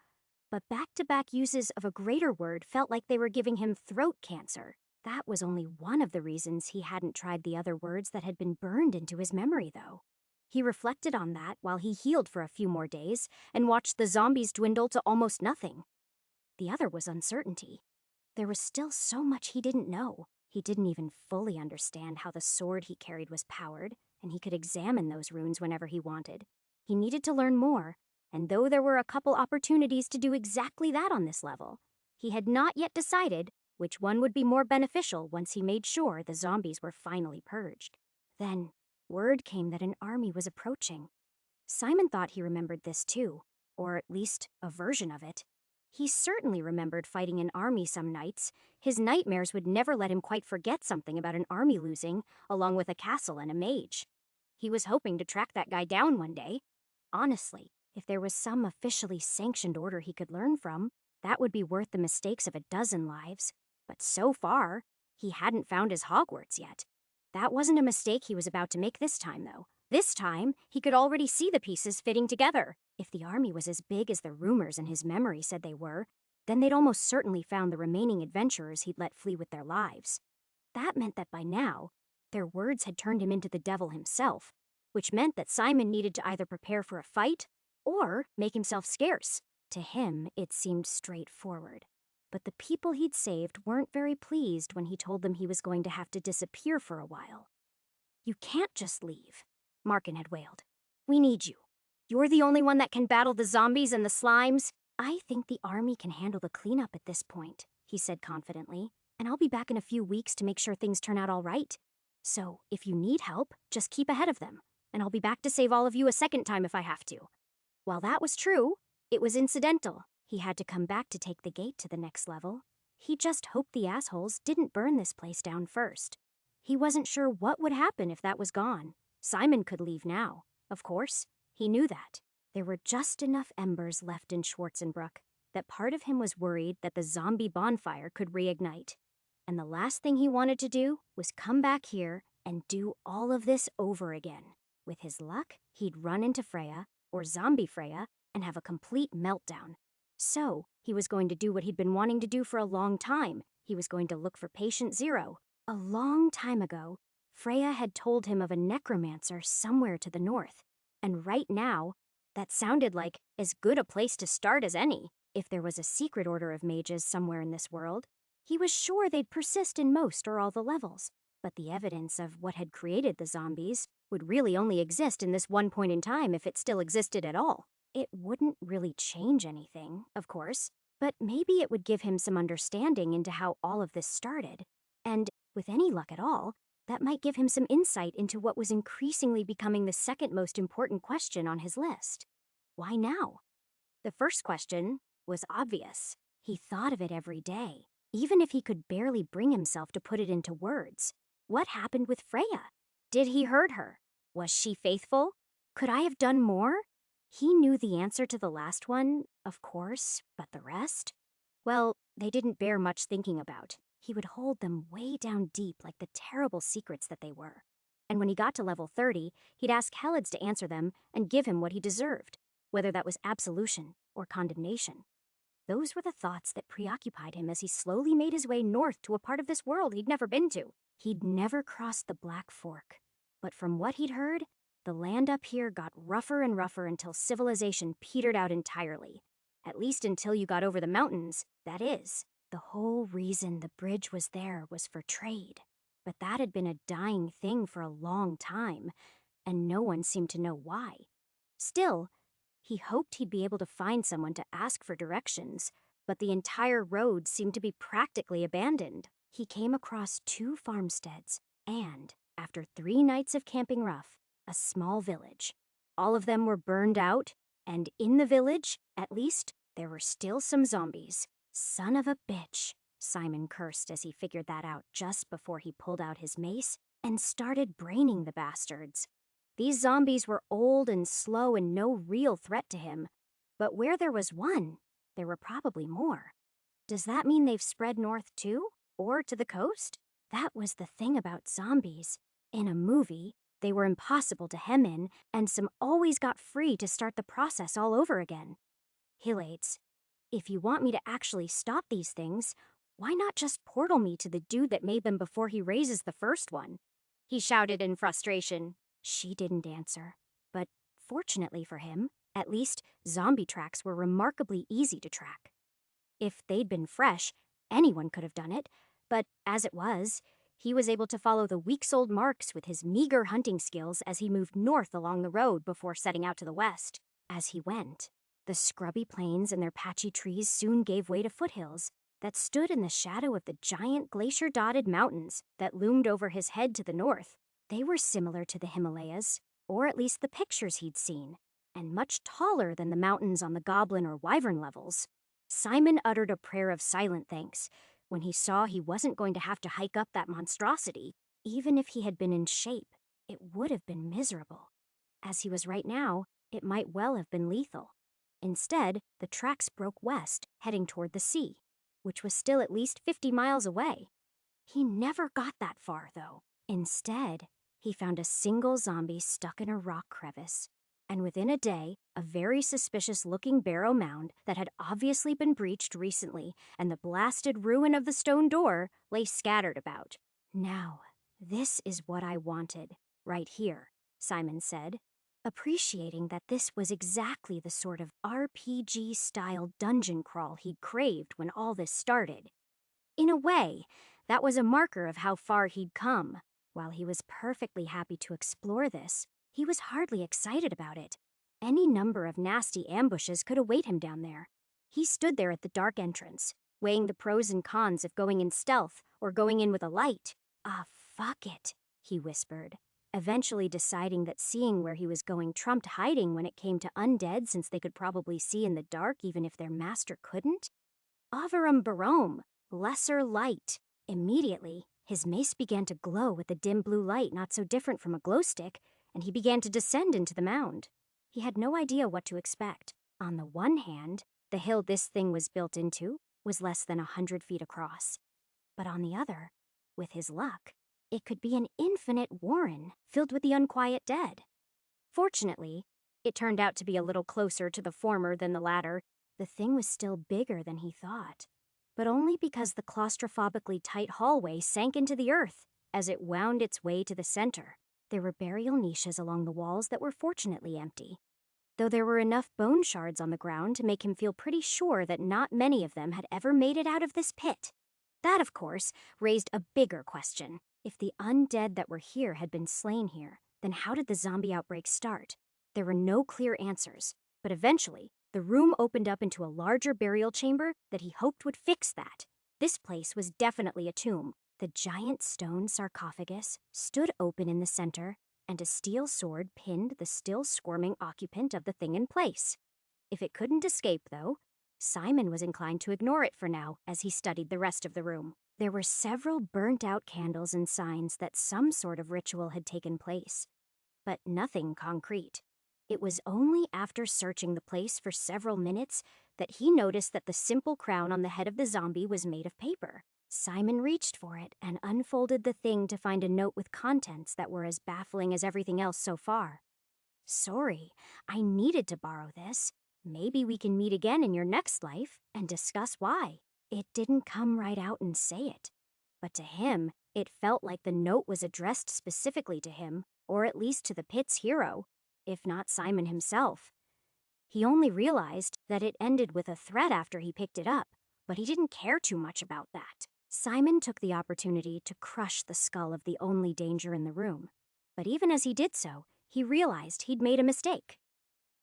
but back-to-back uses of a greater word felt like they were giving him throat cancer. That was only one of the reasons he hadn't tried the other words that had been burned into his memory, though. He reflected on that while he healed for a few more days and watched the zombies dwindle to almost nothing. The other was uncertainty. There was still so much he didn't know. He didn't even fully understand how the sword he carried was powered, and he could examine those runes whenever he wanted. He needed to learn more, and though there were a couple opportunities to do exactly that on this level, he had not yet decided which one would be more beneficial once he made sure the zombies were finally purged. Then, word came that an army was approaching. Simon thought he remembered this too, or at least a version of it. He certainly remembered fighting an army some nights. His nightmares would never let him quite forget something about an army losing, along with a castle and a mage. He was hoping to track that guy down one day. Honestly, if there was some officially sanctioned order he could learn from, that would be worth the mistakes of a dozen lives. But so far, he hadn't found his Hogwarts yet. That wasn't a mistake he was about to make this time, though. This time, he could already see the pieces fitting together. If the army was as big as the rumors in his memory said they were, then they'd almost certainly found the remaining adventurers he'd let flee with their lives. That meant that by now, their words had turned him into the devil himself, which meant that Simon needed to either prepare for a fight or make himself scarce. To him, it seemed straightforward. But the people he'd saved weren't very pleased when he told them he was going to have to disappear for a while. "You can't just leave," Markin had wailed. "We need you. You're the only one that can battle the zombies and the slimes." "I think the army can handle the cleanup at this point," he said confidently, "and I'll be back in a few weeks to make sure things turn out all right. So, if you need help, just keep ahead of them, and I'll be back to save all of you a second time if I have to." While that was true, it was incidental. He had to come back to take the gate to the next level. He just hoped the assholes didn't burn this place down first. He wasn't sure what would happen if that was gone. Simon could leave now, of course. He knew that. There were just enough embers left in Schwarzenbrook that part of him was worried that the zombie bonfire could reignite. And the last thing he wanted to do was come back here and do all of this over again. With his luck, he'd run into Freya, or zombie Freya, and have a complete meltdown. So, he was going to do what he'd been wanting to do for a long time. He was going to look for Patient Zero. A long time ago, Freya had told him of a necromancer somewhere to the north. And right now, that sounded like as good a place to start as any. If there was a secret order of mages somewhere in this world, he was sure they'd persist in most or all the levels. But the evidence of what had created the zombies would really only exist in this one point in time if it still existed at all. It wouldn't really change anything, of course, but maybe it would give him some understanding into how all of this started. And, with any luck at all, that might give him some insight into what was increasingly becoming the second most important question on his list. Why now? The first question was obvious. He thought of it every day, even if he could barely bring himself to put it into words. What happened with Freya? Did he hurt her? Was she faithful? Could I have done more? He knew the answer to the last one, of course, but the rest? Well, they didn't bear much thinking about. He would hold them way down deep like the terrible secrets that they were. And when he got to level 30, he'd ask Helids to answer them and give him what he deserved, whether that was absolution or condemnation. Those were the thoughts that preoccupied him as he slowly made his way north to a part of this world he'd never been to. He'd never crossed the Black Fork, but from what he'd heard, the land up here got rougher and rougher until civilization petered out entirely. At least until you got over the mountains, that is. The whole reason the bridge was there was for trade. But that had been a dying thing for a long time, and no one seemed to know why. Still, he hoped he'd be able to find someone to ask for directions, but the entire road seemed to be practically abandoned. He came across 2 farmsteads, and, after 3 nights of camping rough, a small village. All of them were burned out, and in the village, at least, there were still some zombies. Son of a bitch, Simon cursed as he figured that out just before he pulled out his mace and started braining the bastards. These zombies were old and slow and no real threat to him, but where there was one, there were probably more. Does that mean they've spread north too? Or to the coast? That was the thing about zombies. In a movie, they were impossible to hem in, and some always got free to start the process all over again. Hylades, if you want me to actually stop these things, why not just portal me to the dude that made them before he raises the first one? He shouted in frustration. She didn't answer, but fortunately for him, at least zombie tracks were remarkably easy to track. If they'd been fresh, anyone could have done it, but as it was, he was able to follow the weeks-old marks with his meager hunting skills as he moved north along the road before setting out to the west. As he went, the scrubby plains and their patchy trees soon gave way to foothills that stood in the shadow of the giant glacier-dotted mountains that loomed over his head to the north. They were similar to the Himalayas, or at least the pictures he'd seen, and much taller than the mountains on the Goblin or Wyvern levels. Simon uttered a prayer of silent thanks when he saw he wasn't going to have to hike up that monstrosity. Even if he had been in shape, it would have been miserable. As he was right now, it might well have been lethal. Instead, the tracks broke west, heading toward the sea, which was still at least 50 miles away. He never got that far, though. Instead, he found a single zombie stuck in a rock crevice, and within a day, a very suspicious-looking barrow mound that had obviously been breached recently, and the blasted ruin of the stone door lay scattered about. "Now, this is what I wanted, right here," Simon said, appreciating that this was exactly the sort of RPG-style dungeon crawl he'd craved when all this started. In a way, that was a marker of how far he'd come. While he was perfectly happy to explore this, he was hardly excited about it. Any number of nasty ambushes could await him down there. He stood there at the dark entrance, weighing the pros and cons of going in stealth or going in with a light. "Ah, fuck it," he whispered, eventually deciding that seeing where he was going trumped hiding when it came to undead, since they could probably see in the dark even if their master couldn't. Avarum Barome, lesser light. Immediately, his mace began to glow with a dim blue light not so different from a glow stick, and he began to descend into the mound. He had no idea what to expect. On the one hand, the hill this thing was built into was less than 100 feet across. But on the other, with his luck, it could be an infinite warren filled with the unquiet dead. Fortunately, it turned out to be a little closer to the former than the latter. The thing was still bigger than he thought, but only because the claustrophobically tight hallway sank into the earth as it wound its way to the center. There were burial niches along the walls that were fortunately empty, though there were enough bone shards on the ground to make him feel pretty sure that not many of them had ever made it out of this pit. That, of course, raised a bigger question. If the undead that were here had been slain here, then how did the zombie outbreak start? There were no clear answers, but eventually, the room opened up into a larger burial chamber that he hoped would fix that. This place was definitely a tomb. The giant stone sarcophagus stood open in the center, and a steel sword pinned the still squirming occupant of the thing in place. If it couldn't escape, though, Simon was inclined to ignore it for now as he studied the rest of the room. There were several burnt-out candles and signs that some sort of ritual had taken place, but nothing concrete. It was only after searching the place for several minutes that he noticed that the simple crown on the head of the zombie was made of paper. Simon reached for it and unfolded the thing to find a note with contents that were as baffling as everything else so far. "Sorry, I needed to borrow this. Maybe we can meet again in your next life and discuss why." It didn't come right out and say it, but to him, it felt like the note was addressed specifically to him, or at least to the pit's hero, if not Simon himself. He only realized that it ended with a threat after he picked it up, but he didn't care too much about that. Simon took the opportunity to crush the skull of the only danger in the room, but even as he did so, he realized he'd made a mistake.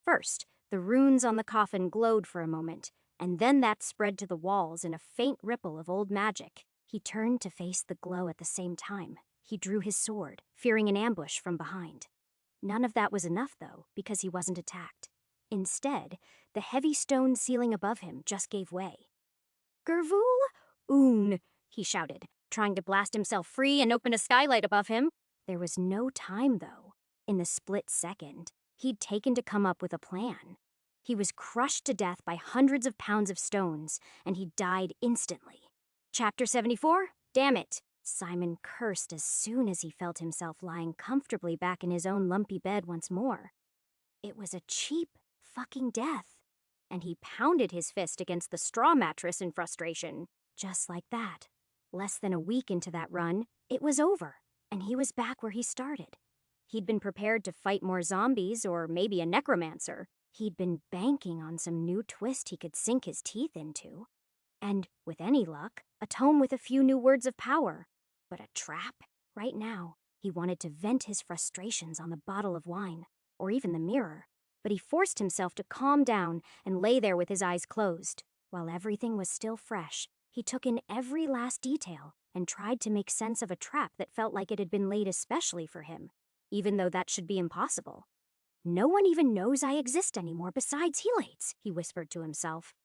First, the runes on the coffin glowed for a moment, and then that spread to the walls in a faint ripple of old magic. He turned to face the glow at the same time. He drew his sword, fearing an ambush from behind. None of that was enough, though, because he wasn't attacked. Instead, the heavy stone ceiling above him just gave way. "Gervul Un," he shouted, trying to blast himself free and open a skylight above him. There was no time, though. In the split second, he'd taken to come up with a plan. He was crushed to death by hundreds of pounds of stones, and he died instantly. Chapter 74? Damn it! Simon cursed as soon as he felt himself lying comfortably back in his own lumpy bed once more. It was a cheap fucking death, and he pounded his fist against the straw mattress in frustration. Just like that. Less than a week into that run, it was over, and he was back where he started. He'd been prepared to fight more zombies or maybe a necromancer. He'd been banking on some new twist he could sink his teeth into. And, with any luck, a tome with a few new words of power. But a trap? Right now, he wanted to vent his frustrations on the bottle of wine, or even the mirror. But he forced himself to calm down and lay there with his eyes closed. While everything was still fresh, he took in every last detail and tried to make sense of a trap that felt like it had been laid especially for him, even though that should be impossible. "No one even knows I exist anymore besides Helates," he whispered to himself.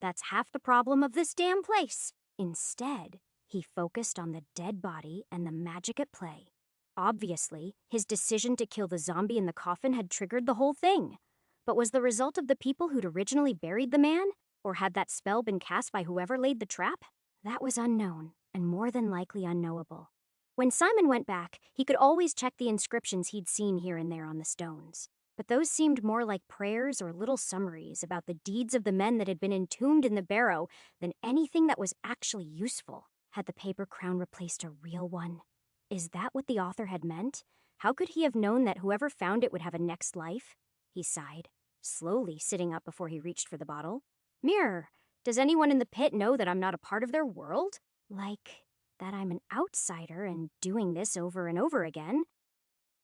That's half the problem of this damn place. Instead, he focused on the dead body and the magic at play. Obviously, his decision to kill the zombie in the coffin had triggered the whole thing. But was the result of the people who'd originally buried the man? Or had that spell been cast by whoever laid the trap? That was unknown, and more than likely unknowable. When Simon went back, he could always check the inscriptions he'd seen here and there on the stones. But those seemed more like prayers or little summaries about the deeds of the men that had been entombed in the barrow than anything that was actually useful. Had the paper crown replaced a real one? Is that what the author had meant? How could he have known that whoever found it would have a next life? He sighed, slowly sitting up before he reached for the bottle. Mirror, does anyone in the pit know that I'm not a part of their world? Like that I'm an outsider and doing this over and over again?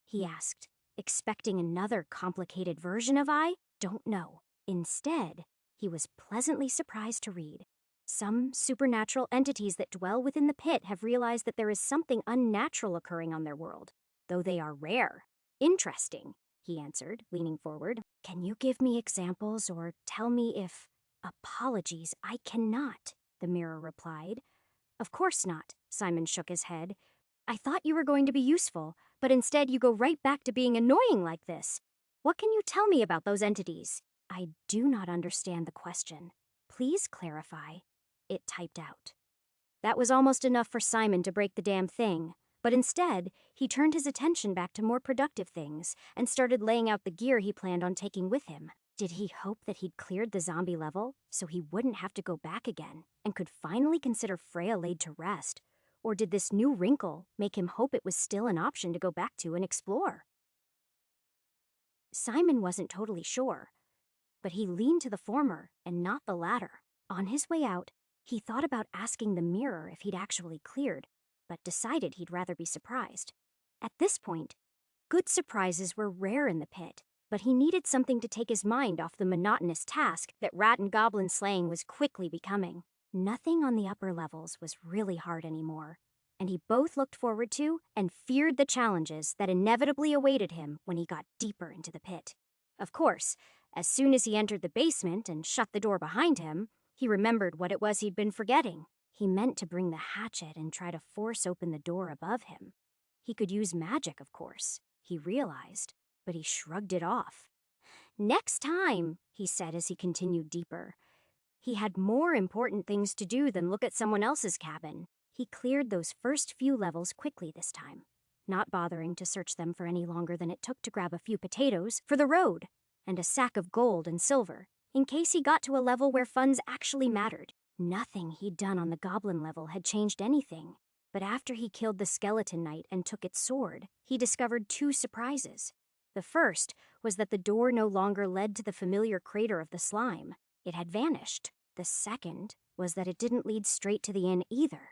He asked, expecting another complicated version of I don't know. Instead, he was pleasantly surprised to read. Some supernatural entities that dwell within the pit have realized that there is something unnatural occurring on their world, though they are rare. Interesting, he answered, leaning forward. Can you give me examples or tell me if... Apologies, I cannot, the mirror replied. Of course not, Simon shook his head. I thought you were going to be useful, but instead you go right back to being annoying like this. What can you tell me about those entities? I do not understand the question. Please clarify. It typed out. That was almost enough for Simon to break the damn thing, but instead, he turned his attention back to more productive things and started laying out the gear he planned on taking with him. Did he hope that he'd cleared the zombie level so he wouldn't have to go back again and could finally consider Freya laid to rest? Or did this new wrinkle make him hope it was still an option to go back to and explore? Simon wasn't totally sure, but he leaned to the former and not the latter. On his way out, he thought about asking the mirror if he'd actually cleared, but decided he'd rather be surprised. At this point, good surprises were rare in the pit, but he needed something to take his mind off the monotonous task that rat and goblin slaying was quickly becoming. Nothing on the upper levels was really hard anymore, and he both looked forward to and feared the challenges that inevitably awaited him when he got deeper into the pit. Of course, as soon as he entered the basement and shut the door behind him, he remembered what it was he'd been forgetting. He meant to bring the hatchet and try to force open the door above him. He could use magic, of course, he realized, but he shrugged it off. Next time, he said as he continued deeper. He had more important things to do than look at someone else's cabin. He cleared those first few levels quickly this time, not bothering to search them for any longer than it took to grab a few potatoes for the road and a sack of gold and silver, in case he got to a level where funds actually mattered. Nothing he'd done on the goblin level had changed anything, but after he killed the skeleton knight and took its sword, he discovered two surprises. The first was that the door no longer led to the familiar crater of the slime. It had vanished. The second was that it didn't lead straight to the inn either.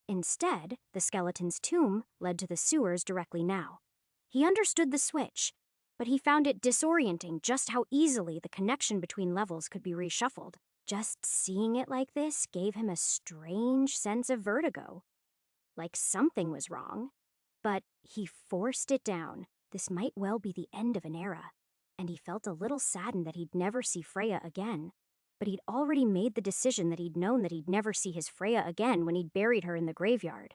Instead, the skeleton's tomb led to the sewers directly now. He understood the switch, but he found it disorienting just how easily the connection between levels could be reshuffled. Just seeing it like this gave him a strange sense of vertigo. Like something was wrong. But he forced it down. This might well be the end of an era, and he felt a little saddened that he'd never see Freya again. But he'd already made the decision that he'd known that he'd never see his Freya again when he'd buried her in the graveyard.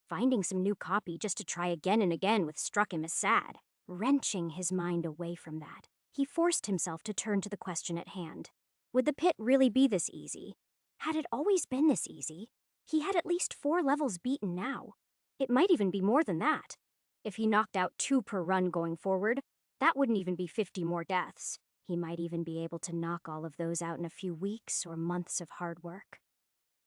Finding some new copy just to try again and again struck him as sad. Wrenching his mind away from that, he forced himself to turn to the question at hand. Would the pit really be this easy? Had it always been this easy? He had at least 4 levels beaten now. It might even be more than that. If he knocked out 2 per run going forward, that wouldn't even be 50 more deaths. He might even be able to knock all of those out in a few weeks or months of hard work.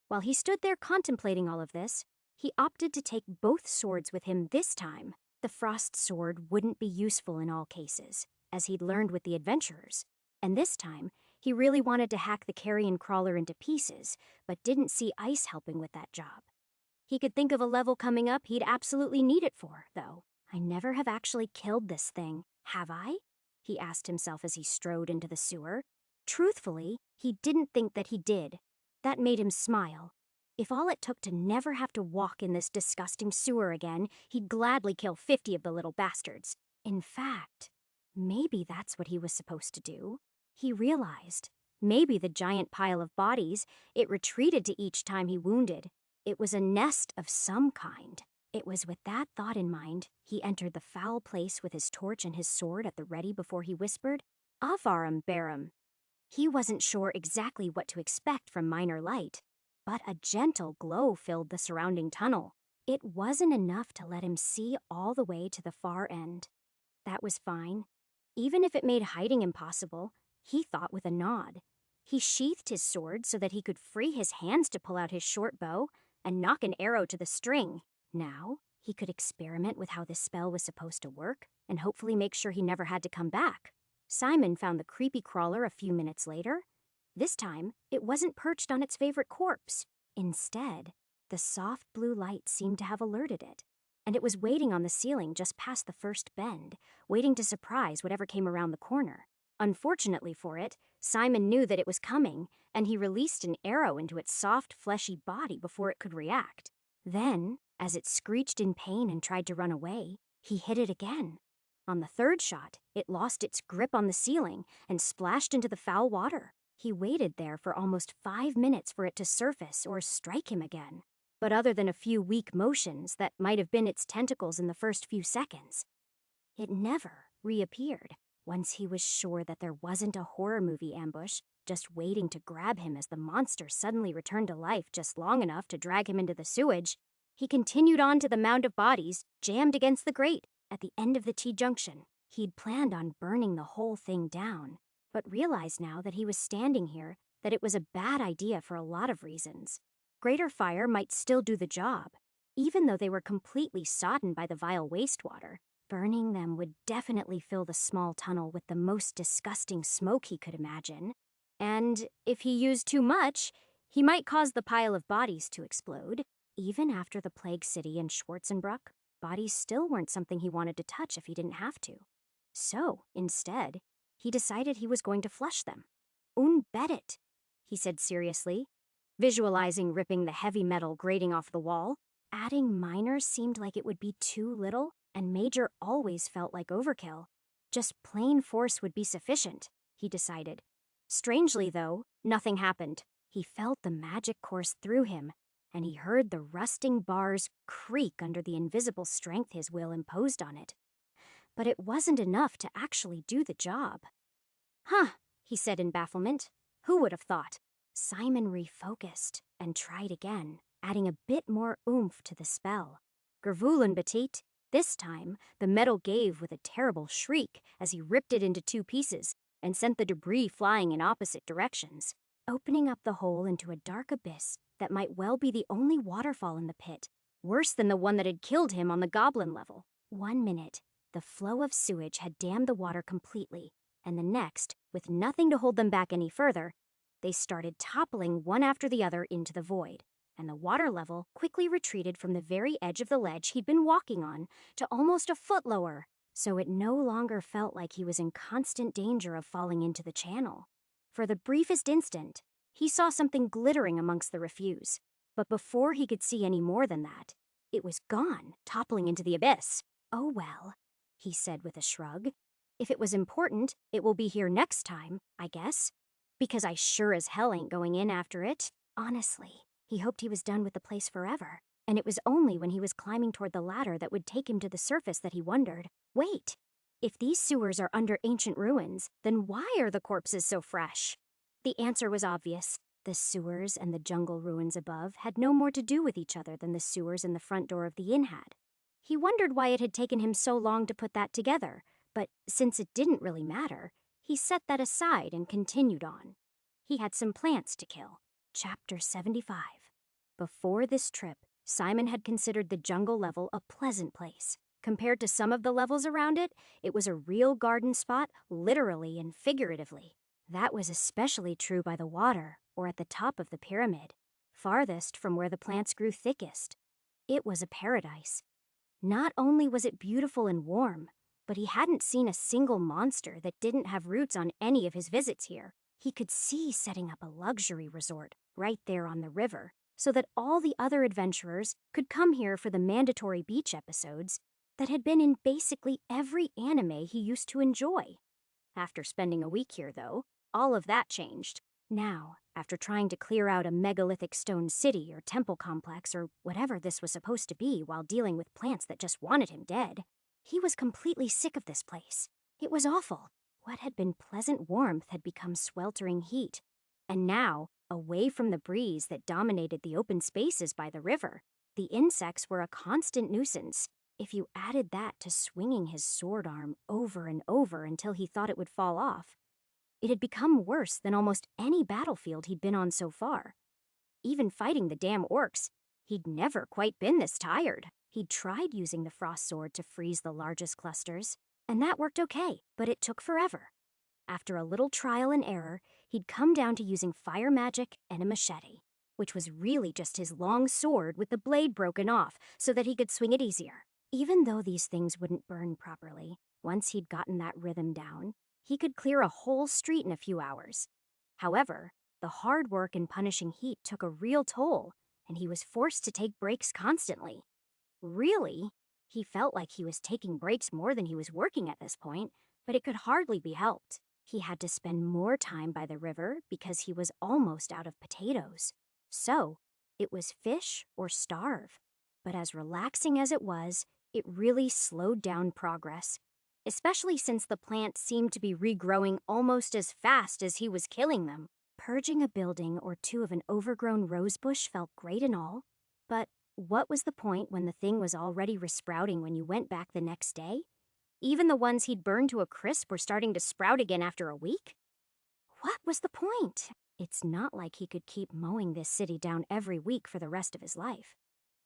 While he stood there contemplating all of this, he opted to take both swords with him this time. The frost sword wouldn't be useful in all cases, as he'd learned with the adventurers. And this time, he really wanted to hack the carrion crawler into pieces, but didn't see ice helping with that job. He could think of a level coming up he'd absolutely need it for, though. I never have actually killed this thing, have I? He asked himself as he strode into the sewer. Truthfully, he didn't think that he did. That made him smile. If all it took to never have to walk in this disgusting sewer again, he'd gladly kill 50 of the little bastards. In fact, maybe that's what he was supposed to do. He realized Maybe the giant pile of bodies, it retreated to each time he wounded. It was a nest of some kind. It was with that thought in mind, he entered the foul place with his torch and his sword at the ready before he whispered, "Avarum Barum." He wasn't sure exactly what to expect from minor light, but a gentle glow filled the surrounding tunnel. It wasn't enough to let him see all the way to the far end. That was fine. Even if it made hiding impossible, he thought with a nod. He sheathed his sword so that he could free his hands to pull out his short bow and knock an arrow to the string. Now, he could experiment with how this spell was supposed to work and hopefully make sure he never had to come back. Simon found the creepy crawler a few minutes later. This time, it wasn't perched on its favorite corpse. Instead, the soft blue light seemed to have alerted it, and it was waiting on the ceiling just past the first bend, waiting to surprise whatever came around the corner. Unfortunately for it, Simon knew that it was coming, and he released an arrow into its soft, fleshy body before it could react. Then, as it screeched in pain and tried to run away, he hit it again. On the third shot, it lost its grip on the ceiling and splashed into the foul water. He waited there for almost 5 minutes for it to surface or strike him again. But other than a few weak motions that might have been its tentacles in the first few seconds, it never reappeared. Once he was sure that there wasn't a horror movie ambush just waiting to grab him as the monster suddenly returned to life just long enough to drag him into the sewage, he continued on to the mound of bodies jammed against the grate at the end of the T-junction. He'd planned on burning the whole thing down, but realized now that he was standing here that it was a bad idea for a lot of reasons. Greater fire might still do the job. Even though they were completely sodden by the vile wastewater, burning them would definitely fill the small tunnel with the most disgusting smoke he could imagine. And if he used too much, he might cause the pile of bodies to explode. Even after the Plague City and Schwarzenbruck, bodies still weren't something he wanted to touch if he didn't have to. So, instead, he decided he was going to flush them. "Un bedit," he said seriously, visualizing ripping the heavy metal grating off the wall. Adding minor seemed like it would be too little, and major always felt like overkill. Just plain force would be sufficient, he decided. Strangely, though, nothing happened. He felt the magic course through him, and he heard the rusting bars creak under the invisible strength his will imposed on it. But it wasn't enough to actually do the job. "Huh," he said in bafflement. "Who would have thought?" Simon refocused and tried again, adding a bit more oomph to the spell. Gervulen Petit. This time, the metal gave with a terrible shriek as he ripped it into 2 pieces and sent the debris flying in opposite directions, opening up the hole into a dark abyss that might well be the only waterfall in the pit, worse than the one that had killed him on the goblin level. 1 minute, the flow of sewage had dammed the water completely, and the next, with nothing to hold them back any further, they started toppling one after the other into the void, and the water level quickly retreated from the very edge of the ledge he'd been walking on to almost a foot lower, so it no longer felt like he was in constant danger of falling into the channel. For the briefest instant, he saw something glittering amongst the refuse, but before he could see any more than that, it was gone, toppling into the abyss. "Oh well," he said with a shrug. "If it was important, it will be here next time, I guess. Because I sure as hell ain't going in after it." Honestly, he hoped he was done with the place forever, and it was only when he was climbing toward the ladder that would take him to the surface that he wondered, wait, if these sewers are under ancient ruins, then why are the corpses so fresh? The answer was obvious. The sewers and the jungle ruins above had no more to do with each other than the sewers in the front door of the inn had. He wondered why it had taken him so long to put that together, but since it didn't really matter, he set that aside and continued on. He had some plants to kill. Chapter 75. Before this trip, Simon had considered the jungle level a pleasant place. Compared to some of the levels around it, it was a real garden spot, literally and figuratively. That was especially true by the water, or at the top of the pyramid, farthest from where the plants grew thickest. It was a paradise. Not only was it beautiful and warm, but he hadn't seen a single monster that didn't have roots on any of his visits here. He could see setting up a luxury resort right there on the river, so that all the other adventurers could come here for the mandatory beach episodes that had been in basically every anime he used to enjoy. After spending a week here, though, all of that changed. Now, after trying to clear out a megalithic stone city or temple complex or whatever this was supposed to be while dealing with plants that just wanted him dead, he was completely sick of this place. It was awful. What had been pleasant warmth had become sweltering heat. And now, away from the breeze that dominated the open spaces by the river, the insects were a constant nuisance. If you added that to swinging his sword arm over and over until he thought it would fall off, it had become worse than almost any battlefield he'd been on so far. Even fighting the damn orcs, he'd never quite been this tired. He'd tried using the frost sword to freeze the largest clusters, and that worked okay, but it took forever. After a little trial and error, he'd come down to using fire magic and a machete, which was really just his long sword with the blade broken off so that he could swing it easier. Even though these things wouldn't burn properly, once he'd gotten that rhythm down, he could clear a whole street in a few hours. However, the hard work and punishing heat took a real toll, and he was forced to take breaks constantly. Really, he felt like he was taking breaks more than he was working at this point, but it could hardly be helped. He had to spend more time by the river because he was almost out of potatoes. So, it was fish or starve. But as relaxing as it was, it really slowed down progress, especially since the plants seemed to be regrowing almost as fast as he was killing them. Purging a building or two of an overgrown rosebush felt great and all, but what was the point when the thing was already resprouting when you went back the next day? Even the ones he'd burned to a crisp were starting to sprout again after a week? What was the point? It's not like he could keep mowing this city down every week for the rest of his life.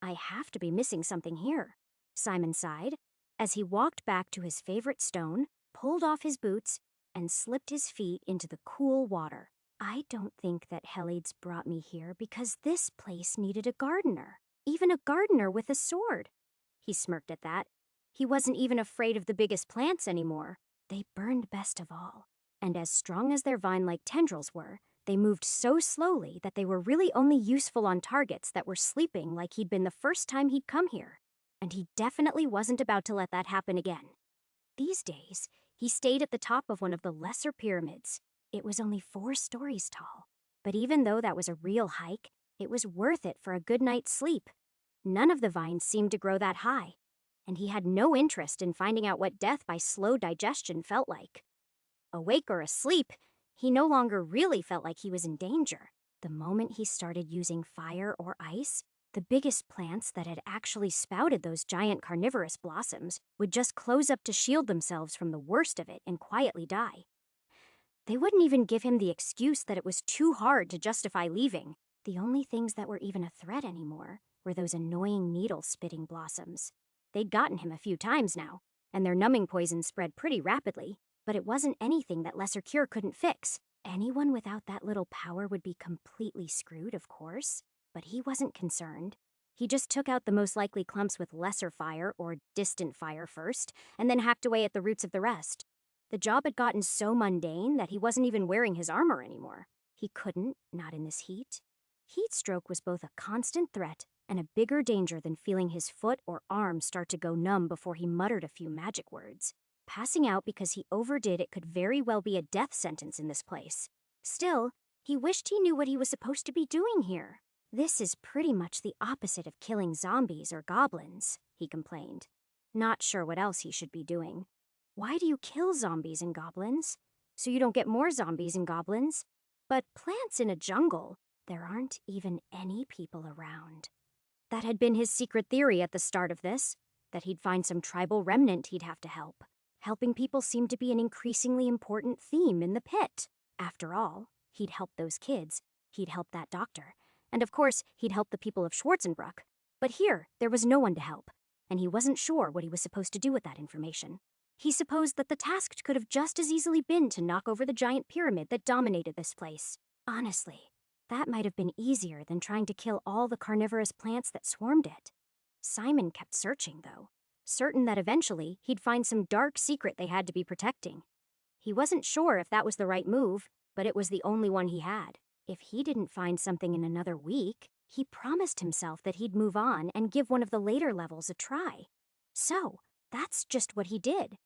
I have to be missing something here, Simon sighed, as he walked back to his favorite stone, pulled off his boots, and slipped his feet into the cool water. I don't think that Helides brought me here because this place needed a gardener, even a gardener with a sword. He smirked at that. He wasn't even afraid of the biggest plants anymore. They burned best of all, and as strong as their vine-like tendrils were, they moved so slowly that they were really only useful on targets that were sleeping like he'd been the first time he'd come here. And he definitely wasn't about to let that happen again. These days, he stayed at the top of one of the lesser pyramids. It was only 4 stories tall. But even though that was a real hike, it was worth it for a good night's sleep. None of the vines seemed to grow that high, and he had no interest in finding out what death by slow digestion felt like. Awake or asleep, he no longer really felt like he was in danger. The moment he started using fire or ice, the biggest plants that had actually spouted those giant carnivorous blossoms would just close up to shield themselves from the worst of it and quietly die. They wouldn't even give him the excuse that it was too hard to justify leaving. The only things that were even a threat anymore were those annoying needle-spitting blossoms. They'd gotten him a few times now, and their numbing poison spread pretty rapidly, but it wasn't anything that lesser cure couldn't fix. Anyone without that little power would be completely screwed, of course, but he wasn't concerned. He just took out the most likely clumps with lesser fire or distant fire first, and then hacked away at the roots of the rest. The job had gotten so mundane that he wasn't even wearing his armor anymore. He couldn't, not in this heat. Heat stroke was both a constant threat and a bigger danger than feeling his foot or arm start to go numb before he muttered a few magic words. Passing out because he overdid it could very well be a death sentence in this place. Still, he wished he knew what he was supposed to be doing here. This is pretty much the opposite of killing zombies or goblins, he complained. Not sure what else he should be doing. Why do you kill zombies and goblins? So you don't get more zombies and goblins? But plants in a jungle, there aren't even any people around. That had been his secret theory at the start of this, that he'd find some tribal remnant he'd have to help. Helping people seemed to be an increasingly important theme in the pit. After all, he'd helped those kids, he'd helped that doctor, and of course, he'd helped the people of Schwarzenbruck. But here, there was no one to help, and he wasn't sure what he was supposed to do with that information. He supposed that the task could have just as easily been to knock over the giant pyramid that dominated this place. Honestly, that might have been easier than trying to kill all the carnivorous plants that swarmed it. Simon kept searching, though, certain that eventually he'd find some dark secret they had to be protecting. He wasn't sure if that was the right move, but it was the only one he had. If he didn't find something in another week, he promised himself that he'd move on and give one of the later levels a try. So, that's just what he did.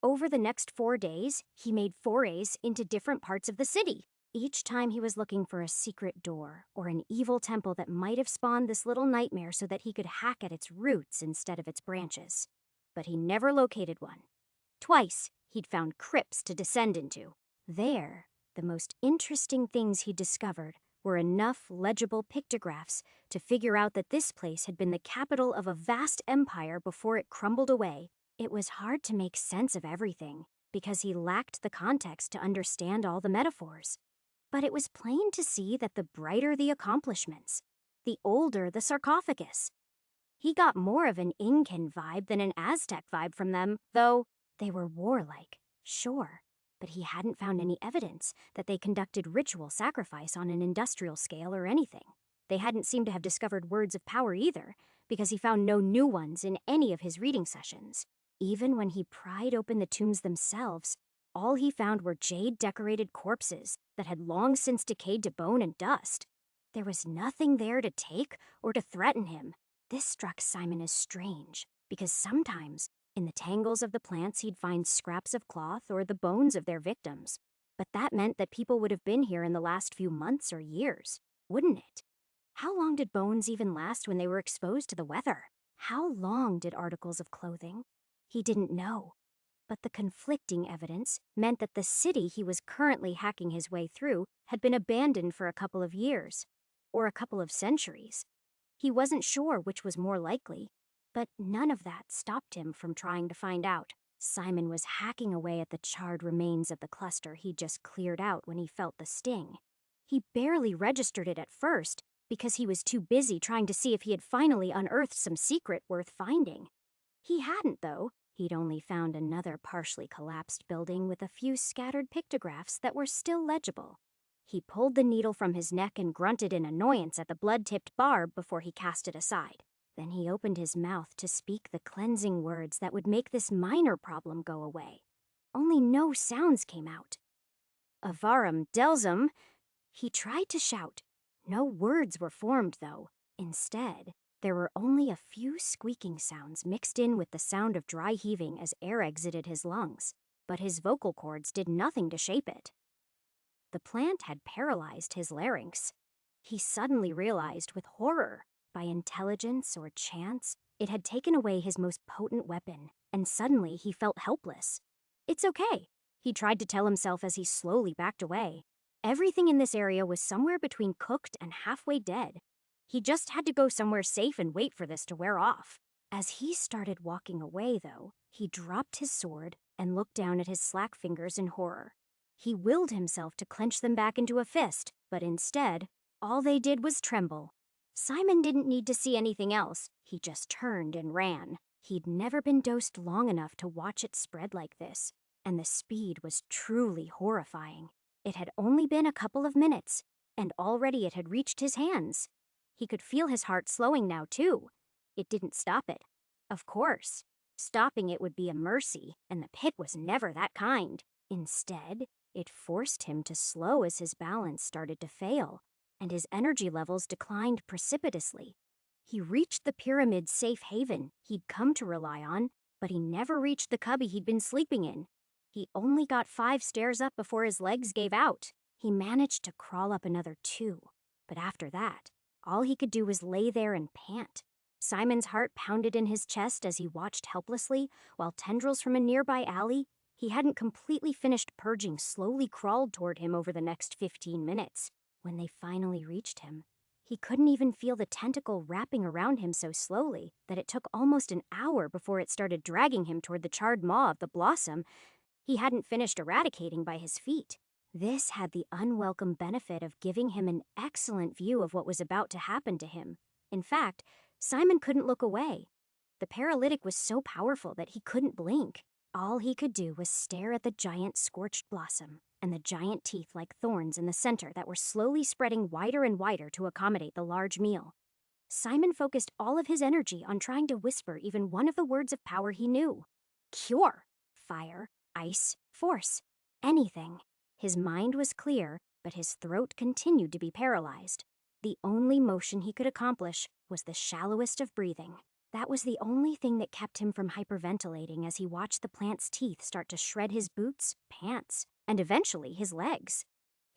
Over the next 4 days, he made forays into different parts of the city. Each time he was looking for a secret door or an evil temple that might have spawned this little nightmare so that he could hack at its roots instead of its branches. But he never located one. Twice, he'd found crypts to descend into. There, the most interesting things he discovered were enough legible pictographs to figure out that this place had been the capital of a vast empire before it crumbled away. It was hard to make sense of everything, because he lacked the context to understand all the metaphors. But it was plain to see that the brighter the accomplishments, the older the sarcophagus. He got more of an Incan vibe than an Aztec vibe from them, though they were warlike, sure. But he hadn't found any evidence that they conducted ritual sacrifice on an industrial scale or anything. They hadn't seemed to have discovered words of power either, because he found no new ones in any of his reading sessions. Even when he pried open the tombs themselves, all he found were jade-decorated corpses that had long since decayed to bone and dust. There was nothing there to take or to threaten him. This struck Simon as strange, because sometimes, in the tangles of the plants, he'd find scraps of cloth or the bones of their victims. But that meant that people would have been here in the last few months or years, wouldn't it? How long did bones even last when they were exposed to the weather? How long did articles of clothing? He didn't know. But the conflicting evidence meant that the city he was currently hacking his way through had been abandoned for a couple of years, or a couple of centuries. He wasn't sure which was more likely, but none of that stopped him from trying to find out. Simon was hacking away at the charred remains of the cluster he'd just cleared out when he felt the sting. He barely registered it at first because he was too busy trying to see if he had finally unearthed some secret worth finding. He hadn't, though. He'd only found another partially collapsed building with a few scattered pictographs that were still legible. He pulled the needle from his neck and grunted in annoyance at the blood-tipped barb before he cast it aside. Then he opened his mouth to speak the cleansing words that would make this minor problem go away. Only no sounds came out. Avarum Delsum, he tried to shout. No words were formed, though. Instead, there were only a few squeaking sounds mixed in with the sound of dry heaving as air exited his lungs, but his vocal cords did nothing to shape it. The plant had paralyzed his larynx. He suddenly realized with horror, by intelligence or chance, it had taken away his most potent weapon, and suddenly he felt helpless. It's okay, he tried to tell himself as he slowly backed away. Everything in this area was somewhere between cooked and halfway dead. He just had to go somewhere safe and wait for this to wear off. As he started walking away, though, he dropped his sword and looked down at his slack fingers in horror. He willed himself to clench them back into a fist, but instead, all they did was tremble. Simon didn't need to see anything else. He just turned and ran. He'd never been dosed long enough to watch it spread like this, and the speed was truly horrifying. It had only been a couple of minutes, and already it had reached his hands. He could feel his heart slowing now, too. It didn't stop it. Of course. Stopping it would be a mercy, and the pit was never that kind. Instead, it forced him to slow as his balance started to fail, and his energy levels declined precipitously. He reached the pyramid's safe haven he'd come to rely on, but he never reached the cubby he'd been sleeping in. He only got 5 stairs up before his legs gave out. He managed to crawl up another 2, but after that, all he could do was lay there and pant. Simon's heart pounded in his chest as he watched helplessly, while tendrils from a nearby alley he hadn't completely finished purging slowly crawled toward him over the next 15 minutes. When they finally reached him, he couldn't even feel the tentacle wrapping around him so slowly that it took almost an hour before it started dragging him toward the charred maw of the blossom he hadn't finished eradicating by his feet. This had the unwelcome benefit of giving him an excellent view of what was about to happen to him. In fact, Simon couldn't look away. The paralytic was so powerful that he couldn't blink. All he could do was stare at the giant scorched blossom and the giant teeth like thorns in the center that were slowly spreading wider and wider to accommodate the large meal. Simon focused all of his energy on trying to whisper even one of the words of power he knew. Cure. Fire. Ice. Force. Anything. His mind was clear, but his throat continued to be paralyzed. The only motion he could accomplish was the shallowest of breathing. That was the only thing that kept him from hyperventilating as he watched the plant's teeth start to shred his boots, pants, and eventually his legs.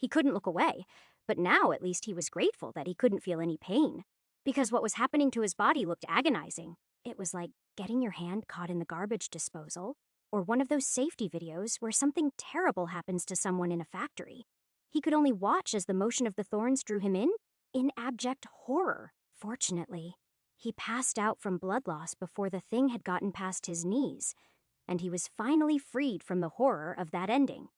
He couldn't look away, but now at least he was grateful that he couldn't feel any pain. Because what was happening to his body looked agonizing. It was like getting your hand caught in the garbage disposal, or one of those safety videos where something terrible happens to someone in a factory. He could only watch as the motion of the thorns drew him in abject horror. Fortunately, he passed out from blood loss before the thing had gotten past his knees, and he was finally freed from the horror of that ending.